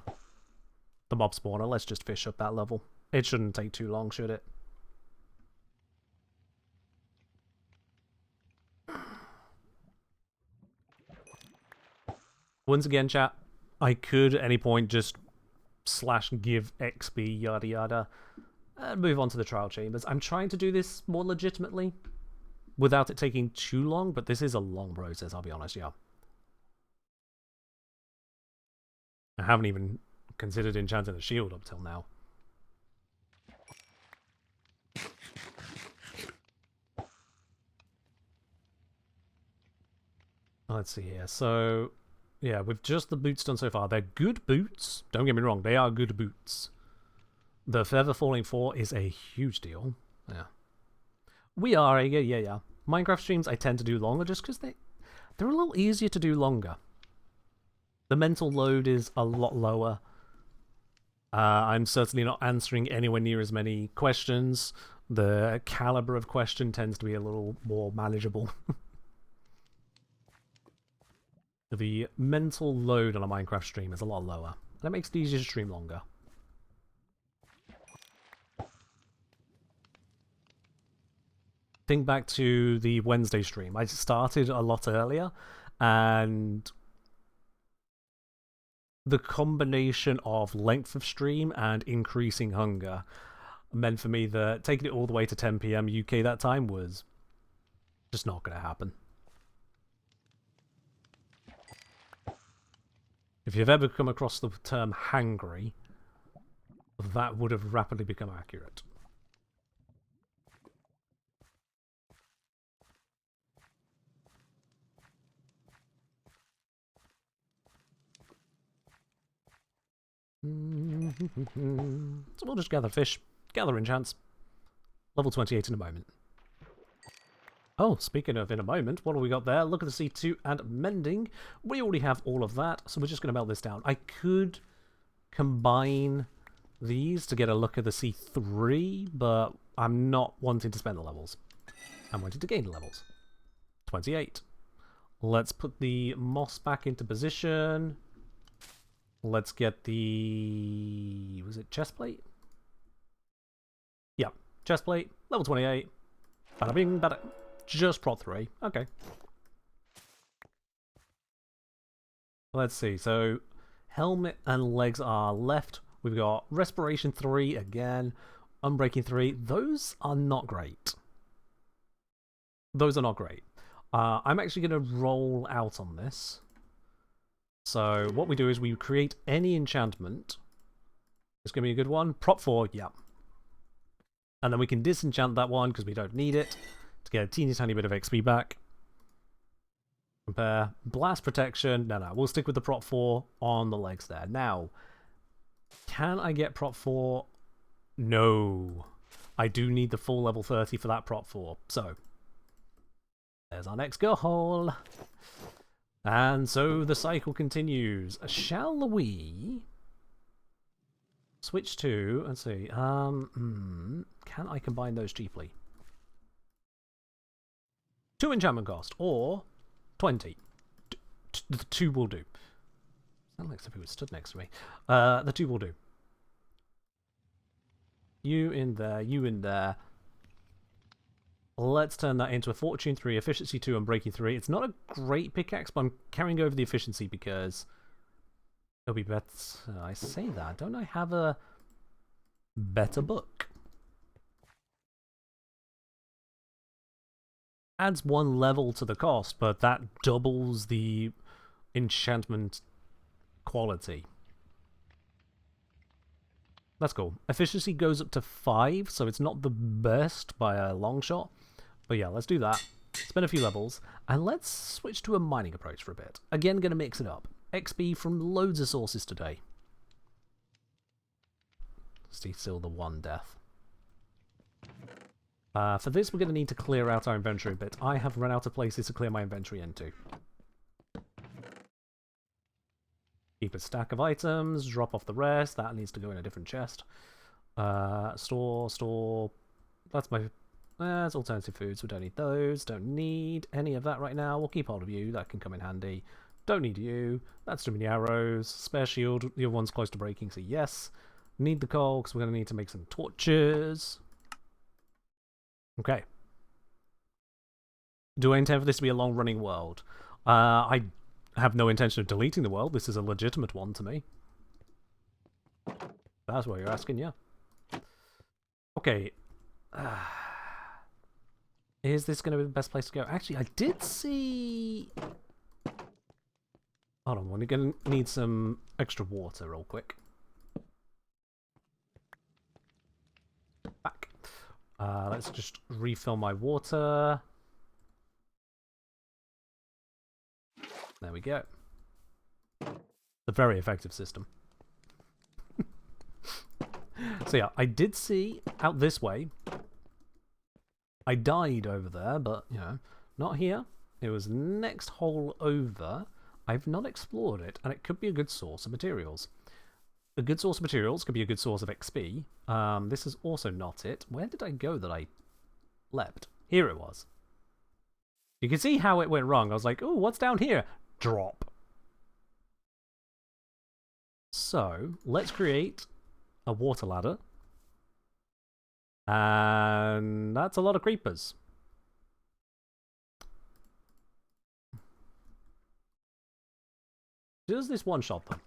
mob spawner, let's just fish up that level. It shouldn't take too long, should it? Once again, chat, I could at any point just /give XP yada yada and move on to the trial chambers. I'm trying to do this more legitimately without it taking too long, but this is a long process, I'll be honest, yeah. I haven't even considered enchanting the shield up till now. Let's see here. So, yeah, with just the boots done so far, they're good boots. Don't get me wrong, they are good boots. The Feather Falling 4 is a huge deal. Yeah. We are, yeah. Minecraft streams I tend to do longer just because they're a little easier to do longer. The mental load is a lot lower. I'm certainly not answering anywhere near as many questions. The caliber of question tends to be a little more manageable. The mental load on a Minecraft stream is a lot lower. That makes it easier to stream longer. Think back to the Wednesday stream. I started a lot earlier, and the combination of length of stream and increasing hunger meant for me that taking it all the way to 10 PM UK that time was just not going to happen. If you've ever come across the term hangry, that would have rapidly become accurate. So we'll just gather fish, gather enchants. Level 28 in a moment. Oh, speaking of in a moment, what have we got there? Look at the C2 and mending. We already have all of that, so we're just going to melt this down. I could combine these to get a look at the C3, but I'm not wanting to spend the levels. I'm wanting to gain the levels. 28. Let's put the moss back into position. Let's get the... was it chest plate? Yeah, chest plate, level 28. Bada bing, bada... Just prot 3. Okay. Let's see. So, helmet and legs are left. We've got respiration 3 again. Unbreaking 3. Those are not great. Those are not great. I'm actually going to roll out on this. So, what we do is we create any enchantment. It's going to be a good one. Prop 4, yeah. And then we can disenchant that one because we don't need it. To get a teeny tiny bit of XP back. Compare. Blast protection. No, we'll stick with the prop 4 on the legs there. Now, can I get prop 4? No. I do need the full level 30 for that prop 4. So, there's our next goal. And so the cycle continues. Shall we switch to, let's see, can I combine those cheaply? 2 enchantment cost, or 20. The 2 will do. Sounds like somebody stood next to me. The 2 will do. You in there, you in there. Let's turn that into a Fortune 3, Efficiency 2, and Breaking 3. It's not a great pickaxe, but I'm carrying over the efficiency because it'll be better. I say that. Don't I have a better book? Adds 1 level to the cost, but that doubles the enchantment quality. That's cool. Efficiency goes up to 5, so it's not the best by a long shot. But yeah, let's do that. spend a few levels, and let's switch to a mining approach for a bit. Again, going to mix it up. XP from loads of sources today. Still the one death. For this, we're going to need to clear out our inventory a bit. I have run out of places to clear my inventory into. Keep a stack of items, drop off the rest. That needs to go in a different chest. Store. That's my... That's alternative foods. We don't need those. Don't need any of that right now. We'll keep hold of you. That can come in handy. Don't need you. That's too many arrows. Spare shield. The other one's close to breaking, so yes. Need the coal, because we're going to need to make some torches. Okay. Do I intend for this to be a long-running world? I have no intention of deleting the world. This is a legitimate one to me. That's what you're asking, yeah. Okay. Is this going to be the best place to go? Actually, I did see... Hold on, we're going to need some extra water real quick. Back. Let's just refill my water. There we go. It's a very effective system. So yeah, I did see out this way. I died over there, but, you know, not here. It was next hole over. I've not explored it, and it could be a good source of materials. A good source of materials could be a good source of XP. This is also not it. Where did I go that I leapt? Here it was. You can see how it went wrong. I was like, oh, what's down here? Drop. So, let's create a water ladder. And that's a lot of creepers. Does this one-shot them?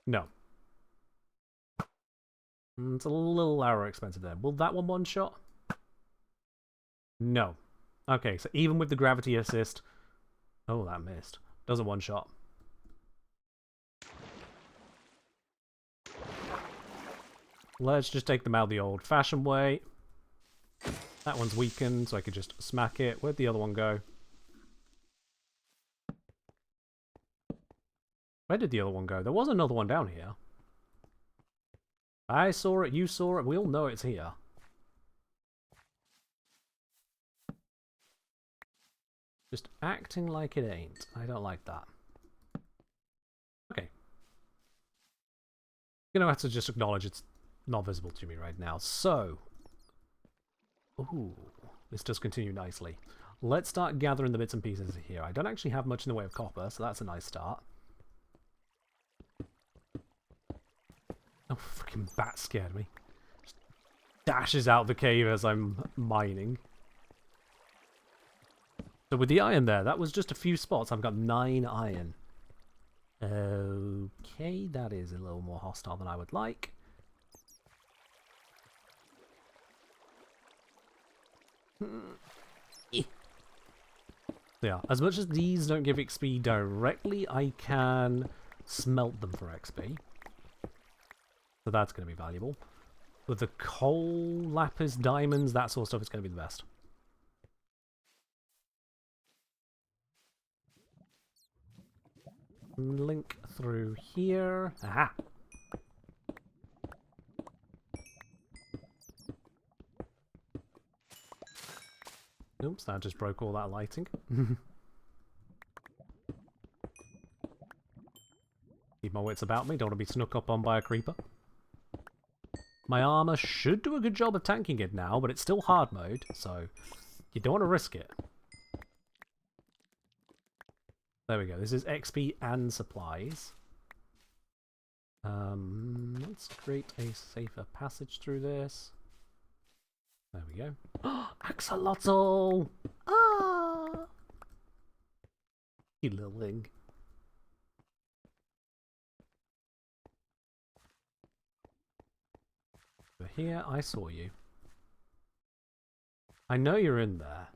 No. It's a little arrow expensive there. Will that one-shot? No. Okay, so even with the gravity assist... Oh, that missed. Doesn't one-shot. Let's just take them out the old-fashioned way. That one's weakened, so I could just smack it. Where'd the other one go? Where did the other one go? There was another one down here. I saw it, you saw it, we all know it's here. Just acting like it ain't. I don't like that. Okay. You're gonna have to just acknowledge it's not visible to me right now. So, ooh, this does continue nicely. Let's start gathering the bits and pieces here. I don't actually have much in the way of copper, so that's a nice start. Oh, freaking bat scared me. Just dashes out the cave as I'm mining. So with the iron there, that was just a few spots. I've got 9 iron. Okay, that is a little more hostile than I would like. Yeah, as much as these don't give XP directly, I can smelt them for XP. So that's going to be valuable. With the coal, lapis, diamonds, that sort of stuff is going to be the best. Link through here. Aha! Oops, that just broke all that lighting. Keep my wits about me, don't want to be snuck up on by a creeper. My armor should do a good job of tanking it now, but it's still hard mode, so you don't want to risk it. There we go, this is XP and supplies. Let's create a safer passage through this. There we go. Axolotl! Ah! You little thing. Over here, I saw you. I know you're in there.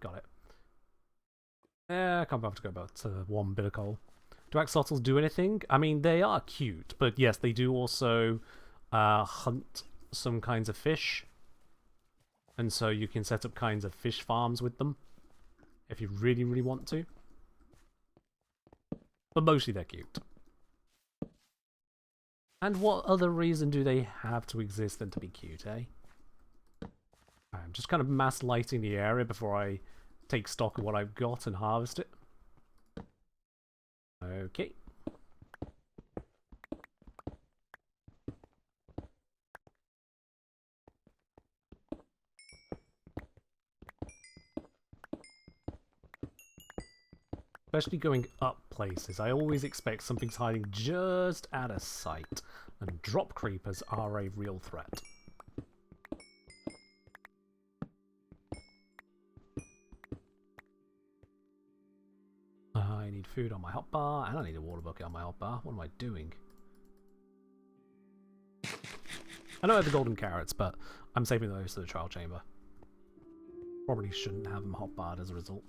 Got it. I can't bother to go about one bit of coal. Do axolotls do anything? I mean, they are cute, but yes, they do also hunt some kinds of fish. And so you can set up kinds of fish farms with them if you really, really want to. But mostly they're cute. And what other reason do they have to exist than to be cute, eh? I'm just kind of mass lighting the area before I take stock of what I've got and harvest it. Okay. Especially going up places, I always expect something's hiding just out of sight, and drop creepers are a real threat. I need food on my hotbar, and I need a water bucket on my hotbar. What am I doing? I know I have the golden carrots, but I'm saving those for the trial chamber. Probably shouldn't have them hotbarred as a result.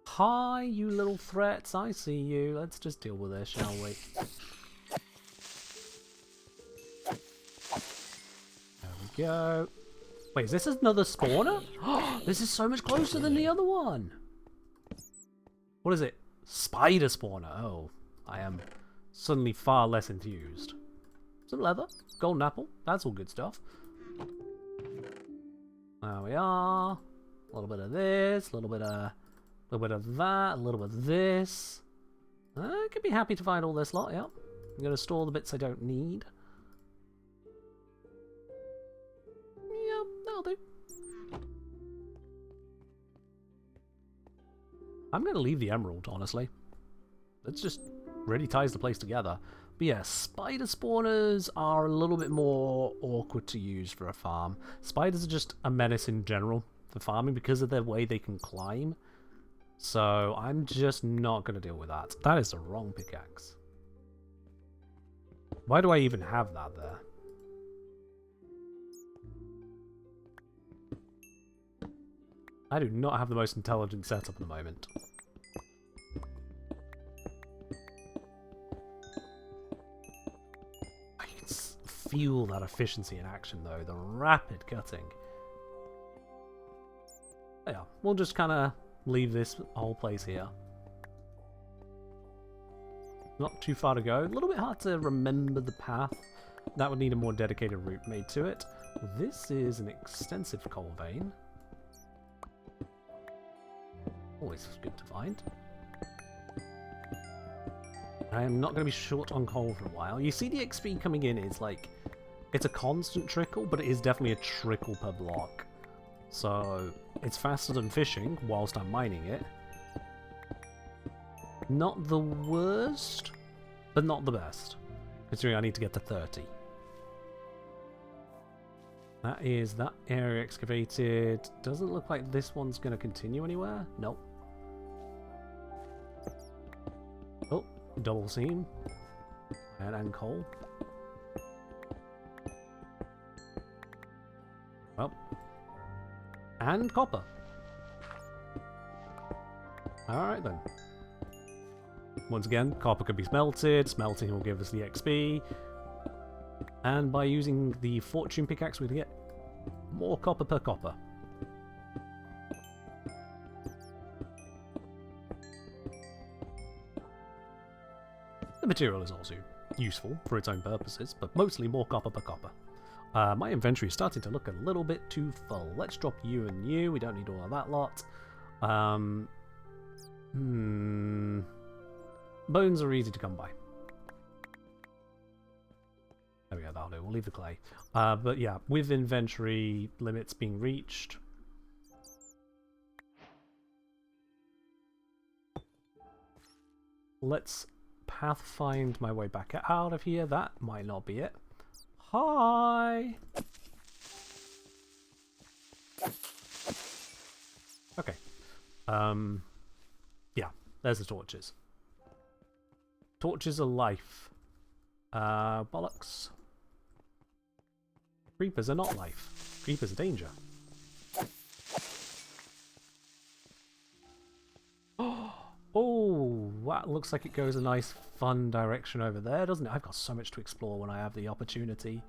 Hi, you little threats. I see you. Let's just deal with this, shall we? There we go. Wait, is this another spawner? This is so much closer than the other one. What is it? Spider spawner. Oh, I am suddenly far less enthused. Some leather. Golden apple. That's all good stuff. There we are. A little bit of this. A little bit of that, a little bit of this. I could be happy to find all this lot, yeah. I'm going to store the bits I don't need. Yeah, that'll do. I'm going to leave the emerald, honestly. It just really ties the place together. But yeah, spider spawners are a little bit more awkward to use for a farm. Spiders are just a menace in general for farming because of the way they can climb. So I'm just not going to deal with that. That is the wrong pickaxe. Why do I even have that there? I do not have the most intelligent setup at the moment. I can feel that efficiency in action though, the rapid cutting. Yeah, we'll just kind of leave this whole place here. Not too far to go. A little bit hard to remember the path. That would need a more dedicated route made to it. This is an extensive coal vein. Always good to find. I am not going to be short on coal for a while. You see the XP coming in is like, it's a constant trickle, but it is definitely a trickle per block. So, it's faster than fishing whilst I'm mining it. Not the worst, but not the best. Considering I need to get to 30. That is that area excavated. Doesn't look like this one's going to continue anywhere. Nope. Oh, double seam. And coal. Well. And copper. Alright then. Once again, copper can be smelted. Smelting will give us the XP. And by using the fortune pickaxe, we can get more copper per copper. The material is also useful for its own purposes, but mostly more copper per copper. My inventory is starting to look a little bit too full. Let's drop you and you. We don't need all of that lot. Bones are easy to come by. There we go, that'll do. We'll leave the clay. But yeah, with inventory limits being reached... Let's pathfind my way back out of here. That might not be it. Hi! Okay. Yeah, there's the torches. Torches are life. Bollocks. Creepers are not life. Creepers are danger. Oh, that looks like it goes a nice, fun direction over there, doesn't it? I've got so much to explore when I have the opportunity.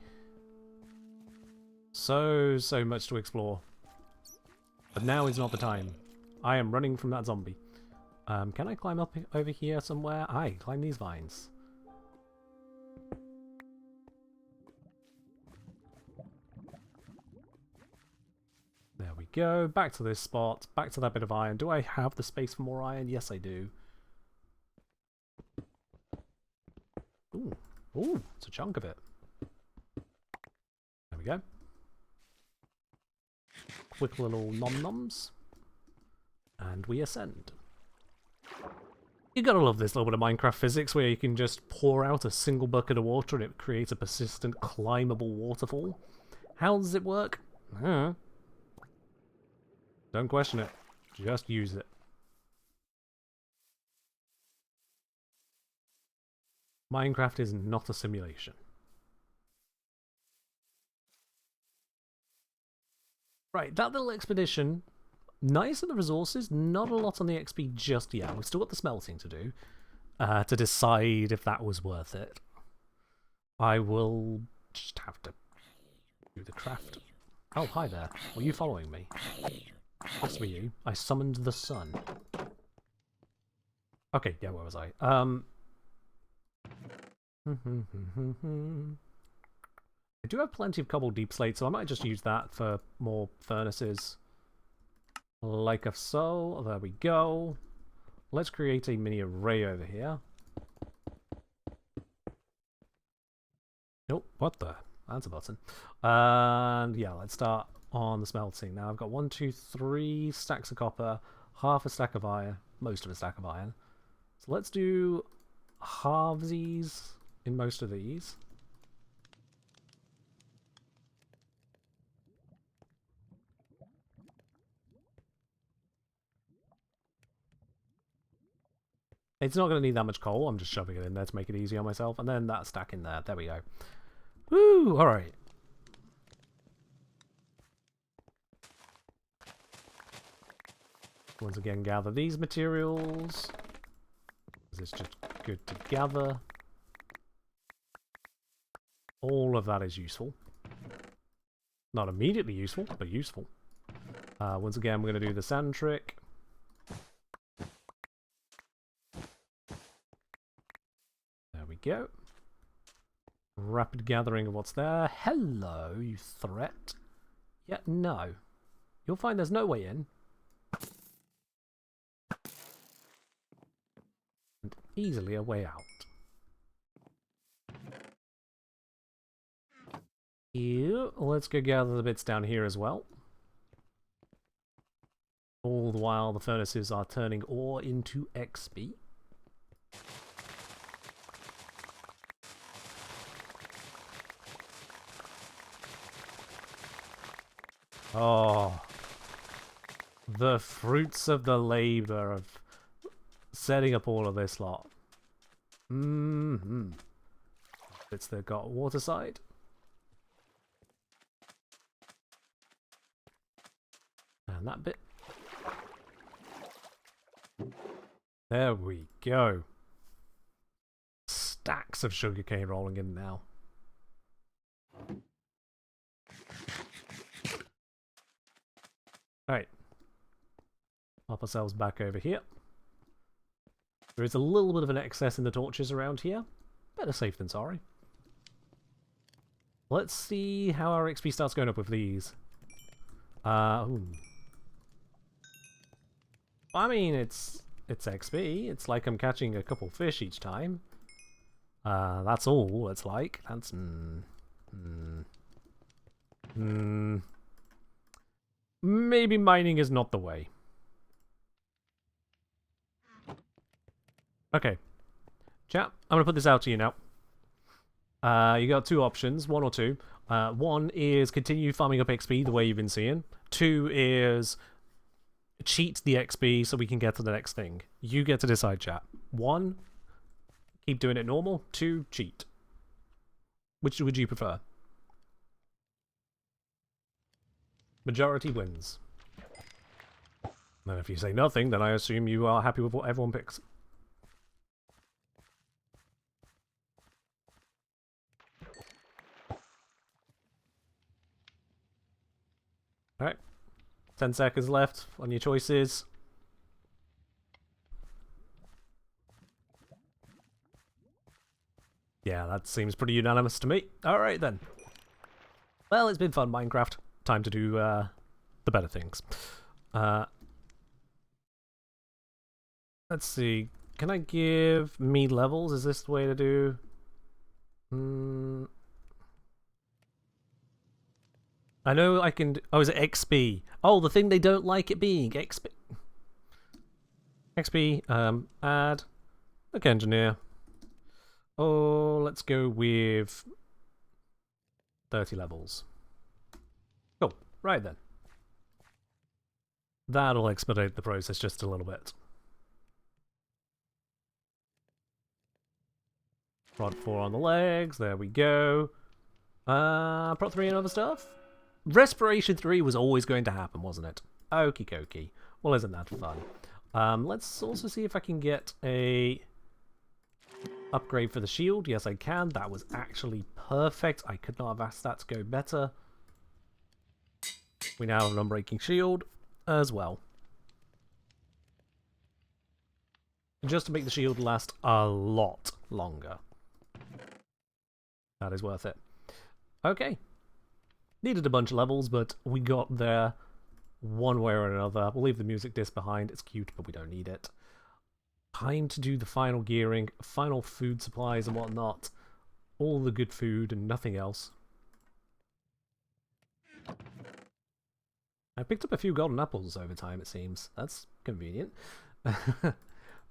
So much to explore. But now is not the time. I am running from that zombie. Can I climb up over here somewhere? Aye, climb these vines. There we go. Back to this spot. Back to that bit of iron. Do I have the space for more iron? Yes, I do. Ooh. Ooh, it's a chunk of it. There we go. Quick little nom-noms. And we ascend. You gotta love this little bit of Minecraft physics where you can just pour out a single bucket of water and it creates a persistent climbable waterfall. How does it work? Don't question it. Just use it. Minecraft is not a simulation. Right, that little expedition, nice on the resources, not a lot on the XP just yet. We've still got the smelting to do, to decide if that was worth it. I will just have to do the craft. Oh, hi there. Were you following me? Yes, were you? I summoned the sun. Okay, yeah, where was I? I do have plenty of cobble deep slate, so I might just use that for more furnaces. Like so. There we go. Let's create a mini array over here. Nope, what the? That's a button. And yeah, let's start on the smelting. Now I've got 1, 2, 3 stacks of copper, half a stack of iron, most of a stack of iron. So let's do halvesies in most of these. It's not going to need that much coal. I'm just shoving it in there to make it easy on myself. And then that stack in there. There we go. Woo! Alright. Once again, gather these materials. It's just good to gather. All of that is useful. Not immediately useful, but useful. Once again, we're going to do the sand trick. There we go. Rapid gathering of what's there. Hello, you threat. Yeah, no. You'll find there's no way in. And easily a way out. Yeah, let's go gather the bits down here as well. All the while the furnaces are turning ore into XP. Oh, the fruits of the labor of setting up all of this lot. Bits that got water side. And that bit. There we go. Stacks of sugarcane rolling in now. Alright. Pop ourselves back over here. There is a little bit of an excess in the torches around here. Better safe than sorry. Let's see how our XP starts going up with these. Ooh. I mean, it's XP. It's like I'm catching a couple fish each time. That's all it's like. That's... Maybe mining is not the way. Okay. Chat, I'm going to put this out to you now. You got two options, one or two. One is continue farming up XP the way you've been seeing. Two is cheat the XP so we can get to the next thing. You get to decide, chat. One, keep doing it normal. Two, cheat. Which would you prefer? Majority wins. And if you say nothing, then I assume you are happy with what everyone picks. Alright. 10 seconds left on your choices. Yeah, that seems pretty unanimous to me. Alright then. Well, it's been fun, Minecraft. Time to do the better things. Let's see. Can I give me levels? Is this the way to do? I know I can... Oh, is it XP? Oh, the thing they don't like it being. XP. XP, add. Okay, engineer. Oh, let's go with 30 levels. Cool. Right then. That'll expedite the process just a little bit. Prod 4 on the legs. There we go. Prod 3 and other stuff. Respiration 3 was always going to happen, wasn't it? Okie dokie. Well, isn't that fun? Let's also see if I can get a upgrade for the shield. Yes, I can. That was actually perfect. I could not have asked that to go better. We now have an unbreaking shield as well. Just to make the shield last a lot longer. That is worth it. Okay. Needed a bunch of levels, but we got there one way or another. We'll leave the music disc behind. It's cute, but we don't need it. Time to do the final gearing, final food supplies and whatnot. All the good food and nothing else. I picked up a few golden apples over time, it seems. That's convenient. I'm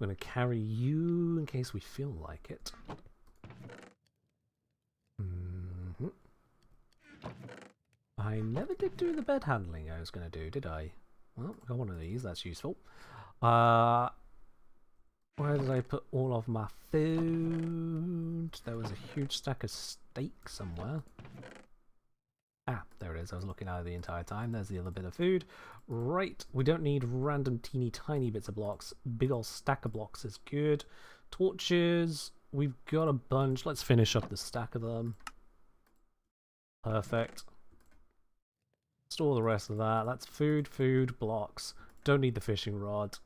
going to carry you in case we feel like it. I never did do the bed handling I was going to do, did I? Well, I got one of these, that's useful. Where did I put all of my food? There was a huge stack of steak somewhere. Ah, there it is. I was looking at it the entire time. There's the other bit of food. Right, we don't need random teeny tiny bits of blocks. Big old stack of blocks is good. Torches, we've got a bunch. Let's finish up the stack of them. Perfect. Store the rest of that. That's food, blocks. Don't need the fishing rod.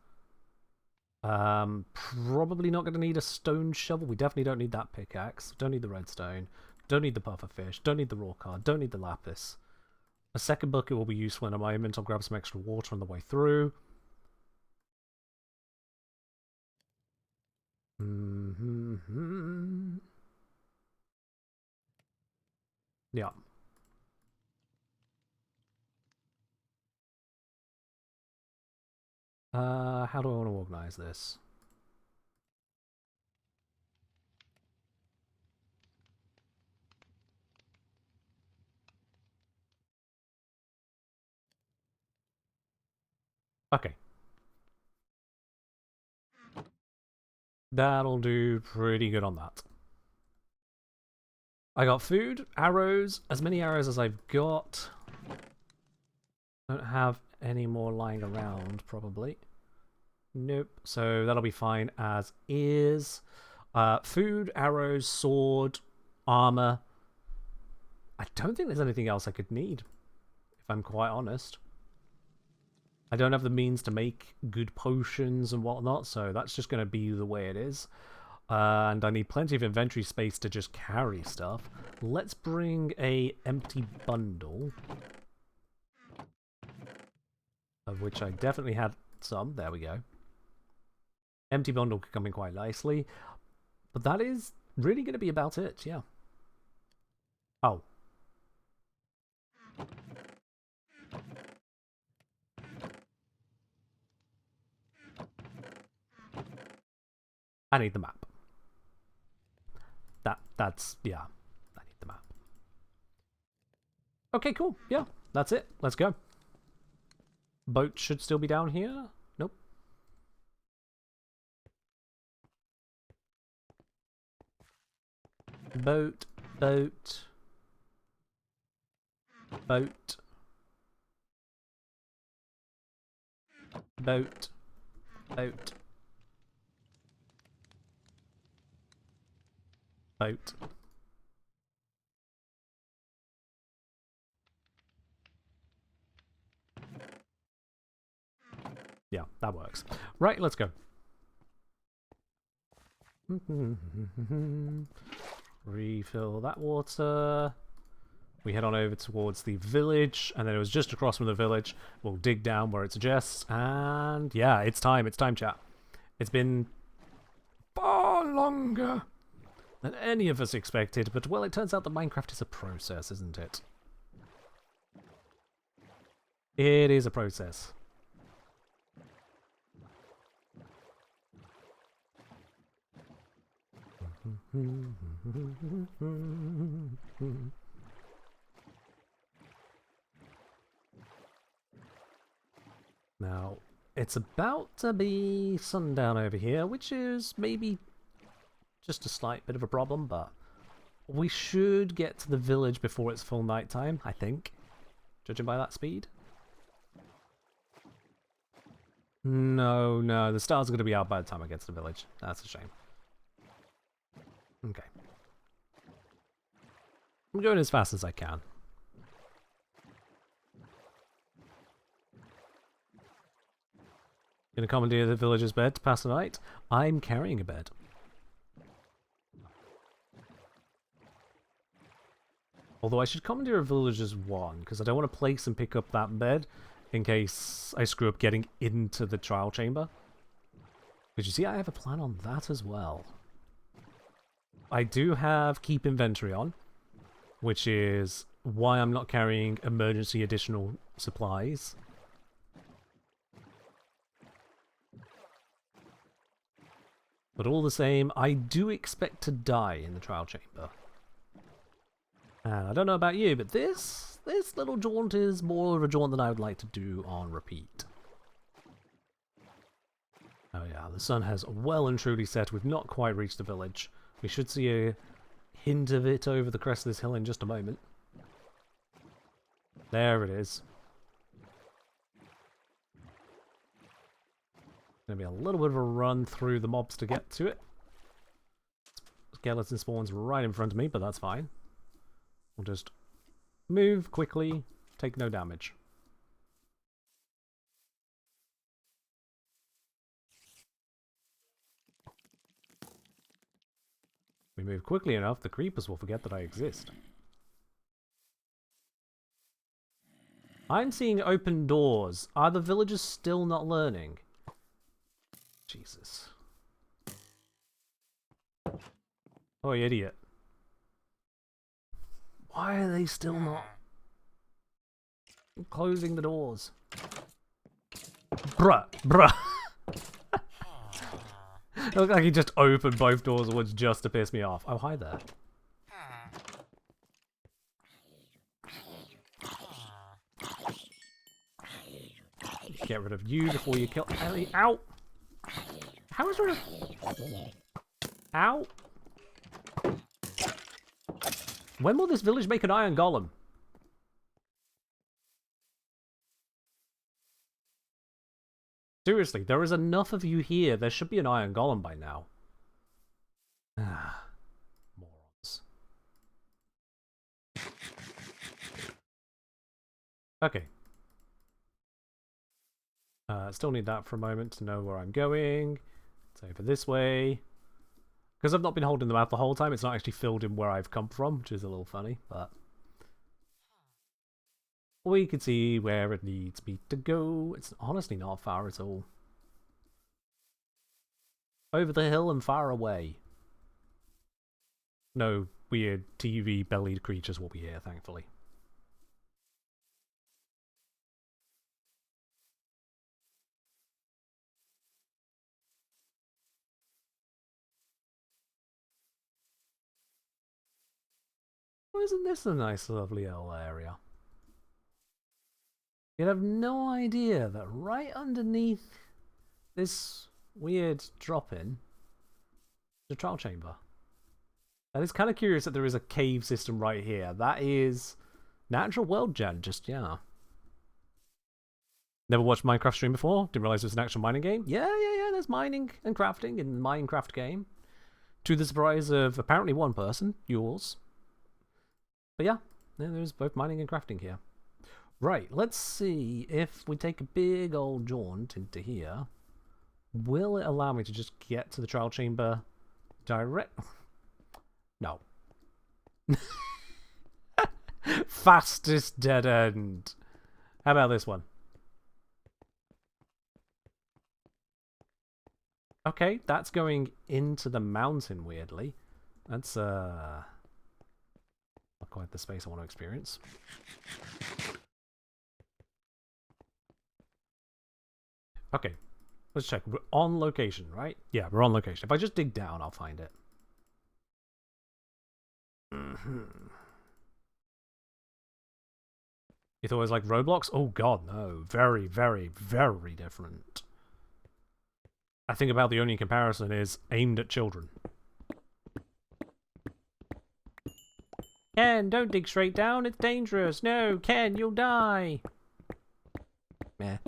Probably not going to need a stone shovel. We definitely don't need that pickaxe. Don't need the redstone. Don't need the puffer fish. Don't need the raw card. Don't need the lapis. A second bucket will be useful in a moment. I'll grab some extra water on the way through. Yeah. How do I want to organize this? Okay. That'll do pretty good on that. I got food, arrows, as many arrows as I've got. Don't have any more lying around, probably. Nope, so that'll be fine as is. Food, arrows, sword, armor. I don't think there's anything else I could need, if I'm quite honest. I don't have the means to make good potions and whatnot, so that's just going to be the way it is. And I need plenty of inventory space to just carry stuff. Let's bring a empty bundle. Of which I definitely had some. There we go. Empty bundle could come in quite nicely. But that is really going to be about it, yeah. Oh. I need the map. That's, yeah. I need the map. Okay, cool. Yeah, that's it. Let's go. Boat should still be down here. Nope. Boat. Boat. Boat. Boat. Yeah, that works. Right, let's go. Refill that water. We head on over towards the village, and then it was just across from the village. We'll dig down where it suggests, and yeah, it's time. It's time, chat. It's been far longer than any of us expected, but well, it turns out that Minecraft is a process, isn't it? It is a process. Now, it's about to be sundown over here, which is maybe just a slight bit of a problem, but we should get to the village before it's full nighttime, I think, judging by that speed. No, the stars are going to be out by the time I get to the village. That's a shame. Okay. I'm going as fast as I can. Gonna commandeer the villager's bed to pass the night. I'm carrying a bed. Although I should commandeer a villager's one, because I don't want to place and pick up that bed in case I screw up getting into the trial chamber. Because you see, I have a plan on that as well. I do have keep inventory on, which is why I'm not carrying emergency additional supplies. But all the same, I do expect to die in the trial chamber. And I don't know about you, but this little jaunt is more of a jaunt than I would like to do on repeat. Oh yeah, the sun has well and truly set. We've not quite reached the village. We should see a hint of it over the crest of this hill in just a moment. There it is. Gonna be a little bit of a run through the mobs to get to it. Skeleton spawns right in front of me, but that's fine. We'll just move quickly, take no damage. We move quickly enough, the creepers will forget that I exist. I'm seeing open doors. Are the villagers still not learning? Jesus. Oh, you idiot. Why are they still not closing the doors? Bruh. It looked like he just opened both doors at once just to piss me off. Oh, hi there. Get rid of you before you kill Ellie. Ow! How is there a... Ow! When will this village make an iron golem? Seriously, there is enough of you here. There should be an iron golem by now. Ah, morons. Okay. Still need that for a moment to know where I'm going. It's over this way. Because I've not been holding the map the whole time, it's not actually filled in where I've come from, which is a little funny, but... we can see where it needs me to go. It's honestly not far at all. Over the hill and far away. No weird TV-bellied creatures will be here, thankfully. Oh, isn't this a nice, lovely little area? You'd have no idea that right underneath this weird drop-in, the trial chamber. And it's kind of curious that there is a cave system right here. That is natural world gen, just, yeah. Never watched Minecraft stream before. Didn't realize it was an actual mining game. Yeah. There's mining and crafting in the Minecraft game. To the surprise of apparently one person, yours. But yeah, there's both mining and crafting here. Right, let's see if we take a big old jaunt into here. Will it allow me to just get to the trial chamber direct? No. Fastest dead end. How about this one? Okay, that's going into the mountain, weirdly. That's, not quite the space I want to experience. Okay, let's check. We're on location, right? Yeah, we're on location. If I just dig down, I'll find it. You thought it was like Roblox? Oh god, no. Very, very, very different. I think about the only comparison is aimed at children. Ken, don't dig straight down. It's dangerous. No, Ken, you'll die. Meh.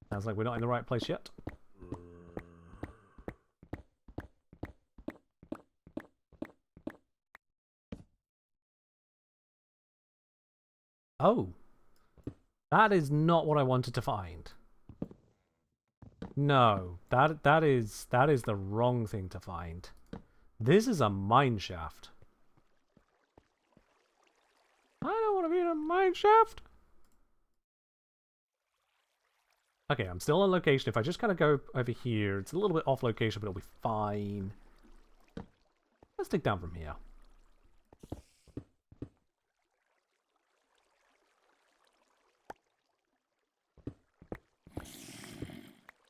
Sounds like we're not in the right place yet. Oh. That is not what I wanted to find. No, that is the wrong thing to find. This is a mine shaft. I don't want to be in a mine shaft. Okay, I'm still on location. If I just kind of go over here, it's a little bit off location, but it'll be fine. Let's dig down from here.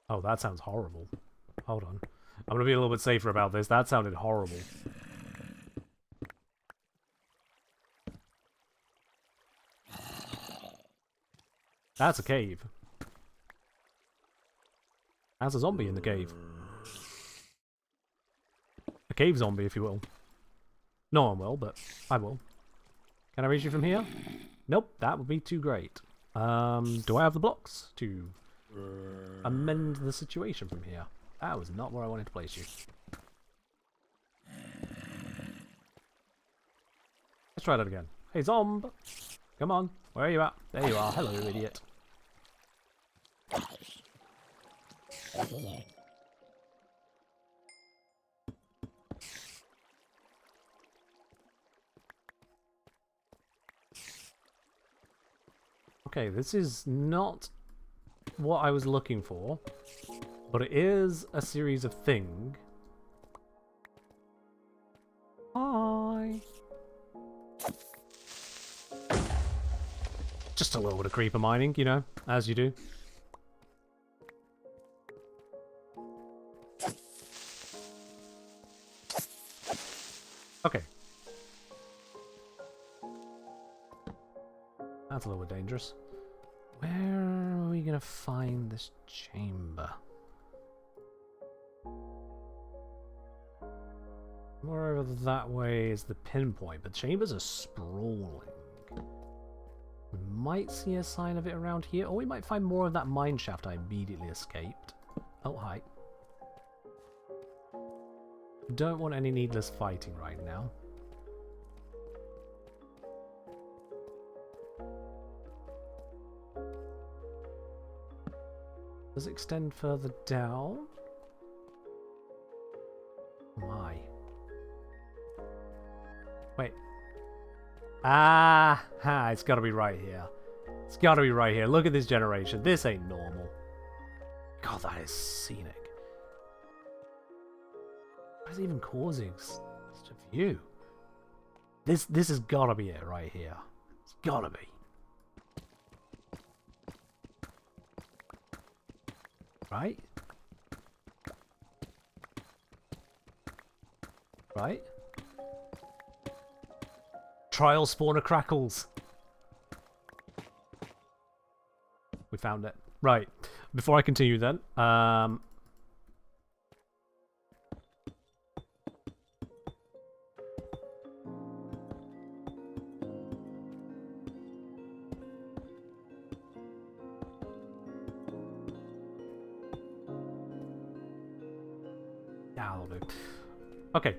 Oh, that sounds horrible. Hold on. I'm gonna be a little bit safer about this. That sounded horrible. That's a cave. That's a zombie in the cave. A cave zombie, if you will. No one will, but I will. Can I reach you from here? Nope, that would be too great. Do I have the blocks to amend the situation from here? That was not where I wanted to place you. Let's try that again. Hey, Zomb! Come on, where are you at? There you are. Hello, idiot. Okay, this is not what I was looking for, but it is a series of things. Hi! Just a little bit of creeper mining, you know, as you do. Okay. That's a little bit dangerous. Where are we gonna find this chamber? More over that way is the pinpoint, but chambers are sprawling. We might see a sign of it around here, or we might find more of that mine shaft I immediately escaped. Oh, hi. Don't want any needless fighting right now. Does it extend further down? My. Wait. Ah, ha, it's gotta be right here. It's gotta be right here. Look at this generation. This ain't normal. God, that is scenic. What is even causing such a view? This has gotta be it right here. It's gotta be. Right? Right? Trial spawner crackles. We found it. Right. Before I continue then, Nah, that'll do. Okay.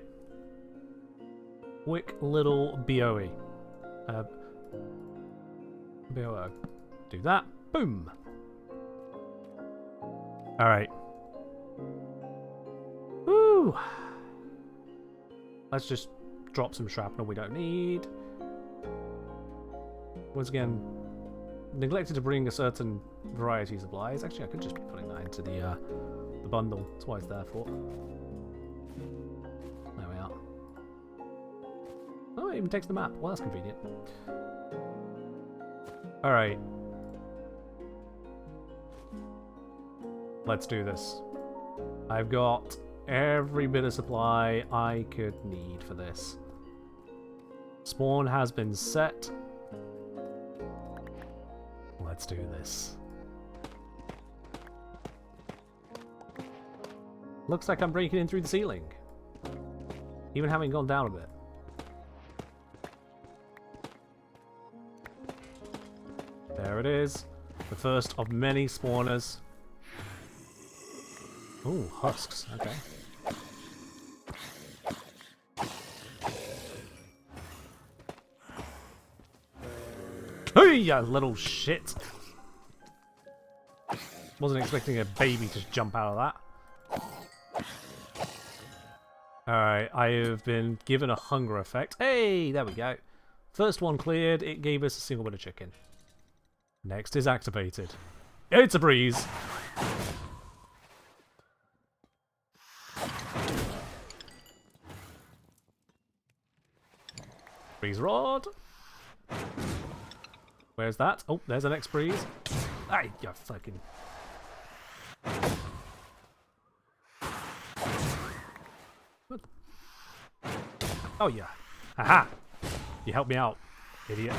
Quick little BOE. BOO. Do that. Boom. Alright. Woo! Let's just drop some shrapnel we don't need. Once again, neglected to bring a certain variety of supplies. Actually, I could just be putting that into the bundle. That's what it's there for. There we are. Oh, it even takes the map. Well, that's convenient. Alright. Let's do this. I've got every bit of supply I could need for this. Spawn has been set. Let's do this. Looks like I'm breaking in through the ceiling. Even having gone down a bit. There it is. The first of many spawners. Ooh, husks. Okay. Hey, you little shit! Wasn't expecting a baby to jump out of that. Alright, I have been given a hunger effect. Hey, there we go. First one cleared, it gave us a single bit of chicken. Next is activated. It's a breeze! Breeze rod. Where's that? Oh, there's the next breeze. Ay, you fucking... What? Oh, yeah. Haha! You helped me out, idiot.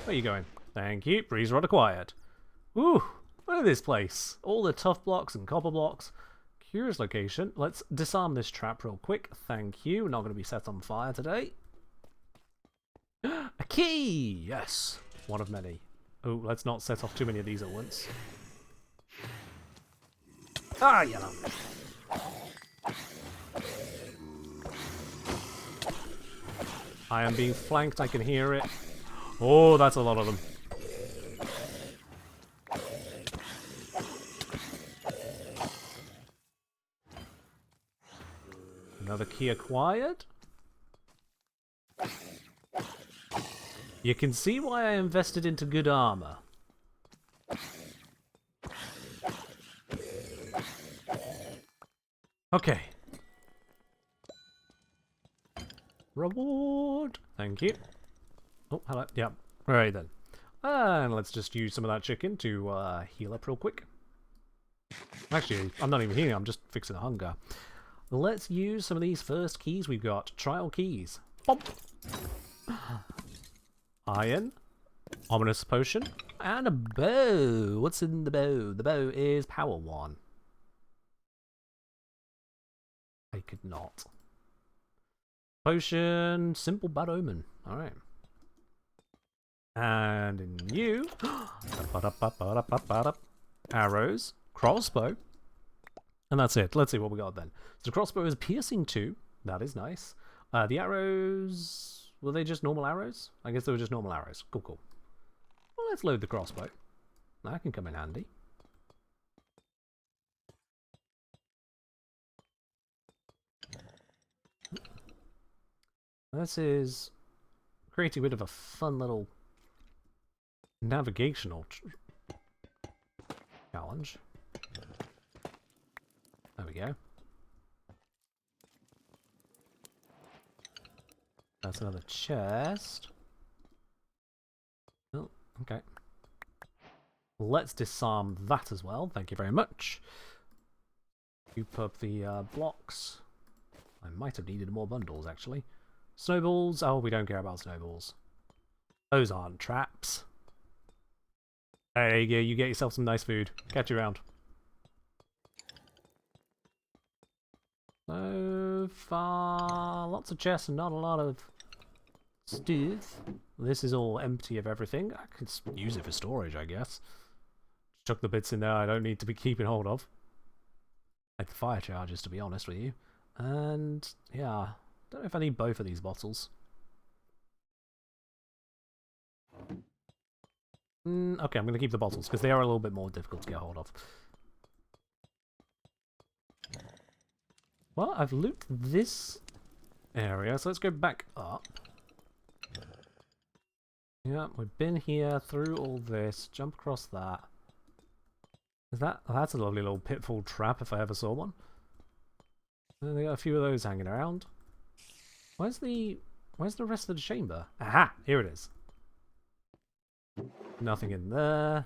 Where are you going? Thank you. Breeze rod acquired. Ooh, look at this place. All the tough blocks and copper blocks. Curious location. Let's disarm this trap real quick. Thank you. We're not going to be set on fire today. A key! Yes. One of many. Oh, let's not set off too many of these at once. Ah, yeah. I am being flanked. I can hear it. Oh, that's a lot of them. Another key acquired. You can see why I invested into good armor. Okay. Reward. Thank you. Oh, hello. Yep. Alright then. And let's just use some of that chicken to heal up real quick. Actually, I'm not even healing, I'm just fixing the hunger. Let's use some of these first keys we've got. Trial keys. Bump. Iron. Ominous potion. And a bow. What's in the bow? The bow is power 1. I could not. Potion. Simple bad omen. Alright. And in you. Arrows. Crossbow. And that's it. Let's see what we got then. So the crossbow is piercing 2. That is nice. The arrows... Were they just normal arrows? I guess they were just normal arrows. Cool, cool. Well, let's load the crossbow. That can come in handy. This is creating a bit of a fun little navigational challenge. There we go. That's another chest. Oh, okay. Let's disarm that as well. Thank you very much. Scoop up the blocks. I might have needed more bundles, actually. Snowballs. Oh, we don't care about snowballs. Those aren't traps. There you go. You get yourself some nice food. Catch you around. So far, lots of chests and not a lot of stuff. This is all empty of everything. I could use it for storage, I guess. chuck the bits in there I don't need to be keeping hold of. Like the fire charges, to be honest with you. And yeah, don't know if I need both of these bottles. Okay, I'm going to keep the bottles because they are a little bit more difficult to get hold of. Well, I've looted this area, so let's go back up. Yeah, we've been here through all this. Jump across that. Is that? Oh, that's a lovely little pitfall trap if I ever saw one. And they got a few of those hanging around. Where's the rest of the chamber? Aha! Here it is. Nothing in there.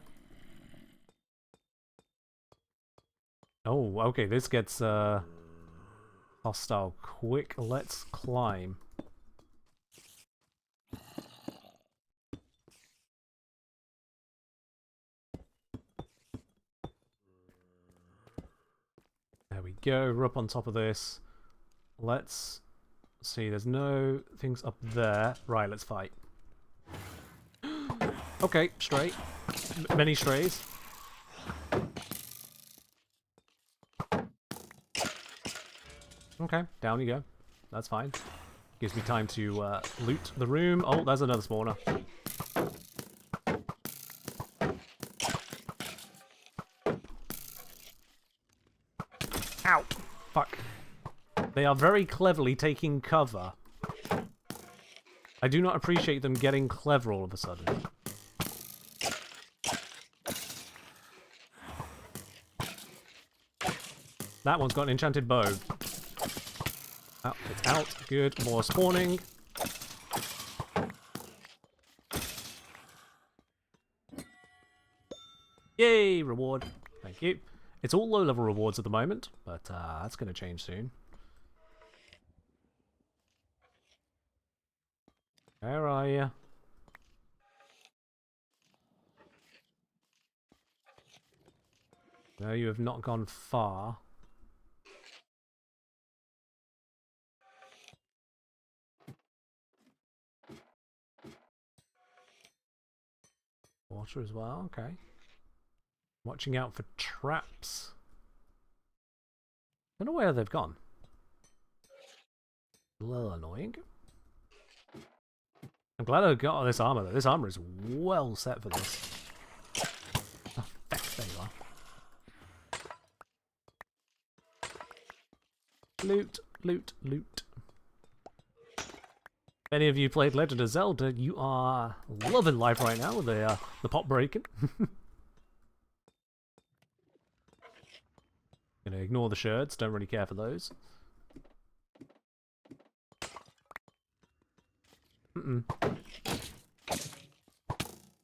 Oh, okay, this gets hostile quick. Let's climb. There we go, we're up on top of this. Let's see, there's no things up there. Right, let's fight. Okay, stray. Many strays. Okay, down you go. That's fine. Gives me time to loot the room. Oh, there's another spawner. Ow! Fuck. They are very cleverly taking cover. I do not appreciate them getting clever all of a sudden. That one's got an enchanted bow. Oh, it's out. Good. More spawning. Yay! Reward. Thank you. It's all low-level rewards at the moment, but that's going to change soon. Where are you? No, you have not gone far. Water as well, okay. Watching out for traps. Don't know where they've gone. A little annoying. I'm glad I got this armor though. This armor is well set for this. Oh, fuck, there you are. Loot, loot, loot. If any of you played Legend of Zelda, you are loving life right now with the pot breaking. Gonna ignore the sherds, don't really care for those.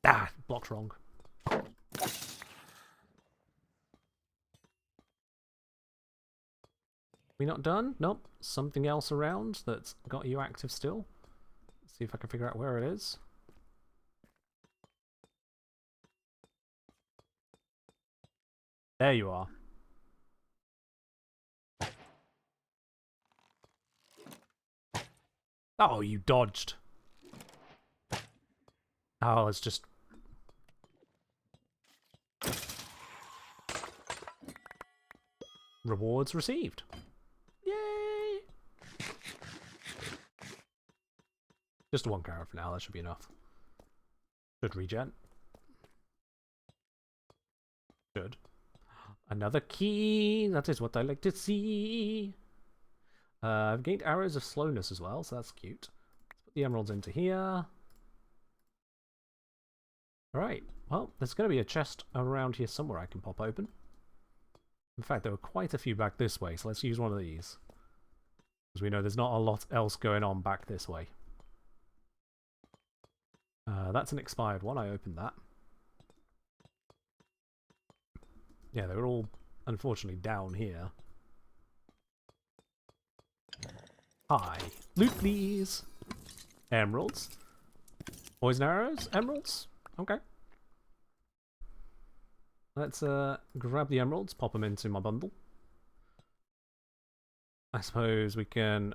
Ah, blocked wrong. We not done? Nope. Something else around that's got you active still. Let's see if I can figure out where it is. There you are. Oh, you dodged. Oh, it's just... Rewards received. Yay! Just one carrot for now, that should be enough. Should regen. Should. Another key! That is what I like to see! I've gained arrows of slowness as well, so that's cute. Let's put the emeralds into here. Alright, well, there's going to be a chest around here somewhere I can pop open. In fact, there were quite a few back this way, so let's use one of these. Because we know there's not a lot else going on back this way. That's an expired one, I opened that. Yeah, they were all, unfortunately, down here. Hi. Loot, please. Emeralds. Poison arrows? Emeralds? Okay. Let's grab the emeralds, pop them into my bundle. I suppose we can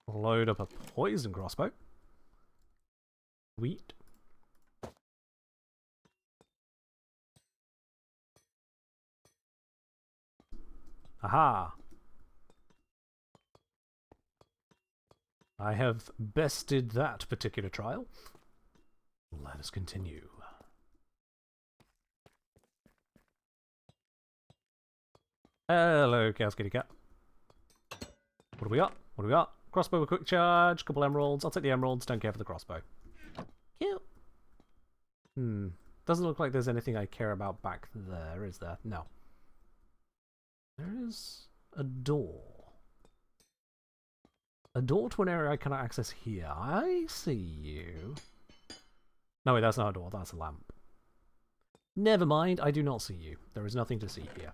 load up a poison crossbow. Sweet. Aha! I have bested that particular trial. Let us continue. Hello, Chaos Kitty Cat. What do we got? What do we got? Crossbow with quick charge, couple emeralds. I'll take the emeralds, don't care for the crossbow. Cute. Doesn't look like there's anything I care about back there, is there? No. There is a door. A door to an area I cannot access here. I see you. No, wait, that's not a door, that's a lamp. Never mind, I do not see you. There is nothing to see here.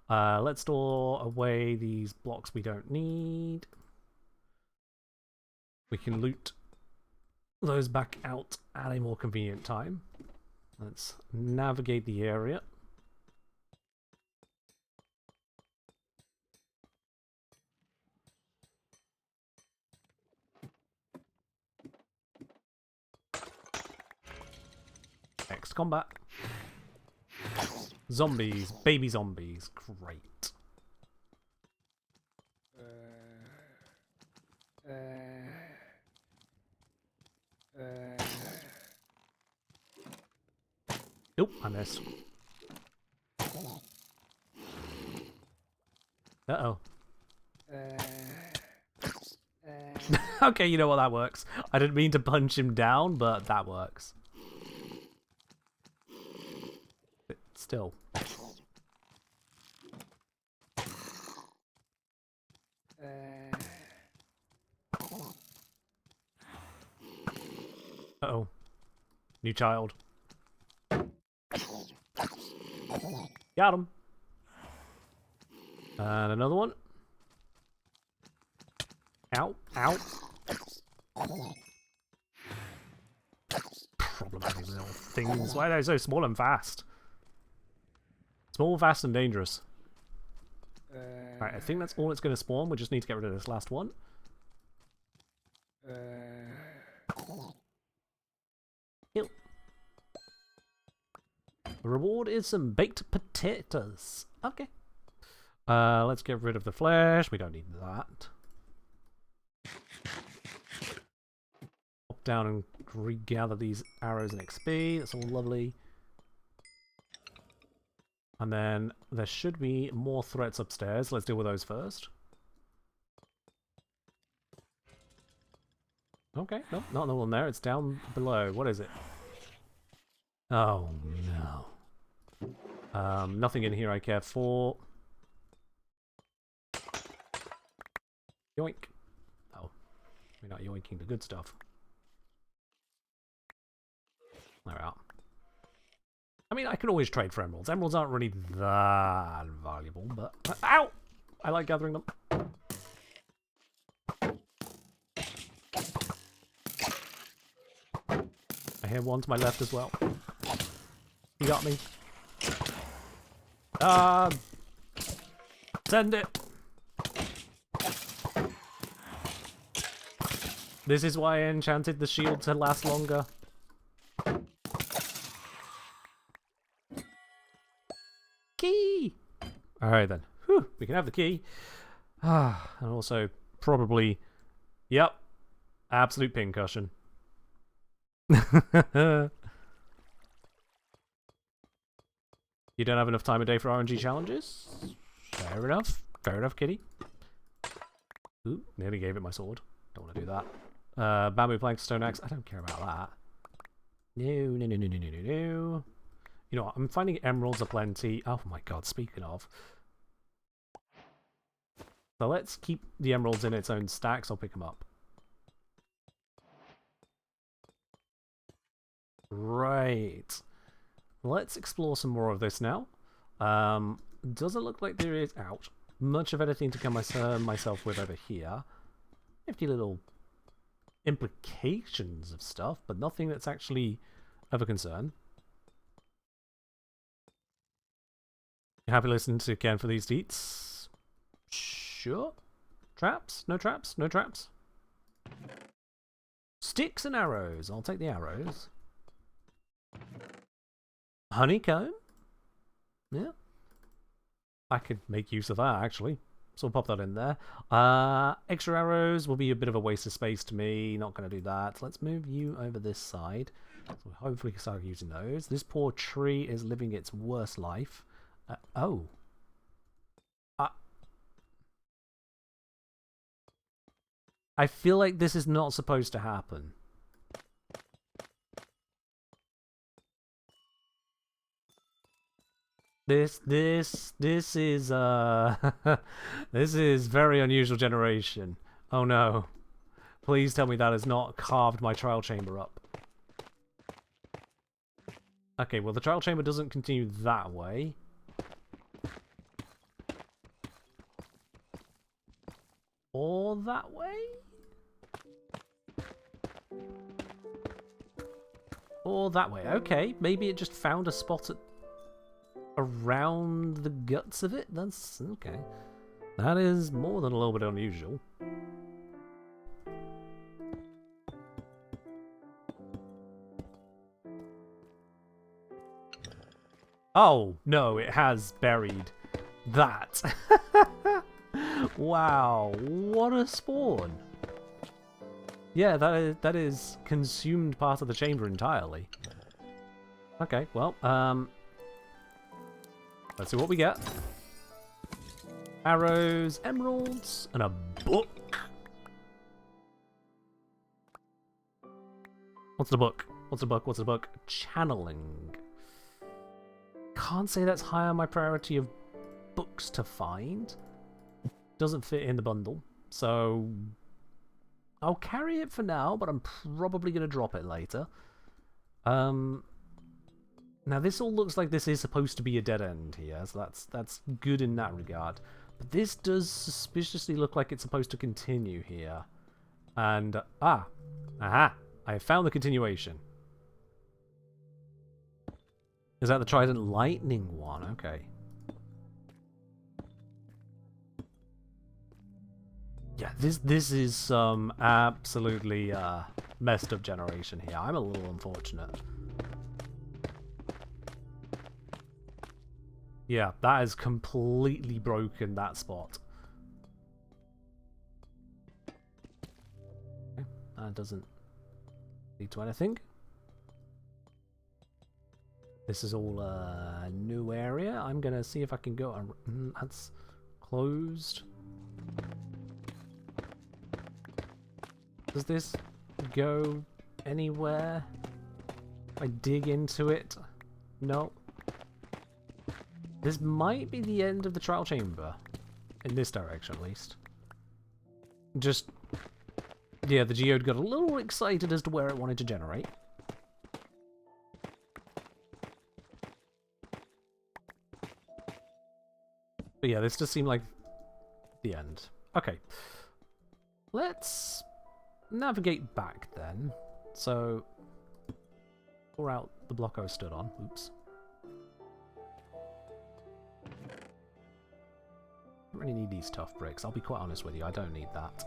Let's store away these blocks we don't need. We can loot those back out at a more convenient time. Let's navigate the area. Next combat. Zombies, baby zombies, great. Nope, I missed. Uh-oh. Okay, you know what, that works. I didn't mean to punch him down, but that works. But still. Uh-oh. New child. Got him. And another one. Ow. Ow. Problematic little things. Why are they so small and fast? Small, fast, and dangerous. Alright, I think that's all it's going to spawn. We just need to get rid of this last one. Kill. The reward is some baked potatoes. Okay. Let's get rid of the flesh. We don't need that. Pop down and regather these arrows and XP. That's all lovely. And then there should be more threats upstairs. Let's deal with those first. Okay, nope, not the one there. It's down below. What is it? Oh, no. Nothing in here I care for. Yoink. Oh, we're not yoinking the good stuff. There we are. I mean, I can always trade for emeralds. Emeralds aren't really that valuable, but... Ow! I like gathering them. I hear one to my left as well. You got me. Send it! This is why I enchanted the shield to last longer. Key! Alright then. Whew, we can have the key. And also, probably... Yep. Absolute pincushion. You don't have enough time a day for RNG challenges? Fair enough. Fair enough, kitty. Ooh, nearly gave it my sword. Don't want to do that. Bamboo plank, stone axe. I don't care about that. No, no, no, no, no, no, no, no. You know what? I'm finding emeralds aplenty. Oh my god, speaking of. So let's keep the emeralds in its own stacks. I'll pick them up. Right. Let's explore some more of this now. Doesn't look like there is, ouch, much of anything to concern myself with over here. Nifty little implications of stuff, but nothing that's actually of a concern. You happy listening to Ken for these deets? Sure. Traps? No traps? No traps? Sticks and arrows. I'll take the arrows. Honeycomb? Yeah. I could make use of that, actually. So we'll pop that in there. Extra arrows will be a bit of a waste of space to me. Not going to do that. Let's move you over this side. So hopefully we can start using those. This poor tree is living its worst life. Oh. I feel like this is not supposed to happen. This is this is very unusual generation. Oh no. Please tell me that has not carved my trial chamber up. Okay, well the trial chamber doesn't continue that way. Or that way? Or that way. Okay, maybe it just found a spot around the guts of it? That's okay. That is more than a little bit unusual. Oh, no, it has buried that. Wow, what a spawn. Yeah, that is consumed part of the chamber entirely. Okay, well, let's see what we get. Arrows, emeralds, and a book. What's the book? What's the book? What's the book? Channeling. Can't say that's high on my priority of books to find. Doesn't fit in the bundle, so I'll carry it for now, but I'm probably going to drop it later. Now this all looks like this is supposed to be a dead end here, so that's good in that regard. But this does suspiciously look like it's supposed to continue here. And, aha! I have found the continuation. Is that the Trident Lightning one? Okay. Yeah, this is some absolutely messed up generation here. I'm a little unfortunate. Yeah, that has completely broken that spot. Okay, that doesn't lead to anything. This is all a new area. I'm gonna see if I can go. That's closed. Does this go anywhere? I dig into it? No. This might be the end of the trial chamber. In this direction, at least. Just... yeah, the geode got a little excited as to where it wanted to generate. But yeah, this does seem like the end. Okay. Let's navigate back then. So, pour out the block I was stood on. Oops. I don't really need these tough bricks. I'll be quite honest with you, I don't need that.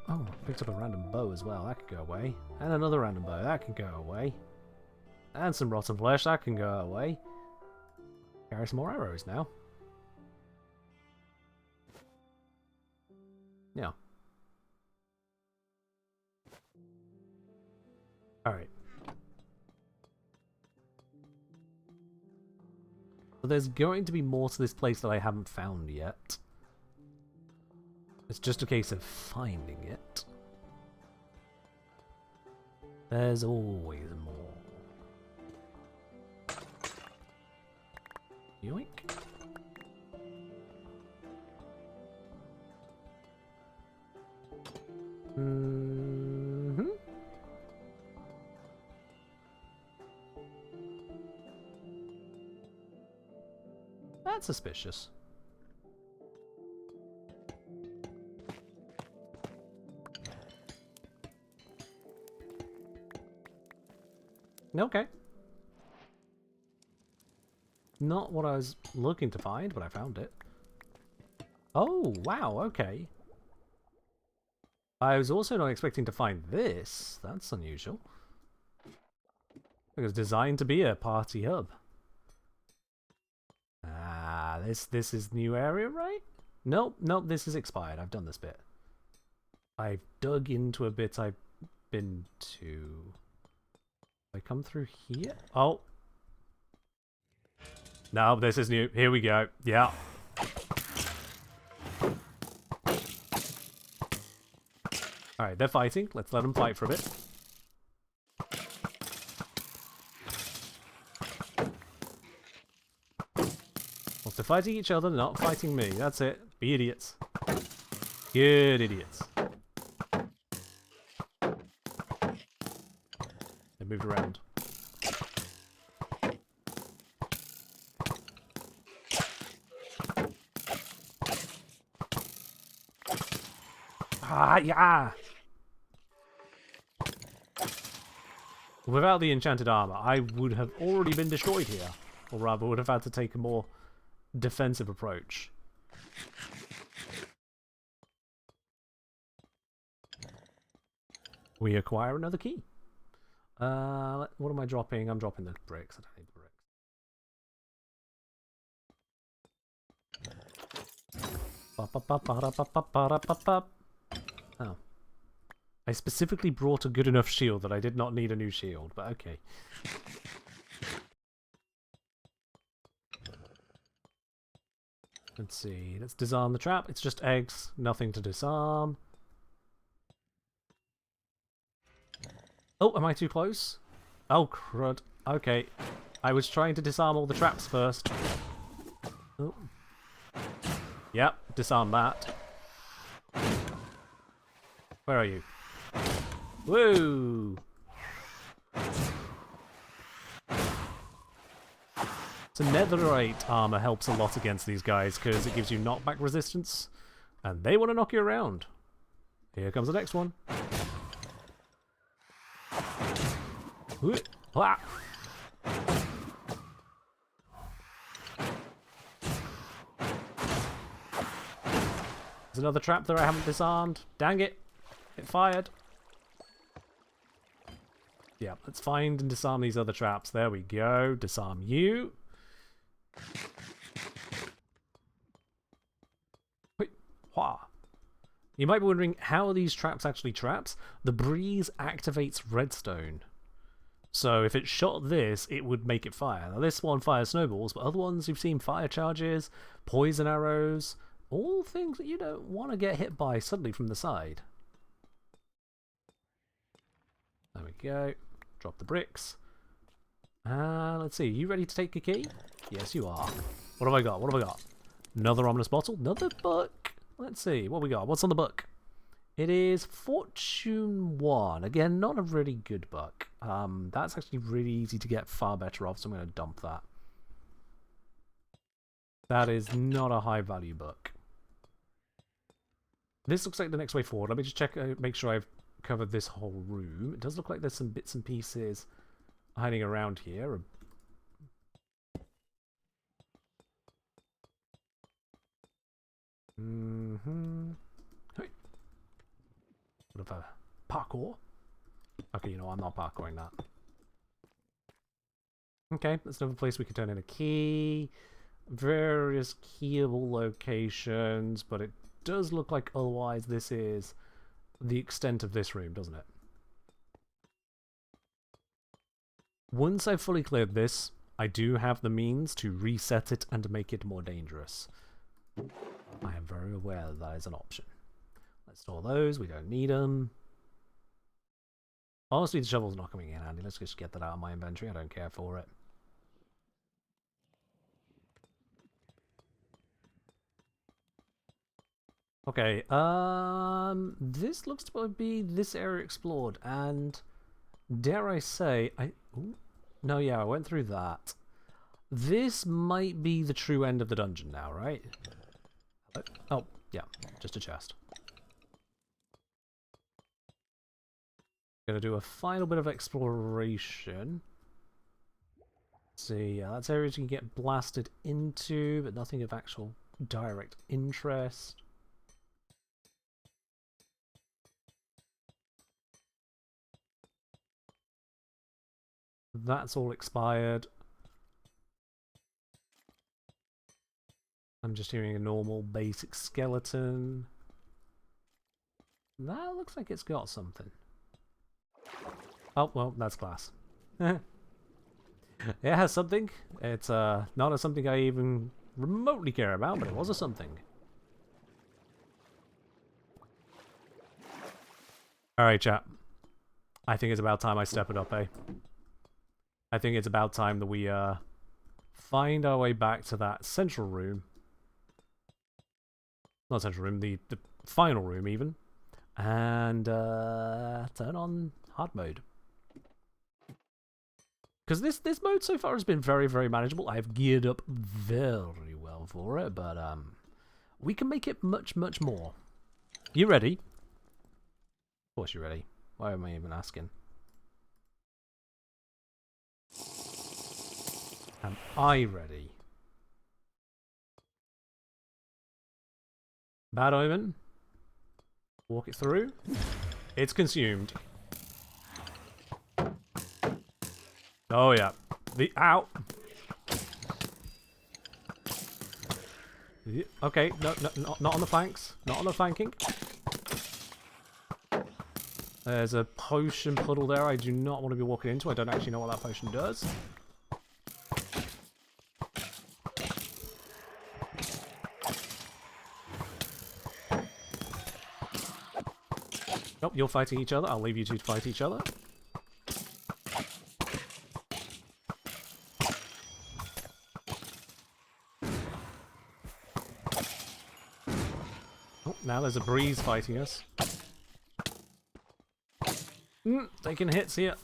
Oh, picked up a random bow as well. That could go away. And another random bow. That can go away. And some rotten flesh. That can go away. Carry some more arrows now. Yeah. Alright. So there's going to be more to this place that I haven't found yet. It's just a case of finding it. There's always more. Yoink. Mm-hmm. That's suspicious. Okay. Not what I was looking to find, but I found it. Oh, wow, okay. I was also not expecting to find this. That's unusual. It was designed to be a party hub. Ah, this is new area, right? Nope, nope, this is expired. I've done this bit. I've dug into a bit I've been to. I come through here? Oh. No, this is new. Here we go. Yeah. Alright, they're fighting. Let's let them fight for a bit. Well, they're fighting each other, not fighting me. That's it. Be idiots. Good idiots. They moved around. Ah, yeah! Without the enchanted armor, I would have already been destroyed here. Or rather, would have had to take a more defensive approach. We acquire another key. What am I dropping? I'm dropping the bricks. I don't need the bricks. Oh. I specifically brought a good enough shield that I did not need a new shield, but okay. Let's see. Let's disarm the trap. It's just eggs. Nothing to disarm. Oh, am I too close? Oh, crud. Okay. I was trying to disarm all the traps first. Oh. Yep, disarm that. Where are you? Woo! So netherite armor helps a lot against these guys because it gives you knockback resistance. And they want to knock you around. Here comes the next one. Ah. There's another trap there I haven't disarmed. Dang it. It fired. Yeah, let's find and disarm these other traps. There we go. Disarm you. Wait. Wah. You might be wondering, how are these traps actually traps? The breeze activates redstone. So if it shot this, it would make it fire. Now this one fires snowballs, but other ones you've seen fire charges, poison arrows, all things that you don't want to get hit by suddenly from the side. There we go. Drop the bricks. Let's see. You ready to take a key? Yes, you are. What have I got? What have I got? Another ominous bottle. Another book. Let's see. What we got? What's on the book? It is Fortune 1. Again, not a really good book. That's actually really easy to get far better off, so I'm going to dump that. That is not a high value book. This looks like the next way forward. Let me just check, make sure I've covered this whole room. It does look like there's some bits and pieces hiding around here. Bit of a parkour. Okay, you know, I'm not parkouring that. Okay, that's another place we can turn in a key. Various keyable locations, but it does look like otherwise this is the extent of this room, doesn't it? Once I've fully cleared this, I do have the means to reset it and make it more dangerous. I am very aware that is an option. Let's store those, we don't need them. Honestly, the shovel's not coming in handy. Let's just get that out of my inventory. I don't care for it. Okay, this looks to be this area explored, and dare I say, ooh, no, yeah, I went through that. This might be the true end of the dungeon now, right? Oh, yeah, just a chest. Gonna do a final bit of exploration. See, yeah, that's areas you can get blasted into, but nothing of actual direct interest. That's all expired. I'm just hearing a normal basic skeleton. That looks like it's got something. Oh, well, that's glass. It has something. It's not a something I even remotely care about, but it was a something. Alright, chat. I think it's about time I step it up, eh? I think it's about time that we find our way back to that central room. Not central room, the final room even. And turn on hard mode. Because this mode so far has been very, very manageable. I've geared up very well for it, but we can make it much, much more. You ready? Of course you're ready. Why am I even asking? Am I ready? Bad omen. Walk it through. It's consumed. Oh yeah. Ow. Okay, no, not on the flanks. Not on the flanking. There's a potion puddle there I do not want to be walking into. I don't actually know what that potion does. Nope, you're fighting each other. I'll leave you two to fight each other. Oh, now there's a breeze fighting us. Taking hits here.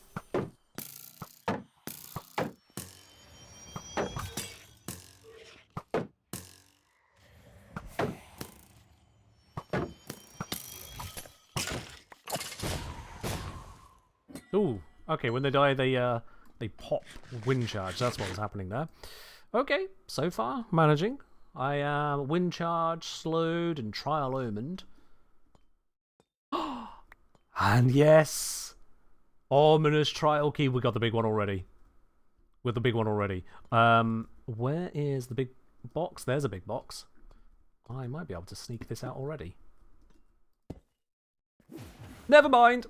Ooh, okay, when they die, they pop wind charge. That's what was happening there. Okay, so far, managing. I am wind charge, slowed, and trial omened. And yes! Ominous trial key. We got the big one already. With the big one already. Where is the big box? There's a big box. I might be able to sneak this out already. Never mind!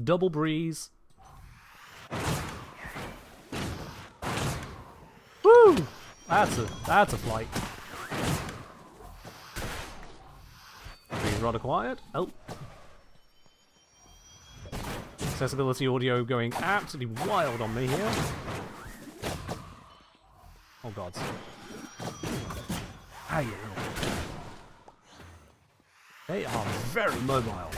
Double breeze. Woo! That's a flight. Breeze rod acquired. Oh. Accessibility audio going absolutely wild on me here. Oh god. Hey, they are very mobile.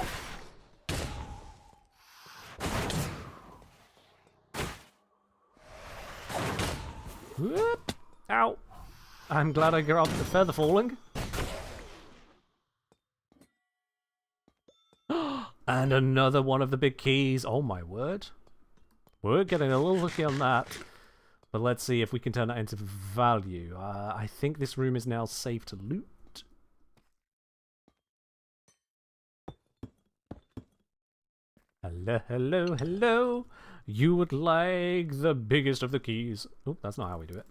Whoop. Ow. I'm glad I grabbed the feather falling. And another one of the big keys. Oh my word. We're getting a little lucky on that. But let's see if we can turn that into value. I think this room is now safe to loot. Hello, hello, hello. You would like the biggest of the keys. Oh, that's not how we do it.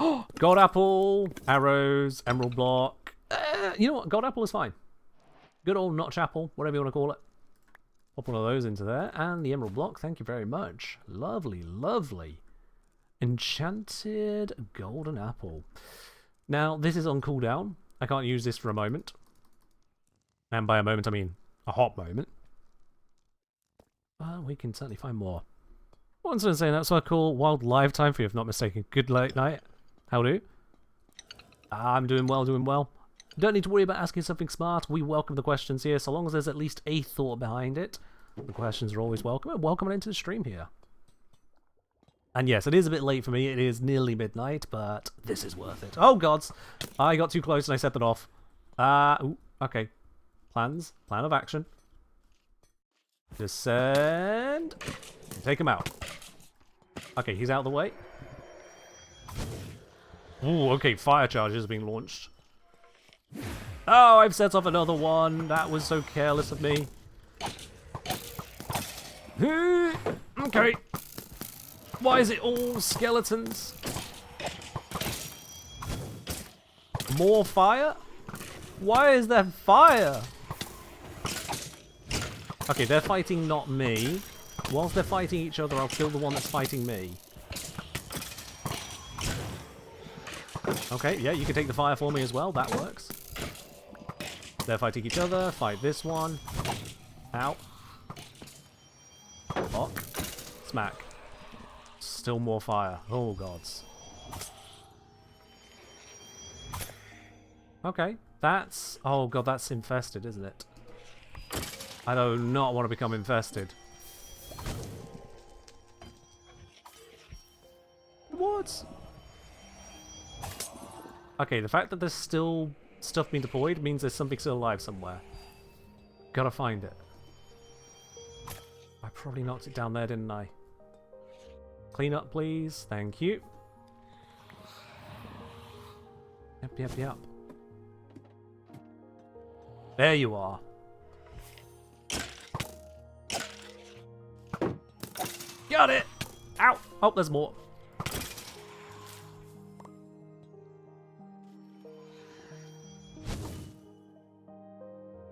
Oh, gold apple, arrows, emerald block. You know what? Gold apple is fine. Good old notch apple, whatever you want to call it. Pop one of those into there. And the emerald block, thank you very much. Lovely, lovely. Enchanted golden apple. Now, this is on cooldown. I can't use this for a moment. And by a moment, I mean a hot moment. We can certainly find more. Once I'm saying that's so cool. Wild live time for you, if not mistaken. Good late night. How do? I'm doing well, doing well. Don't need to worry about asking something smart. We welcome the questions here, so long as there's at least a thought behind it. The questions are always welcome. And welcome into the stream here. And yes, it is a bit late for me. It is nearly midnight, but this is worth it. Oh, gods. I got too close and I set that off. Ooh, okay. Plan of action. Descend. Take him out. Okay, he's out of the way. Ooh, okay, fire charges are being launched. Oh, I've set off another one. That was so careless of me. Okay. Why is it all skeletons? More fire? Why is there fire? Okay, they're fighting not me. Whilst they're fighting each other, I'll kill the one that's fighting me. Okay, yeah, you can take the fire for me as well. That works. They're fighting each other. Fight this one. Ow. Fuck. Smack. Still more fire. Oh, gods. Okay, that's... Oh, God, that's infested, isn't it? I do not want to become infested. What? Okay, the fact that there's still stuff being deployed means there's something still alive somewhere. Gotta find it. I probably knocked it down there, didn't I? Clean up, please. Thank you. Yep. There you are. Got it! Ow! Oh, there's more.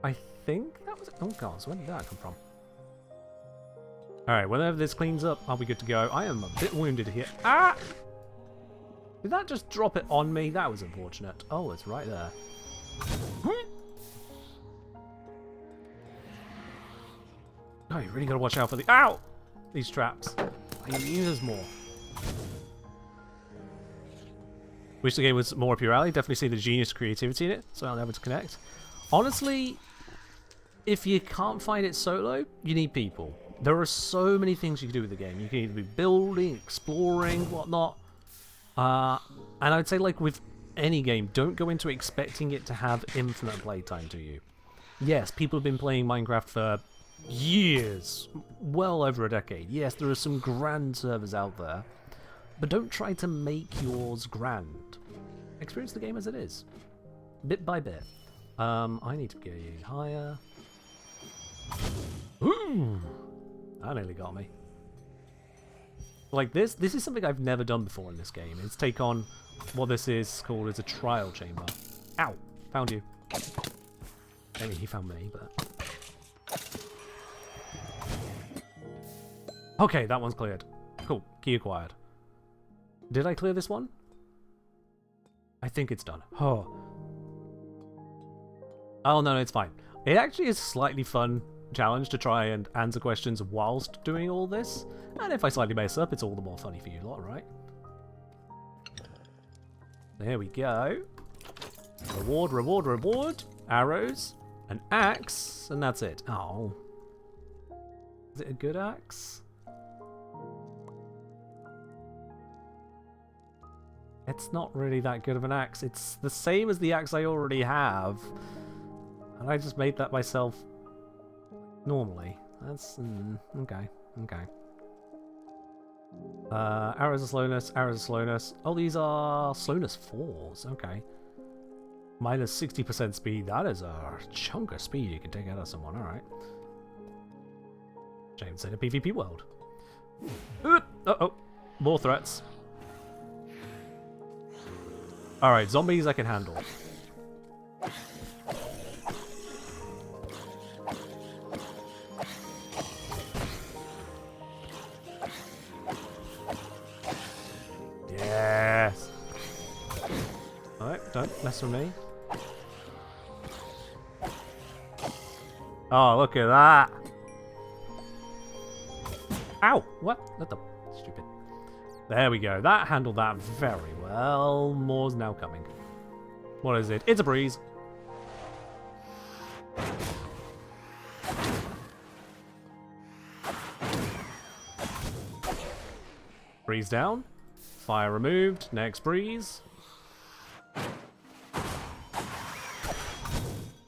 I think that was... Oh, gosh, where did that come from? Alright, whenever this cleans up, I'll be good to go. I am a bit wounded here. Ah! Did that just drop it on me? That was unfortunate. Oh, it's right there. Oh, you really gotta watch out for the... Ow! These traps. I knew there's more. Wish the game was more up your alley. Definitely see the genius creativity in it, so I'll never to connect. Honestly, if you can't find it solo, you need people. There are so many things you can do with the game. You can either be building, exploring, whatnot. And I'd say, like with any game, don't go into expecting it to have infinite playtime to you. Yes, people have been playing Minecraft for years, well over a decade. Yes, there are some grand servers out there, but don't try to make yours grand. Experience the game as it is, bit by bit. I need to get higher. Ooh, that nearly got me. Like this is something I've never done before in this game. It's take on what this is called as a trial chamber. Ow, found you. I mean, he found me, but... Okay, that one's cleared. Cool, key acquired. Did I clear this one? I think it's done. Oh. Oh, no, it's fine. It actually is a slightly fun challenge to try and answer questions whilst doing all this. And if I slightly mess up, it's all the more funny for you lot, right? There we go. Reward, reward, reward. Arrows. An axe. And that's it. Oh. Is it a good axe? It's not really that good of an axe. It's the same as the axe I already have. And I just made that myself normally. That's... okay. Okay. Arrows of slowness, arrows of slowness. Oh, these are slowness 4s. Okay. Minus 60% speed. That is a chunk of speed you can take out of someone. Alright. James in a PvP world. Uh-oh. More threats. Alright, zombies I can handle. Yes! Alright, don't mess with me. Oh, look at that! Ow! What? What the... Stupid. There we go. That handled that very well. More's now coming. What is it? It's a breeze. Breeze down. Fire removed. Next breeze.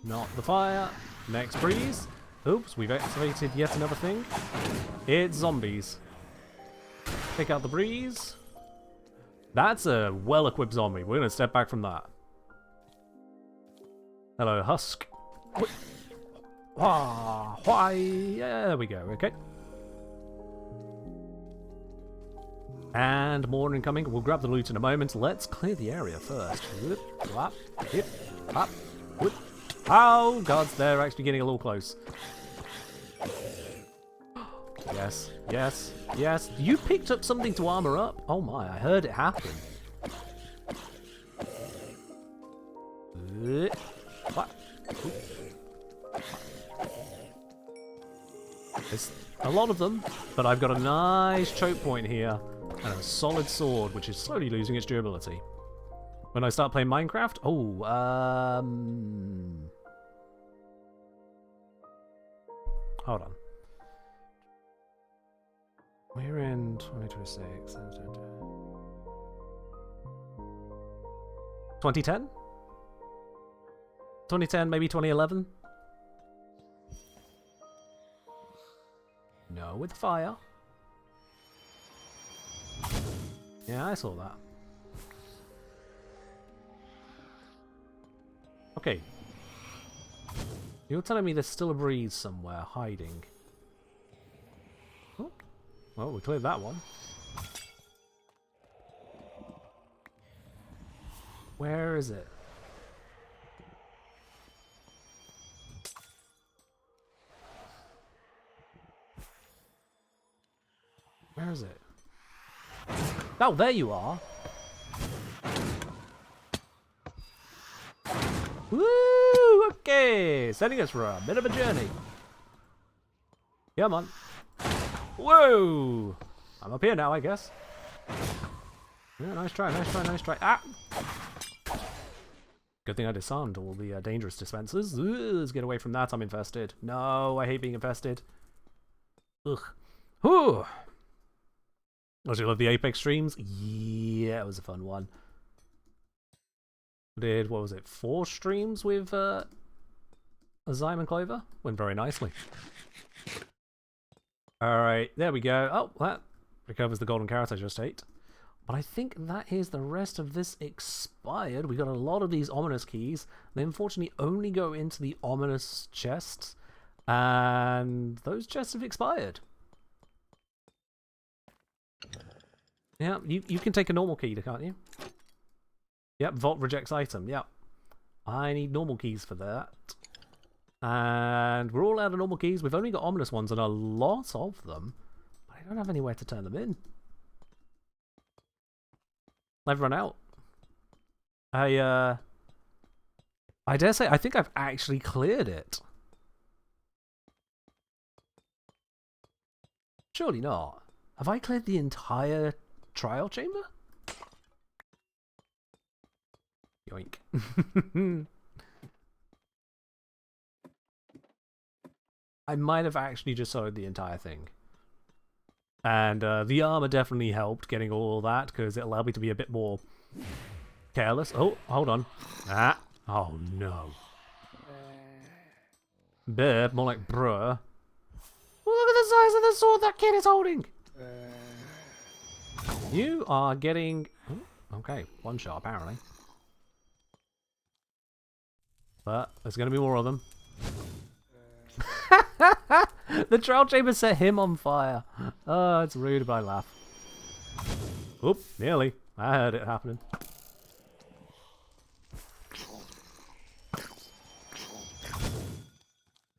Not the fire. Next breeze. Oops, we've activated yet another thing. It's zombies. Take out the breeze. That's a well-equipped zombie. We're going to step back from that. Hello, Husk. Why? Yeah, there we go. Okay. And more incoming. We'll grab the loot in a moment. Let's clear the area first. Whoop, whap, hip, up, whoop. Oh, gods, they're actually getting a little close. Yes, yes, yes. You picked up something to armor up? Oh my, I heard it happen. What? There's a lot of them, but I've got a nice choke point here and a solid sword, which is slowly losing its durability. When I start playing Minecraft, hold on. We're in 2026. 2010? 2010, maybe 2011? No, with fire. Yeah, I saw that. Okay. You're telling me there's still a breeze somewhere hiding. Oh. Well, we cleared that one. Where is it? Where is it? Oh, there you are. Woo! Okay, sending us for a bit of a journey. Come on. Whoa! I'm up here now, I guess. Yeah, nice try, nice try, nice try. Ah! Good thing I disarmed all the dangerous dispensers. Let's get away from that. I'm infested. No, I hate being infested. Ugh. Whew. Don't you love the Apex streams? Yeah, it was a fun one. Did, what was it, 4 streams with Zyme and Clover? Went very nicely. Alright, there we go. Oh, that recovers the golden carrot I just ate. But I think that is the rest of this expired. We got a lot of these ominous keys. They unfortunately only go into the ominous chests. And those chests have expired. Yeah, you can take a normal key, can't you? Yep, Vault rejects item, yep. I need normal keys for that. And we're all out of normal keys. We've only got ominous ones and a lot of them. But I don't have anywhere to turn them in. I've run out. I dare say, I think I've actually cleared it. Surely not. Have I cleared the entire trial chamber? Yoink. I might have actually just sold the entire thing. And the armor definitely helped getting all that, because it allowed me to be a bit more careless. Oh, hold on. Ah. Oh, no. Bear, more like bruh. Look at the size of the sword that kid is holding! You are getting... Oh, okay, one shot apparently. But there's going to be more of them. The trial chamber set him on fire. Oh, it's rude, but I laugh. Oop, nearly. I heard it happening.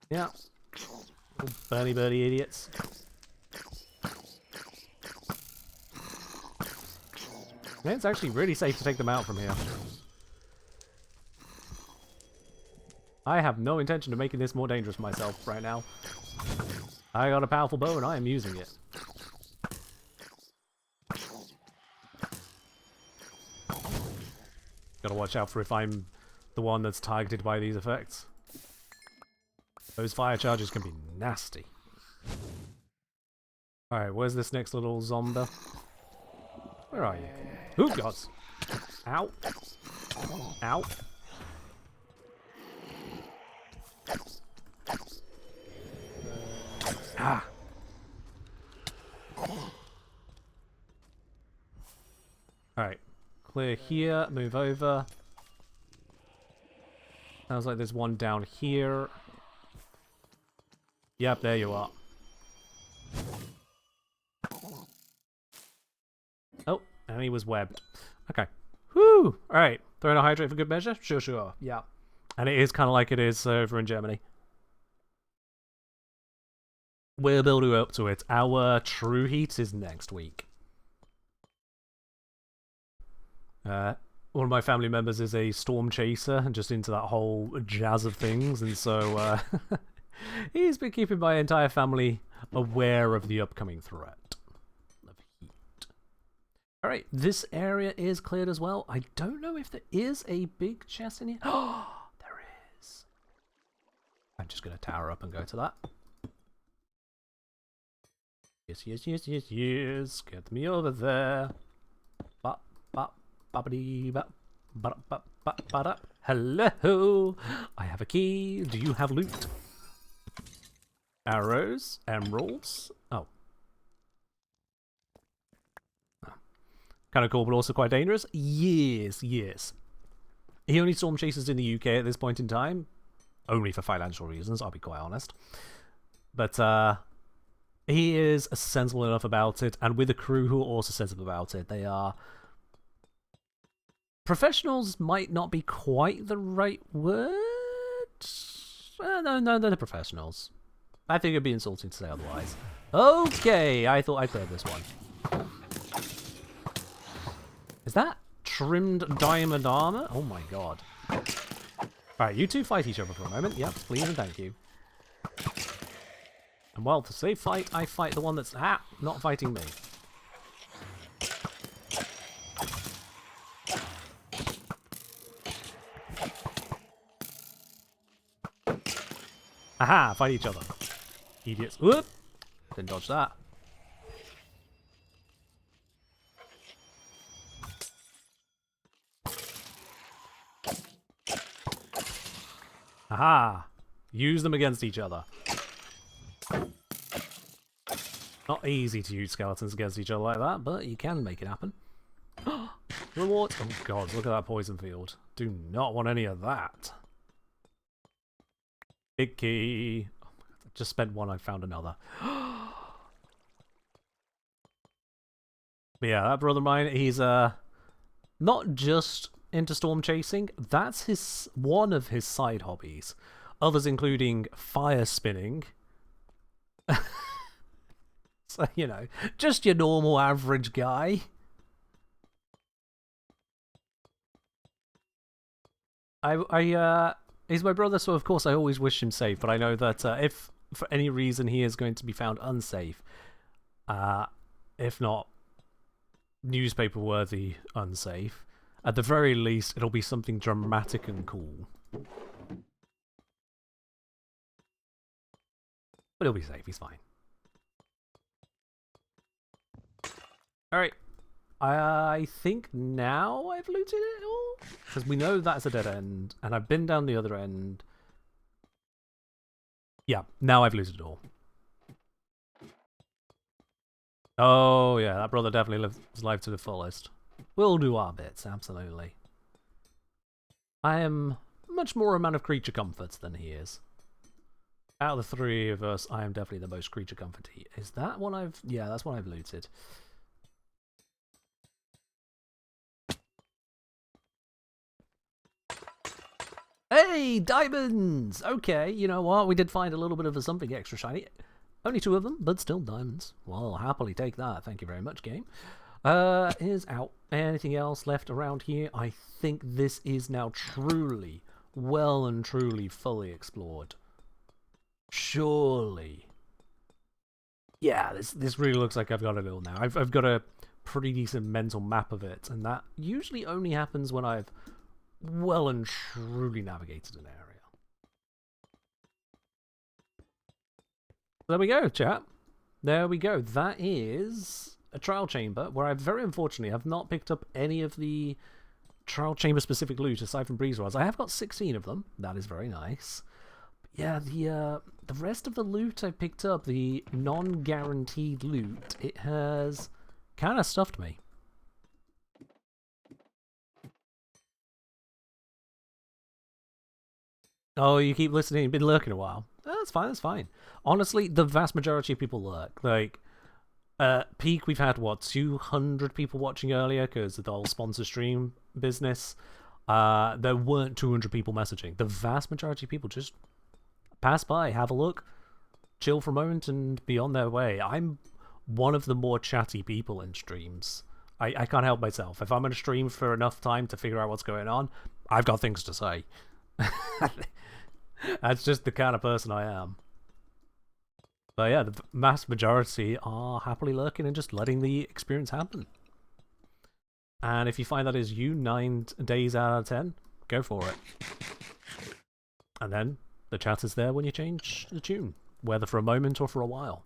Yeah. Little Bernie birdie idiots. Yeah, it's actually really safe to take them out from here. I have no intention of making this more dangerous myself right now. I got a powerful bow and I am using it. Gotta watch out for if I'm the one that's targeted by these effects. Those fire charges can be nasty. Alright, where's this next little zombie? Where are you? Oh, God! Ow! Ow! Ah! Alright. Clear here, move over. Sounds like there's one down here. Yep, there you are. he was webbed. Okay. Whew! Alright. Throwing a hydrate for good measure? Sure, sure. Yeah. And it is kind of like it is over in Germany. We're building up to it. Our true heat is next week. One of my family members is a storm chaser and just into that whole jazz of things, and so he's been keeping my entire family aware of the upcoming threat of heat. Alright, this area is cleared as well. I don't know if there is a big chest in here. Oh, there is. I'm just going to tower up and go to that. Yes, yes, yes, yes, yes. Get me over there. Bop, bop, boppity, bop, bop, bop, bop, bop. Hello. I have a key. Do you have loot? Arrows, emeralds. Oh. Kind of cool, but also quite dangerous. Yes, yes. He only storm chases in the UK at this point in time. Only for financial reasons, I'll be quite honest. But, he is sensible enough about it, and with a crew who are also sensible about it. They are... Professionals might not be quite the right word. No, they're professionals. I think it'd be insulting to say otherwise. Okay, I thought I'd cleared this one. Is that trimmed diamond armor? Oh my god. Alright, you two fight each other for a moment. Yep, please and thank you. And while to say fight, I fight the one that's not fighting me. Aha! Fight each other. Idiots. Whoop! Didn't dodge that. Aha! Use them against each other. Not easy to use skeletons against each other like that, but you can make it happen. Reward! Oh god, look at that poison field. Do not want any of that. Big key. Oh my god, I just spent one, I found another. But yeah, that brother of mine, he's not just into storm chasing. That's one of his side hobbies. Others including fire spinning. So, you know, just your normal average guy. He's my brother, so of course I always wish him safe, but I know that if for any reason he is going to be found unsafe, if not newspaper worthy unsafe, at the very least it'll be something dramatic and cool. But he'll be safe, he's fine. Alright. I think now I've looted it all? Because we know that's a dead end, and I've been down the other end. Yeah, now I've looted it all. Oh yeah, that brother definitely lives life to the fullest. We'll do our bits, absolutely. I am much more a man of creature comforts than he is. Out of the three of us, I am definitely the most creature comforty. Is that one I've... Yeah, that's one I've looted. Hey, diamonds! Okay, you know what? We did find a little bit of something extra shiny. Only 2 of them, but still diamonds. Well, I'll happily take that. Thank you very much, game. Is out. Anything else left around here? I think this is now truly, well and truly fully explored. Surely. Yeah, this really looks like I've got it all now. I've got a pretty decent mental map of it, and that usually only happens when I've well and truly navigated an area. There we go, chat. There we go. That is a trial chamber where I very unfortunately have not picked up any of the trial chamber specific loot aside from breeze rods. I have got 16 of them. That is very nice. But yeah, the rest of the loot I picked up, the non-guaranteed loot, it has kind of stuffed me. Oh, you keep listening. You've been lurking a while. That's fine, that's fine. Honestly, the vast majority of people lurk. Like, Peak, we've had, what, 200 people watching earlier because of the whole sponsor stream business. There weren't 200 people messaging. The vast majority of people just pass by, have a look, chill for a moment, and be on their way. I'm one of the more chatty people in streams. I can't help myself. If I'm going to stream for enough time to figure out what's going on, I've got things to say. That's just the kind of person I am. But yeah, the vast majority are happily lurking and just letting the experience happen. And if you find that is you 9 days out of 10, go for it. And then the chat is there when you change the tune, whether for a moment or for a while.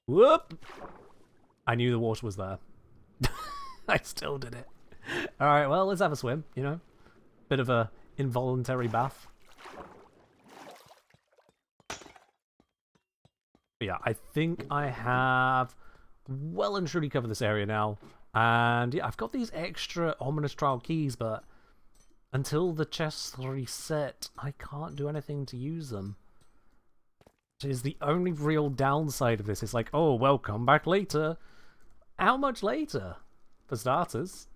Whoop! I knew the water was there. I still did it. Alright, well, let's have a swim, you know? Bit of a involuntary bath. But yeah, I think I have well and truly covered this area now. And yeah, I've got these extra ominous trial keys, but until the chests reset, I can't do anything to use them. Which is the only real downside of this. It's like, oh, well, come back later. How much later? For starters,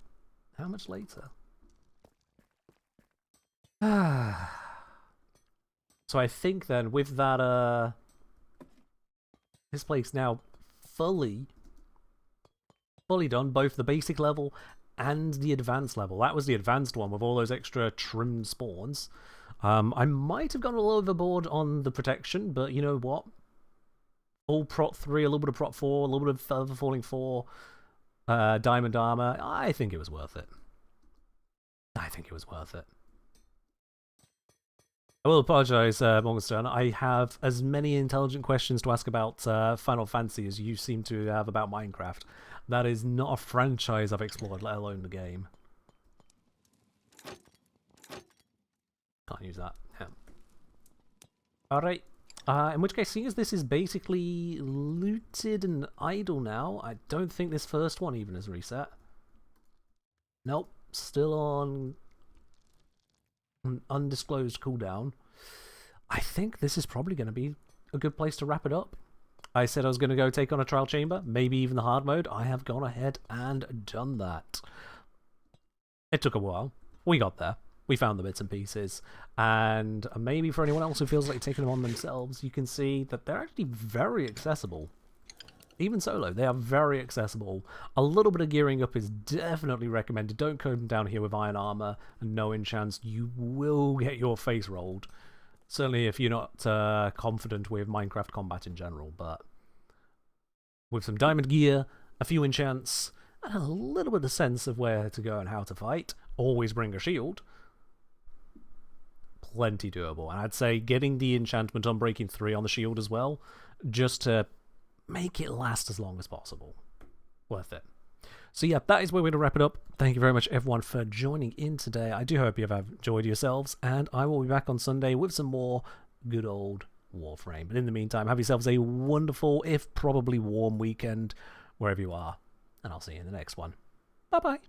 how much later? So I think then with that, this place now fully done, both the basic level and the advanced level. That was the advanced one with all those extra trimmed spawns. I might have gone a little overboard on the protection, but you know what? All Prot 3, a little bit of Prot 4, a little bit of Further Falling 4, Diamond Armor. I think it was worth it. I think it was worth it. I will apologise, Morgenstern. I have as many intelligent questions to ask about Final Fantasy as you seem to have about Minecraft. That is not a franchise I've explored, let alone the game. Can't use that. Yeah. Alright. In which case, seeing as this is basically looted and idle now, I don't think this first one even is reset. Nope. Still on an undisclosed cooldown. I think this is probably going to be a good place to wrap it up. I said I was going to go take on a trial chamber, maybe even the hard mode. I have gone ahead and done that. It took a while. We got there. We found the bits and pieces. And maybe for anyone else who feels like taking them on themselves, you can see that they're actually very accessible. Even solo, they are very accessible. A little bit of gearing up is definitely recommended. Don't come down here with iron armor and no enchants. You will get your face rolled. Certainly if you're not confident with Minecraft combat in general, but with some diamond gear, a few enchants, and a little bit of sense of where to go and how to fight, always bring a shield. Plenty doable. And I'd say getting the enchantment on Breaking 3 on the shield as well, just to make it last as long as possible. Worth it. So yeah, that is where we're going to wrap it up. Thank you very much everyone for joining in today. I do hope you have enjoyed yourselves, and I will be back on Sunday with some more good old Warframe. But in the meantime, have yourselves a wonderful, if probably warm weekend, wherever you are, and I'll see you in the next one. Bye-bye.